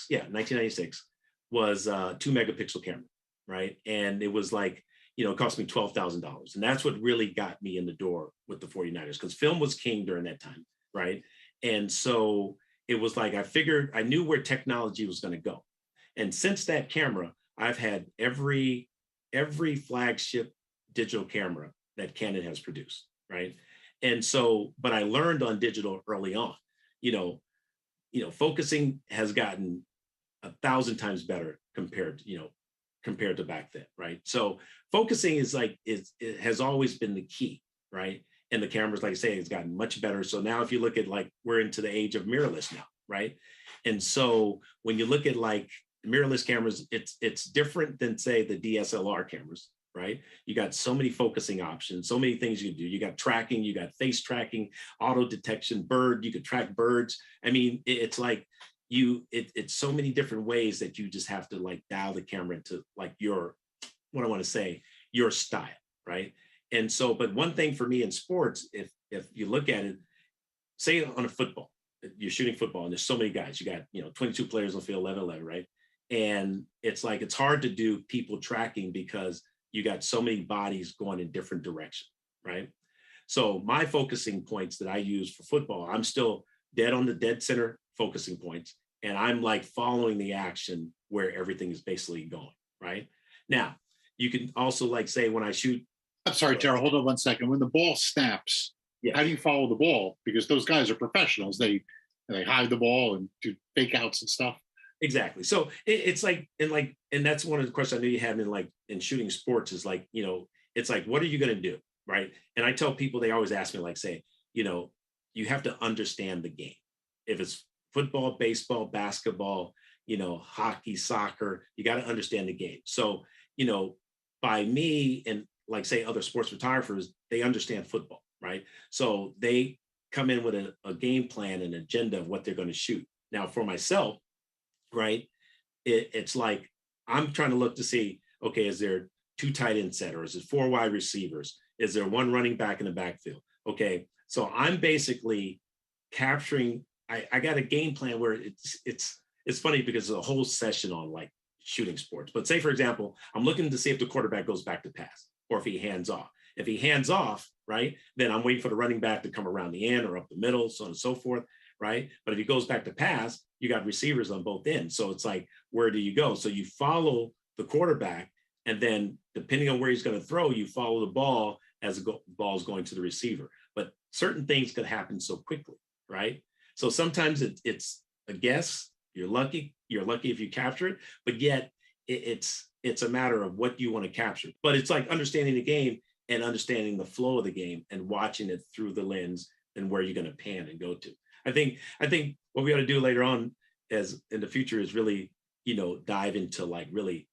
yeah, 1996 was a 2 megapixel camera, right? And it was like, it cost me $12,000, and that's what really got me in the door with the 49ers, because film was king during that time, right? And so it was like I knew where technology was going to go, and since that camera, I've had every flagship digital camera that Canon has produced, right? And so, but I learned on digital early on, focusing has gotten 1,000 times better compared to back then, right? So focusing is it has always been the key, right? And the cameras, like I say, has gotten much better. So now if you look at we're into the age of mirrorless now, right? And so when you look at mirrorless cameras, it's different than say the DSLR cameras, right? You got so many focusing options, so many things you can do. You got tracking, you got face tracking, auto detection, you could track birds. I mean, it's it's so many different ways that you just have to dial the camera into your style, right? And so, but one thing for me in sports, if you look at it, say on a football, you're shooting football and there's so many guys, you got 22 players on the field, 11, right? And it's hard to do people tracking because you got so many bodies going in different directions, right? So my focusing points that I use for football, I'm still dead on the dead center focusing points. And I'm following the action where everything is basically going, right? Now, you can also say when I shoot. I'm sorry, Terrell, hold on one second. When the ball snaps, how do you follow the ball? Because those guys are professionals. They hide the ball and do fake outs and stuff. Exactly. So it's and that's one of the questions I know you have in shooting sports is it's what are you going to do? Right. And I tell people, they always ask me, you have to understand the game. If it's football, baseball, basketball, hockey, soccer, you got to understand the game. So, by me and say other sports photographers, they understand football, right? So they come in with a game plan, an agenda of what they're going to shoot. Now for myself, right, it's I'm trying to look to see, okay, is there 2 tight end set, or is it 4 wide receivers? Is there 1 running back in the backfield? Okay, so I'm basically capturing. I got a game plan where it's funny because it's a whole session on shooting sports. But say, for example, I'm looking to see if the quarterback goes back to pass or if he hands off. If he hands off, right, then I'm waiting for the running back to come around the end or up the middle, so on and so forth, right? But if he goes back to pass, you got receivers on both ends. So it's where do you go? So you follow the quarterback, and then depending on where he's going to throw, you follow the ball as the ball is going to the receiver. But certain things could happen so quickly, right? So sometimes it's a guess. You're lucky if you capture it, but yet it's a matter of what you want to capture. But it's understanding the game and understanding the flow of the game and watching it through the lens and where you're going to pan and go to. I think what we ought to do later on as in the future is really, dive into really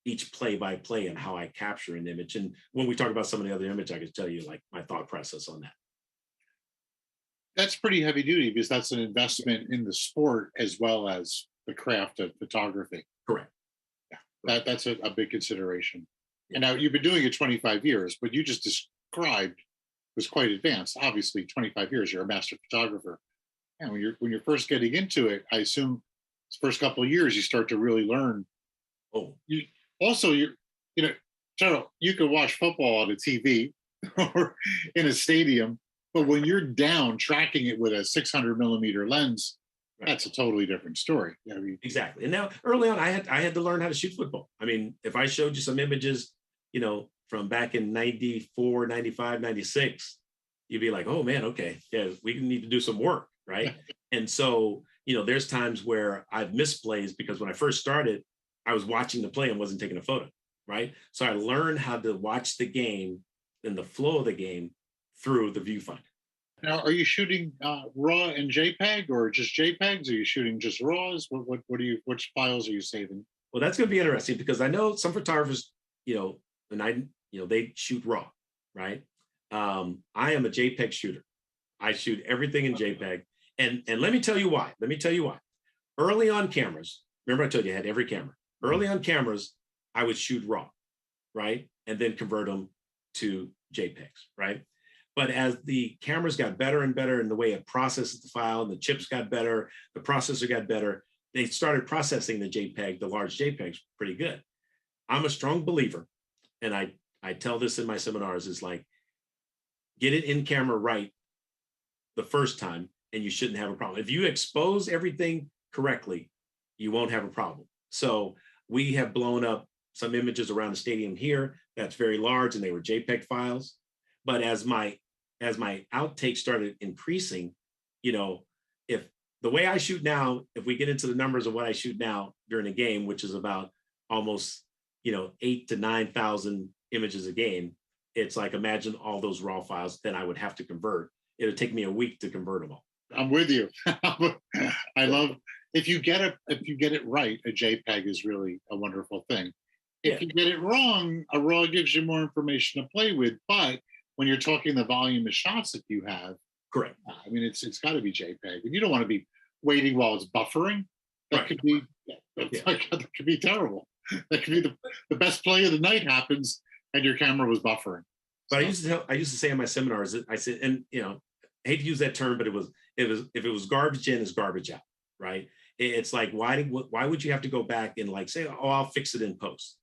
each play by play and how I capture an image. And when we talk about some of the other image, I can tell you my thought process on that. That's pretty heavy duty because that's an investment in the sport as well as the craft of photography. Correct. Yeah, that's a big consideration. Yeah. And now you've been doing it 25 years, but you just described was quite advanced. Obviously, 25 years, you're a master photographer. And when you're first getting into it, I assume the first couple of years you start to really learn. Oh, Terrell, you could watch football on a TV or in a stadium, but when you're down tracking it with a 600 millimeter lens, that's a totally different story. Exactly. And now early on, I had to learn how to shoot football. I mean, if I showed you some images, from back in 94, 95, 96, you'd be like, oh man, okay, yeah, we need to do some work, right? And so, there's times where I've missed plays because when I first started, I was watching the play and wasn't taking a photo, right? So I learned how to watch the game and the flow of the game through the viewfinder. Now, are you shooting RAW and JPEG or just JPEGs? Are you shooting just RAWs? Which files are you saving? Well, that's going to be interesting because I know some photographers, they shoot RAW, right? I am a JPEG shooter. I shoot everything in JPEG. And let me tell you why. Early on cameras, remember I told you I had every camera. Early on cameras, I would shoot RAW, right? And then convert them to JPEGs, right? But as the cameras got better and better in the way it processes the file, and the chips got better, the processor got better, they started processing the large JPEGs pretty good. I'm a strong believer, and I tell this in my seminars, is like, get it in camera right the first time, and you shouldn't have a problem. If you expose everything correctly, you won't have a problem. So we have blown up some images around the stadium here that's very large, and they were JPEG files. But as my outtake started increasing, if the way I shoot now, if we get into the numbers of what I shoot now during a game, which is about almost 8,000 to 9,000 images a game, it's like, imagine all those RAW files, then I would have to convert. It would take me a week to convert them all. I'm with you. I love, if you get it right, a JPEG is really a wonderful thing. If you get it wrong, a RAW gives you more information to play with. But when you're talking the volume of shots that you have, correct. I mean, it's got to be JPEG, and you don't want to be waiting while it's buffering. That could be that could be terrible. That could be the best play of the night happens, and your camera was buffering. But I used to say in my seminars, I said, and I hate to use that term, but it was if it was garbage in, it's garbage out, right? It's like, why would you have to go back and like say, oh, I'll fix it in post.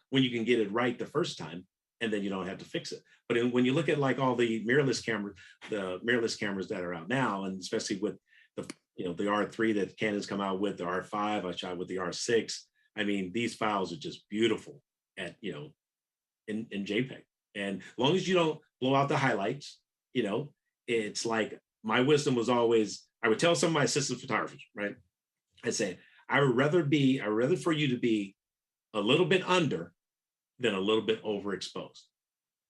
When you can get it right the first time, and then you don't have to fix it. But when you look at like all the mirrorless cameras that are out now, and especially with the R3 that Canon's come out with, the R5, I shot with the R6. I mean, these files are just beautiful at in JPEG. And as long as you don't blow out the highlights, it's like, my wisdom was always, I would tell some of my assistant photographers, right? I say, I would rather for you to be a little bit under than a little bit overexposed.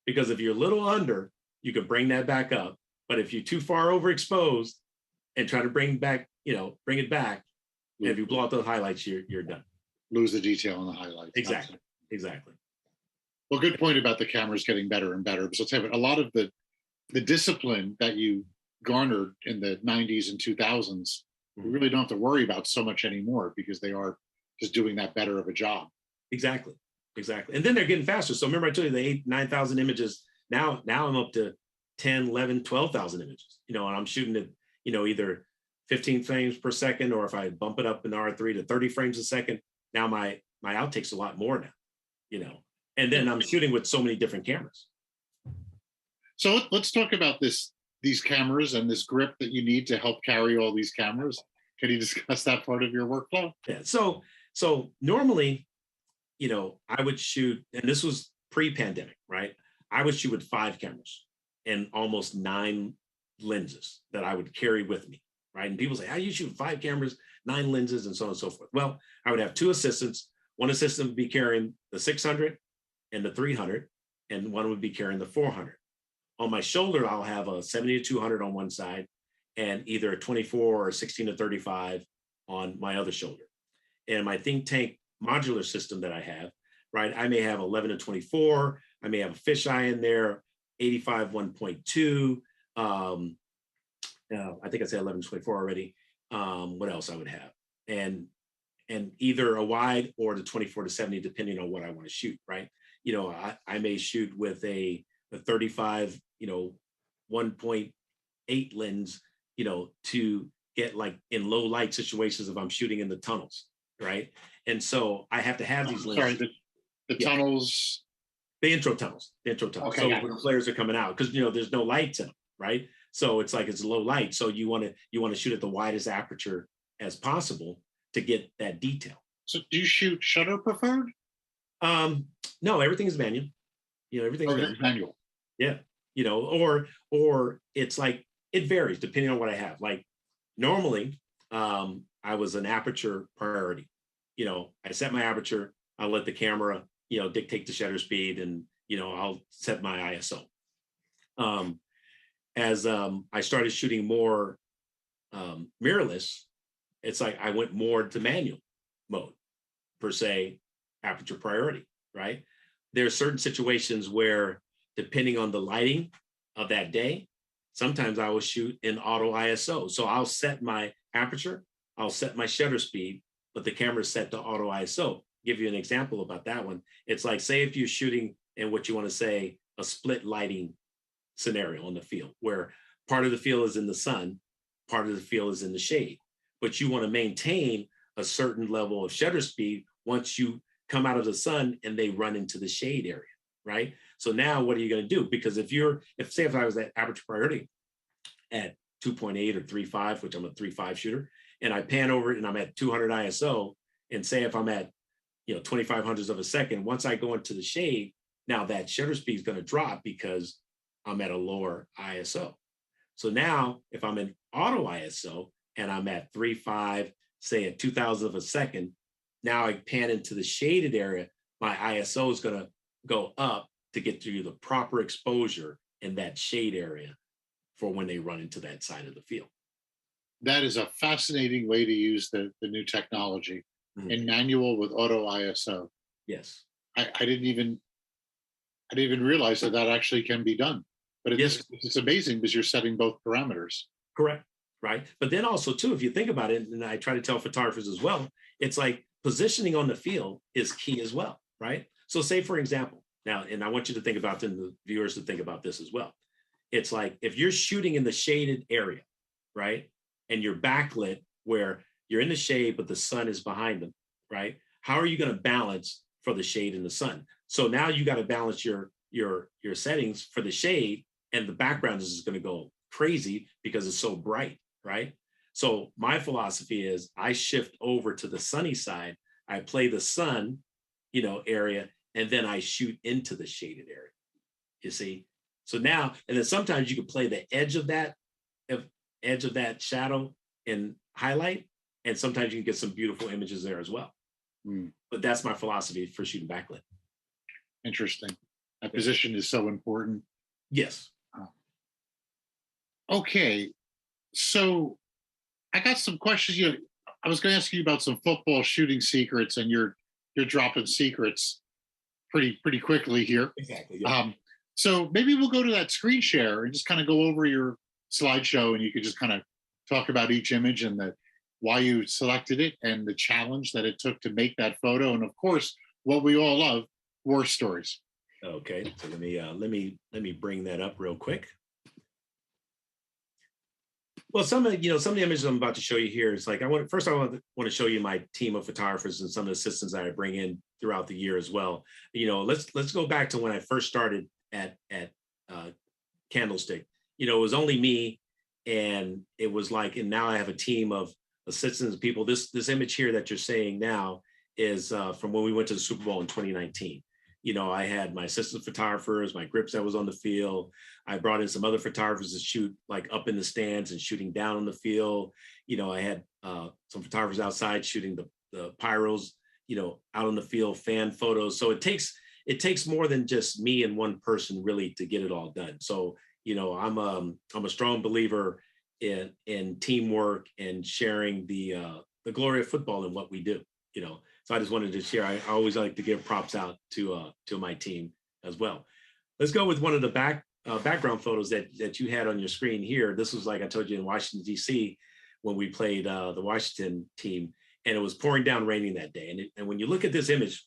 Because if you're a little under, you can bring that back up. But if you're too far overexposed and try to bring it back, and if you blow out those highlights, you're done. Lose the detail in the highlights. Exactly. Well, good point about the cameras getting better and better. So Tim, a lot of the discipline that you garnered in the 90s and 2000s, we really don't have to worry about so much anymore because they are just doing that better of a job. Exactly. And then they're getting faster. So remember I told you the 8,000, 9,000 images. Now I'm up to 10, 11, 12,000 images, and I'm shooting at, either 15 frames per second, or if I bump it up in R3 to 30 frames a second, now my outtake's a lot more now, and then I'm shooting with so many different cameras. So let's talk about these cameras and this grip that you need to help carry all these cameras. Can you discuss that part of your workflow? Yeah. So normally, I would shoot, and this was pre-pandemic, right? I would shoot with 5 cameras and almost 9 lenses that I would carry with me, right? And people say, how do you shoot 5 cameras, 9 lenses, and so on and so forth? Well, I would have 2 assistants. One assistant would be carrying the 600 and the 300, and one would be carrying the 400. On my shoulder, I'll have a 70 to 200 on one side, and either a 24 or 16 to 35 on my other shoulder. And my think tank modular system that I have, right? I may have 11 to 24. I may have a fisheye in there, 85 1.2. I think I said 11 to 24 already. What else I would have? And either a wide or the 24 to 70, depending on what I want to shoot, right? I may shoot with a 35, 1.8 lens, to get like in low light situations if I'm shooting in the tunnels, right? And so I have to have these lenses. Sorry, the tunnels. The intro tunnels. Okay, so when the players are coming out, because there's no lights in them, right? So it's like it's low light. So you want to shoot at the widest aperture as possible to get that detail. So do you shoot shutter preferred? No, everything is manual. Everything's manual. Yeah. Or it's like, it varies depending on what I have. Like normally, I was an aperture priority. I set my aperture, I'll let the camera, dictate the shutter speed, and, I'll set my ISO. As I started shooting more mirrorless, it's like I went more to manual mode, per se, aperture priority, right? There are certain situations where, depending on the lighting of that day, sometimes I will shoot in auto ISO. So I'll set my aperture, I'll set my shutter speed, but the camera's set to auto ISO. Give you an example about that one. It's like, say if you're shooting in what you want to say, a split lighting scenario on the field, where part of the field is in the sun, part of the field is in the shade, but you want to maintain a certain level of shutter speed once you come out of the sun and they run into the shade area, right? So now what are you going to do? Because if I was at aperture priority at 2.8 or 3.5, which I'm a 3.5 shooter, and I pan over it and I'm at 200 ISO, and say if I'm at 2500ths of a second, once I go into the shade, now that shutter speed is going to drop because I'm at a lower ISO. So now if I'm in auto ISO and I'm at 3.5, say at 2000th of a second, now I pan into the shaded area, my ISO is going to go up to get to the proper exposure in that shade area for when they run into that side of the field. That is a fascinating way to use the new technology in manual with auto ISO. Yes. I didn't even realize that actually can be done. But it's amazing because you're setting both parameters. Correct. Right. But then also too, if you think about it, and I try to tell photographers as well, it's like positioning on the field is key as well. Right. So say, for example, now, and I want you to think about this, and the viewers to think about this as well. It's like if you're shooting in the shaded area, right, and you're backlit where you're in the shade, but the sun is behind them, right? How are you going to balance for the shade and the sun? So now you got to balance your settings for the shade, and the background is just going to go crazy because it's so bright, right? So my philosophy is I shift over to the sunny side. I play the sun, area, and then I shoot into the shaded area. You see? So now, and then sometimes you can play the edge of that shadow and highlight, and sometimes you can get some beautiful images there as well. But that's my philosophy for shooting backlit. Interesting. That position is so important. Yes. Okay. So I got some questions. I was going to ask you about some football shooting secrets, and you're dropping secrets pretty quickly here. Exactly. Yeah. So maybe we'll go to that screen share and just kind of go over your slideshow, and you could just kind of talk about each image and why you selected it and the challenge that it took to make that photo, and of course, what we all love, war stories. Okay, so let me bring that up real quick. Well, some of the images I'm about to show you here is like I want to show you my team of photographers and some of the assistants that I bring in throughout the year as well. Let's go back to when I first started at Candlestick. It was only me, and it was like, and now I have a team of assistants, people. This image here that you're seeing now is from when we went to the Super Bowl in 2019. I had my assistant photographers, my grips that was on the field. I brought in some other photographers to shoot like up in the stands and shooting down on the field. I had some photographers outside shooting the pyros, out on the field, fan photos. So it takes more than just me and one person really to get it all done. So, I'm a strong believer in teamwork and sharing the glory of football and what we do, So I just wanted to share. I always like to give props out to my team as well. Let's go with one of the background photos that you had on your screen here. This was, like I told you, in Washington, D.C. when we played the Washington team, and it was pouring down raining that day. And when you look at this image,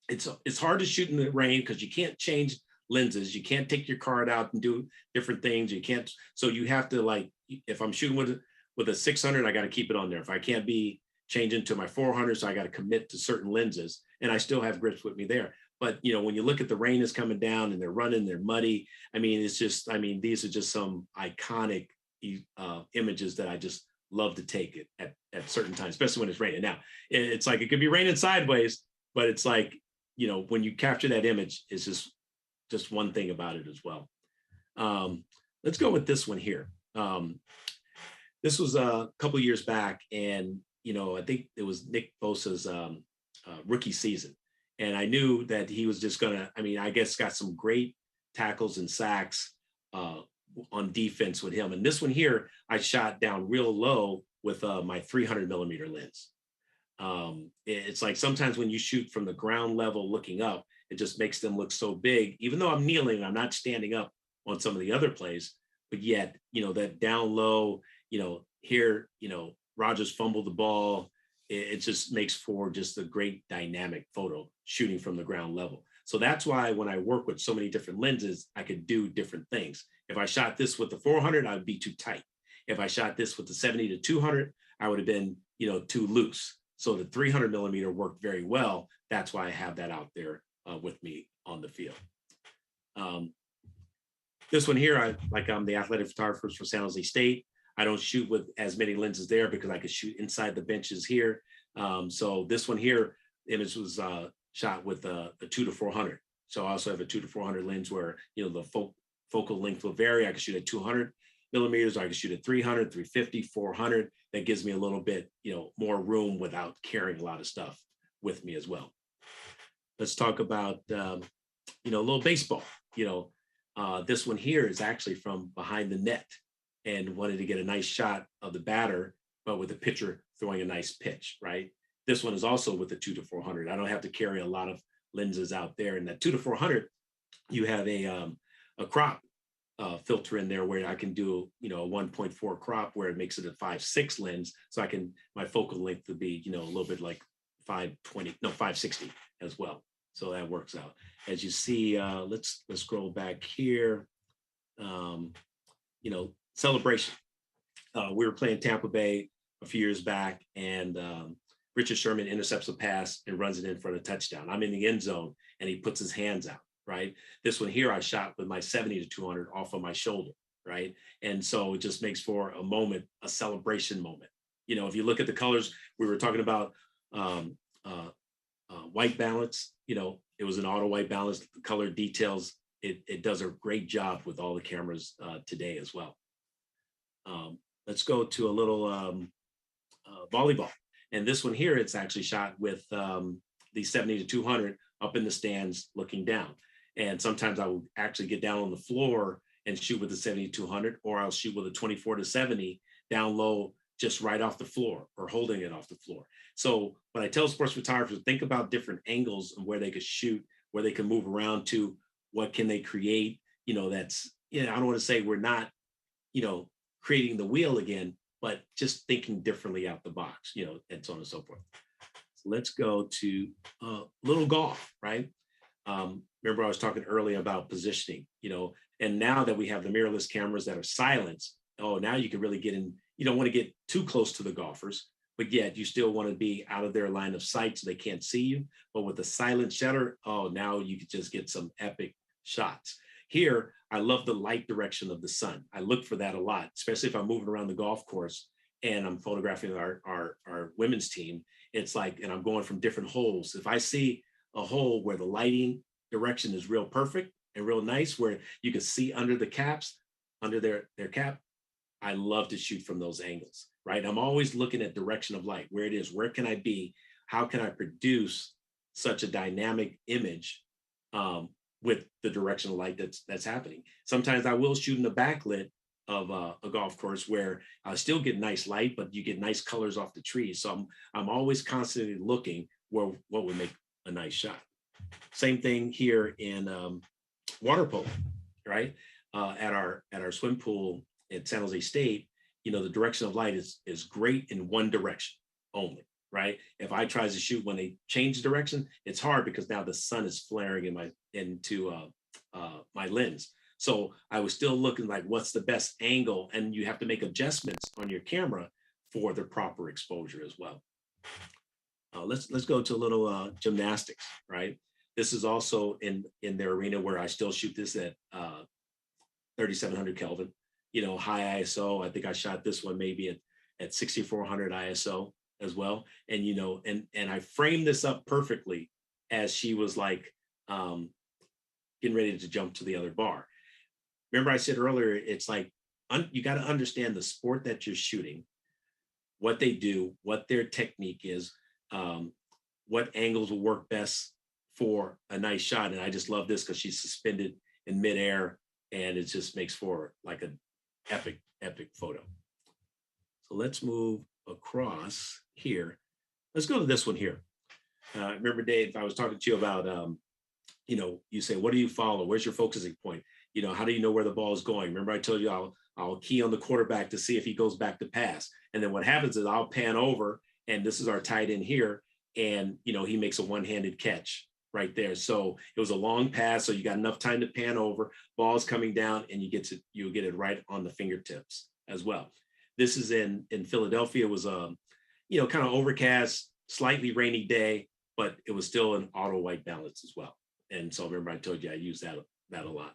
it's hard to shoot in the rain because you can't change lenses. You can't take your card out and do different things. You can't. So you have to, like, if I'm shooting with a 600, I got to keep it on there. If I can't be changing to my 400, so I got to commit to certain lenses, and I still have grips with me there. But when you look at the rain is coming down and they're running, they're muddy. These are just some iconic images that I just love to take at certain times, especially when it's raining. Now, it's like it could be raining sideways, but it's like, when you capture that image, it's just one thing about it as well. Let's go with this one here. This was a couple of years back, and I think it was Nick Bosa's rookie season, and I knew that he was just gonna. I mean, I guess got some great tackles and sacks on defense with him. And this one here, I shot down real low with my 300 millimeter lens. It's like sometimes when you shoot from the ground level looking up, it just makes them look so big. Even though I'm kneeling, I'm not standing up on some of the other plays, but yet that down low. Here, Rogers fumbled the ball. It just makes for just a great dynamic photo shooting from the ground level. So that's why when I work with so many different lenses, I could do different things. If I shot this with the 400, I would be too tight. If I shot this with the 70 to 200, I would have been, too loose. So the 300 millimeter worked very well. That's why I have that out there with me on the field. This one here, I'm the athletic photographer for San Jose State. I don't shoot with as many lenses there because I could shoot inside the benches here. So this one here, image was shot with a 2 to 400. So I also have a 2 to 400 lens where, the focal length will vary. I can shoot at 200 millimeters, or I can shoot at 300, 350, 400. That gives me a little bit, more room without carrying a lot of stuff with me as well. Let's talk about, a little baseball. This one here is actually from behind the net, and wanted to get a nice shot of the batter, but with the pitcher throwing a nice pitch, right? This one is also with the 2 to 400. I don't have to carry a lot of lenses out there. And that 2 to 400, you have a crop filter in there where I can do, a 1.4 crop where it makes it a 5.6 lens. So my focal length would be, a little bit like 560 as well. So that works out. As you see, let's scroll back here. Celebration. We were playing Tampa Bay a few years back, and Richard Sherman intercepts a pass and runs it in for a touchdown. I'm in the end zone, and he puts his hands out, right? This one here, I shot with my 70 to 200 off of my shoulder, right? And so it just makes for a moment, a celebration moment. If you look at the colors, we were talking about white balance, it was an auto white balance, the color details, it does a great job with all the cameras today as well. Let's go to a little volleyball. And this one here, it's actually shot with the 70 to 200 up in the stands looking down. And sometimes I will actually get down on the floor and shoot with the 70 to 200, or I'll shoot with a 24 to 70 down low, just right off the floor or holding it off the floor. So when I tell sports photographers, think about different angles and where they could shoot, where they can move around to, what can they create? That's, I don't want to say we're not, creating the wheel again, but just thinking differently out the box, and so on and so forth. So let's go to little golf, right? Remember I was talking earlier about positioning, and now that we have the mirrorless cameras that are silenced, now you can really get in. You don't want to get too close to the golfers, but yet you still want to be out of their line of sight so they can't see you. But with the silent shutter, now you could just get some epic shots. Here, I love the light direction of the sun. I look for that a lot, especially if I'm moving around the golf course and I'm photographing our women's team. It's like, and I'm going from different holes. If I see a hole where the lighting direction is real perfect and real nice, where you can see under the caps, under their cap, I love to shoot from those angles, right? I'm always looking at direction of light, where it is, where can I be? How can I produce such a dynamic image with the direction of light that's happening? Sometimes I will shoot in the backlit of a golf course where I still get nice light, but you get nice colors off the trees. So I'm always constantly looking what would make a nice shot. Same thing here in water polo, right? At our swim pool at San Jose State, the direction of light is great in one direction only, right? If I try to shoot when they change direction, it's hard because now the sun is flaring into my lens. So I was still looking like, what's the best angle? And you have to make adjustments on your camera for the proper exposure as well. Let's go to a little gymnastics, right? This is also in their arena where I still shoot this at 3,700 Kelvin, high ISO. I think I shot this one maybe at 6,400 ISO as well. And, and I framed this up perfectly as she was like getting ready to jump to the other bar. Remember I said earlier, it's like you got to understand the sport that you're shooting, what they do, what their technique is, what angles will work best for a nice shot. And I just love this because she's suspended in midair, and it just makes for like an epic photo. So let's move across here. Let's go to this one here. Remember, Dave, I was talking to you about, you know, you say, what do you follow? Where's your focusing point? You know, how do you know where the ball is going? Remember, I told you I'll key on the quarterback to see if he goes back to pass. And then what happens is I'll pan over, and this is our tight end here. And, you know, he makes a one-handed catch right there. So it was a long pass. So you got enough time to pan over, ball's coming down, and you'll get it right on the fingertips as well. This is in Philadelphia. It was a, you know, kind of overcast, slightly rainy day, but it was still an auto white balance as well. And so remember, I told you I use that a lot.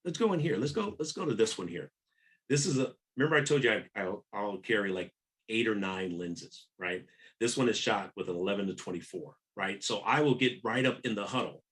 Let's go in here. Let's go to this one here. This is remember I told you I'll carry like 8 or 9 lenses, right? This one is shot with an 11 to 24, right? So I will get right up in the huddle,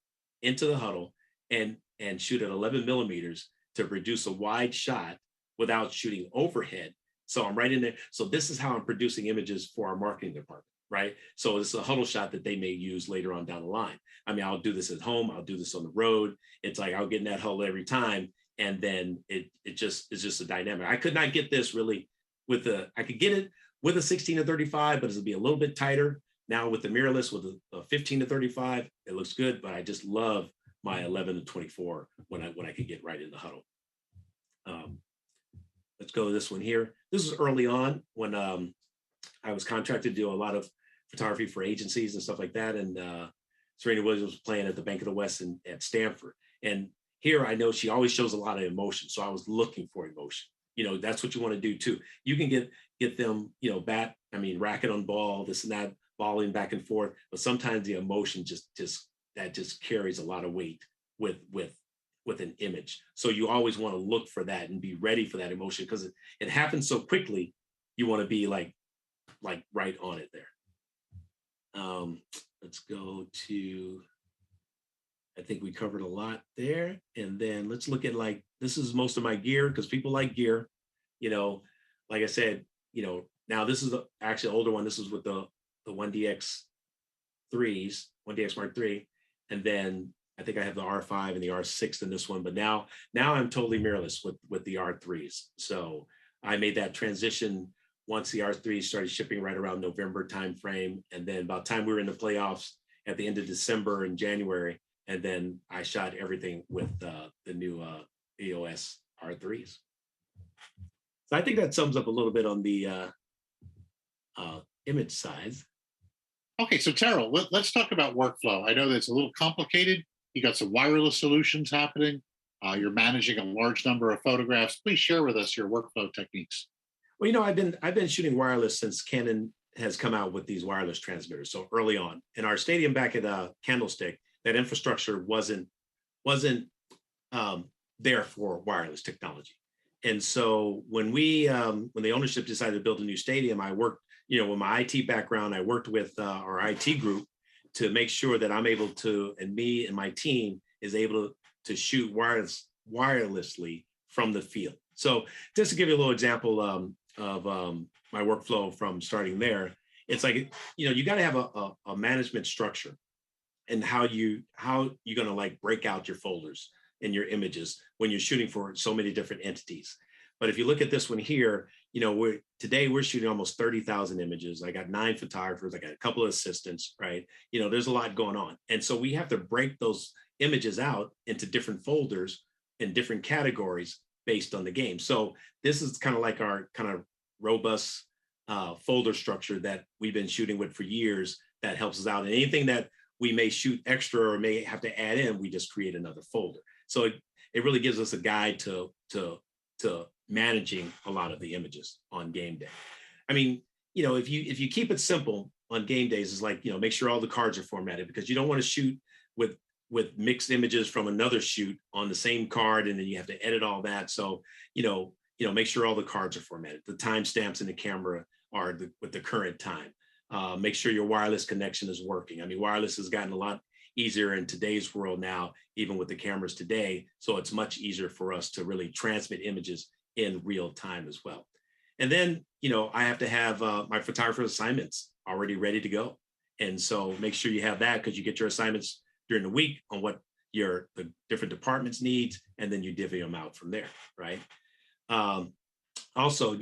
into the huddle, and shoot at 11 millimeters to produce a wide shot without shooting overhead. So I'm right in there. So this is how I'm producing images for our marketing department, right? So it's a huddle shot that they may use later on down the line. I mean, I'll do this at home. I'll do this on the road. It's like, I'll get in that huddle every time. And then it's just a dynamic. I could not get this really I could get it with a 16 to 35, but it'll be a little bit tighter. Now with the mirrorless, with a 15 to 35, it looks good, but I just love my 11 to 24 when I could get right in the huddle. Let's go to this one here. This is early on when I was contracted to do a lot of photography for agencies and stuff like that. And Serena Williams was playing at the Bank of the West at Stanford. And here I know she always shows a lot of emotion. So I was looking for emotion. You know, that's what you want to do too. You can get them, you know, racket on ball, this and that, balling back and forth. But sometimes the emotion just carries a lot of weight with an image. So you always want to look for that and be ready for that emotion, because it happens so quickly. You want to be like right on it there. Let's go to, I think we covered a lot there. And then let's look at this is most of my gear, because people like gear, you know, like I said, you know, now this is actually older one. This is with the 1DX 3s, 1DX Mark III. And then I think I have the R5 and the R6 in this one, but now I'm totally mirrorless with the R3s. So I made that transition once the R3 started shipping right around November timeframe. And then about the time we were in the playoffs at the end of December and January, and then I shot everything with the new EOS R3s. So I think that sums up a little bit on the image size. Okay, so Terrell, let's talk about workflow. I know that's a little complicated. You got some wireless solutions happening. You're managing a large number of photographs. Please share with us your workflow techniques. Well, you know, I've been shooting wireless since Canon has come out with these wireless transmitters. So early on in our stadium back at Candlestick, that infrastructure wasn't there for wireless technology. And so when the ownership decided to build a new stadium, I worked, you know, with my IT background, I worked with our IT group to make sure that I'm able to, and me and my team is able to shoot wirelessly from the field. So just to give you a little example of my workflow from starting there, it's like, you know, you got to have a management structure and how you're going to like break out your folders and your images when you're shooting for so many different entities. But if you look at this one here, you know, today we're shooting almost 30,000 images. I got 9 photographers. I got a couple of assistants, right? You know, there's a lot going on. And so we have to break those images out into different folders and different categories based on the game. So this is kind of like our kind of robust folder structure that we've been shooting with for years that helps us out. And anything that we may shoot extra or may have to add in, we just create another folder. So it really gives us a guide to managing a lot of the images on game day. I mean, you know, if you keep it simple on game days, it's like, you know, make sure all the cards are formatted, because you don't want to shoot with mixed images from another shoot on the same card, and then you have to edit all that. So, you know, make sure all the cards are formatted. The timestamps in the camera are with the current time. Make sure your wireless connection is working. I mean, wireless has gotten a lot easier in today's world now, even with the cameras today. So it's much easier for us to really transmit images in real time as well. And then, I have to have my photographer's assignments already ready to go. And so make sure you have that, because you get your assignments during the week on what the different departments needs, and then you divvy them out from there, right? Also,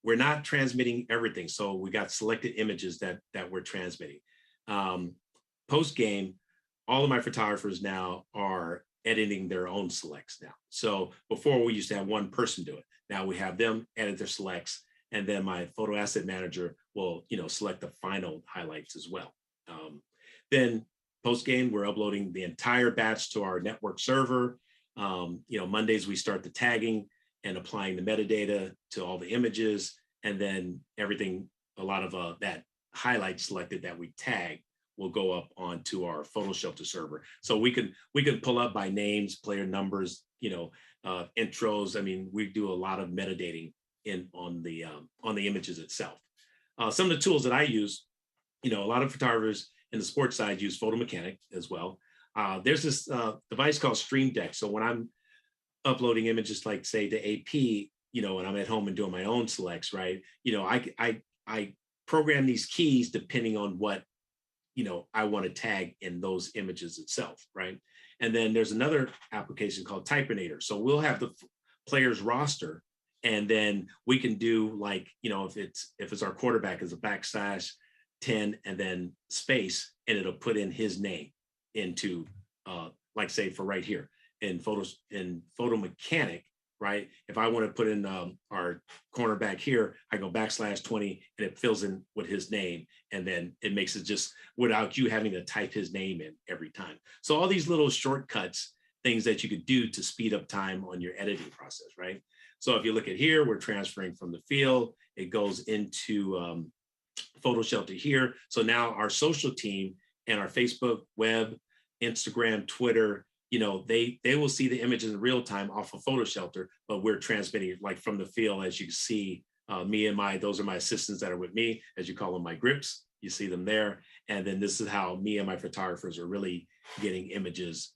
we're not transmitting everything. So we got selected images that we're transmitting. Post game, all of my photographers now are editing their own selects now. So before we used to have one person do it. Now we have them edit their selects, and then my photo asset manager will, select the final highlights as well. Then post game, we're uploading the entire batch to our network server. Mondays we start the tagging and applying the metadata to all the images, and then everything, a lot of that highlight selected that we tag will go up onto our photo shelter server. So we can pull up by names, player numbers, intros. I mean, we do a lot of metadating on the images itself. Some of the tools that I use, a lot of photographers in the sports side use Photo Mechanic as well. There's this device called Stream Deck. So when I'm uploading images, like say to AP, and I'm at home and doing my own selects, right? I program these keys depending on what I want to tag in those images itself, right? And then there's another application called Typinator. So we'll have the player's roster, and then we can do like, if it's our quarterback is a \10 and then space, and it'll put in his name into like say for right here in Photo Mechanic, right? If I want to put in our cornerback here, I go \20 and it fills in with his name, and then it makes it just without you having to type his name in every time. So all these little shortcuts, things that you could do to speed up time on your editing process, right? So if you look at here, we're transferring from the field, it goes into Photo Shelter here. So now our social team and our Facebook, web, Instagram, Twitter, they will see the images in real time off of Photo Shelter, but we're transmitting like from the field. As you can see, those are my assistants that are with me, as you call them, my grips. You see them there. And then this is how me and my photographers are really getting images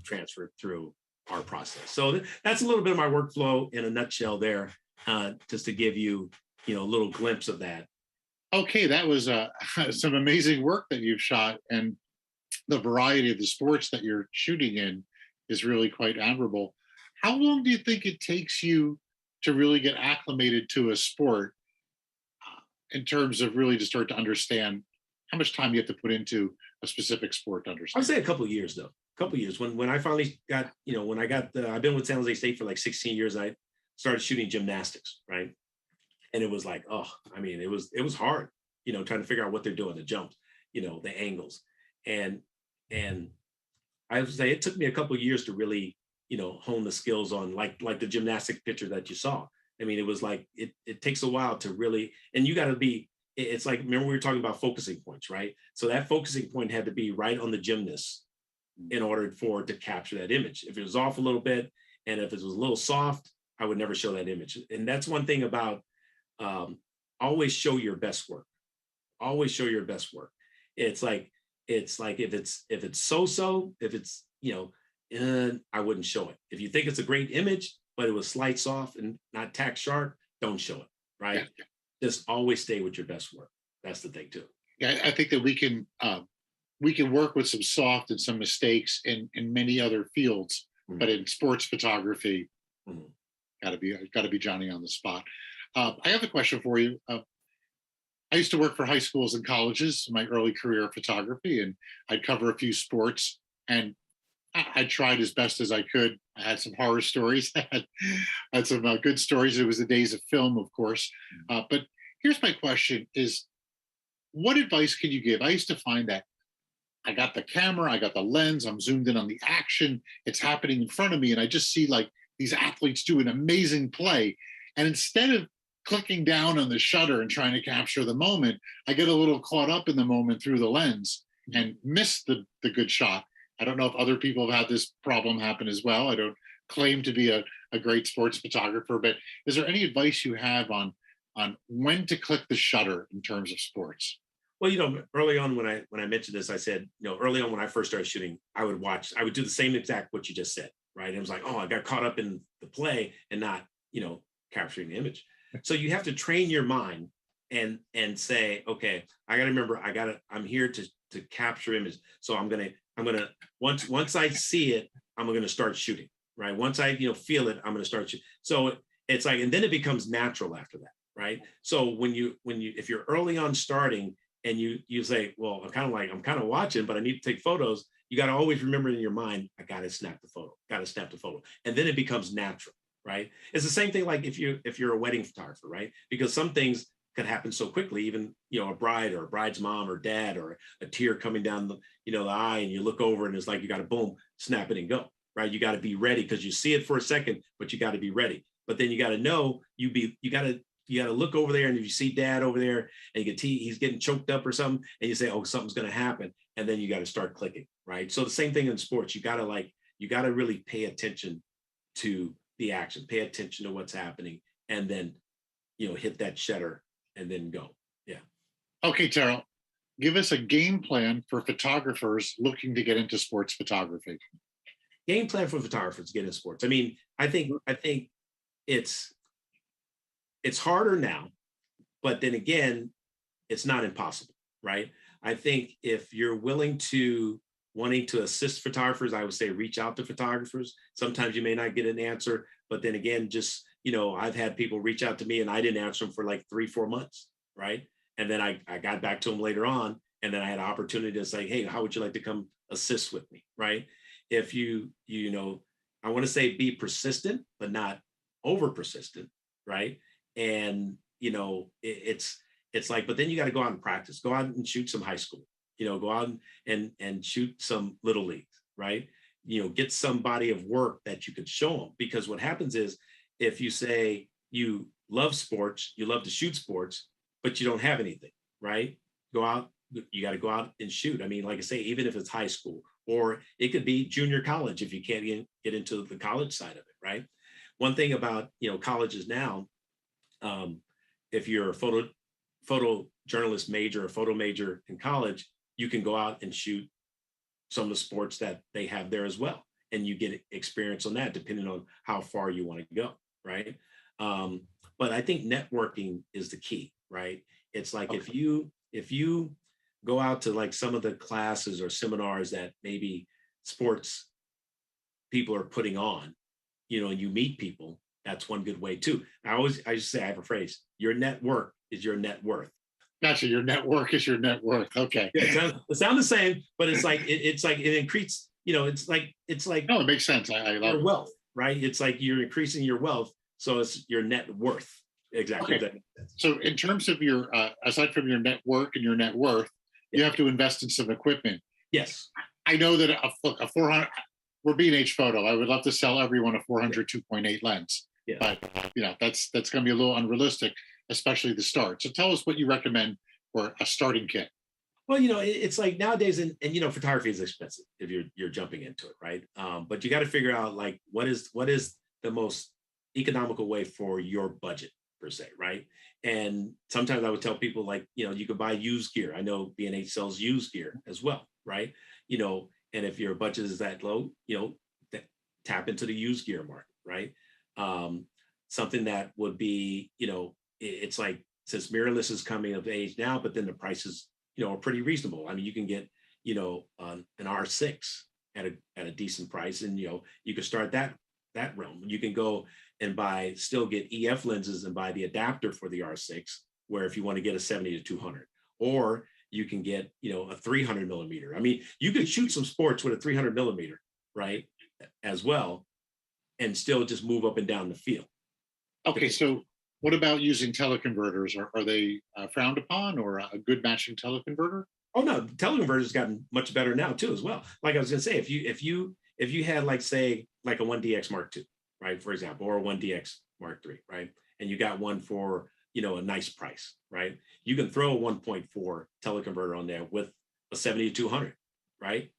transferred through our process. So that's a little bit of my workflow in a nutshell there, just to give you, a little glimpse of that. Okay, that was some amazing work that you've shot, and the variety of the sports that you're shooting in is really quite admirable. How long do you think it takes you to really get acclimated to a sport in terms of really to start to understand how much time you have to put into a specific sport to understand? I'd say a couple of years, though. A couple of years. When I finally got, I've been with San Jose State for like 16 years. I started shooting gymnastics, right? And it was like, it was hard, trying to figure out what they're doing, the jumps, the angles. And I would say it took me a couple of years to really, hone the skills on like the gymnastic picture that you saw. I mean, it was like, it takes a while to really, and you got to be, it's like, remember we were talking about focusing points, right? So that focusing point had to be right on the gymnast in order for it to capture that image. If it was off a little bit, and if it was a little soft, I would never show that image. And that's one thing about, always show your best work. Always show your best work. It's like if it's so-so, if it's, I wouldn't show it. If you think it's a great image, but it was slight soft and not tack sharp, don't show it, right? Yeah. Just always stay with your best work. That's the thing too. Yeah, I think that we can work with some soft and some mistakes in many other fields, but in sports photography, got to be Johnny on the spot. I have a question for you. I used to work for high schools and colleges in my early career of photography, and I'd cover a few sports, and I tried as best as I could. I had some horror stories, I had some good stories. It was the days of film, of course. But here's my question is, what advice can you give? I used to find that I got the camera, I got the lens, I'm zoomed in on the action, it's happening in front of me, and I just see like these athletes do an amazing play. And instead of clicking down on the shutter and trying to capture the moment, I get a little caught up in the moment through the lens and miss the good shot. I don't know if other people have had this problem happen as well. I don't claim to be a great sports photographer, but is there any advice you have on when to click the shutter in terms of sports? Well, early on when I mentioned this, I said, early on when I first started shooting, I would do the same exact what you just said, right? It was like, oh, I got caught up in the play and not, capturing the image. So you have to train your mind and say, okay, I got to remember, I'm here to capture image. So I'm gonna once I see it, I'm gonna start shooting, right? Once I feel it, I'm gonna start shooting. So it's like, and then it becomes natural after that, right? So if you're early on starting and you say, well, I'm kind of watching, but I need to take photos. You got to always remember in your mind, I got to snap the photo, and then it becomes natural, right? It's the same thing like if you're a wedding photographer, right? Because some things could happen so quickly, even a bride or a bride's mom or dad or a tear coming down the eye, and you look over and it's like you got to boom, snap it and go, right? You got to be ready because you see it for a second, but you got to be ready. But then you got to know you got to look over there, and if you see dad over there and you can he's getting choked up or something, and you say, oh, something's going to happen, and then you got to start clicking, right? So the same thing in sports, you got to really pay attention to the action, pay attention to what's happening, and then hit that shutter and then go. Yeah. Okay, Terrell, give us a game plan for photographers looking to get into sports photography. Game plan for photographers to get into sports. I mean, I think it's harder now, but then again, it's not impossible, right? I think if you're wanting to assist photographers, I would say reach out to photographers. Sometimes you may not get an answer, but then again, just, I've had people reach out to me and I didn't answer them for like 3-4 months, right? And then I got back to them later on, and then I had an opportunity to say, hey, how would you like to come assist with me, right? If I want to say be persistent, but not over persistent, right? And it's like, but then you got to go out and practice, go out and shoot some high school, go out and shoot some little leagues, right? Get some body of work that you could show them, because what happens is if you say you love sports, you love to shoot sports, but you don't have anything, right? Go out, you got to go out and shoot. I mean, like I say, even if it's high school, or it could be junior college if you can't get into the college side of it, right? One thing about colleges now, if you're a photojournalist major or photo major in college, you can go out and shoot some of the sports that they have there as well, and you get experience on that depending on how far you want to go, right? But I think networking is the key, right? It's like, okay, if you go out to like some of the classes or seminars that maybe sports people are putting on, and you meet people, that's one good way too. I just say, I have a phrase: your network is your net worth. Gotcha. Your network is your net worth. Okay. Yeah, it sounds the same, but it's like it increases. It's like no, it makes sense. I love your wealth, right? It's like you're increasing your wealth, so it's your net worth. Exactly. Okay. So in terms of your aside from your network and your net worth, you have to invest in some equipment. Yes. I know that a 400. We're B&H Photo. I would love to sell everyone a 400 2.8 lens, but that's going to be a little unrealistic, especially the start. So tell us what you recommend for a starting kit. Well, it's like nowadays, and photography is expensive if you're jumping into it, right? But you got to figure out like what is the most economical way for your budget per se, right? And sometimes I would tell people like, you could buy used gear. I know B&H sells used gear as well, right? And if your budget is that low, tap into the used gear market, right? Something that would be, it's like, since mirrorless is coming of age now, but then the prices, are pretty reasonable. I mean, you can get, an R6 at a decent price, and you can start that realm. You can go and still get EF lenses and buy the adapter for the R6, where if you want to get a 70 to 200, or you can get, a 300 millimeter. I mean, you could shoot some sports with a 300 millimeter, right, as well, and still just move up and down the field. Okay, so what about using teleconverters? Are they frowned upon, or a good matching teleconverter? Oh no, teleconverters gotten much better now too as well. Like I was gonna say, if you had like say like a 1DX Mark II, right, for example, or a 1DX Mark III, right, and you got one for a nice price, right? You can throw a 1.4 teleconverter on there with a 70 to 200, right?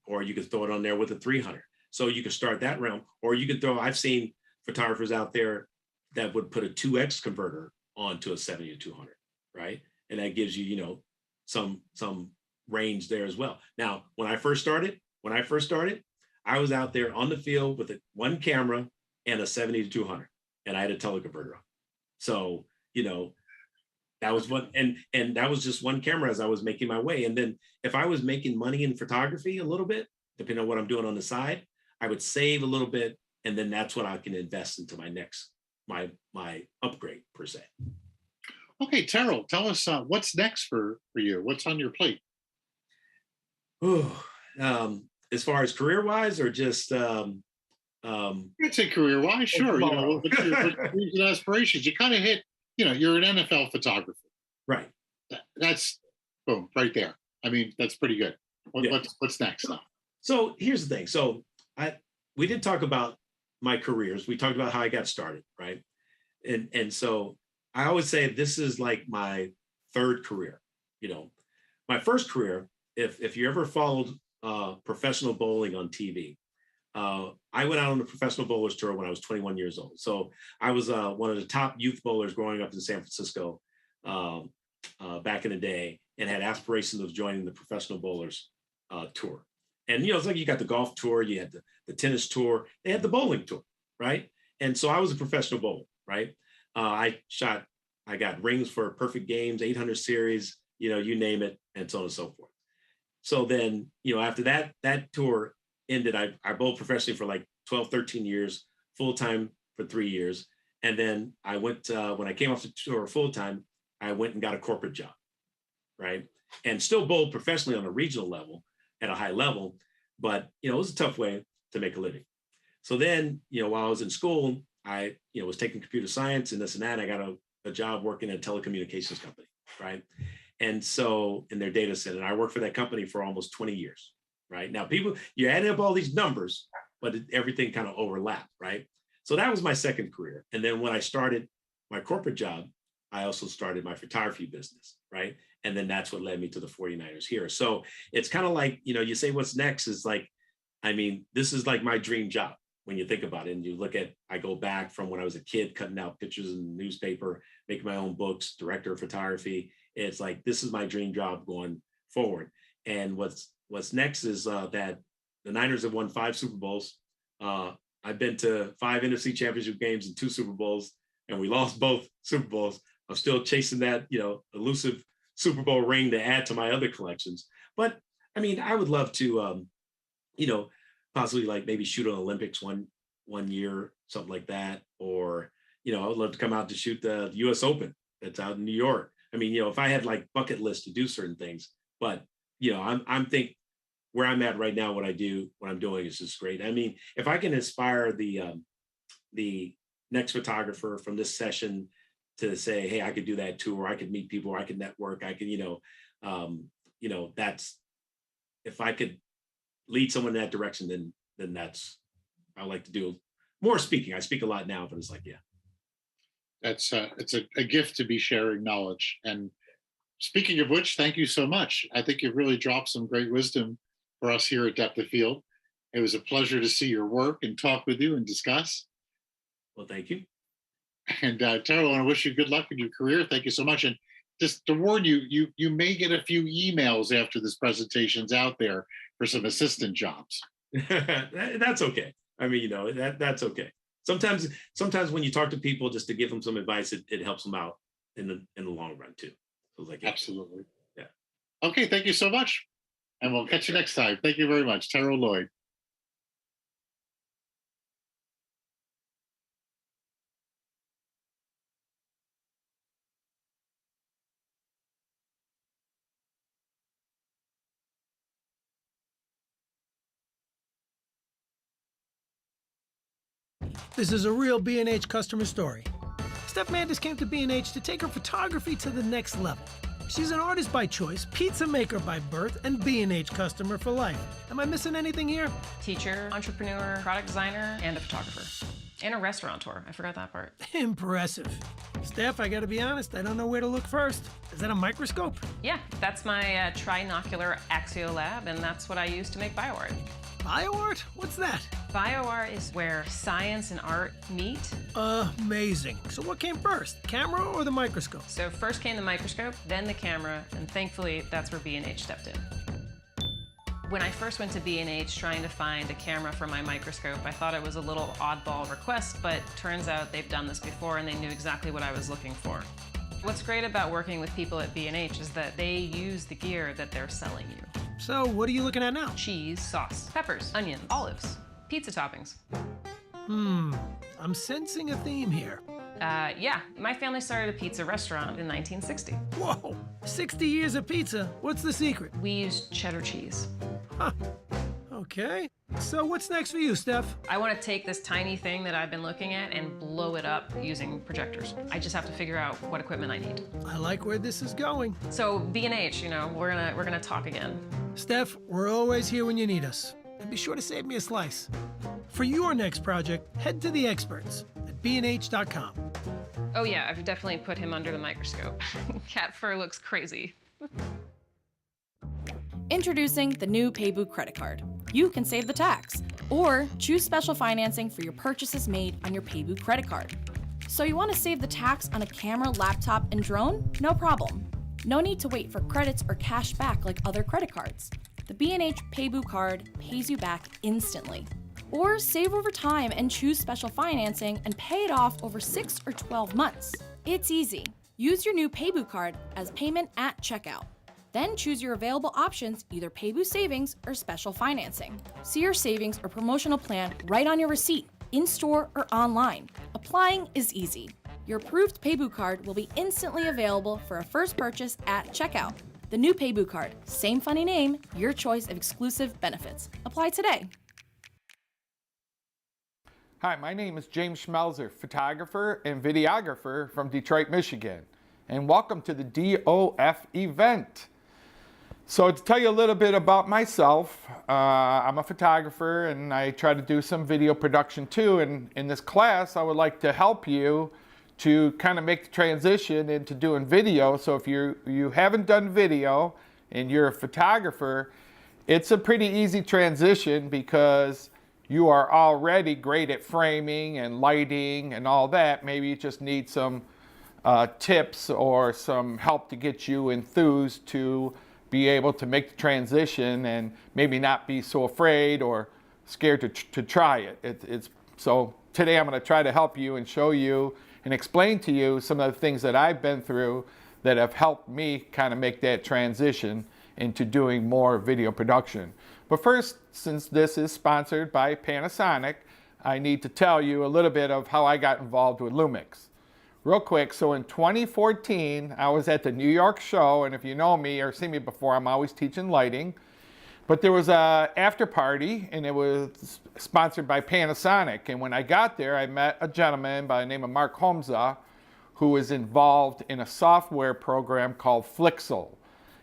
Or you could throw it on there with a 300. So you could start that realm, or you could I've seen photographers out there that would put a 2X converter onto a 70 to 200, right? And that gives you, some range there as well. Now, when I first started, I was out there on the field with one camera and a 70 to 200, and I had a teleconverter on. So, you know, that was one, and that was just one camera as I was making my way. And then if I was making money in photography a little bit, depending on what I'm doing on the side, I would save a little bit, and then that's what I can invest into my next, my upgrade per se. Okay, Terrell, tell us what's next for you. What's on your plate? As far as career-wise, or just I'd say career-wise, sure. You know, what's your dreams and aspirations? You kind of hit, you know, you're an NFL photographer. Right. That's boom, right there. I mean, that's pretty good. What's next now? So here's the thing. So we did talk about my careers. We talked about how I got started, right? And so I always say this is like my third career. You know, my first career, if you ever followed professional bowling on TV, I went out on the professional bowlers tour when I was 21 years old. So I was one of the top youth bowlers growing up in San Francisco back in the day, and had aspirations of joining the professional bowlers tour. And, you know, it's like you got the golf tour, you had the tennis tour, they had the bowling tour, right? And so I was a professional bowler, right? I got rings for perfect games, 800 series, you know, you name it, and so on and so forth. So then, you know, after that tour ended, I bowled professionally for like 12, 13 years, full-time for 3 years. And then I went, when I came off the tour full-time, I went and got a corporate job, right? And still bowled professionally on a regional level at a high level, but, you know, it was a tough way to make a living. So then, you know, while I was in school, I, you know, was taking computer science and this and that. I got a job working at a telecommunications company, right? And so in their data center, and I worked for that company for almost 20 years, right? Now people, you're adding up all these numbers, but everything kind of overlapped, right? So that was my second career. And then when I started my corporate job, I also started my photography business, right? And then that's what led me to the 49ers here. So it's kind of like, you know, you say what's next is like, I mean, this is like my dream job when you think about it. And you look at, I go back from when I was a kid, cutting out pictures in the newspaper, making my own books, director of photography. It's like, this is my dream job going forward. And what's next is that the Niners have won 5 Super Bowls. I've been to 5 NFC Championship games and 2 Super Bowls, and we lost both Super Bowls. I'm still chasing that, you know, elusive Super Bowl ring to add to my other collections. But I mean, I would love to, you know, possibly like maybe shoot an Olympics one year, something like that. Or, you know, I would love to come out to shoot the US Open that's out in New York. I mean, you know, if I had like bucket list to do certain things, but, you know, I'm think where I'm at right now, what I'm doing is just great. I mean, if I can inspire the next photographer from this session to say, hey, I could do that too, or I could meet people, or I could network, I could, you know, that's, if I could lead someone in that direction, then that's, I like to do more speaking. I speak a lot now, but it's like, yeah. It's a gift to be sharing knowledge. And speaking of which, thank you so much. I think you've really dropped some great wisdom for us here at Depth of Field. It was a pleasure to see your work and talk with you and discuss. Well, thank you. And Terrell, I want to wish you good luck in your career. Thank you so much. And just to warn you, you may get a few emails after this presentation's out there for some assistant jobs. That's okay. I mean, you know, that's okay. Sometimes when you talk to people just to give them some advice, it helps them out in the long run too. So like, absolutely. Yeah. Okay. Thank you so much. And we'll catch you next time. Thank you very much. Terrell Lloyd. This is a real B&H customer story. Steph Mandis came to B&H to take her photography to the next level. She's an artist by choice, pizza maker by birth, and B&H customer for life. Am I missing anything here? Teacher, entrepreneur, product designer, and a photographer. And a restaurateur. I forgot that part. Impressive. Steph, I gotta be honest, I don't know where to look first. Is that a microscope? Yeah, that's my trinocular axiolab, and that's what I use to make bioart. Bioart? What's that? Bioart is where science and art meet. Amazing. So what came first, camera or the microscope? So first came the microscope, then the camera, and thankfully that's where B&H stepped in. When I first went to B&H trying to find a camera for my microscope, I thought it was a little oddball request, but turns out they've done this before and they knew exactly what I was looking for. What's great about working with people at B&H is that they use the gear that they're selling you. So what are you looking at now? Cheese, sauce, peppers, onions, olives, pizza toppings. I'm sensing a theme here. Yeah, my family started a pizza restaurant in 1960. Whoa, 60 years of pizza. What's the secret? We use cheddar cheese. Huh. Okay. So what's next for you, Steph? I want to take this tiny thing that I've been looking at and blow it up using projectors. I just have to figure out what equipment I need. I like where this is going. So B&H, we're gonna talk again. Steph, we're always here when you need us. And be sure to save me a slice. For your next project, head to the experts at bnh.com. Oh yeah, I've definitely put him under the microscope. Cat fur looks crazy. Introducing the new Paybu credit card. You can save the tax or choose special financing for your purchases made on your Paybu credit card. So you want to save the tax on a camera, laptop, and drone? No problem. No need to wait for credits or cash back like other credit cards. The B&H Paybu card pays you back instantly. Or save over time and choose special financing and pay it off over 6 or 12 months. It's easy. Use your new Paybu card as payment at checkout. Then choose your available options, either Paybu Savings or Special Financing. See your savings or promotional plan right on your receipt, in-store or online. Applying is easy. Your approved Paybu card will be instantly available for a first purchase at checkout. The new Paybu card, same funny name, your choice of exclusive benefits. Apply today. Hi, my name is James Schmelzer, photographer and videographer from Detroit, Michigan, and welcome to the DOF event. So to tell you a little bit about myself, I'm a photographer and I try to do some video production too, and in this class I would like to help you to kind of make the transition into doing video. So if you haven't done video and you're a photographer, it's a pretty easy transition because you are already great at framing and lighting and all that. Maybe you just need some tips or some help to get you enthused to be able to make the transition and maybe not be so afraid or scared to try it. So today I'm going to try to help you and show you and explain to you some of the things that I've been through that have helped me kind of make that transition into doing more video production. But first, since this is sponsored by Panasonic, I need to tell you a little bit of how I got involved with Lumix. Real quick, so in 2014, I was at the New York show, and if you know me or seen me before, I'm always teaching lighting. But there was a after party, and it was sponsored by Panasonic. And when I got there, I met a gentleman by the name of Mark Homza, who was involved in a software program called Flixel.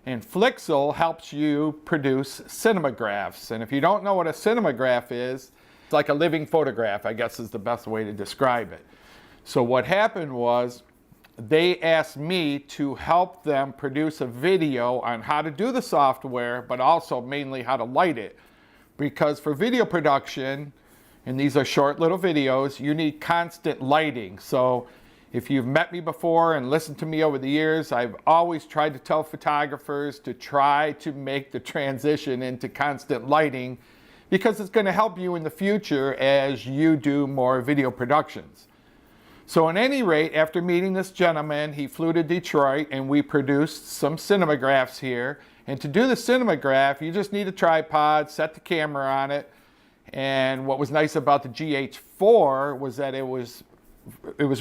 And Flixel helps you produce cinemagraphs. And if you don't know what a cinematograph is, it's like a living photograph, I guess is the best way to describe it. So what happened was they asked me to help them produce a video on how to do the software, but also mainly how to light it. Because for video production, and these are short little videos, you need constant lighting. So if you've met me before and listened to me over the years, I've always tried to tell photographers to try to make the transition into constant lighting because it's going to help you in the future as you do more video productions. So at any rate, after meeting this gentleman, he flew to Detroit and we produced some cinemagraphs here. And to do the cinematograph, you just need a tripod, set the camera on it. And what was nice about the GH4 was that it was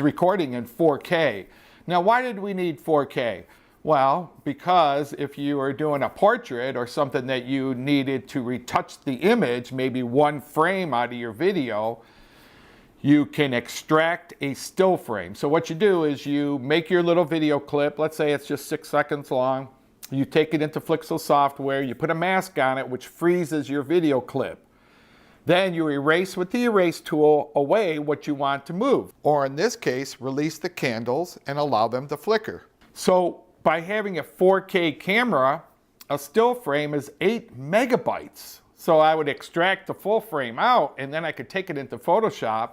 recording in 4K. Now, why did we need 4K? Well, because if you were doing a portrait or something that you needed to retouch the image, maybe one frame out of your video, you can extract a still frame. So what you do is you make your little video clip, let's say it's just 6 seconds long, you take it into Flixel software, you put a mask on it which freezes your video clip. Then you erase with the erase tool away what you want to move. Or in this case, release the candles and allow them to flicker. So by having a 4K camera, a still frame is 8 megabytes. So I would extract the full frame out and then I could take it into Photoshop,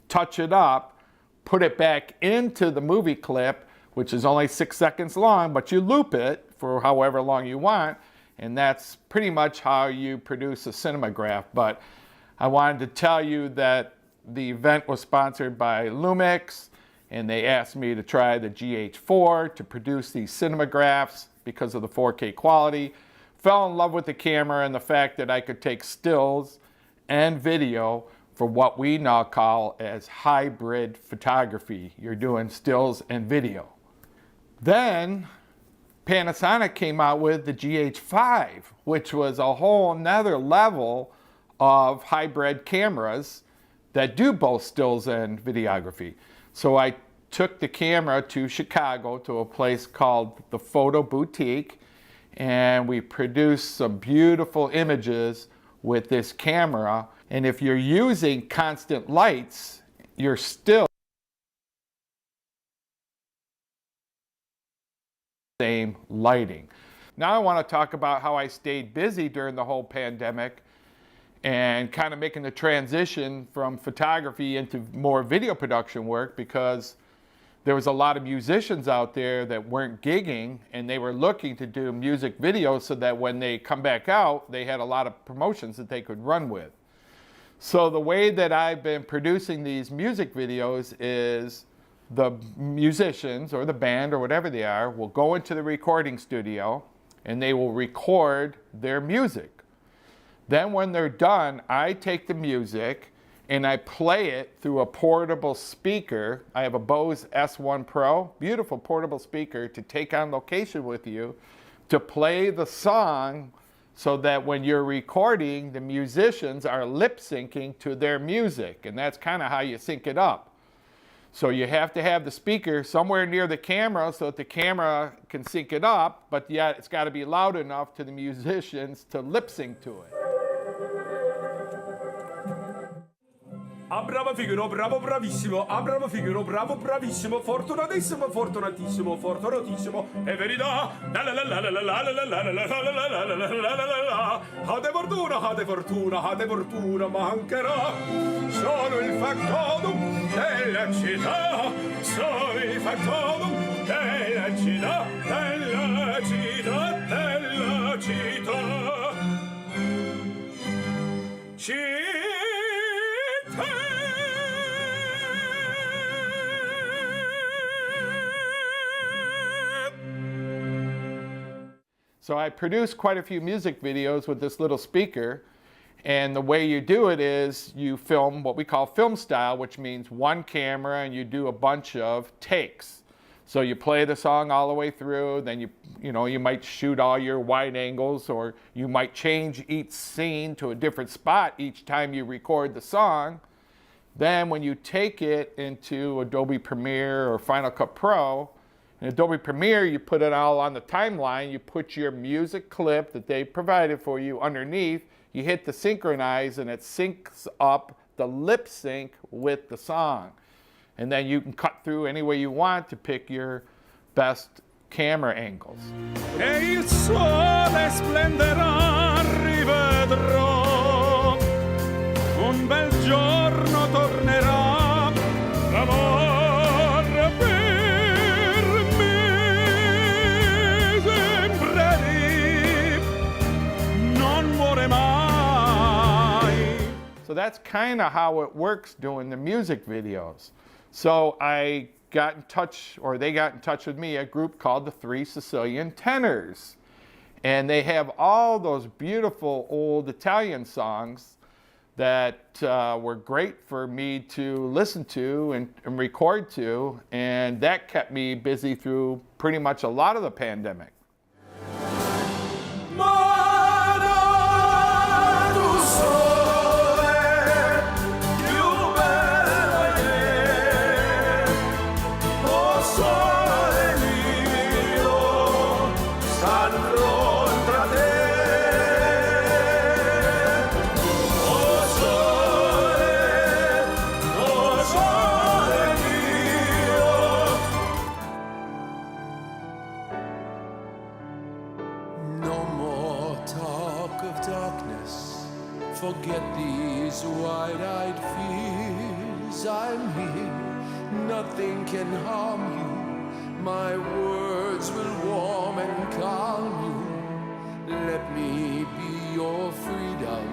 touch it up, put it back into the movie clip, which is only 6 seconds long, but you loop it for however long you want. And that's pretty much how you produce a cinematograph. But I wanted to tell you that the event was sponsored by Lumix, and they asked me to try the GH4 to produce these cinemagraphs because of the 4K quality. Fell in love with the camera and the fact that I could take stills and video for what we now call as hybrid photography. You're doing stills and video. Then Panasonic came out with the GH5, which was a whole nother level of hybrid cameras that do both stills and videography. So I took the camera to Chicago to a place called the Photo Boutique, and we produced some beautiful images with this camera. And if you're using constant lights, you're still same lighting. Now I want to talk about how I stayed busy during the whole pandemic and kind of making the transition from photography into more video production work, because there was a lot of musicians out there that weren't gigging and they were looking to do music videos so that when they come back out, they had a lot of promotions that they could run with. So the way that I've been producing these music videos is the musicians or the band or whatever they are will go into the recording studio and they will record their music. Then when they're done, I take the music and I play it through a portable speaker. I have a Bose S1 Pro, beautiful portable speaker to take on location with you, to play the song so that when you're recording, the musicians are lip syncing to their music. And that's kind of how you sync it up. So you have to have the speaker somewhere near the camera so that the camera can sync it up, but yet it's got to be loud enough to the musicians to lip sync to it. Bravo Figaro, bravo bravissimo, bravo Figaro, bravo bravissimo, fortunatissimo, fortunatissimo, fortunatissimo, è verità. Hade fortuna, mancherà. Sono il factotum della città, sono il factotum della città, della città, della città. So I produced quite a few music videos with this little speaker, and the way you do it is you film what we call film style, which means one camera and you do a bunch of takes. So you play the song all the way through, then you might shoot all your wide angles, or you might change each scene to a different spot each time you record the song. Then when you take it into Adobe Premiere or Final Cut Pro, in Adobe Premiere, you put it all on the timeline, you put your music clip that they provided for you underneath, you hit the synchronize and it syncs up the lip sync with the song. And then you can cut through any way you want to pick your best camera angles. E il sole splenderà, rivedrò, un bel giorno tornerà, l'amor per me sempre lì, non muore mai. So that's kind of how it works doing the music videos. So I got in touch, or they got in touch with me, a group called the Three Sicilian Tenors. And they have all those beautiful old Italian songs that were great for me to listen to and record to. And that kept me busy through pretty much a lot of the pandemic. Oh, forget these wide-eyed fears. I'm here, nothing can harm you. My words will warm and calm you. Let me be your freedom.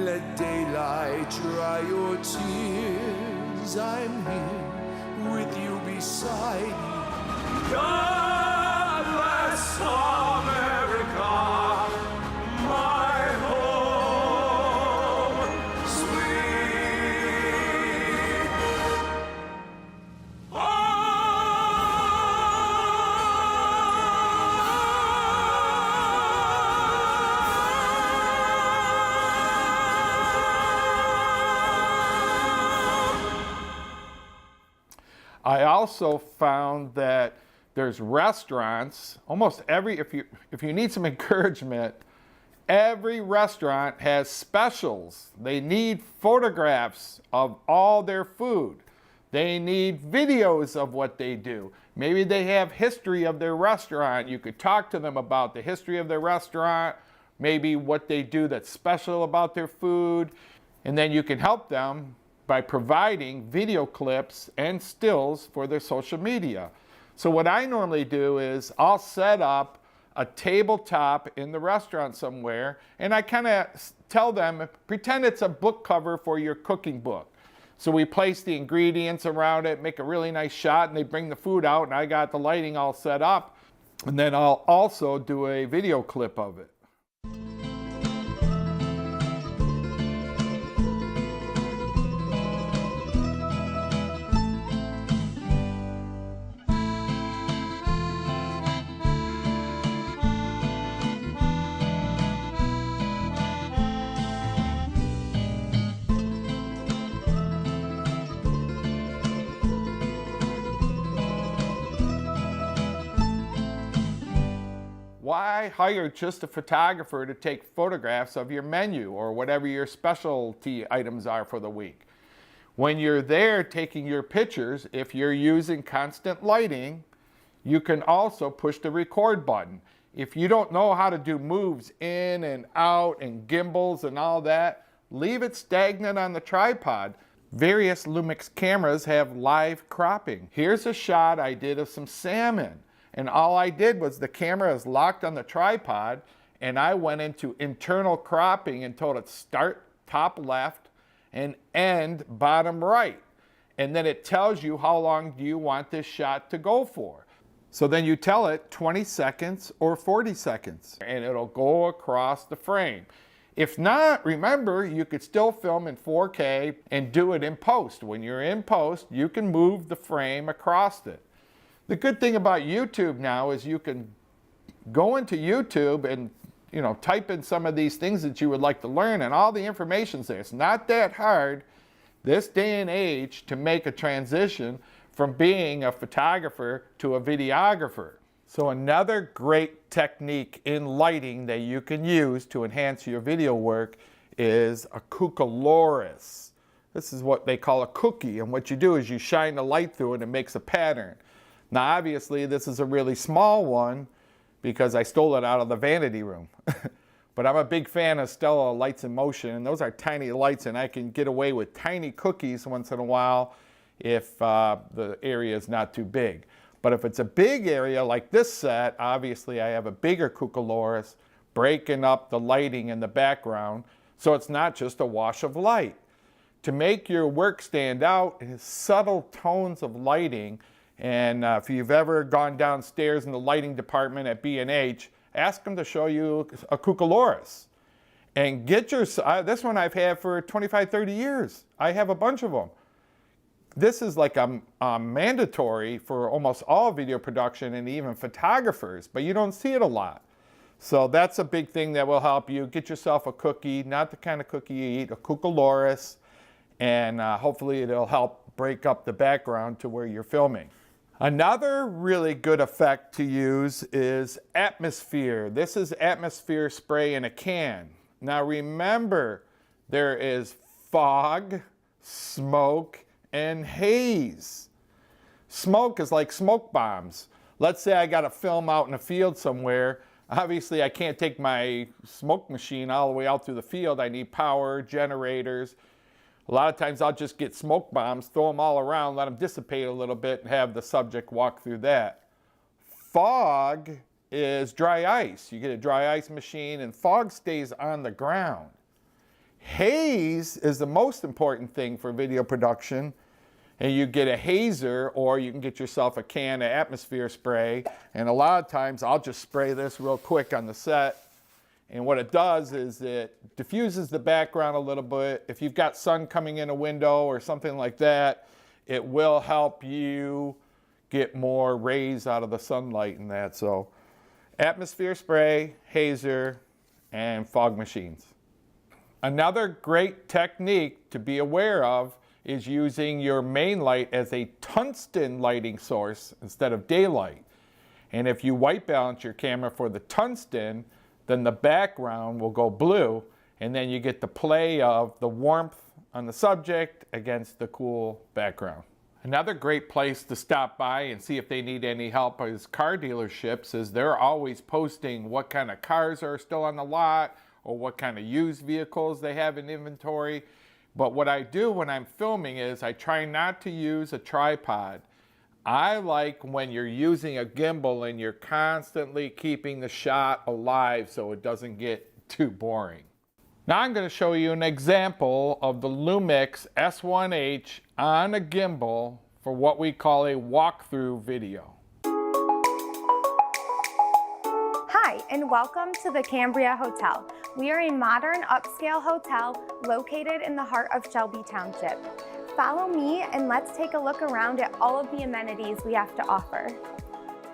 Let daylight dry your tears. I'm here with you beside you. God bless America, my home, sweet I also found that there's restaurants, almost every, if you need some encouragement, every restaurant has specials. They need photographs of all their food. They need videos of what they do. Maybe they have history of their restaurant. You could talk to them about the history of their restaurant, maybe what they do that's special about their food, and then you can help them by providing video clips and stills for their social media. So what I normally do is I'll set up a tabletop in the restaurant somewhere, and I kind of tell them, pretend it's a book cover for your cooking book. So we place the ingredients around it, make a really nice shot, and they bring the food out, and I got the lighting all set up. And then I'll also do a video clip of it. Why hire just a photographer to take photographs of your menu or whatever your specialty items are for the week? When you're there taking your pictures, if you're using constant lighting, you can also push the record button. If you don't know how to do moves in and out and gimbals and all that, leave it stagnant on the tripod. Various Lumix cameras have live cropping. Here's a shot I did of some salmon. And all I did was the camera is locked on the tripod, and I went into internal cropping and told it start top left and end bottom right. And then it tells you how long do you want this shot to go for. So then you tell it 20 seconds or 40 seconds, and it'll go across the frame. If not, remember, you could still film in 4K and do it in post. When you're in post, you can move the frame across it. The good thing about YouTube now is you can go into YouTube and type in some of these things that you would like to learn, and all the information's there. It's not that hard this day and age to make a transition from being a photographer to a videographer. So another great technique in lighting that you can use to enhance your video work is a cucaloris. This is what they call a cookie, and what you do is you shine the light through it and it makes a pattern. Now obviously this is a really small one because I stole it out of the vanity room. But I'm a big fan of Stella Lights in Motion, and those are tiny lights, and I can get away with tiny cookies once in a while if the area is not too big. But if it's a big area like this set, obviously I have a bigger cucaloris breaking up the lighting in the background so it's not just a wash of light. To make your work stand out is subtle tones of lighting. And if you've ever gone downstairs in the lighting department at B&H, ask them to show you a cucaloris. And get your, this one I've had for 25, 30 years. I have a bunch of them. This is like a mandatory for almost all video production and even photographers, but you don't see it a lot. So that's a big thing that will help you. Get yourself a cookie, not the kind of cookie you eat, a cucaloris, and hopefully it'll help break up the background to where you're filming. Another really good effect to use is atmosphere. This is atmosphere spray in a can. Now remember, there is fog, smoke, and haze. Smoke is like smoke bombs. Let's say I got to film out in a field somewhere. Obviously, I can't take my smoke machine all the way out through the field. I need power, generators. A lot of times I'll just get smoke bombs, throw them all around, let them dissipate a little bit, and have the subject walk through that. Fog is dry ice. You get a dry ice machine, and fog stays on the ground. Haze is the most important thing for video production. And you get a hazer, or you can get yourself a can of atmosphere spray. And a lot of times I'll just spray this real quick on the set. And what it does is it diffuses the background a little bit. If you've got sun coming in a window or something like that, it will help you get more rays out of the sunlight and that. So atmosphere spray, hazer, and fog machines. Another great technique to be aware of is using your main light as a tungsten lighting source instead of daylight. And if you white balance your camera for the tungsten, then the background will go blue, and then you get the play of the warmth on the subject against the cool background. Another great place to stop by and see if they need any help is car dealerships, as they're always posting what kind of cars are still on the lot or what kind of used vehicles they have in inventory. But what I do when I'm filming is I try not to use a tripod. I like when you're using a gimbal and you're constantly keeping the shot alive so it doesn't get too boring. Now I'm going to show you an example of the Lumix S1H on a gimbal for what we call a walkthrough video. Hi, and welcome to the Cambria Hotel. We are a modern upscale hotel located in the heart of Shelby Township. Follow me and let's take a look around at all of the amenities we have to offer.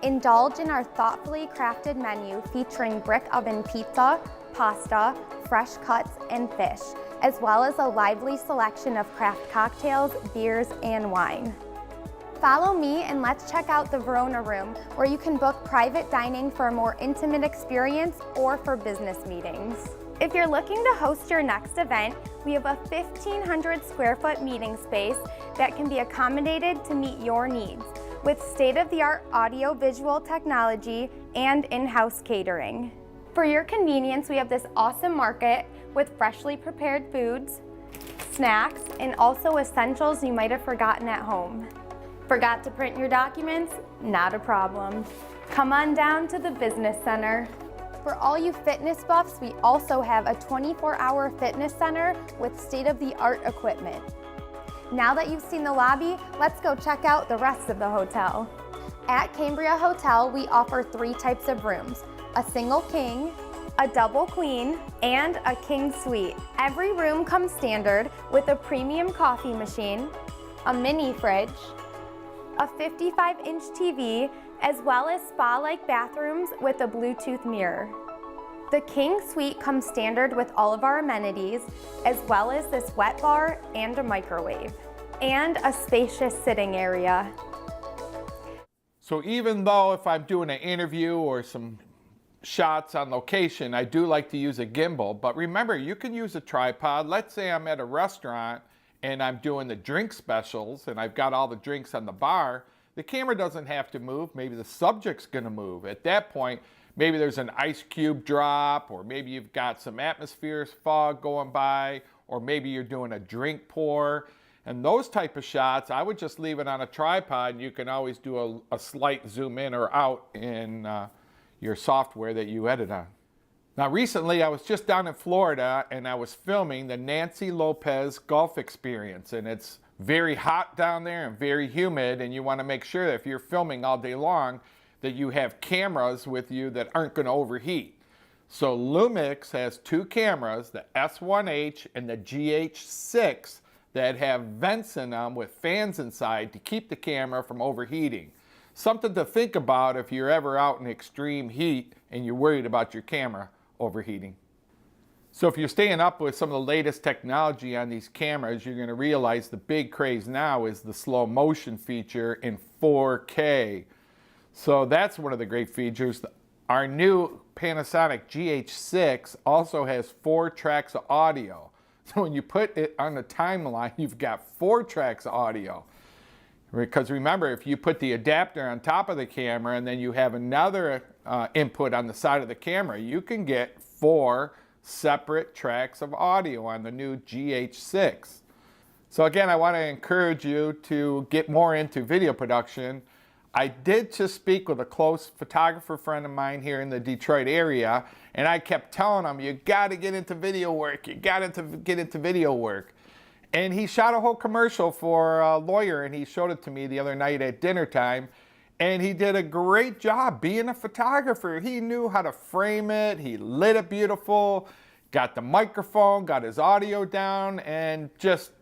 Indulge in our thoughtfully crafted menu featuring brick oven pizza, pasta, fresh cuts, and fish, as well as a lively selection of craft cocktails, beers, and wine. Follow me and let's check out the Verona room, where you can book private dining for a more intimate experience or for business meetings. If you're looking to host your next event, we have a 1,500 square foot meeting space that can be accommodated to meet your needs, with state-of-the-art audio-visual technology and in-house catering. For your convenience, we have this awesome market with freshly prepared foods, snacks, and also essentials you might have forgotten at home. Forgot to print your documents? Not a problem. Come on down to the Business Center. For all you fitness buffs, we also have a 24-hour fitness center with state-of-the-art equipment. Now that you've seen the lobby, let's go check out the rest of the hotel. At Cambria Hotel, we offer 3 types of rooms: a single king, a double queen, and a king suite. Every room comes standard with a premium coffee machine, a mini fridge, a 55-inch TV, as well as spa-like bathrooms with a Bluetooth mirror. The King Suite comes standard with all of our amenities, as well as this wet bar and a microwave, and a spacious sitting area. So even though if I'm doing an interview or some shots on location, I do like to use a gimbal, but remember, you can use a tripod. Let's say I'm at a restaurant and I'm doing the drink specials and I've got all the drinks on the bar. The camera doesn't have to move. Maybe the subject's gonna move. At that point, maybe there's an ice cube drop, or maybe you've got some atmosphere fog going by, or maybe you're doing a drink pour. And those type of shots, I would just leave it on a tripod. You can always do a slight zoom in or out in your software that you edit on. Now recently I was just down in Florida and I was filming the Nancy Lopez golf experience, and it's very hot down there and very humid, and you want to make sure that if you're filming all day long that you have cameras with you that aren't going to overheat. So Lumix has 2 cameras, the S1H and the GH6, that have vents in them with fans inside to keep the camera from overheating. Something to think about if you're ever out in extreme heat and you're worried about your camera overheating. So if you're staying up with some of the latest technology on these cameras, you're going to realize the big craze now is the slow motion feature in 4K. So that's one of the great features. Our new Panasonic GH6 also has 4 tracks of audio. So when you put it on the timeline, you've got 4 tracks of audio. Because remember, if you put the adapter on top of the camera and then you have another input on the side of the camera, you can get 4 separate tracks of audio on the new GH6. So again, I want to encourage you to get more into video production. I did just speak with a close photographer friend of mine here in the Detroit area, and I kept telling him, you got to get into video work, you got to get into video work. And he shot a whole commercial for a lawyer, and he showed it to me the other night at dinner time. And he did a great job being a photographer. He knew how to frame it, he lit it beautiful, got the microphone, got his audio down, and just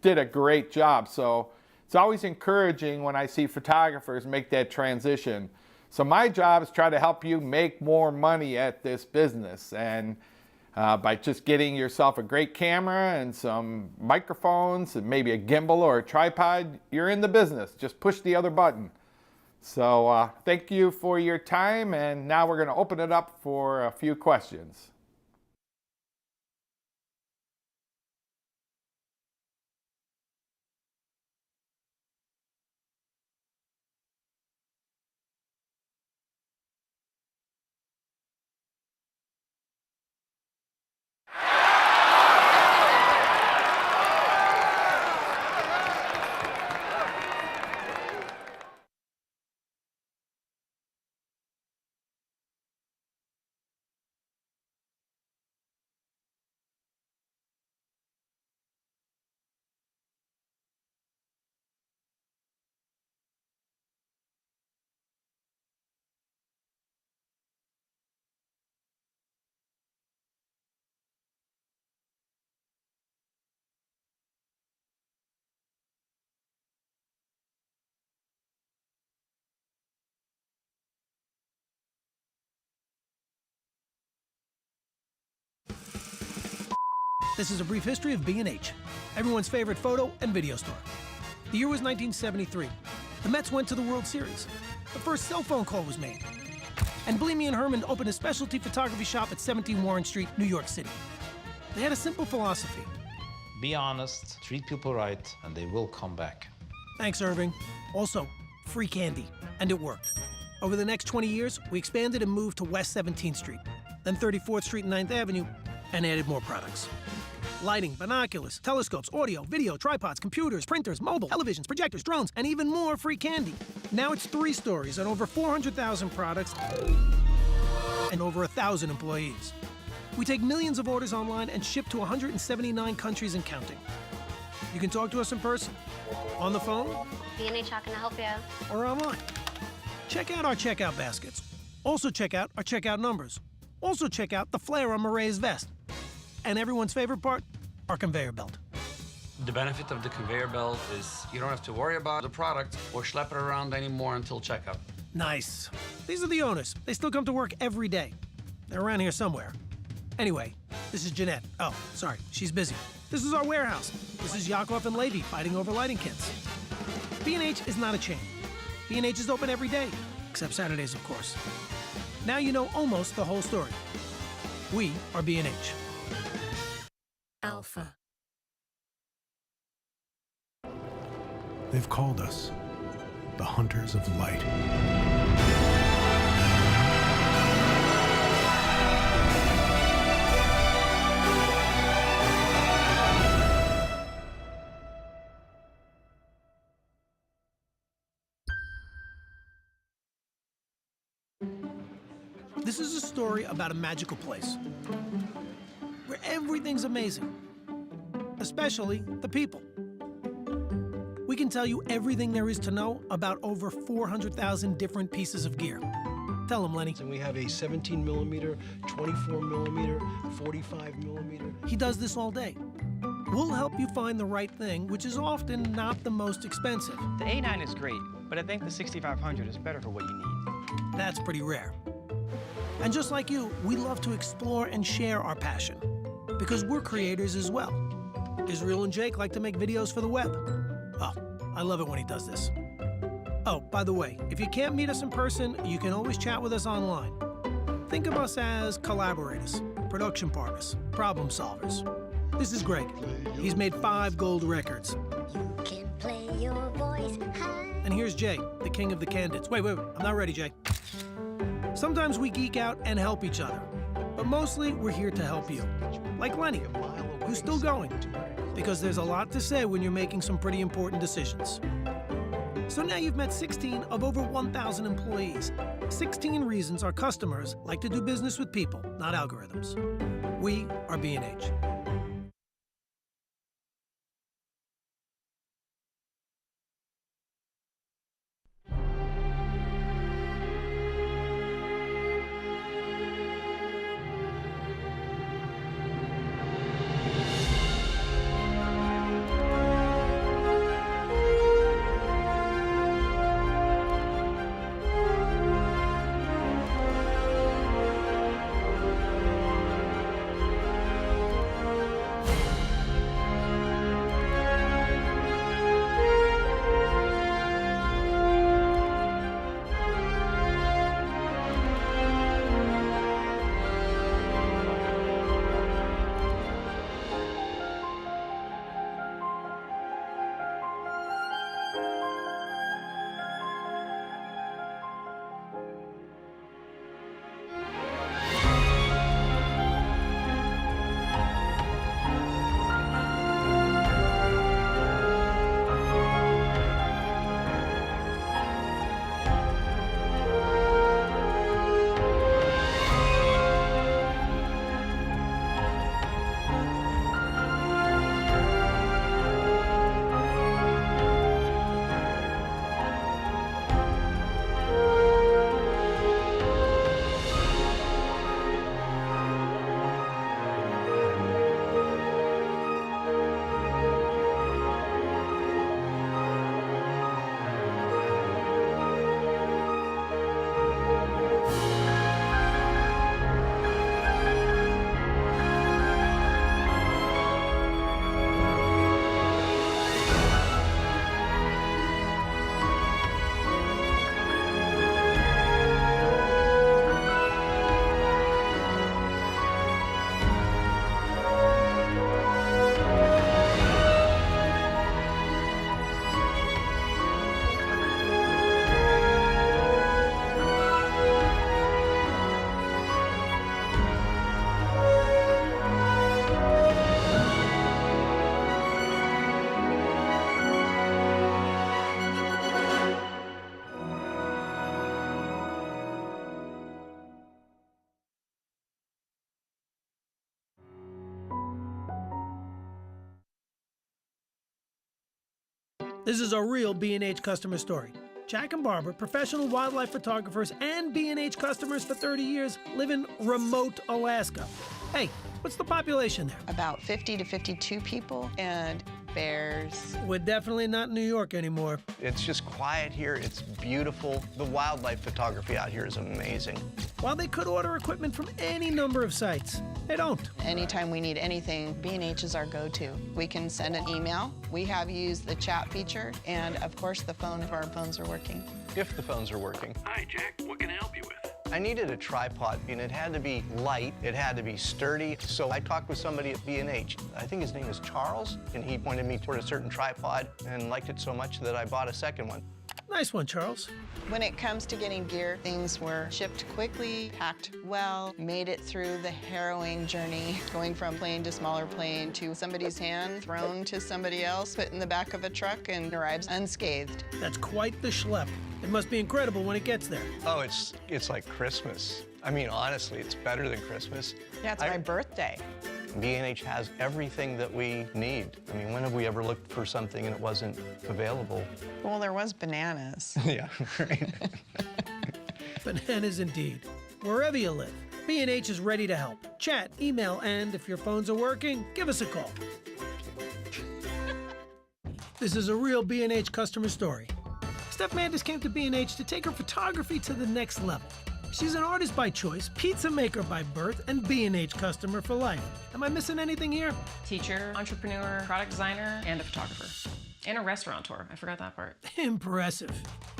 did a great job. So it's always encouraging when I see photographers make that transition. So my job is try to help you make more money at this business. And by just getting yourself a great camera and some microphones and maybe a gimbal or a tripod, you're in the business. Just push the other button. So thank you for your time, and now we're going to open it up for a few questions. This is a brief history of B&H, everyone's favorite photo and video store. The year was 1973. The Mets went to the World Series. The first cell phone call was made. And Bleemy and Herman opened a specialty photography shop at 17 Warren Street, New York City. They had a simple philosophy. Be honest, treat people right, and they will come back. Thanks, Irving. Also, free candy. And it worked. Over the next 20 years, we expanded and moved to West 17th Street, then 34th Street and 9th Avenue, and added more products. Lighting, binoculars, telescopes, audio, video, tripods, computers, printers, mobile, televisions, projectors, drones, and even more free candy. Now it's 3 stories and over 400,000 products and over 1,000 employees. We take millions of orders online and ship to 179 countries and counting. You can talk to us in person, on the phone, B&H, how can I help you? or online. Check out our checkout baskets. Also check out our checkout numbers. Also check out the flare on Marae's vest. And everyone's favorite part, our conveyor belt. The benefit of the conveyor belt is you don't have to worry about the product or schlep it around anymore until checkout. Nice. These are the owners. They still come to work every day. They're around here somewhere. Anyway, this is Jeanette. Oh, sorry, she's busy. This is our warehouse. This is Yakov and Levy fighting over lighting kits. B&H is not a chain. B&H is open every day, except Saturdays, of course. Now you know almost the whole story. We are B&H. Alpha. They've called us the Hunters of Light. This is a story about a magical place where everything's amazing, especially the people. We can tell you everything there is to know about over 400,000 different pieces of gear. Tell them, Lenny. And we have a 17 millimeter, 24 millimeter, 45 millimeter. He does this all day. We'll help you find the right thing, which is often not the most expensive. The A9 is great, but I think the 6500 is better for what you need. That's pretty rare. And just like you, we love to explore and share our passion, because we're creators as well. Israel and Jake like to make videos for the web. Oh, I love it when he does this. Oh, by the way, if you can't meet us in person, you can always chat with us online. Think of us as collaborators, production partners, problem solvers. This is Greg. He's made 5 gold records. You can play your voice high. And here's Jay, the king of the candids. Wait, I'm not ready, Jay. Sometimes we geek out and help each other, but mostly we're here to help you. Like Lenny, who's still going, because there's a lot to say when you're making some pretty important decisions. So now you've met 16 of over 1,000 employees. 16 reasons our customers like to do business with people, not algorithms. We are B&H. This is a real B&H customer story. Jack and Barbara, professional wildlife photographers and B&H customers for 30 years, live in remote Alaska. Hey, what's the population there? About 50 to 52 people and bears. We're definitely not in New York anymore. It's just quiet here. It's beautiful. The wildlife photography out here is amazing. While they could order equipment from any number of sites, they don't. Anytime we need anything, B&H is our go-to. We can send an email. We have used the chat feature, and of course the phone if our phones are working. If the phones are working. Hi, Jack. What can I help you with? I needed a tripod, and it had to be light, it had to be sturdy, so I talked with somebody at B&H. I think his name is Charles, and he pointed me toward a certain tripod and liked it so much that I bought a second one. Nice one, Charles. When it comes to getting gear, things were shipped quickly, packed well, made it through the harrowing journey, going from plane to smaller plane to somebody's hand, thrown to somebody else, put in the back of a truck, and arrives unscathed. That's quite the schlep. It must be incredible when it gets there. Oh, it's like Christmas. I mean, honestly, it's better than Christmas. Yeah, it's my birthday. B&H has everything that we need. I mean, when have we ever looked for something and it wasn't available? Well, there was bananas. Yeah, right. Bananas indeed. Wherever you live, B&H is ready to help. Chat, email, and if your phones are working, give us a call. This is a real B&H customer story. Steph Mandis came to B&H to take her photography to the next level. She's an artist by choice, pizza maker by birth, and B&H customer for life. Am I missing anything here? Teacher, entrepreneur, product designer, and a photographer. And a restaurateur. I forgot that part. Impressive.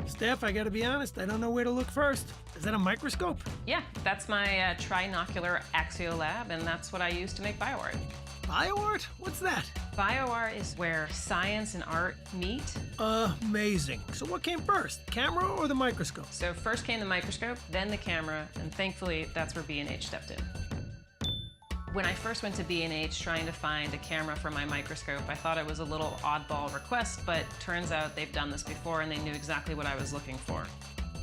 Steph, I gotta be honest, I don't know where to look first. Is that a microscope? Yeah, that's my trinocular axiolab, and that's what I use to make bioart. Bioart? What's that? Bioart is where science and art meet. Amazing. So what came first, camera or the microscope? So first came the microscope, then the camera, and thankfully that's where B&H stepped in. When I first went to B&H trying to find a camera for my microscope, I thought it was a little oddball request, but turns out they've done this before and they knew exactly what I was looking for.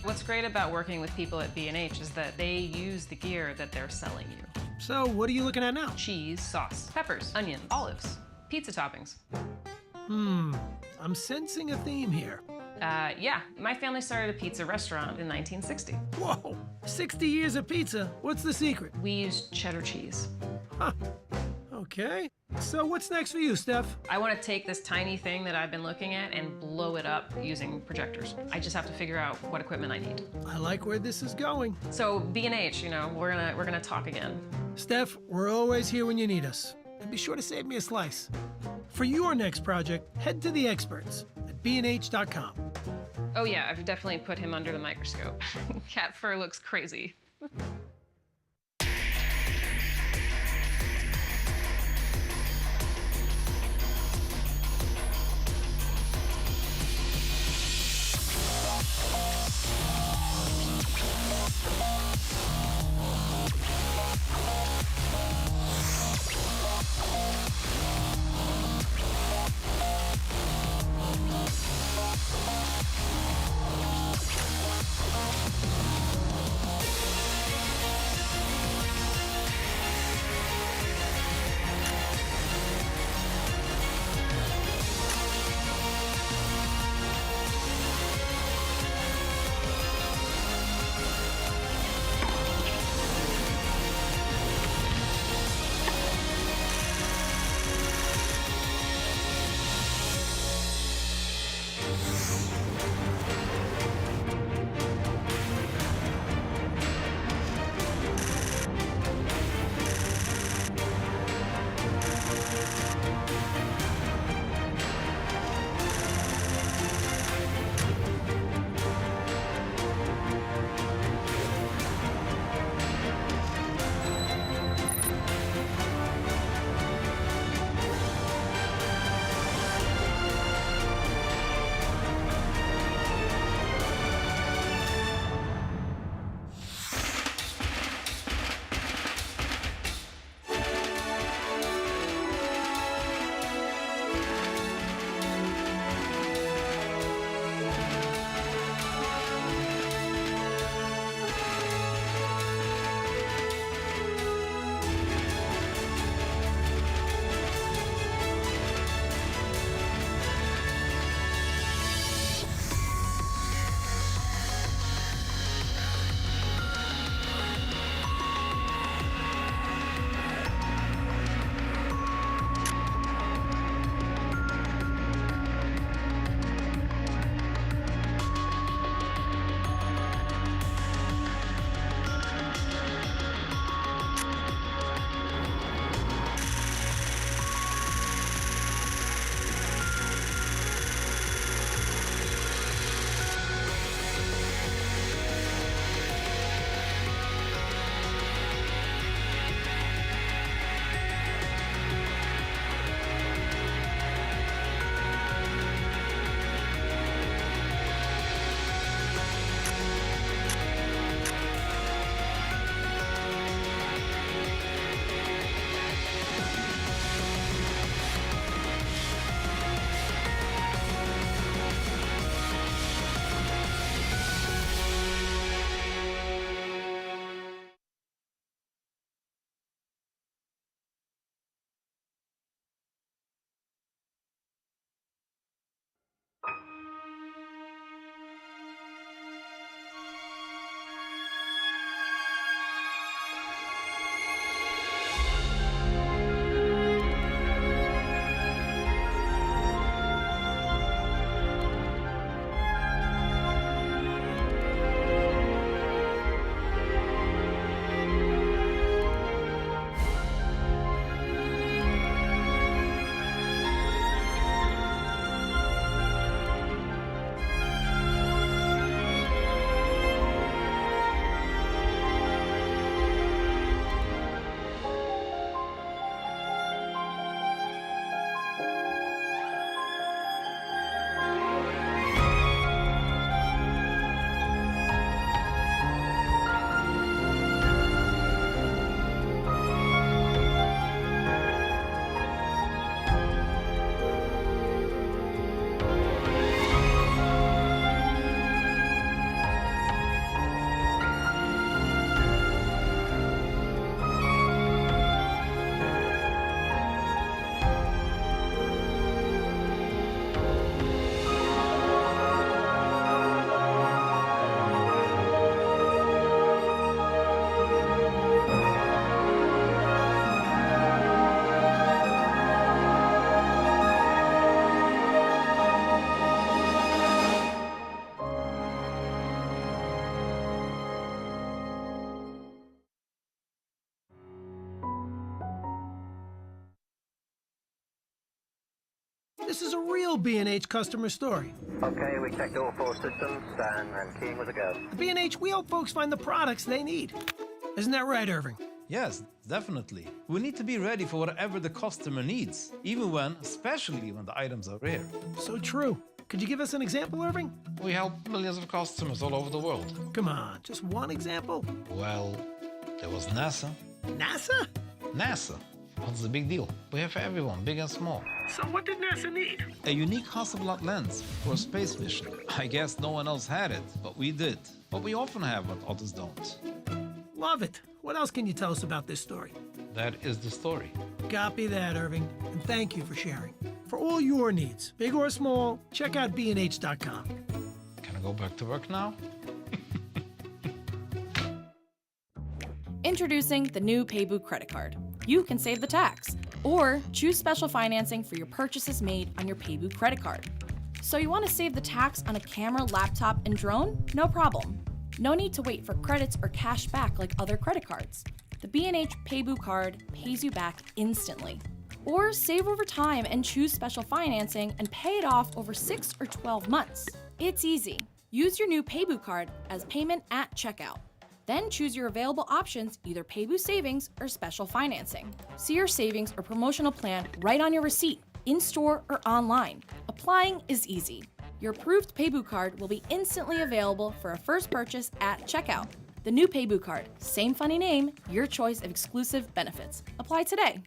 What's great about working with people at B&H is that they use the gear that they're selling you. So what are you looking at now? Cheese, sauce, peppers, onions, olives, pizza toppings. I'm sensing a theme here. Yeah, my family started a pizza restaurant in 1960. Whoa, 60 years of pizza. What's the secret? We used cheddar cheese. Huh. Okay. So what's next for you, Steph? I want to take this tiny thing that I've been looking at and blow it up using projectors. I just have to figure out what equipment I need. I like where this is going. So B&H, we're gonna talk again. Steph, we're always here when you need us. And be sure to save me a slice. For your next project, head to the experts at bnh.com. Oh yeah, I've definitely put him under the microscope. Cat fur looks crazy. This is a real B&H customer story. Okay, we checked all 4 systems, and Keying was a go. At B&H, we help folks find the products they need. Isn't that right, Irving? Yes, definitely. We need to be ready for whatever the customer needs, especially when the items are rare. So true. Could you give us an example, Irving? We help millions of customers all over the world. Come on, just one example? Well, there was NASA. NASA? NASA. What's the big deal? We have for everyone, big and small. So what did NASA need? A unique Hasselblad lens for a space mission. I guess no one else had it, but we did. But we often have what others don't. Love it. What else can you tell us about this story? That is the story. Copy that, Irving. And thank you for sharing. For all your needs, big or small, check out bnh.com. Can I go back to work now? Introducing the new Paybu credit card. You can save the tax or choose special financing for your purchases made on your Paybu credit card. So you want to save the tax on a camera, laptop, and drone? No problem. No need to wait for credits or cash back like other credit cards. The B&H Paybu card pays you back instantly. Or save over time and choose special financing and pay it off over 6 or 12 months. It's easy. Use your new Paybu card as payment at checkout. Then choose your available options, either Paybu Savings or Special Financing. See your savings or promotional plan right on your receipt, in-store or online. Applying is easy. Your approved Paybu card will be instantly available for a first purchase at checkout. The new Paybu card, same funny name, your choice of exclusive benefits. Apply today.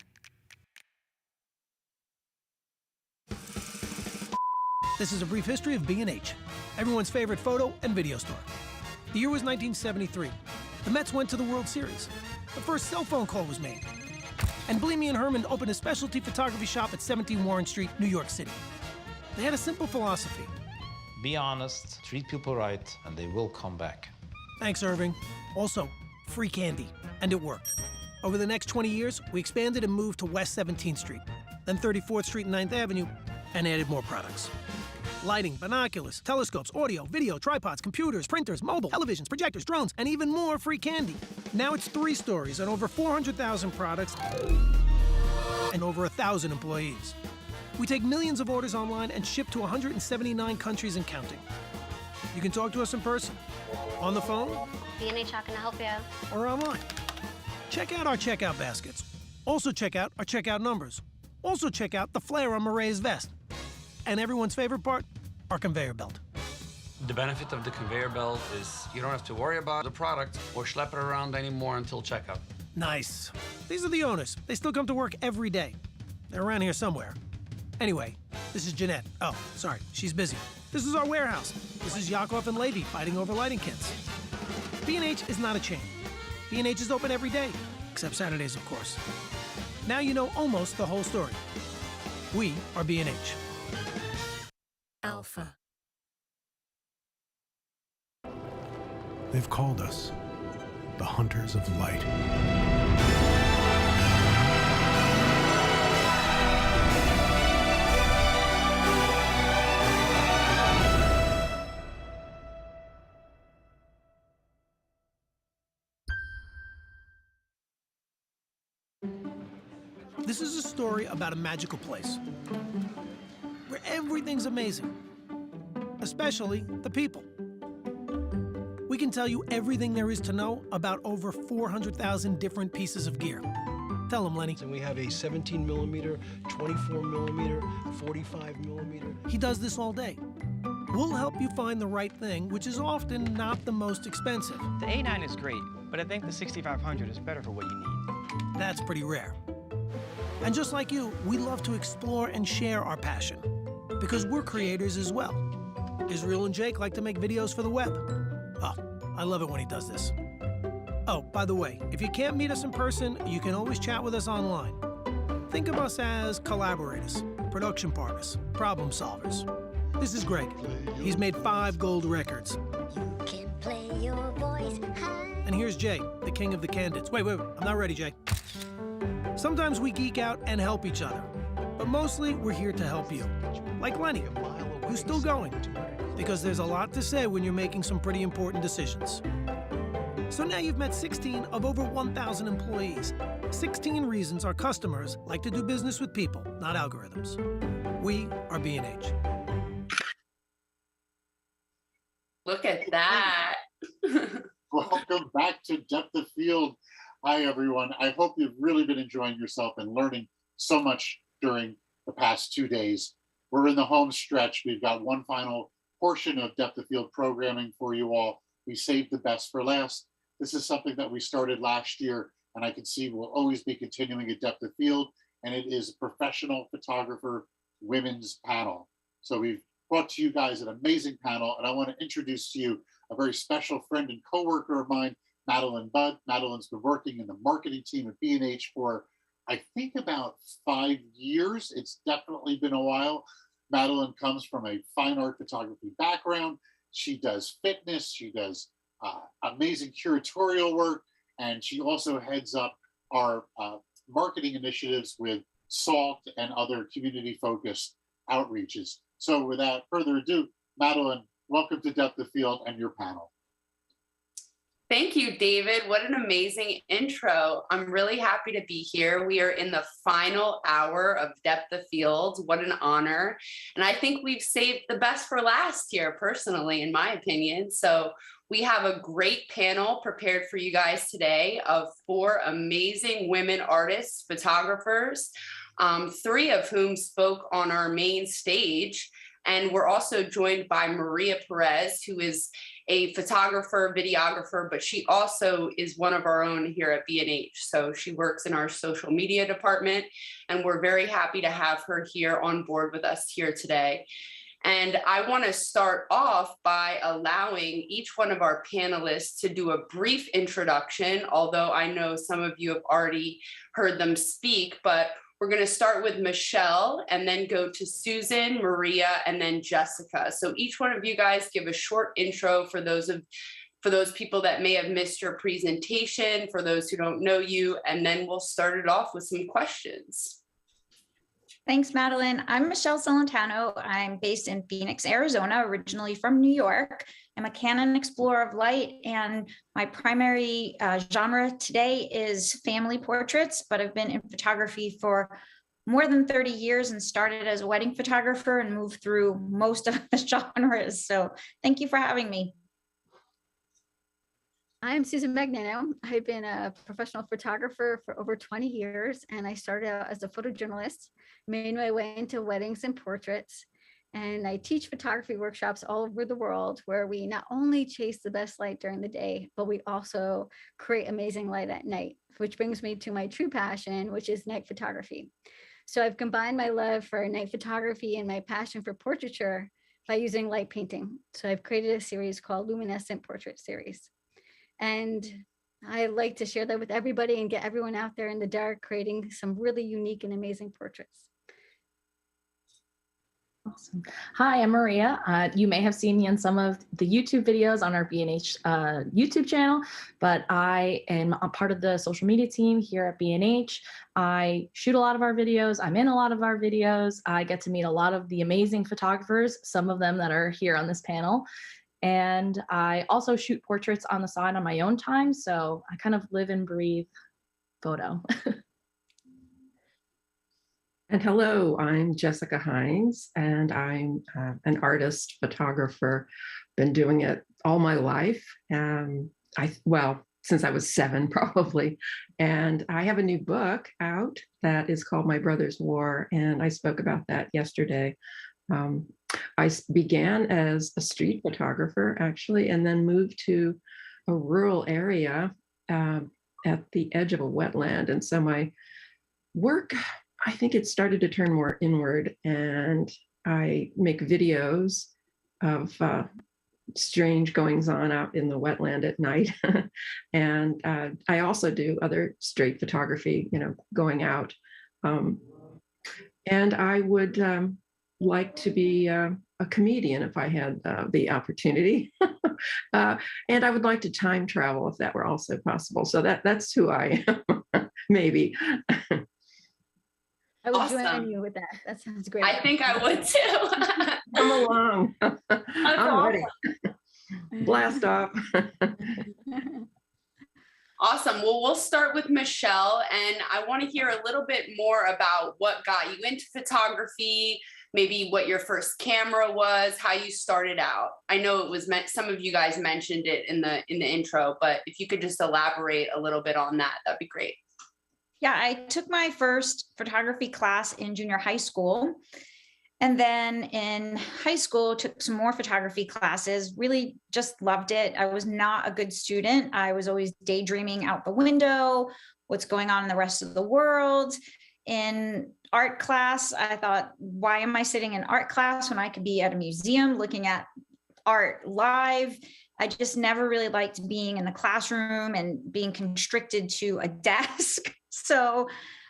This is a brief history of B&H, everyone's favorite photo and video store. The year was 1973. The Mets went to the World Series. The first cell phone call was made. And Bleamy and Herman opened a specialty photography shop at 17 Warren Street, New York City. They had a simple philosophy. Be honest, treat people right, and they will come back. Thanks, Irving. Also, free candy. And it worked. Over the next 20 years, we expanded and moved to West 17th Street, then 34th Street and 9th Avenue, and added more products. Lighting, binoculars, telescopes, audio, video, tripods, computers, printers, mobile, televisions, projectors, drones, and even more free candy. Now it's 3 stories and over 400,000 products and over 1,000 employees. We take millions of orders online and ship to 179 countries and counting. You can talk to us in person, on the phone, B&H, how can I help you? or online. Check out our checkout baskets. Also check out our checkout numbers. Also check out the flare on Mireille's vest. And everyone's favorite part, our conveyor belt. The benefit of the conveyor belt is you don't have to worry about the product or schlep it around anymore until checkout. Nice. These are the owners. They still come to work every day. They're around here somewhere. Anyway, this is Jeanette. Oh, sorry, she's busy. This is our warehouse. This is Yakov and Levy fighting over lighting kits. B&H is not a chain. B&H is open every day, except Saturdays, of course. Now you know almost the whole story. We are B&H. Alpha. They've called us the Hunters of Light. This is a story about a magical place where everything's amazing, especially the people. We can tell you everything there is to know about over 400,000 different pieces of gear. Tell them, Lenny. And we have a 17 millimeter, 24 millimeter, 45 millimeter. He does this all day. We'll help you find the right thing, which is often not the most expensive. The A9 is great, but I think the 6500 is better for what you need. That's pretty rare. And just like you, we love to explore and share our passion, because we're creators as well. Israel and Jake like to make videos for the web. Oh, I love it when he does this. Oh, by the way, if you can't meet us in person, you can always chat with us online. Think of us as collaborators, production partners, problem solvers. This is Greg. He's made 5 gold records. You can play your voice high. And here's Jay, the king of the candids. Wait, I'm not ready, Jay. Sometimes we geek out and help each other, but mostly we're here to help you. Like Lenny, who's still going, because there's a lot to say when you're making some pretty important decisions. So now you've met 16 of over 1,000 employees. 16 reasons our customers like to do business with people, not algorithms. We are B&H. Look at that. Welcome back to Depth of Field. Hi, everyone. I hope you've really been enjoying yourself and learning so much during the past 2 days. We're in the home stretch. We've got one final portion of Depth of Field programming for you all. We saved the best for last. This is something that we started last year, and I can see we'll always be continuing at Depth of Field, and it is a professional photographer women's panel. So we've brought to you guys an amazing panel, and I want to introduce to you a very special friend and coworker of mine, Madeline Budd. Madeline's been working in the marketing team at B&H for, I think, about 5 years. It's definitely been a while. Madeline comes from a fine art photography background. She does fitness. She does amazing curatorial work, and she also heads up our marketing initiatives with SALT and other community-focused outreaches. So without further ado, Madeline, welcome to Depth of Field and your panel. Thank you, David. What an amazing intro. I'm really happy to be here. We are in the final hour of Depth of Field. What an honor. And I think we've saved the best for last here, personally, in my opinion. So we have a great panel prepared for you guys today of 4 amazing women artists, photographers, 3 of whom spoke on our main stage. And we're also joined by Maria Perez, who is a photographer, videographer, but she also is one of our own here at B&H. So she works in our social media department, and we're very happy to have her here on board with us here today. And I want to start off by allowing each one of our panelists to do a brief introduction, although I know some of you have already heard them speak, but we're going to start with Michele and then go to Susan, Maria, and then Jessica. So each one of you guys give a short intro for those people that may have missed your presentation, for those who don't know you, and then we'll start it off with some questions. Thanks, Madeline. I'm Michele Celentano. I'm based in Phoenix, Arizona, originally from New York. I'm a Canon Explorer of Light, and my primary genre today is family portraits, but I've been in photography for more than 30 years and started as a wedding photographer and moved through most of the genres. So thank you for having me. I'm Susan Magnano. I've been a professional photographer for over 20 years, and I started out as a photojournalist, made my way into weddings and portraits, and I teach photography workshops all over the world where we not only chase the best light during the day, but we also create amazing light at night, which brings me to my true passion, which is night photography. So I've combined my love for night photography and my passion for portraiture by using light painting. So I've created a series called Luminescent Portrait Series. And I like to share that with everybody and get everyone out there in the dark, creating some really unique and amazing portraits. Awesome. Hi, I'm Maria. You may have seen me in some of the YouTube videos on our B&H YouTube channel, but I am a part of the social media team here at B&H. I shoot a lot of our videos. I'm in a lot of our videos. I get to meet a lot of the amazing photographers, some of them that are here on this panel. And I also shoot portraits on the side on my own time. So I kind of live and breathe photo. And hello, I'm Jessica Hines, and I'm an artist, photographer, been doing it all my life. Since I was 7 probably. And I have a new book out that is called My Brother's War, and I spoke about that yesterday. I began as a street photographer, actually, and then moved to a rural area at the edge of a wetland. And so my work, I think it started to turn more inward, and I make videos of strange goings on out in the wetland at night. And I also do other straight photography, going out. And I would like to be a comedian if I had the opportunity. And I would like to time travel if that were also possible. So that's who I am, maybe. I would Awesome. join you with that. That sounds great. I think I would too. Come along. I'm ready. Blast off. Awesome. Well, we'll start with Michele, and I want to hear a little bit more about what got you into photography, maybe what your first camera was, how you started out. I know it was some of you guys mentioned it in the intro, but if you could just elaborate a little bit on that, that'd be great. Yeah, I took my first photography class in junior high school. And then in high school, took some more photography classes, really just loved it. I was not a good student. I was always daydreaming out the window, what's going on in the rest of the world. In art class, I thought, why am I sitting in art class when I could be at a museum looking at art live? I just never really liked being in the classroom and being constricted to a desk. So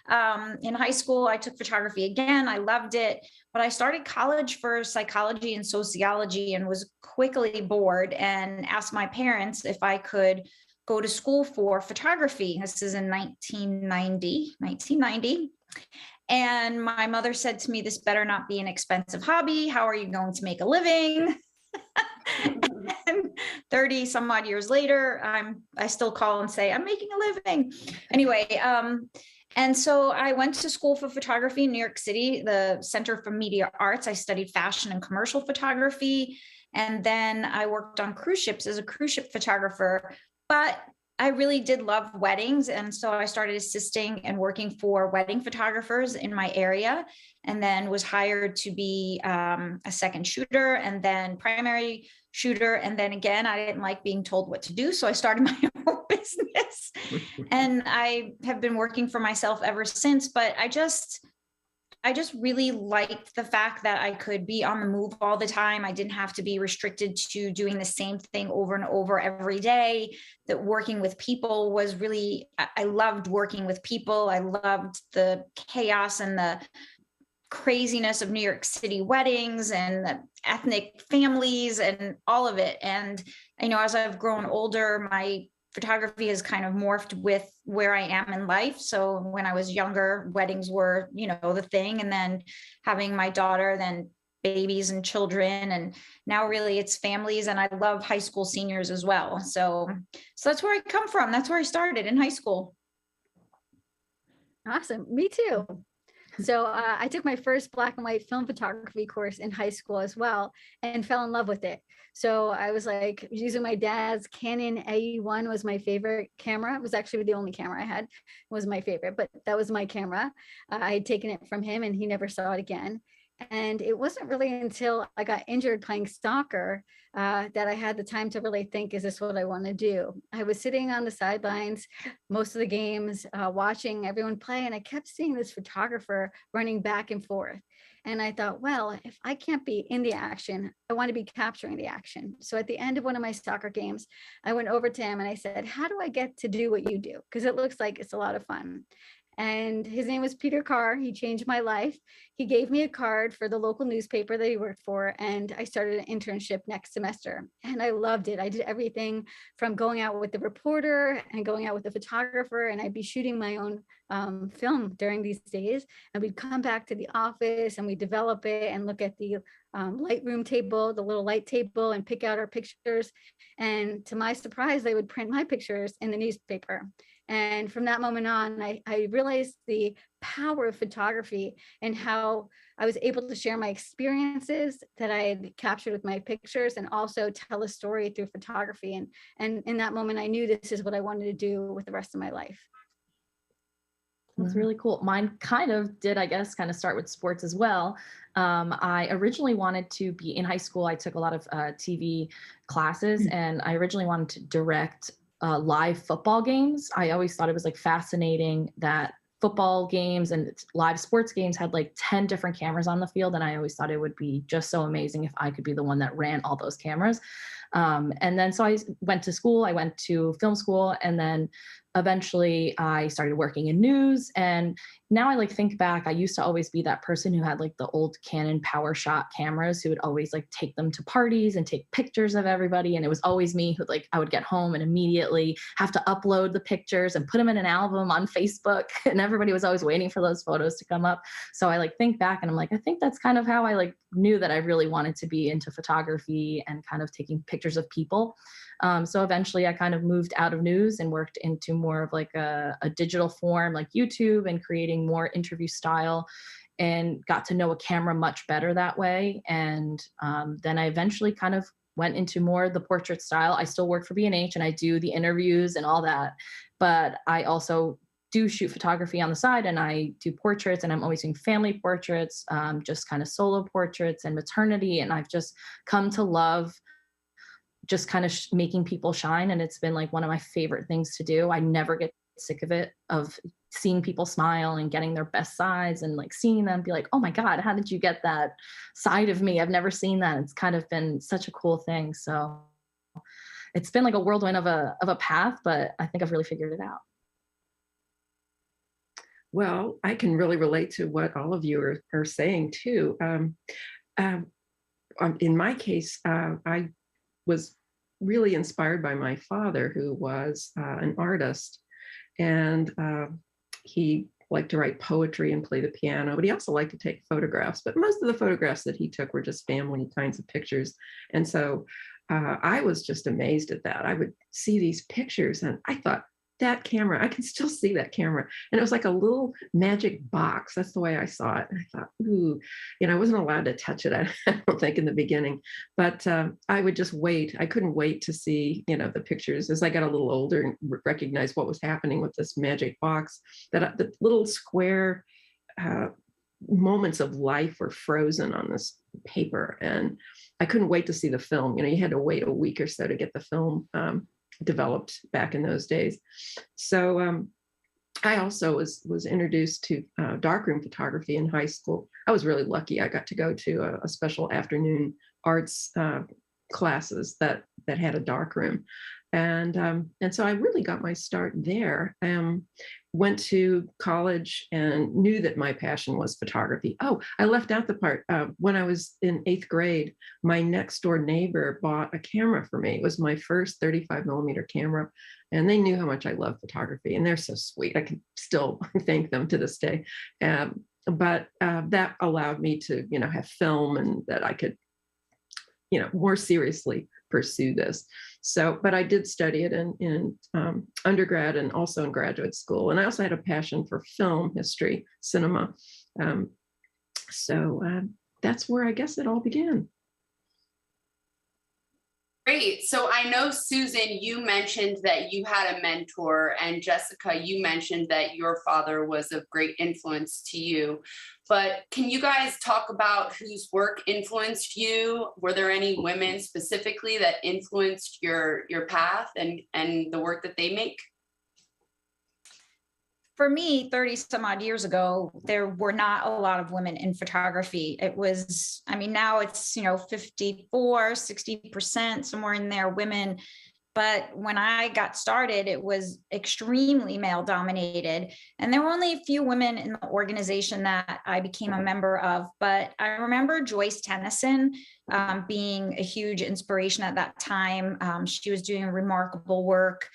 in high school, I took photography again. I loved it, but I started college for psychology and sociology and was quickly bored and asked my parents if I could go to school for photography. This is in 1990. And my mother said to me, this better not be an expensive hobby. How are you going to make a living? And 30 some odd years later, I still call and say, I'm making a living. Anyway, and so I went to school for photography in New York City, the Center for Media Arts. I studied fashion and commercial photography. And then I worked on cruise ships as a cruise ship photographer. But I really did love weddings. And so I started assisting and working for wedding photographers in my area, and then was hired to be a second shooter and then primary shooter. And then again, I didn't like being told what to do. So I started my own business and I have been working for myself ever since. But I just really liked the fact that I could be on the move all the time. I didn't have to be restricted to doing the same thing over and over every day. That working with people was really, I loved working with people. I loved the chaos and the craziness of New York City weddings and the ethnic families and all of it. And, as I've grown older, my photography has kind of morphed with where I am in life. So when I was younger, weddings were, the thing. And then having my daughter, then babies and children. And now really it's families. And I love high school seniors as well. So that's where I come from. That's where I started, in high school. Awesome. Me too. So I took my first black and white film photography course in high school as well and fell in love with it. So I was like using my dad's Canon AE1 was my favorite camera. It was actually the only camera I had, was my favorite, but that was my camera. I had taken it from him and he never saw it again. And it wasn't really until I got injured playing soccer that I had the time to really think, is this what I want to do? I was sitting on the sidelines most of the games, watching everyone play, and I kept seeing this photographer running back and forth. And I thought, well, if I can't be in the action, I want to be capturing the action. So at the end of one of my soccer games, I went over to him and I said, how do I get to do what you do? Because it looks like it's a lot of fun. And his name was Peter Carr. He changed my life. He gave me a card for the local newspaper that he worked for, and I started an internship next semester. And I loved it. I did everything from going out with the reporter and going out with the photographer, and I'd be shooting my own film during these days. And we'd come back to the office and we'd develop it and look at the Lightroom table, the little light table, and pick out our pictures. And to my surprise, they would print my pictures in the newspaper. And from that moment on, I realized the power of photography and how I was able to share my experiences that I had captured with my pictures and also tell a story through photography. And in that moment, I knew this is what I wanted to do with the rest of my life. That's really cool. Mine kind of did, I guess, kind of start with sports as well. I originally wanted to be in high school. I took a lot of TV classes, and I originally wanted to direct live football games. I always thought it was like fascinating that football games and live sports games had like 10 different cameras on the field. And I always thought it would be just so amazing if I could be the one that ran all those cameras. And then so I went to school, I went to film school, and then eventually I started working in news. And now I like think back, I used to always be that person who had like the old Canon PowerShot cameras who would always like take them to parties and take pictures of everybody. And it was always me who like, I would get home and immediately have to upload the pictures and put them in an album on Facebook. And everybody was always waiting for those photos to come up. So I like think back and I'm like, I think that's kind of how I like knew that I really wanted to be into photography and kind of taking pictures of people. So eventually I kind of moved out of news and worked into more of like a digital form like YouTube and creating more interview style, and got to know a camera much better that way. And then I eventually kind of went into more the portrait style. I still work for B&H and I do the interviews and all that, but I also do shoot photography on the side, and I do portraits, and I'm always doing family portraits, just kind of solo portraits and maternity. And I've just come to love just kind of making people shine. And it's been like one of my favorite things to do. I never get sick of it, of seeing people smile and getting their best sides and like seeing them be like, oh my God, how did you get that side of me? I've never seen that. It's kind of been such a cool thing. So it's been like a whirlwind of a path, but I think I've really figured it out. Well, I can really relate to what all of you are saying too. In my case, I was really inspired by my father, who was an artist, and he liked to write poetry and play the piano, but he also liked to take photographs. But most of the photographs that he took were just family kinds of pictures. And so I was just amazed at that. I would see these pictures and I thought, that camera, I can still see that camera. And it was like a little magic box. That's the way I saw it. And I thought, ooh, I wasn't allowed to touch it, I don't think, in the beginning. But I would just wait. I couldn't wait to see, the pictures as I got a little older and recognized what was happening with this magic box, that the little square moments of life were frozen on this paper. And I couldn't wait to see the film. You had to wait a week or so to get the film developed back in those days. So I also was introduced to darkroom photography in high school. I was really lucky. I got to go to a special afternoon arts classes that had a darkroom. And so I really got my start there. Went to college and knew that my passion was photography. Oh, I left out the part. When I was in 8th grade, my next door neighbor bought a camera for me. It was my first 35 millimeter camera. And they knew how much I love photography. And they're so sweet. I can still thank them to this day. But that allowed me to, have film, and that I could, more seriously pursue this. So, but I did study it in undergrad and also in graduate school. And I also had a passion for film history, cinema. So that's where I guess it all began. Great. So I know, Susan, you mentioned that you had a mentor, and Jessica, you mentioned that your father was of great influence to you. But can you guys talk about whose work influenced you? Were there any women specifically that influenced your path and the work that they make? For me, 30 some odd years ago, there were not a lot of women in photography. It was, now it's, 54, 60%, somewhere in there, women. But when I got started, it was extremely male dominated. And there were only a few women in the organization that I became a member of. But I remember Joyce Tennyson being a huge inspiration at that time. She was doing remarkable work.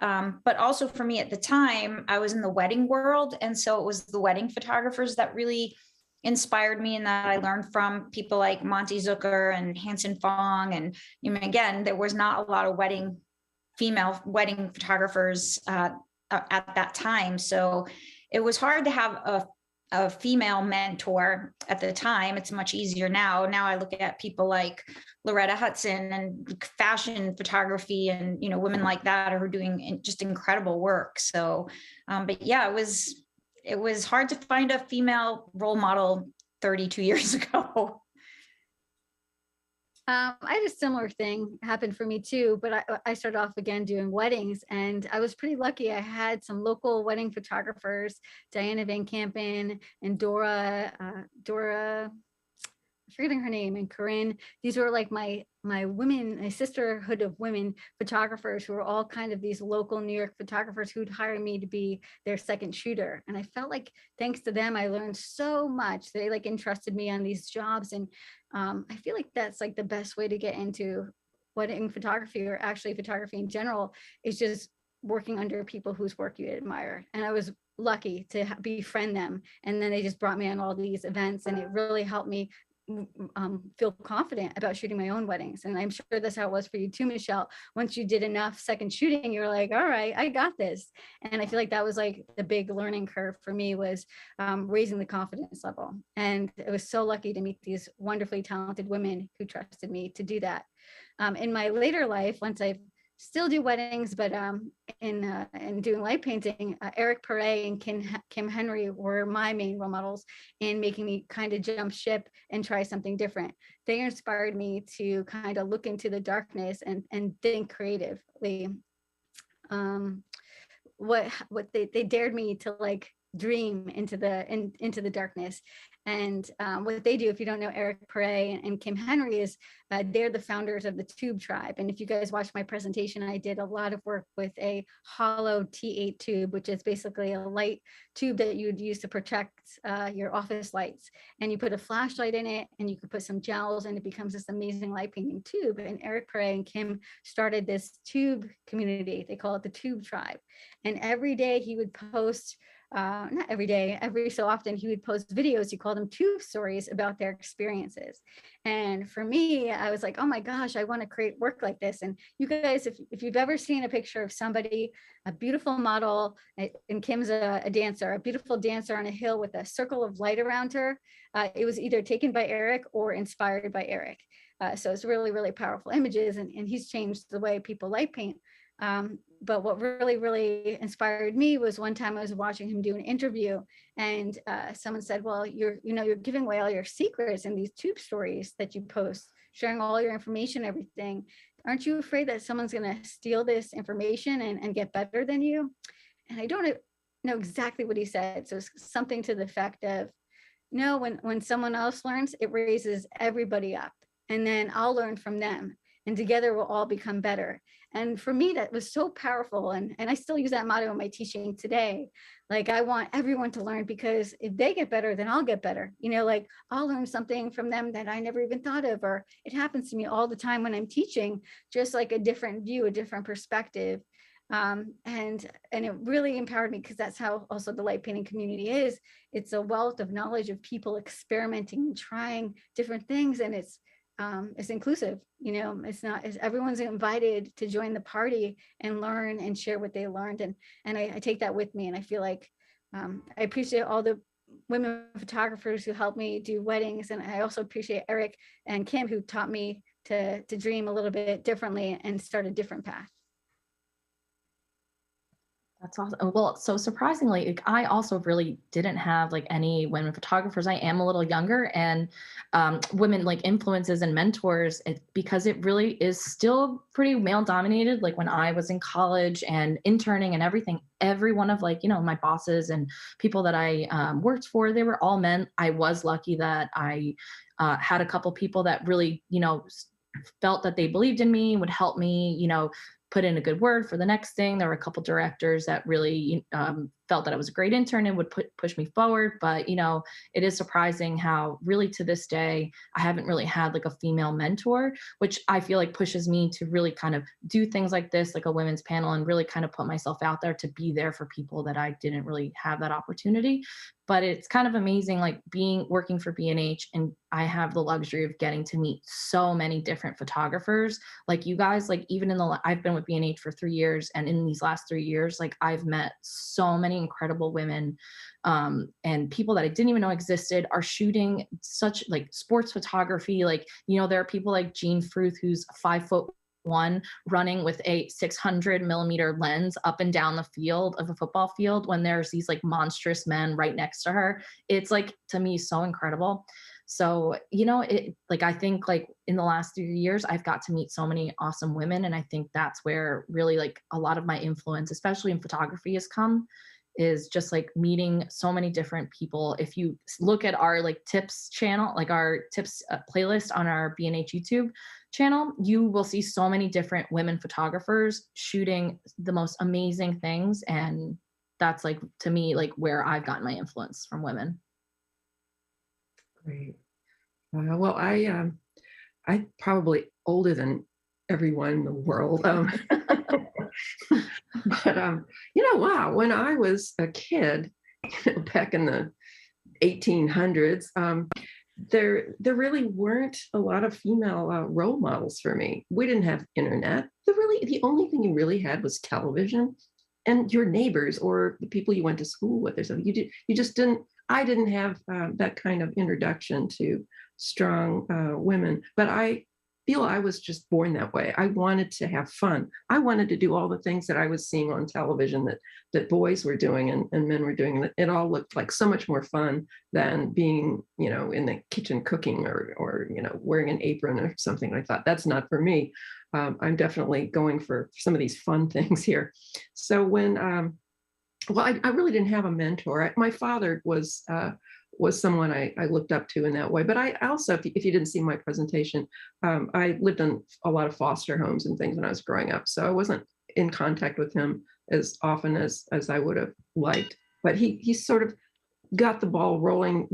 But also for me at the time, I was in the wedding world. And so it was the wedding photographers that really inspired me, and that I learned from people like Monty Zucker and Hanson Fong. And again, there was not a lot of female wedding photographers at that time. So it was hard to have a female mentor at the time. It's much easier now. Now I look at people like Loretta Hudson and fashion photography and, women like that who are doing just incredible work. So, but yeah, it was hard to find a female role model 32 years ago. I had a similar thing happen for me too, but I started off again doing weddings, and I was pretty lucky. I had some local wedding photographers, Diana Van Campen and Dora, I'm forgetting her name, and Corinne. These were like my women, my sisterhood of women photographers who were all kind of these local New York photographers who'd hire me to be their second shooter. And I felt like thanks to them, I learned so much. They entrusted me on these jobs. And I feel like that's the best way to get into wedding photography, or actually photography in general, is just working under people whose work you admire. And I was lucky to befriend them. And then they just brought me on all these events, and it really helped me feel confident about shooting my own weddings. And I'm sure that's how it was for you too, Michele. Once you did enough second shooting, you're like, all right, I got this. And I feel like that was like the big learning curve for me, was raising the confidence level. And I was so lucky to meet these wonderfully talented women who trusted me to do that. In my later life, once I still do weddings, but in doing light painting, Eric Perez and Kim Henry were my main role models in making me kind of jump ship and try something different. They inspired me to kind of look into the darkness and think creatively. What they dared me to like dream into the darkness. And what they do, if you don't know Eric Perez and Kim Henry, is they're the founders of the Tube Tribe. And if you guys watched my presentation, I did a lot of work with a hollow T8 tube, which is basically a light tube that you would use to protect your office lights. And you put a flashlight in it, and you could put some gels, and it becomes this amazing light painting tube. And Eric Perez and Kim started this tube community. They call it the Tube Tribe. And every day he would post, not every day, every so often, he would post videos. He called them tube stories about their experiences. And for me, I was like, oh my gosh, I want to create work like this. And you guys, if you've ever seen a picture of somebody, a beautiful model, and Kim's a dancer, a beautiful dancer on a hill with a circle of light around her, it was either taken by Eric or inspired by Eric. So it's really, really powerful images, and he's changed the way people light paint. But what really, really inspired me was one time I was watching him do an interview, and someone said, well, you're giving away all your secrets in these tube stories that you post, sharing all your information, everything. Aren't you afraid that someone's going to steal this information and get better than you? And I don't know exactly what he said. So it's something to the effect of, no, when someone else learns, it raises everybody up, and then I'll learn from them, and together we'll all become better. And for me, that was so powerful. And I still use that motto in my teaching today. Like, I want everyone to learn, because if they get better, then I'll get better. Like, I'll learn something from them that I never even thought of, or it happens to me all the time when I'm teaching, just like a different view, a different perspective. And it really empowered me, because that's how also the light painting community is. It's a wealth of knowledge of people experimenting and trying different things. And it's inclusive, it's not, everyone's invited to join the party and learn and share what they learned. And I take that with me. And I feel like I appreciate all the women photographers who helped me do weddings. And I also appreciate Eric and Kim, who taught me to dream a little bit differently and start a different path. That's awesome. Well, so surprisingly, I also really didn't have like any women photographers. I am a little younger, and women like influences and mentors, because it really is still pretty male dominated. Like when I was in college and interning and everything, every one of my bosses and people that I worked for, they were all men. I was lucky that I had a couple people that really, felt that they believed in me, would help me, put in a good word for the next thing. There were a couple directors that really felt that I was a great intern and would push me forward. But, it is surprising how really to this day, I haven't really had like a female mentor, which I feel like pushes me to really kind of do things like this, like a women's panel, and really kind of put myself out there to be there for people that I didn't really have that opportunity. But it's kind of amazing, like working for B&H, and I have the luxury of getting to meet so many different photographers like you guys. Like even I've been with B&H for 3 years, and in these last 3 years, like I've met so many incredible women and people that I didn't even know existed are shooting such like sports photography. Like, there are people like Jean Fruth, who's 5'1", running with a 600 millimeter lens up and down the field of a football field when there's these like monstrous men right next to her. It's like, to me, so incredible. So, I think like in the last 3 years, I've got to meet so many awesome women. And I think that's where really like a lot of my influence, especially in photography, has come, is just like meeting so many different people. If you look at our like tips channel, like our tips playlist on our B&H YouTube channel, you will see so many different women photographers shooting the most amazing things. And that's like, to me, like where I've gotten my influence from women. Great. Well, I'm probably older than everyone in the world. But, wow, when I was a kid, back in the 1800s, there really weren't a lot of female role models for me. We didn't have internet. The only thing you really had was television and your neighbors or the people you went to school with or something. I didn't have that kind of introduction to strong women, but I feel I was just born that way. I wanted to have fun. I wanted to do all the things that I was seeing on television that boys were doing and men were doing. It all looked like so much more fun than being, in the kitchen cooking or wearing an apron or something. I thought that's not for me. I'm definitely going for some of these fun things here. So when, I really didn't have a mentor. My father was someone I looked up to in that way. But I also, if you didn't see my presentation, I lived in a lot of foster homes and things when I was growing up. So I wasn't in contact with him as often as I would have liked. But he sort of got the ball rolling,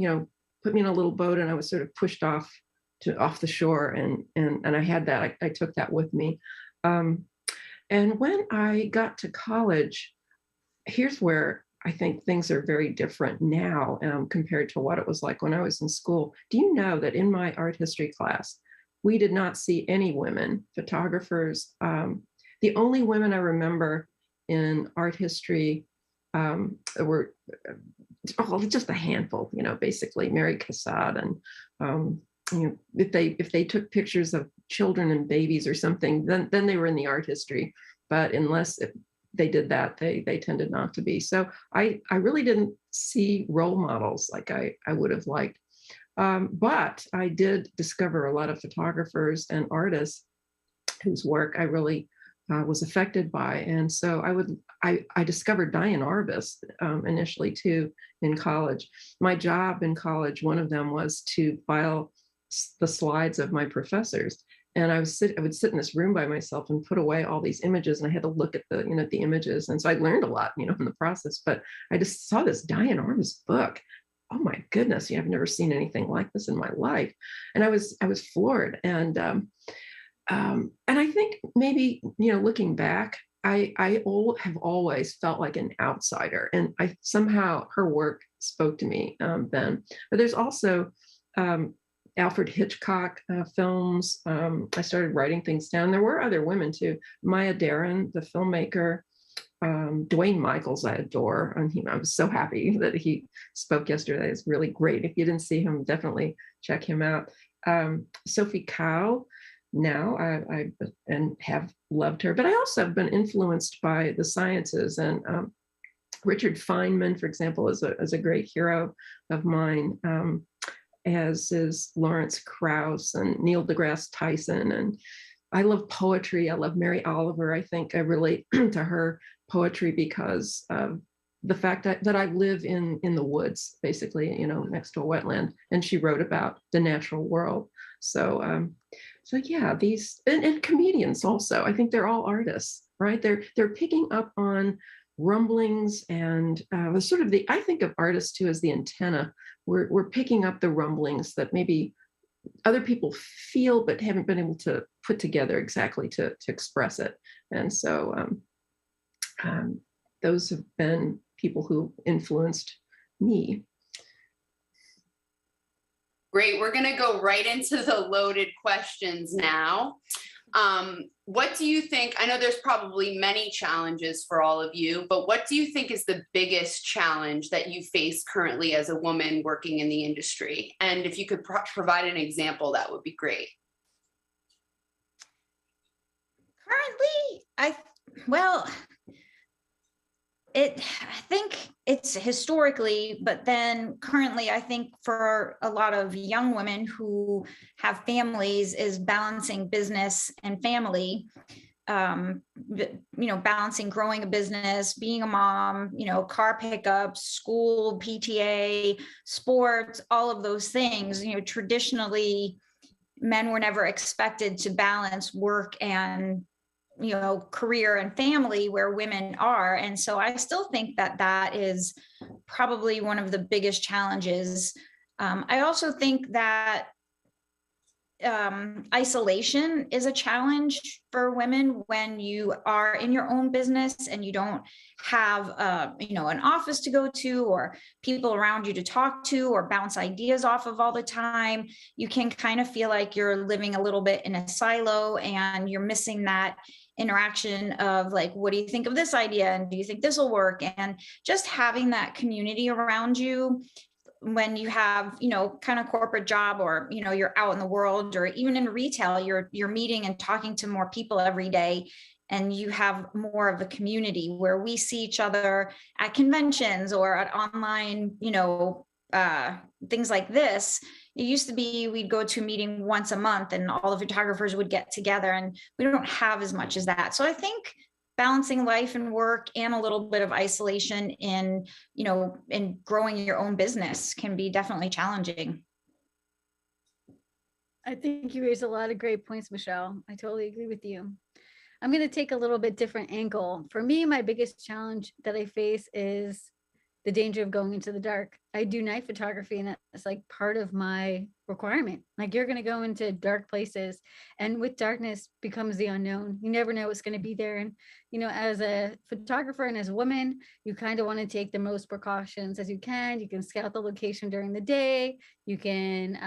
put me in a little boat and I was sort of pushed off the shore. And I had that, I took that with me. And when I got to college, here's where I think things are very different now compared to what it was like when I was in school. Do you know that in my art history class, we did not see any women photographers? The only women I remember in art history were just a handful, basically Mary Cassatt. And if they took pictures of children and babies or something, then they were in the art history. But unless they did that, they tended not to be. So I really didn't see role models like I would have liked. But I did discover a lot of photographers and artists whose work I really was affected by. And so I discovered Diane Arbus initially too in college. My job in college, one of them was to file the slides of my professors. And I would sit in this room by myself and put away all these images, and I had to look at the images. And so I learned a lot, in the process. But I just saw this Diane Arbus book. Oh my goodness, I've never seen anything like this in my life. And I was floored. And I think maybe looking back, I have always felt like an outsider, and somehow her work spoke to me then. But there's also Alfred Hitchcock films. I started writing things down. There were other women too. Maya Deren, the filmmaker, Dwayne Michaels, I adore. And I was so happy that he spoke yesterday. It's really great. If you didn't see him, definitely check him out. Sophie Kao, now I have loved her, but I also have been influenced by the sciences. And Richard Feynman, for example, is a great hero of mine. As is Lawrence Krauss and Neil deGrasse Tyson. And I love poetry. I love Mary Oliver. I think I relate to her poetry because of the fact that I live in the woods, basically, next to a wetland. And she wrote about the natural world. So yeah, these and comedians also. I think they're all artists, right? They're picking up on rumblings and I think of artists too as the antenna. We're picking up the rumblings that maybe other people feel but haven't been able to put together exactly to express it. And so those have been people who influenced me. Great. We're going to go right into the loaded questions now. What do you think? I know there's probably many challenges for all of you, but what do you think is the biggest challenge that you face currently as a woman working in the industry? And if you could provide an example, that would be great. Currently, I think it's historically, but then currently, I think for a lot of young women who have families is balancing business and family, balancing growing a business, being a mom, car pickups, school, PTA, sports, all of those things. Traditionally, men were never expected to balance work and career and family where women are. And so I still think that is probably one of the biggest challenges. I also think that isolation is a challenge for women when you are in your own business and you don't have an office to go to or people around you to talk to or bounce ideas off of all the time. You can kind of feel like you're living a little bit in a silo and you're missing that interaction of like, what do you think of this idea, and do you think this will work? And just having that community around you when you have, kind of corporate job, or, you're out in the world, or even in retail, you're meeting and talking to more people every day, and you have more of a community where we see each other at conventions or at online, things like this. It used to be we'd go to a meeting once a month and all the photographers would get together, and we don't have as much as that. So I think balancing life and work and a little bit of isolation in growing your own business can be definitely challenging. I think you raised a lot of great points, Michele. I totally agree with you. I'm going to take a little bit different angle. For me, my biggest challenge that I face is the danger of going into the dark. I do night photography, and it's like part of my requirement. Like, you're going to go into dark places, and with darkness becomes the unknown. You never know what's going to be there. And, as a photographer and as a woman, you kind of want to take the most precautions as you can. You can scout the location during the day. You can,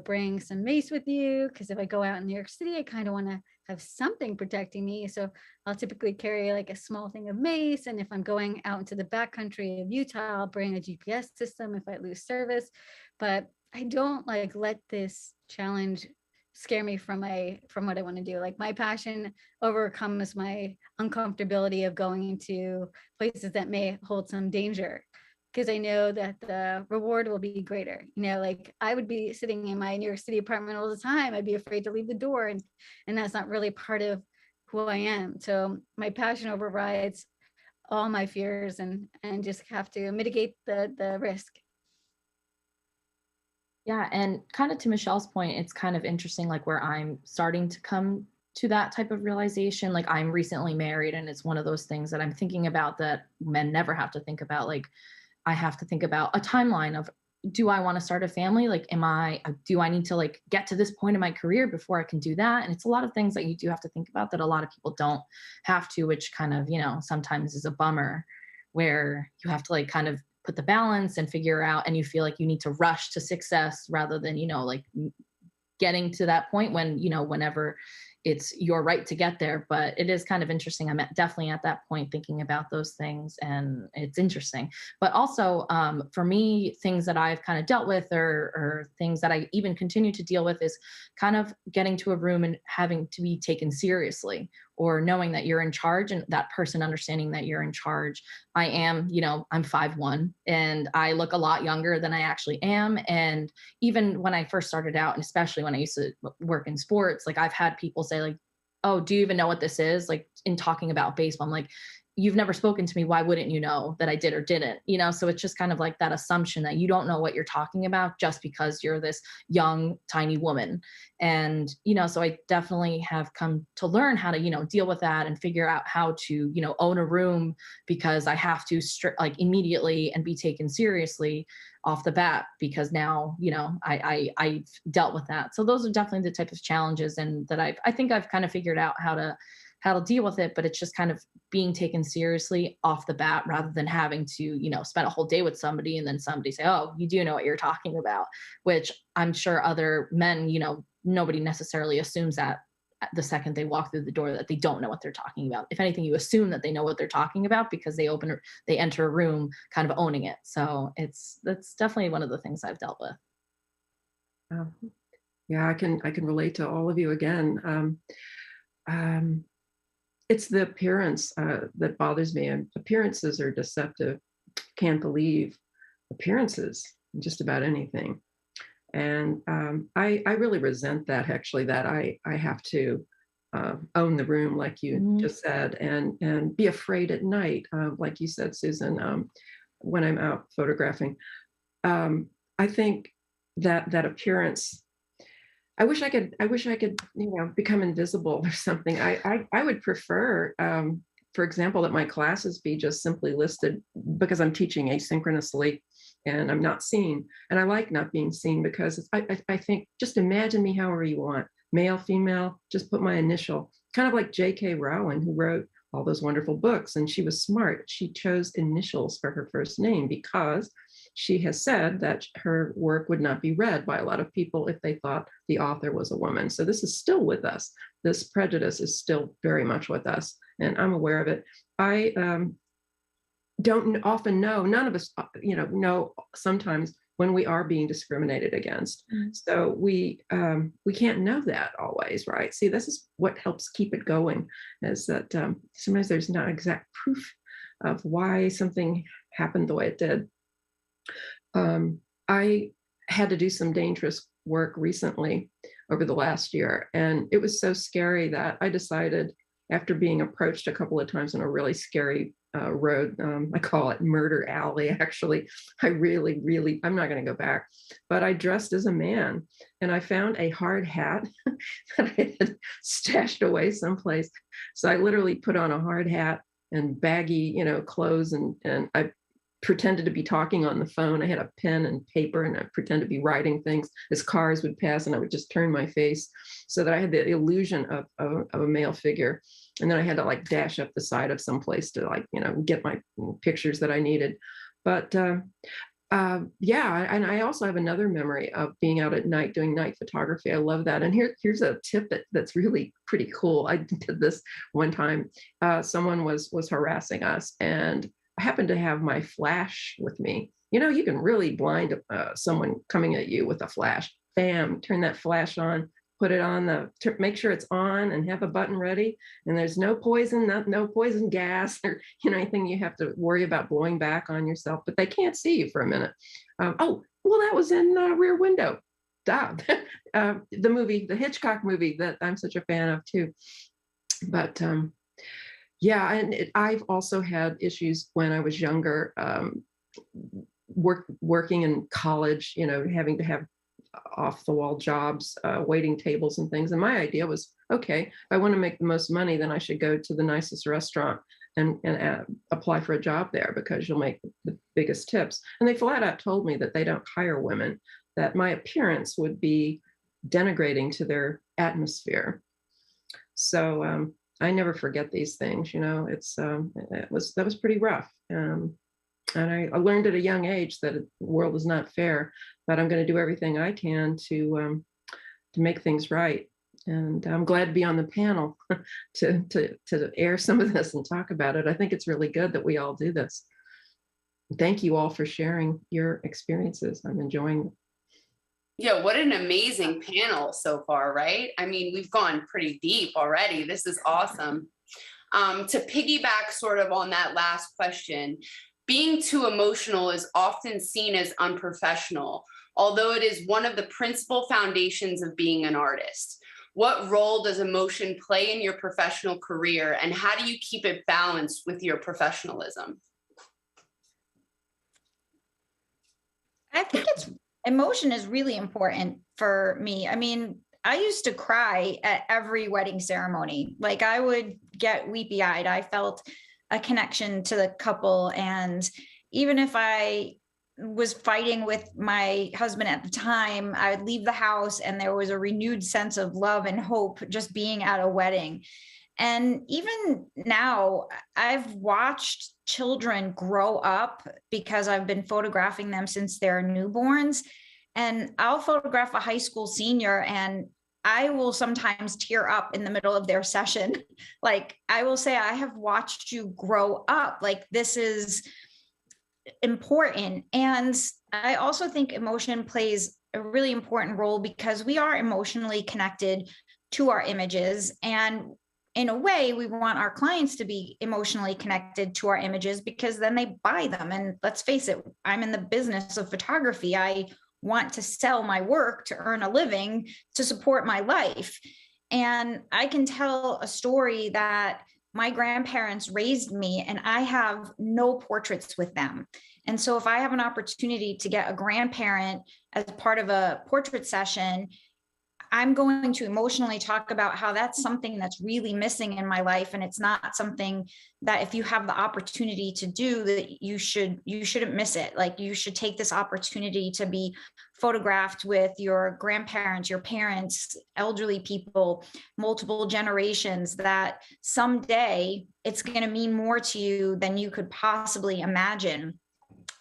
bring some mace with you, because if I go out in New York City, I kind of want to have something protecting me. So I'll typically carry like a small thing of mace. And if I'm going out into the backcountry of Utah, I'll bring a GPS system if I lose service. But I don't like let this challenge scare me from what I want to do. Like, my passion overcomes my uncomfortability of going into places that may hold some danger, because I know that the reward will be greater. Like, I would be sitting in my New York City apartment all the time. I'd be afraid to leave the door, and that's not really part of who I am. So my passion overrides all my fears, and just have to mitigate the risk. Yeah, and kind of to Michele's point, it's kind of interesting, like, where I'm starting to come to that type of realization. Like, I'm recently married, and it's one of those things that I'm thinking about that men never have to think about. Like, I have to think about a timeline of, do I want to start a family? Like, do I need to like get to this point in my career before I can do that? And it's a lot of things that you do have to think about that a lot of people don't have to, which kind of, sometimes is a bummer, where you have to like kind of put the balance and figure out, and you feel like you need to rush to success rather than, like getting to that point when, whenever it's your right to get there. But it is kind of interesting. I'm definitely at that point thinking about those things, and it's interesting. But also for me, things that I've kind of dealt with, or things that I even continue to deal with, is kind of getting to a room and having to be taken seriously, or knowing that you're in charge, and that person understanding that you're in charge. I am, I'm 5'1", and I look a lot younger than I actually am. And even when I first started out, and especially when I used to work in sports, like, I've had people say like, oh, do you even know what this is? Like, in talking about baseball, I'm like, you've never spoken to me. Why wouldn't you know that I did or didn't? So it's just kind of like that assumption that you don't know what you're talking about just because you're this young, tiny woman. And, so I definitely have come to learn how to, deal with that and figure out how to, own a room, because I have to immediately and be taken seriously off the bat, because now, I've dealt with that. So those are definitely the type of challenges, and that I think I've kind of figured out how to deal with it. But it's just kind of being taken seriously off the bat, rather than having to, spend a whole day with somebody and then somebody say, oh, you do know what you're talking about, which I'm sure other men, nobody necessarily assumes that the second they walk through the door that they don't know what they're talking about. If anything, you assume that they know what they're talking about because they enter a room kind of owning it. So that's definitely one of the things I've dealt with. Yeah, I can relate to all of you again. It's the appearance that bothers me, and appearances are deceptive. Can't believe appearances, just about anything. And I really resent that, actually, that I have to own the room, like you just said, and be afraid at night, like you said, Susan, when I'm out photographing. I think that appearance, I wish I could, become invisible or something. I would prefer, for example, that my classes be just simply listed, because I'm teaching asynchronously, and I'm not seen. And I like not being seen because I think, just imagine me however you want, male, female, just put my initial, kind of like J.K. Rowling, who wrote all those wonderful books. And she was smart. She chose initials for her first name because she has said that her work would not be read by a lot of people if they thought the author was a woman. So this is still with us. This prejudice is still very much with us, and I'm aware of it. I don't often know, none of us, know sometimes when we are being discriminated against. So we can't know that always, right? See, this is what helps keep it going, is that sometimes there's not exact proof of why something happened the way it did. I had to do some dangerous work recently over the last year, and it was so scary that I decided, after being approached a couple of times on a really scary road, I call it Murder Alley, actually. I'm not going to go back, but I dressed as a man, and I found a hard hat that I had stashed away someplace. So I literally put on a hard hat and baggy, clothes, and I pretended to be talking on the phone. I had a pen and paper, and I pretended to be writing things as cars would pass, and I would just turn my face so that I had the illusion of a male figure. And then I had to like dash up the side of some place to get my pictures that I needed. But yeah, and I also have another memory of being out at night doing night photography. I love that. And here's a tip that's really pretty cool. I did this one time. Someone was harassing us, and I happened to have my flash with me. You can really blind someone coming at you with a flash. Bam, turn that flash on, put it on make sure it's on, and have a button ready. And there's no poison, no poison gas or anything you have to worry about blowing back on yourself. But they can't see you for a minute. Oh, well, that was in Rear Window. The movie, the Hitchcock movie that I'm such a fan of too. But yeah, and I've also had issues when I was younger, working in college, having to have off the wall jobs, waiting tables and things. And my idea was, okay, if I want to make the most money, then I should go to the nicest restaurant and apply for a job there, because you'll make the biggest tips. And they flat out told me that they don't hire women, that my appearance would be denigrating to their atmosphere. So I never forget these things, that was pretty rough. And I learned at a young age that the world is not fair, but I'm going to do everything I can to make things right. And I'm glad to be on the panel to air some of this and talk about it. I think it's really good that we all do this. Thank you all for sharing your experiences. I'm enjoying it. Yeah, what an amazing panel so far, right? I mean, we've gone pretty deep already. This is awesome. To piggyback sort of on that last question, being too emotional is often seen as unprofessional, although it is one of the principal foundations of being an artist. What role does emotion play in your professional career, and how do you keep it balanced with your professionalism? I think emotion is really important for me. I mean, I used to cry at every wedding ceremony. Like, I would get weepy eyed. I felt a connection to the couple. And even if I was fighting with my husband at the time, I would leave the house and there was a renewed sense of love and hope just being at a wedding. And even now, I've watched children grow up because I've been photographing them since they're newborns. And I'll photograph a high school senior, and I will sometimes tear up in the middle of their session. Like, I will say, I have watched you grow up. Like, this is important. And I also think emotion plays a really important role because we are emotionally connected to our images. And in a way, we want our clients to be emotionally connected to our images because then they buy them. And let's face it, I'm in the business of photography. I want to sell my work to earn a living to support my life. And I can tell a story that my grandparents raised me, and I have no portraits with them. And so if I have an opportunity to get a grandparent as part of a portrait session, I'm going to emotionally talk about how that's something that's really missing in my life. And it's not something that if you have the opportunity to do that, you shouldn't miss it. Like you should take this opportunity to be photographed with your grandparents, your parents, elderly people, multiple generations, that someday it's going to mean more to you than you could possibly imagine.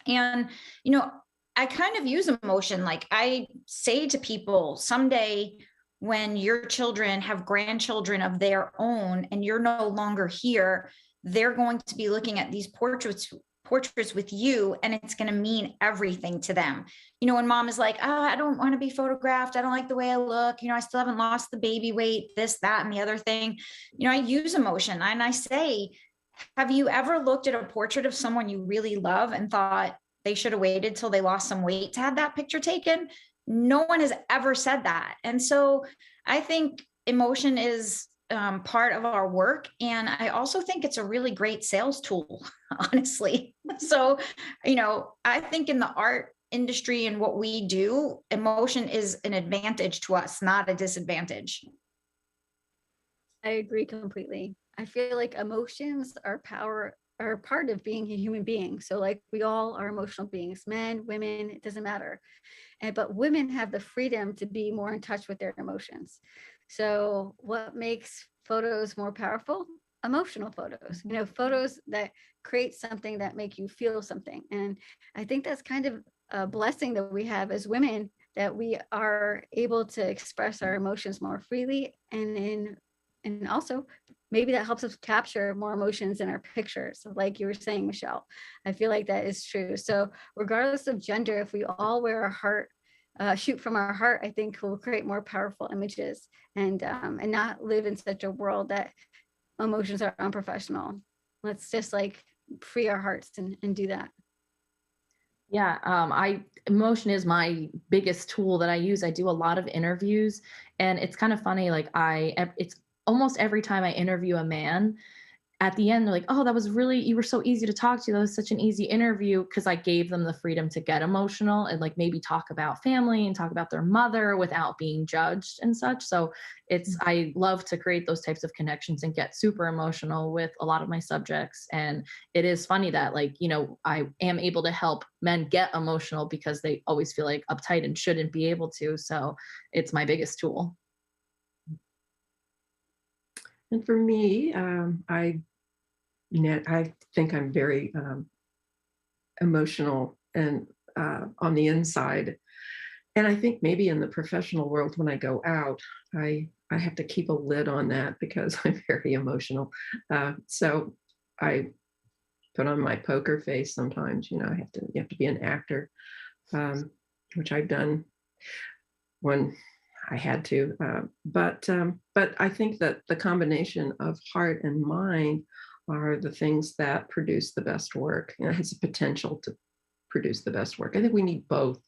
And, you know, I kind of use emotion. Like I say to people, someday when your children have grandchildren of their own and you're no longer here, they're going to be looking at these portraits with you, and it's going to mean everything to them. You know, when mom is like, oh, I don't want to be photographed, I don't like the way I look, you know, I still haven't lost the baby weight, this, that, and the other thing. You know, I use emotion and I say, have you ever looked at a portrait of someone you really love and thought they should have waited till they lost some weight to have that picture taken? No one has ever said that. And so I think emotion is part of our work. And I also think it's a really great sales tool, honestly. So, you know, I think in the art industry and what we do, emotion is an advantage to us, not a disadvantage. I agree completely. I feel like emotions are part of being a human being. So like we all are emotional beings, men, women, it doesn't matter. But women have the freedom to be more in touch with their emotions. So what makes photos more powerful? Emotional photos, you know, photos that create something that make you feel something. And I think that's kind of a blessing that we have as women, that we are able to express our emotions more freely, and also maybe that helps us capture more emotions in our pictures. Like you were saying, Michele, I feel like that is true. So regardless of gender, if we all wear our heart, shoot from our heart, I think we'll create more powerful images and not live in such a world that emotions are unprofessional. Let's just like free our hearts and do that. Yeah, emotion is my biggest tool that I use. I do a lot of interviews, and it's kind of funny. Like it's almost every time I interview a man, at the end, they're like, oh, you were so easy to talk to. That was such an easy interview, because I gave them the freedom to get emotional and like maybe talk about family and talk about their mother without being judged and such. So I love to create those types of connections and get super emotional with a lot of my subjects. And it is funny that, like, you know, I am able to help men get emotional because they always feel like uptight and shouldn't be able to. So it's my biggest tool. And for me, I think I'm very emotional and on the inside. And I think maybe in the professional world, when I go out, I have to keep a lid on that because I'm very emotional. So I put on my poker face sometimes. You know, you have to be an actor, which I've done when I had to. But I think that the combination of heart and mind are the things that produce the best work. You know, it has the potential to produce the best work. I think we need both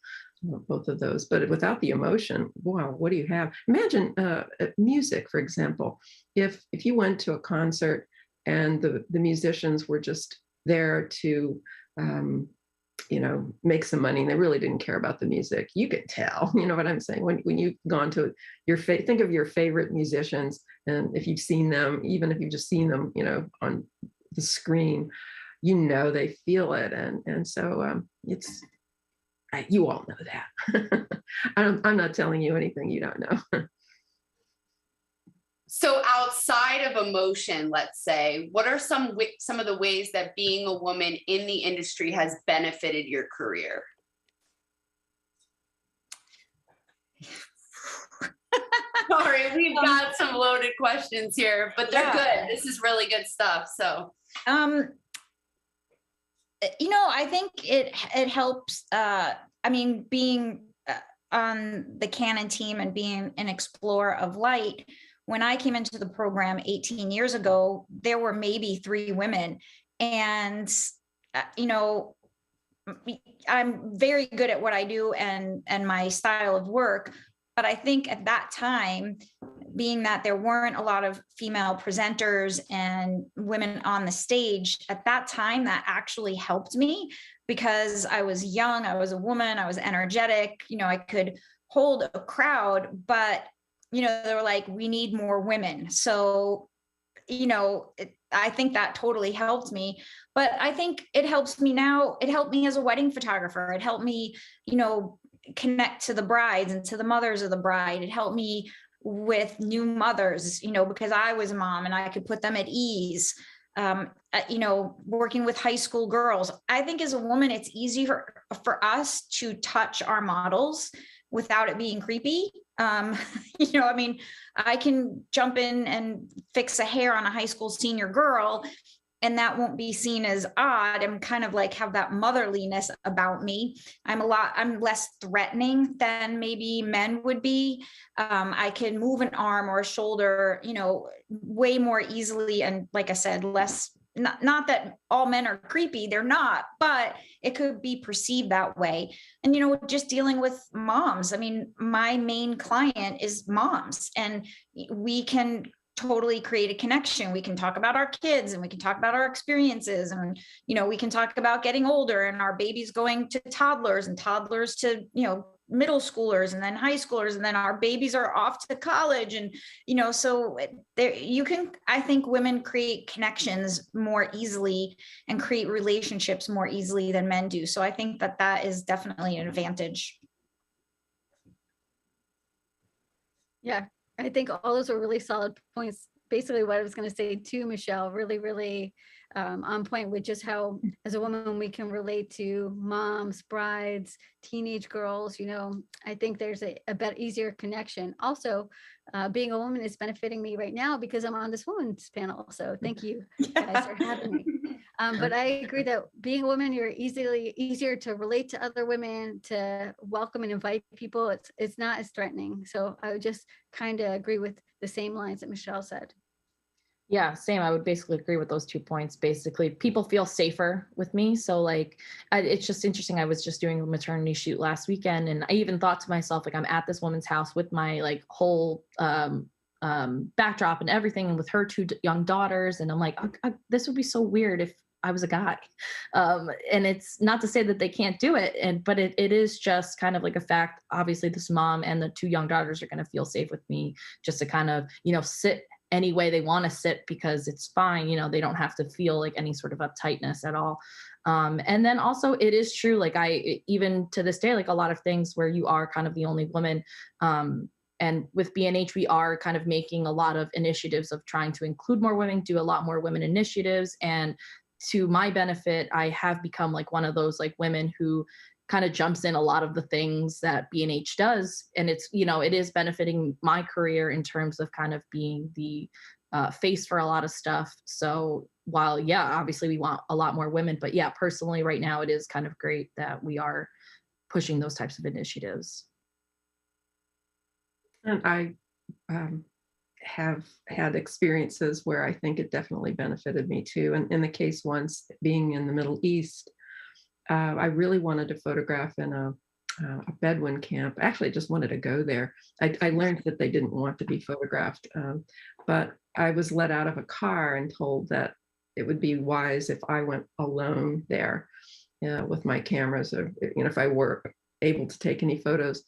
of those. But without the emotion, wow, what do you have? Imagine music, for example. If you went to a concert and the musicians were just there to you know, make some money, and they really didn't care about the music, you could tell. You know what I'm saying? When you've gone to think of your favorite musicians, and if you've seen them, even if you've just seen them, you know, on the screen, you know they feel it, and so you all know that. I'm not telling you anything you don't know. So outside of emotion, let's say, what are some of the ways that being a woman in the industry has benefited your career? Sorry, we've got some loaded questions here, but they're good. This is really good stuff. So, you know, I think it helps. I mean, being on the Canon team and being an explorer of light. When I came into the program 18 years ago, there were maybe 3 women. And, you know, I'm very good at what I do and my style of work. But I think at that time, being that there weren't a lot of female presenters and women on the stage at that time, that actually helped me because I was young, I was a woman, I was energetic, you know, I could hold a crowd, but they were like, we need more women. So, I think that totally helped me. But I think it helps me now. It helped me as a wedding photographer. It helped me, connect to the brides and to the mothers of the bride. It helped me with new mothers, because I was a mom and I could put them at ease. Working with high school girls. I think as a woman, it's easier for us to touch our models without it being creepy. I can jump in and fix a hair on a high school senior girl, and that won't be seen as odd. I'm kind of like have that motherliness about me. I'm less threatening than maybe men would be. I can move an arm or a shoulder, way more easily. And like I said, less, not that all men are creepy, they're not, but it could be perceived that way. And, just dealing with moms. My main client is moms, and we can totally create a connection. We can talk about our kids and we can talk about our experiences, and we can talk about getting older and our babies going to toddlers and toddlers to middle schoolers and then high schoolers, and then our babies are off to college. And so there you can, I think women create connections more easily and create relationships more easily than men do. So I think that is definitely an advantage. Yeah, I think all those are really solid points. Basically what I was going to say too, Michele, really, really on point with just how as a woman we can relate to moms, brides, teenage girls. I think there's a better, easier connection. Also, being a woman is benefiting me right now because I'm on this women's panel. So thank you guys for having me. But I agree that being a woman, you're easier to relate to other women, to welcome and invite people. It's not as threatening. So I would just kind of agree with the same lines that Michele said. Yeah, same. I would basically agree with those 2 points. Basically, people feel safer with me. So it's just interesting. I was just doing a maternity shoot last weekend, and I even thought to myself, I'm at this woman's house with my whole backdrop and everything, and with her 2 young daughters. And I'm like, this would be so weird if I was a guy. And it's not to say that they can't do it. But it is just kind of like a fact. Obviously, this mom and the 2 young daughters are going to feel safe with me just to kind of, sit any way they want to sit because it's fine. They don't have to feel like any sort of uptightness at all. And then also it is true. I, even to this day, a lot of things where you are kind of the only woman, and with B&H, we are kind of making a lot of initiatives of trying to include more women, do a lot more women initiatives. And to my benefit, I have become one of those women who kind of jumps in a lot of the things that B&H does. And it's, it is benefiting my career in terms of kind of being the face for a lot of stuff. So while, obviously we want a lot more women, but personally right now it is kind of great that we are pushing those types of initiatives. And I have had experiences where I think it definitely benefited me too. And in the case once being in the Middle East, I really wanted to photograph in a Bedouin camp. Actually, I just wanted to go there. I learned that they didn't want to be photographed, but I was let out of a car and told that it would be wise if I went alone there with my cameras, or if I were able to take any photos,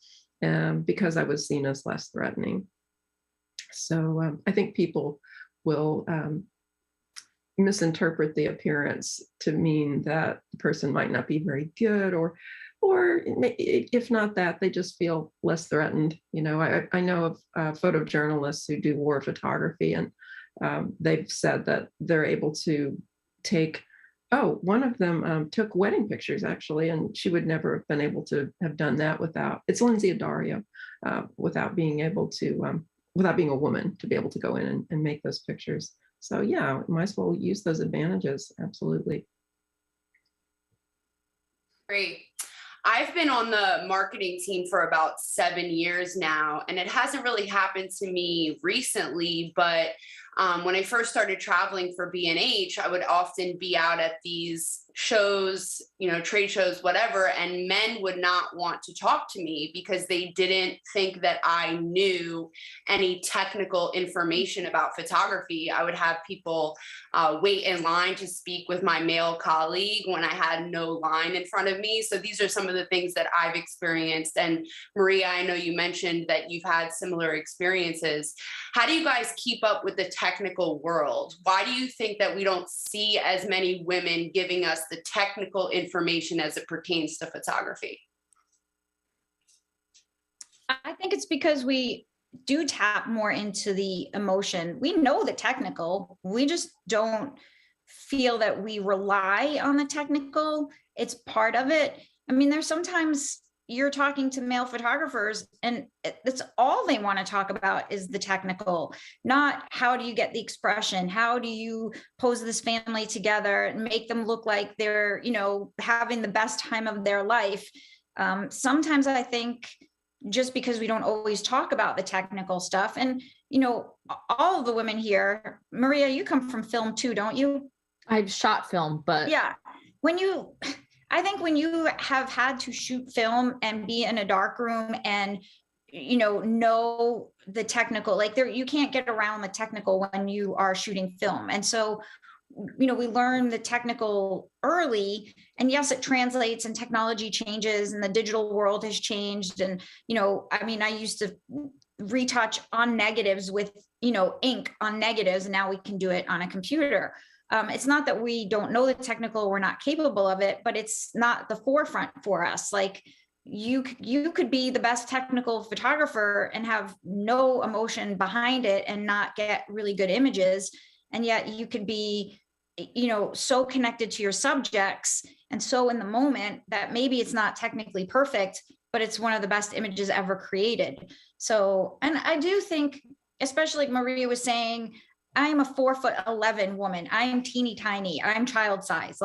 because I was seen as less threatening. So I think people will misinterpret the appearance to mean that the person might not be very good, or if not that, they just feel less threatened. I know of photojournalists who do war photography, and they've said that they're able to take, one of them took wedding pictures actually, and she would never have been able to have done that it's Lindsay Adario, without being able to, without being a woman, to be able to go in and make those pictures. So might as well use those advantages. Absolutely. Great. I've been on the marketing team for about 7 years now, and it hasn't really happened to me recently, but When I first started traveling for B&H, I would often be out at these shows, trade shows, whatever, and men would not want to talk to me because they didn't think that I knew any technical information about photography. I would have people wait in line to speak with my male colleague when I had no line in front of me. So these are some of the things that I've experienced. And Maria, I know you mentioned that you've had similar experiences. How do you guys keep up with the technical world? Why do you think that we don't see as many women giving us the technical information as it pertains to photography? I think it's because we do tap more into the emotion. We know the technical, we just don't feel that we rely on the technical. It's part of it. I mean, there's sometimes you're talking to male photographers and that's all they want to talk about is the technical, not how do you get the expression? How do you pose this family together and make them look like they're, having the best time of their life? Sometimes I think just because we don't always talk about the technical stuff and, all of the women here, Maria, you come from film too, don't you? I've shot film, but yeah, I think when you have had to shoot film and be in a dark room and, know the technical, like you can't get around the technical when you are shooting film. And so, we learn the technical early, and yes, it translates and technology changes and the digital world has changed. And, I used to retouch on negatives with, ink on negatives, and now we can do it on a computer. It's not that we don't know the technical, we're not capable of it, but it's not the forefront for us. Like you could be the best technical photographer and have no emotion behind it and not get really good images. And yet you could be, so connected to your subjects and so in the moment that maybe it's not technically perfect, but it's one of the best images ever created. So, and I do think, especially like Maria was saying, I'm a 4'11" woman. I am teeny tiny. I'm child size.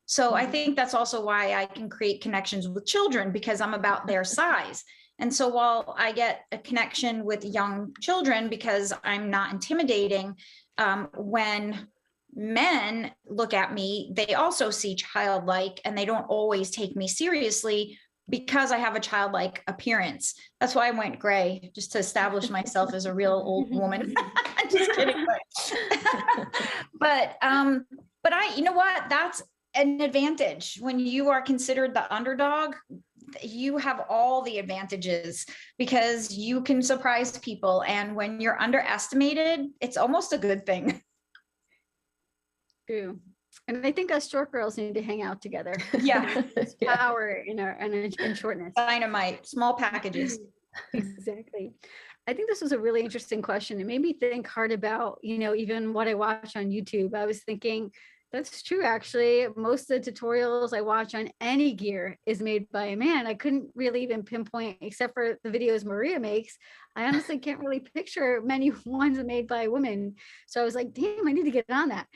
So I think that's also why I can create connections with children because I'm about their size. And so while I get a connection with young children because I'm not intimidating, when men look at me, they also see childlike and they don't always take me seriously because I have a childlike appearance. That's why I went gray, just to establish myself as a real old woman. Just kidding. But you know what? That's an advantage. When you are considered the underdog, you have all the advantages because you can surprise people. And when you're underestimated, it's almost a good thing. True. And I think us short girls need to hang out together. Yeah. Power in shortness. Dynamite, small packages. Exactly. I think this was a really interesting question. It made me think hard about, even what I watch on YouTube. I was thinking, that's true, actually. Most of the tutorials I watch on any gear is made by a man. I couldn't really even pinpoint, except for the videos Maria makes. I honestly can't really picture many ones made by women. So I was like, damn, I need to get on that.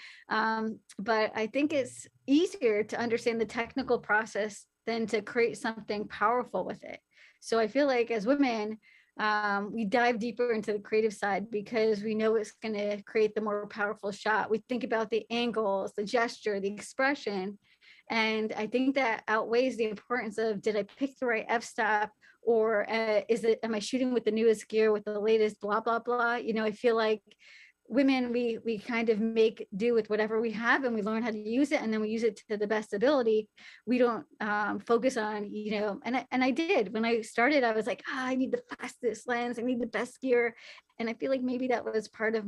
But I think it's easier to understand the technical process than to create something powerful with it. So I feel like as women, we dive deeper into the creative side because we know it's going to create the more powerful shot. We think about the angles, the gesture, the expression. And I think that outweighs the importance of, did I pick the right f-stop, or am I shooting with the newest gear with the latest blah, blah, blah. I feel like women, we kind of make do with whatever we have and we learn how to use it, and then we use it to the best ability. We don't focus on, and I did. When I started, I was like, I need the fastest lens, I need the best gear. And I feel like maybe that was part of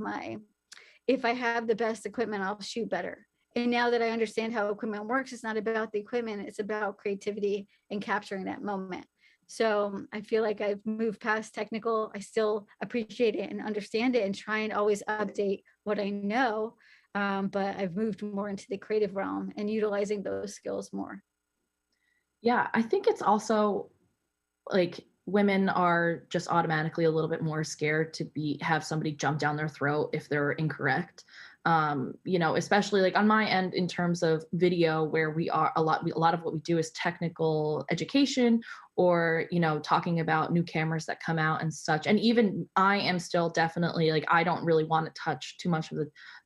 if I have the best equipment, I'll shoot better. And now that I understand how equipment works, it's not about the equipment, it's about creativity and capturing that moment. So I feel like I've moved past technical. I still appreciate it and understand it and try and always update what I know. But I've moved more into the creative realm and utilizing those skills more. Yeah, I think it's also like women are just automatically a little bit more scared to have somebody jump down their throat if they're incorrect. Especially like on my end in terms of video, where we are a lot of what we do is technical education, or talking about new cameras that come out and such. And even I am still definitely like, I don't really want to touch too much of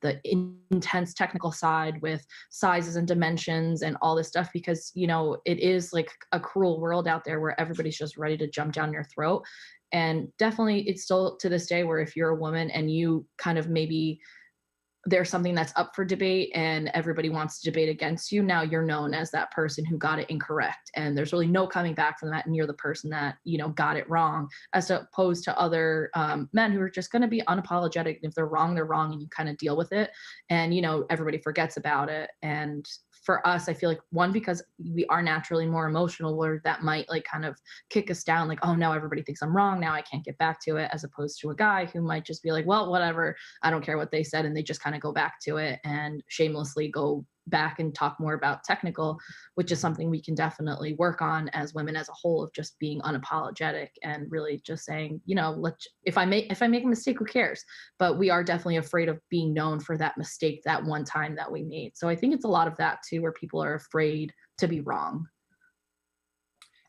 the intense technical side with sizes and dimensions and all this stuff, because it is like a cruel world out there where everybody's just ready to jump down your throat. And definitely it's still to this day where if you're a woman and you kind of maybe there's something that's up for debate and everybody wants to debate against you, now you're known as that person who got it incorrect, and there's really no coming back from that, and you're the person that got it wrong, as opposed to other men who are just going to be unapologetic. If they're wrong, and you kind of deal with it, and everybody forgets about it. And for us, I feel like, one, because we are naturally more emotional, where that might like kind of kick us down, like, oh, now everybody thinks I'm wrong, now I can't get back to it, as opposed to a guy who might just be like, well, whatever, I don't care what they said, and they just kind of go back to it and shamelessly go back and talk more about technical, which is something we can definitely work on as women as a whole, of just being unapologetic and really just saying, if I make a mistake, who cares? But we are definitely afraid of being known for that mistake that one time that we made. So I think it's a lot of that too, where people are afraid to be wrong,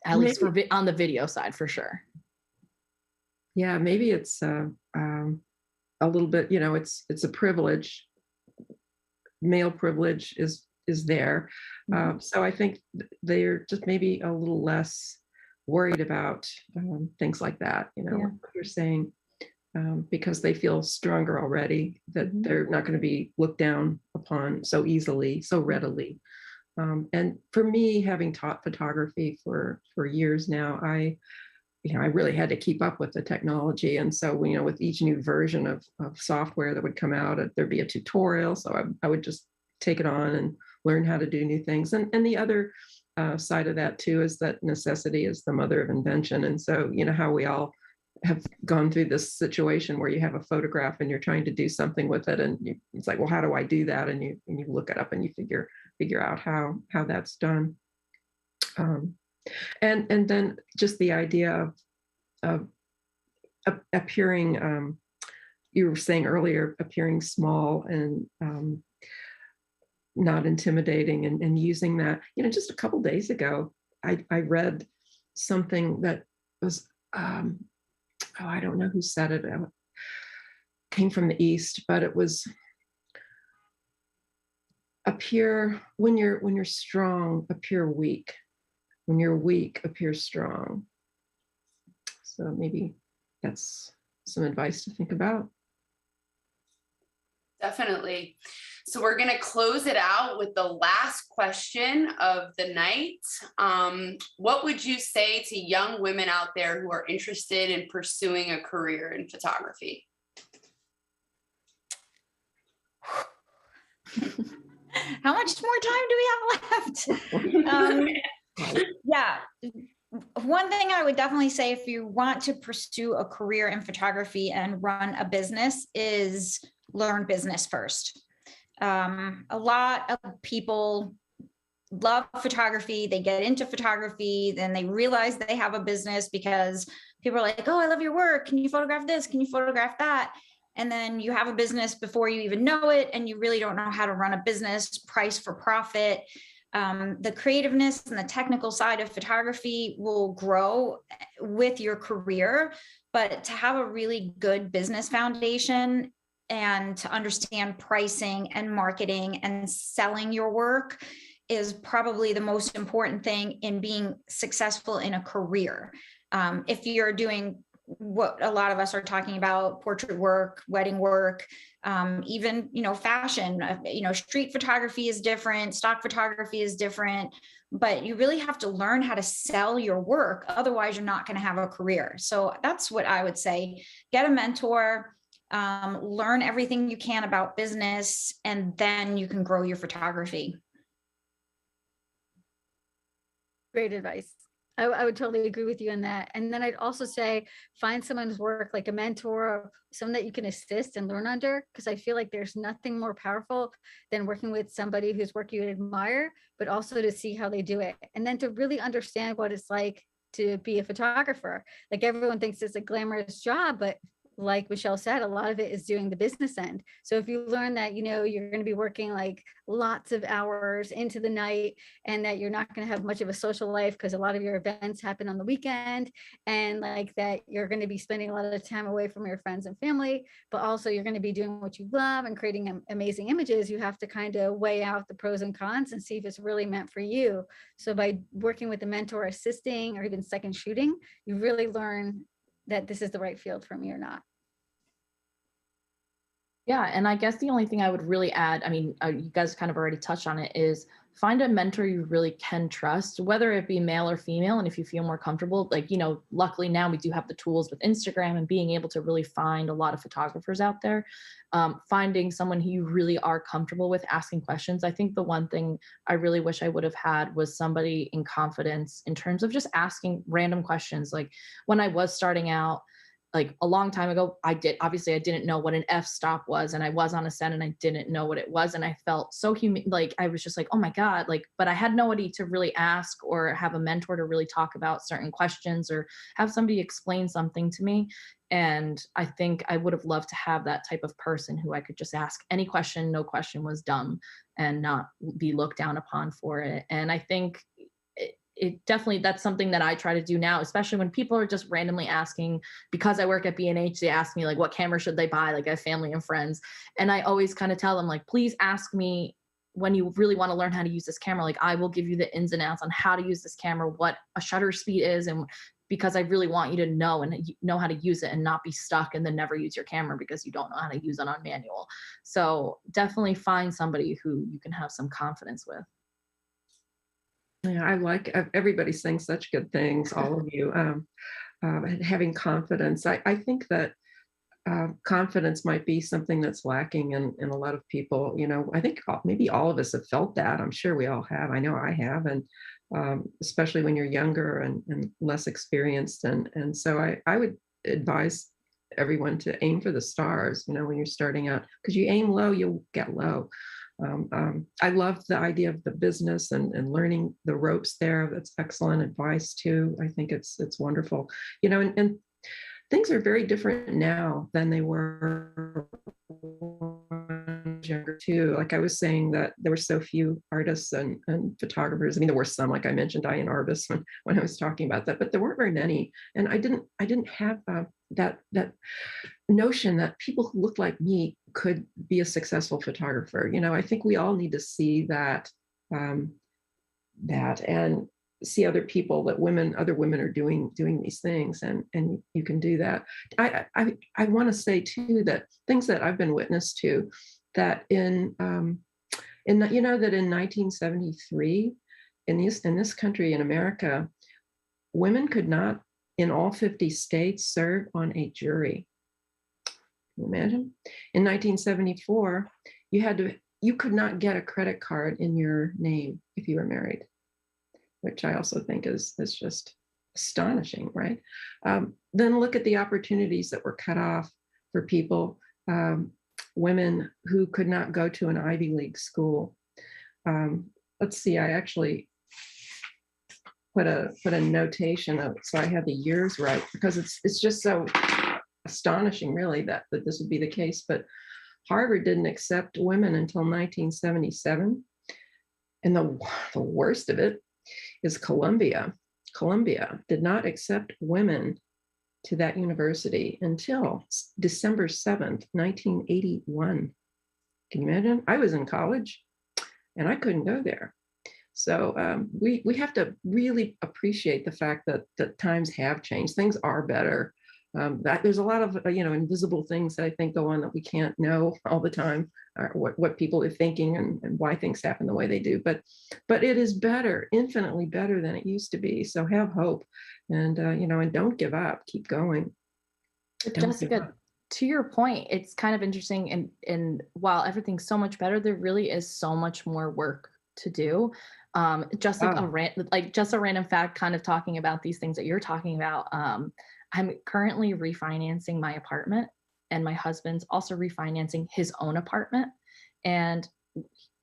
at least on the video side, for sure. Yeah, maybe it's a little bit, it's a privilege. Male privilege is there. So I think they're just maybe a little less worried about things like that, what you're saying, because they feel stronger already, that they're not going to be looked down upon so easily, so readily. And for me, having taught photography for years now, I really had to keep up with the technology. And so, with each new version of software that would come out, there'd be a tutorial. So I would just take it on and learn how to do new things. And the other side of that too is that necessity is the mother of invention. And so, how we all have gone through this situation where you have a photograph and you're trying to do something with it. And it's like, well, how do I do that? And you look it up and you figure out how that's done. And then just the idea of appearing, you were saying earlier, appearing small and not intimidating, and using that. Just a couple days ago, I read something that was, I don't know who said it. It came from the East, but it was, appear when you're strong, appear weak. When you're weak, appear strong. So maybe that's some advice to think about. Definitely. So we're going to close it out with the last question of the night. What would you say to young women out there who are interested in pursuing a career in photography? How much more time do we have left? Yeah. One thing I would definitely say, if you want to pursue a career in photography and run a business, is learn business first. A lot of people love photography. They get into photography, then they realize they have a business because people are like, oh, I love your work. Can you photograph this? Can you photograph that? And then you have a business before you even know it, and you really don't know how to run a business, price for profit. The creativeness and the technical side of photography will grow with your career, but to have a really good business foundation and to understand pricing and marketing and selling your work is probably the most important thing in being successful in a career. If you're doing what a lot of us are talking about, portrait work, wedding work, even, fashion, street photography is different, stock photography is different, but you really have to learn how to sell your work. Otherwise, you're not going to have a career. So that's what I would say. Get a mentor, learn everything you can about business, and then you can grow your photography. Great advice. I would totally agree with you on that. And then I'd also say, find someone's work, like a mentor, someone that you can assist and learn under, because I feel like there's nothing more powerful than working with somebody whose work you admire, but also to see how they do it. And then to really understand what it's like to be a photographer. Like, everyone thinks it's a glamorous job, but like Michele said, a lot of it is doing the business end. So if you learn that, you're going to be working like lots of hours into the night, and that you're not going to have much of a social life because a lot of your events happen on the weekend, and like that you're going to be spending a lot of time away from your friends and family, but also you're going to be doing what you love and creating amazing images, you have to kind of weigh out the pros and cons and see if it's really meant for you. So by working with a mentor, assisting, or even second shooting, you really learn that this is the right field for me or not. Yeah, and I guess the only thing I would really add, I mean, you guys kind of already touched on it, is find a mentor you really can trust, whether it be male or female. And if you feel more comfortable, like, luckily now we do have the tools with Instagram and being able to really find a lot of photographers out there. Finding someone who you really are comfortable with asking questions. I think the one thing I really wish I would have had was somebody in confidence in terms of just asking random questions. Like when I was starting out, like a long time ago, I didn't know what an f-stop was, and I was on a set and I didn't know what it was, and I felt so like I was just like, oh my God, like, but I had nobody to really ask or have a mentor to really talk about certain questions or have somebody explain something to me. And I think I would have loved to have that type of person who I could just ask any question, no question was dumb, and not be looked down upon for it. And I think it definitely, that's something that I try to do now, especially when people are just randomly asking, because I work at B&H, they ask me like, what camera should they buy? Like I have family and friends. And I always kind of tell them like, please ask me when you really want to learn how to use this camera. Like I will give you the ins and outs on how to use this camera, what a shutter speed is. And because I really want you to know and know how to use it and not be stuck and then never use your camera because you don't know how to use it on manual. So definitely find somebody who you can have some confidence with. Yeah, I like everybody's saying such good things, all of you. Having confidence. I think that confidence might be something that's lacking in a lot of people. I think maybe all of us have felt that. I'm sure we all have. I know I have. And especially when you're younger and less experienced. And so I would advise everyone to aim for the stars, when you're starting out, because you aim low, you'll get low. I love the idea of the business and learning the ropes there. That's excellent advice too. I think it's wonderful, and things are very different now than they were younger too. Like I was saying that there were so few artists and photographers. I mean, there were some, like I mentioned, Diane Arbus when I was talking about that, but there weren't very many. And I didn't have that notion that people who looked like me could be a successful photographer. I think we all need to see that and see other people, that other women are doing these things, and you can do that. I want to say too that things that I've been witness to, that in 1973 in this country, in America, women could not in all 50 states serve on a jury. Can you imagine? In 1974, you could not get a credit card in your name if you were married, which I also think is just astonishing, right? Then look at the opportunities that were cut off for people, women who could not go to an Ivy League school. Let's see, I actually put a notation of, so I had the years right, because it's just so astonishing, really, that this would be the case. But Harvard didn't accept women until 1977, and the worst of it is Columbia. Columbia did not accept women to that university until December 7th, 1981. Can you imagine? I was in college and I couldn't go there. So we have to really appreciate the fact that times have changed. Things are better. That there's a lot of invisible things that I think go on that we can't know all the time, what people are thinking and why things happen the way they do. But it is better, infinitely better than it used to be. So have hope, and and don't give up. Keep going. Jessica, to your point, it's kind of interesting. And while everything's so much better, there really is so much more work to do. Just like a random fact, kind of talking about these things that you're talking about. I'm currently refinancing my apartment, and my husband's also refinancing his own apartment. And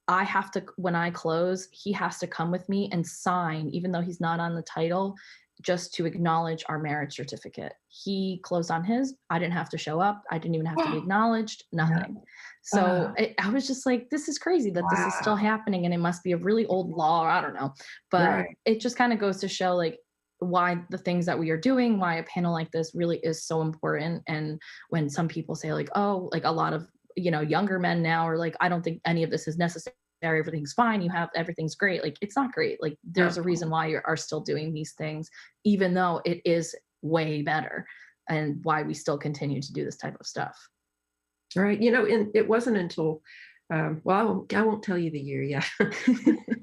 I have to, when I close, he has to come with me and sign, even though he's not on the title, just to acknowledge our marriage certificate. He closed on his. I didn't have to show up. I didn't even have to be acknowledged. Nothing. So I was just like, this is crazy that this is still happening, and it must be a really old law. I don't know, but it just kind of goes to show like why the things that we are doing, why a panel like this really is so important. And when some people say like, oh, like a lot of, younger men now are like, I don't think any of this is necessary. Everything's fine. Everything's great. Like, it's not great. Like, there's a reason why you are still doing these things, even though it is way better, and why we still continue to do this type of stuff. Right. And it wasn't until, well, I won't tell you the year yet.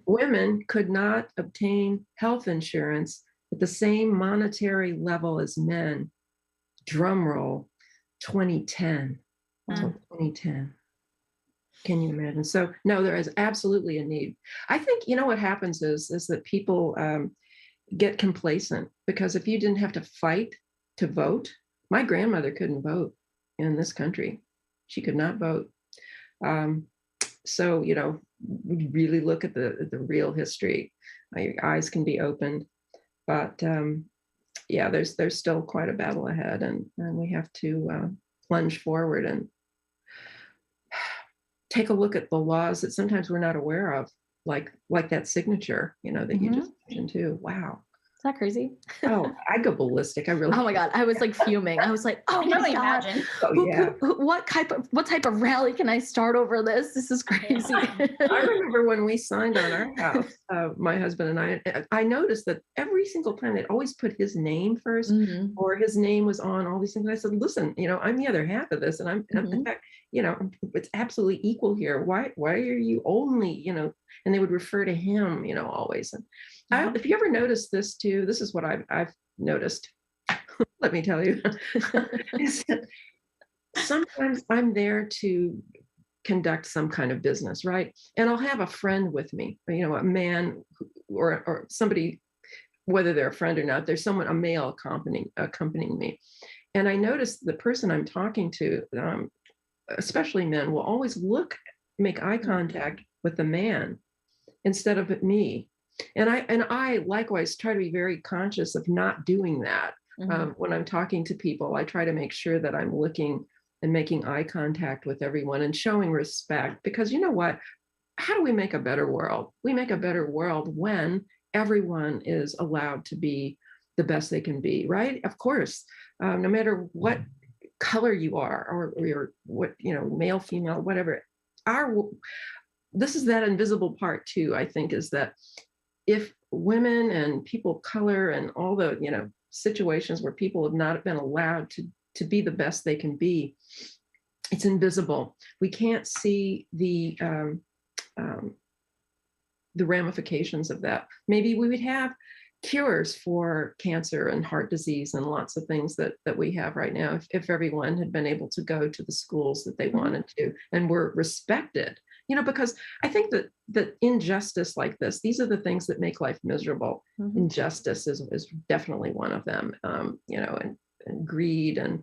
Women could not obtain health insurance at the same monetary level as men. Drum roll, 2010. 2010. Can you imagine? So no, there is absolutely a need. I think, what happens is that people get complacent, because if you didn't have to fight to vote, my grandmother couldn't vote in this country. She could not vote. So, we really look at the real history. Your eyes can be opened, but there's still quite a battle ahead, and we have to plunge forward and take a look at the laws that sometimes we're not aware of, like that signature, that you just mentioned too. Wow. Is that crazy? Oh, I go ballistic. I really. Oh my God. I was like fuming. I was like, oh my God. Imagine. What type of rally can I start over this? This is crazy. I remember when we signed on our house, my husband and I noticed that every single time they'd always put his name first, or his name was on all these things. And I said, listen, I'm the other half of this. And I'm, in fact, it's absolutely equal here. Why are you only, and they would refer to him, always. And if you ever notice this too, this is what I've noticed. Let me tell you. Is that sometimes I'm there to conduct some kind of business, right? And I'll have a friend with me, a man or somebody, whether they're a friend or not, there's a male accompanying me. And I notice the person I'm talking to, especially men, will always make eye contact with the man instead of at me. And I likewise try to be very conscious of not doing that. When I'm talking to people, I try to make sure that I'm looking and making eye contact with everyone and showing respect, because you know what? How do we make a better world? We make a better world when everyone is allowed to be the best they can be, right? Of course, no matter what color you are, or what, male, female, whatever. This is that invisible part too, I think, is that if women and people of color and all the, situations where people have not been allowed to be the best they can be, it's invisible. We can't see the ramifications of that. Maybe we would have cures for cancer and heart disease and lots of things that we have right now if everyone had been able to go to the schools that they wanted to and were respected. Because I think that injustice like this, these are the things that make life miserable. Injustice is definitely one of them, and greed and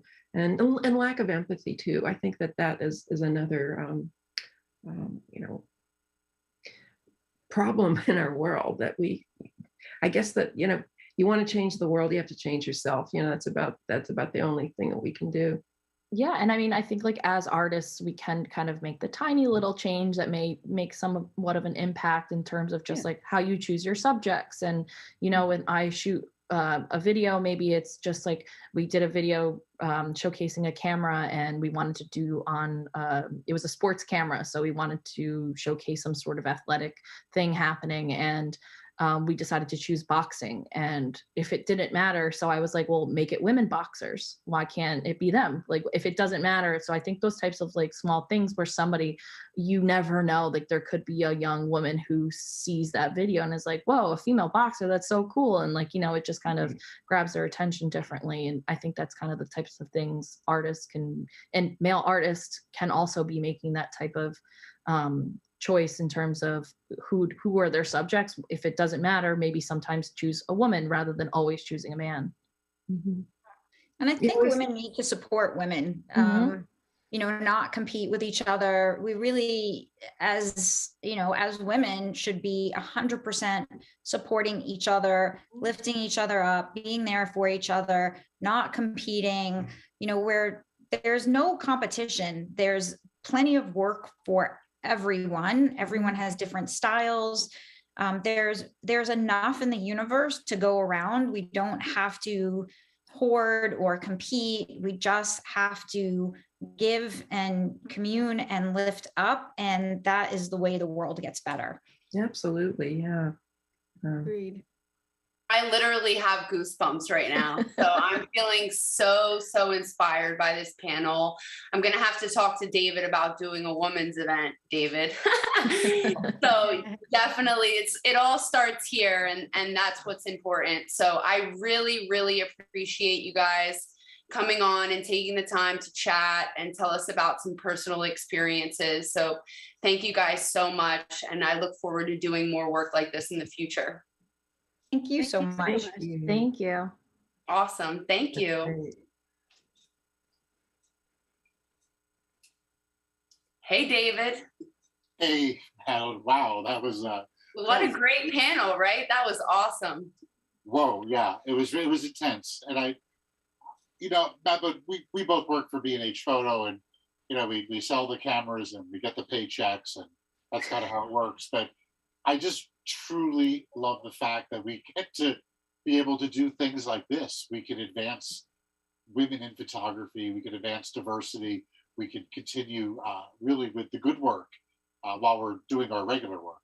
lack of empathy too. I think that is another, problem in our world that I guess that, you want to change the world, you have to change yourself. That's about the only thing that we can do. Yeah. And I mean, I think like as artists, we can kind of make the tiny little change that may make somewhat of an impact in terms of just like how you choose your subjects. And, when I shoot a video, maybe it's just like we did a video showcasing a camera, and we wanted to do it was a sports camera. So we wanted to showcase some sort of athletic thing happening. And we decided to choose boxing, and if it didn't matter, so I was like, well, make it women boxers. Why can't it be them? Like, if it doesn't matter. So I think those types of like small things where somebody, you never know, like there could be a young woman who sees that video and is like, whoa, a female boxer, that's so cool. And like, it just kind of grabs their attention differently. And I think that's kind of the types of things artists can, and male artists can also be making that type of choice in terms of who are their subjects. If it doesn't matter, maybe sometimes choose a woman rather than always choosing a man. And I think women need to support women. not compete with each other. We really, as women, should be 100% supporting each other, lifting each other up, being there for each other, not competing, where there's no competition. There's plenty of work for everyone. Everyone has different styles. There's enough in the universe to go around. We don't have to hoard or compete. We just have to give and commune and lift up, and that is the way the world gets better. Absolutely, yeah. Agreed. I literally have goosebumps right now. So I'm feeling so inspired by this panel. I'm going to have to talk to David about doing a women's event, David. So definitely it all starts here, and that's what's important. So I really appreciate you guys coming on and taking the time to chat and tell us about some personal experiences. So thank you guys so much. And I look forward to doing more work like this in the future. Thank you so much. Thank you. Awesome. Thank you. Hey, David. Hey, Howard. Wow, that was what a great panel, right? That was awesome. Whoa, yeah, it was intense. And but we both work for B&H Photo, and we sell the cameras and we get the paychecks, and that's kind of how it works. But I just truly love the fact that we get to be able to do things like this. We can advance women in photography. We can advance diversity. We can continue really with the good work while we're doing our regular work.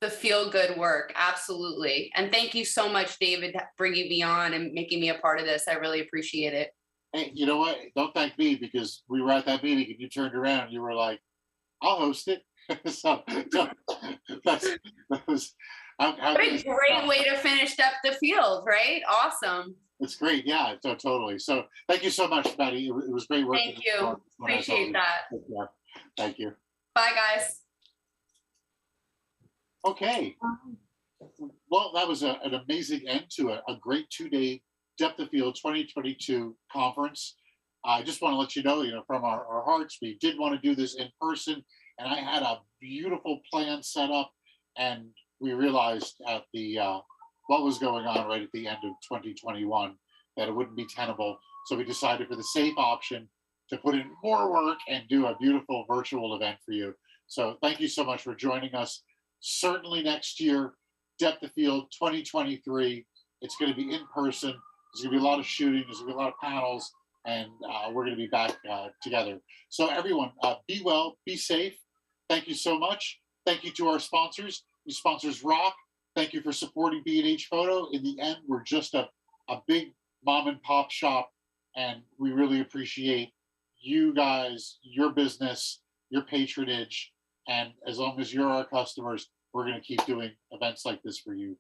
The feel good work. Absolutely. And thank you so much, David, for bringing me on and making me a part of this. I really appreciate it. Hey, you know what? Don't thank me, because we were at that meeting and you turned around and you were like, I'll host it. so that was what a great way to finish up the field, right? Awesome. It's great. Yeah, totally. So thank you so much, Betty. It was great working. Thank you. Appreciate that. Thank you. Bye, guys. Okay. Well, that was an amazing end to a great 2-day Depth of Field 2022 conference. I just want to let you know, from our hearts, we did want to do this in person, and I had a beautiful plan set up, and we realized at the what was going on right at the end of 2021 that it wouldn't be tenable. So we decided for the safe option to put in more work and do a beautiful virtual event for you. So thank you so much for joining us. Certainly next year, Depth of Field 2023, it's going to be in person. There's going to be a lot of shooting. There's going to be a lot of panels, and we're going to be back together. So everyone, be well, be safe. Thank you so much. Thank you to our sponsors. These sponsors rock. Thank you for supporting B&H Photo. In the end, we're just a big mom and pop shop, and we really appreciate you guys, your business, your patronage. And as long as you're our customers, we're going to keep doing events like this for you.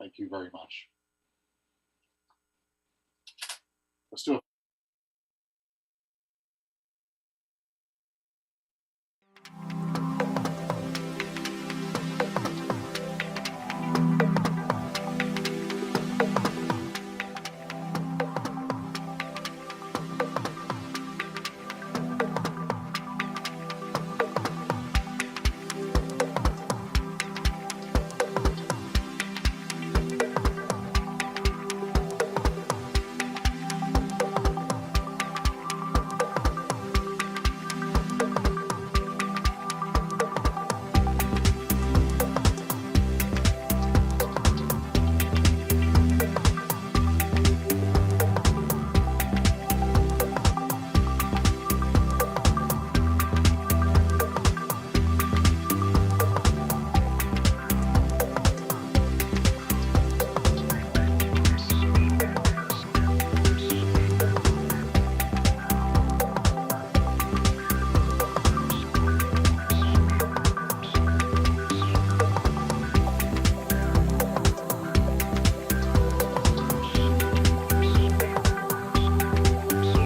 Thank you very much. Let's do it.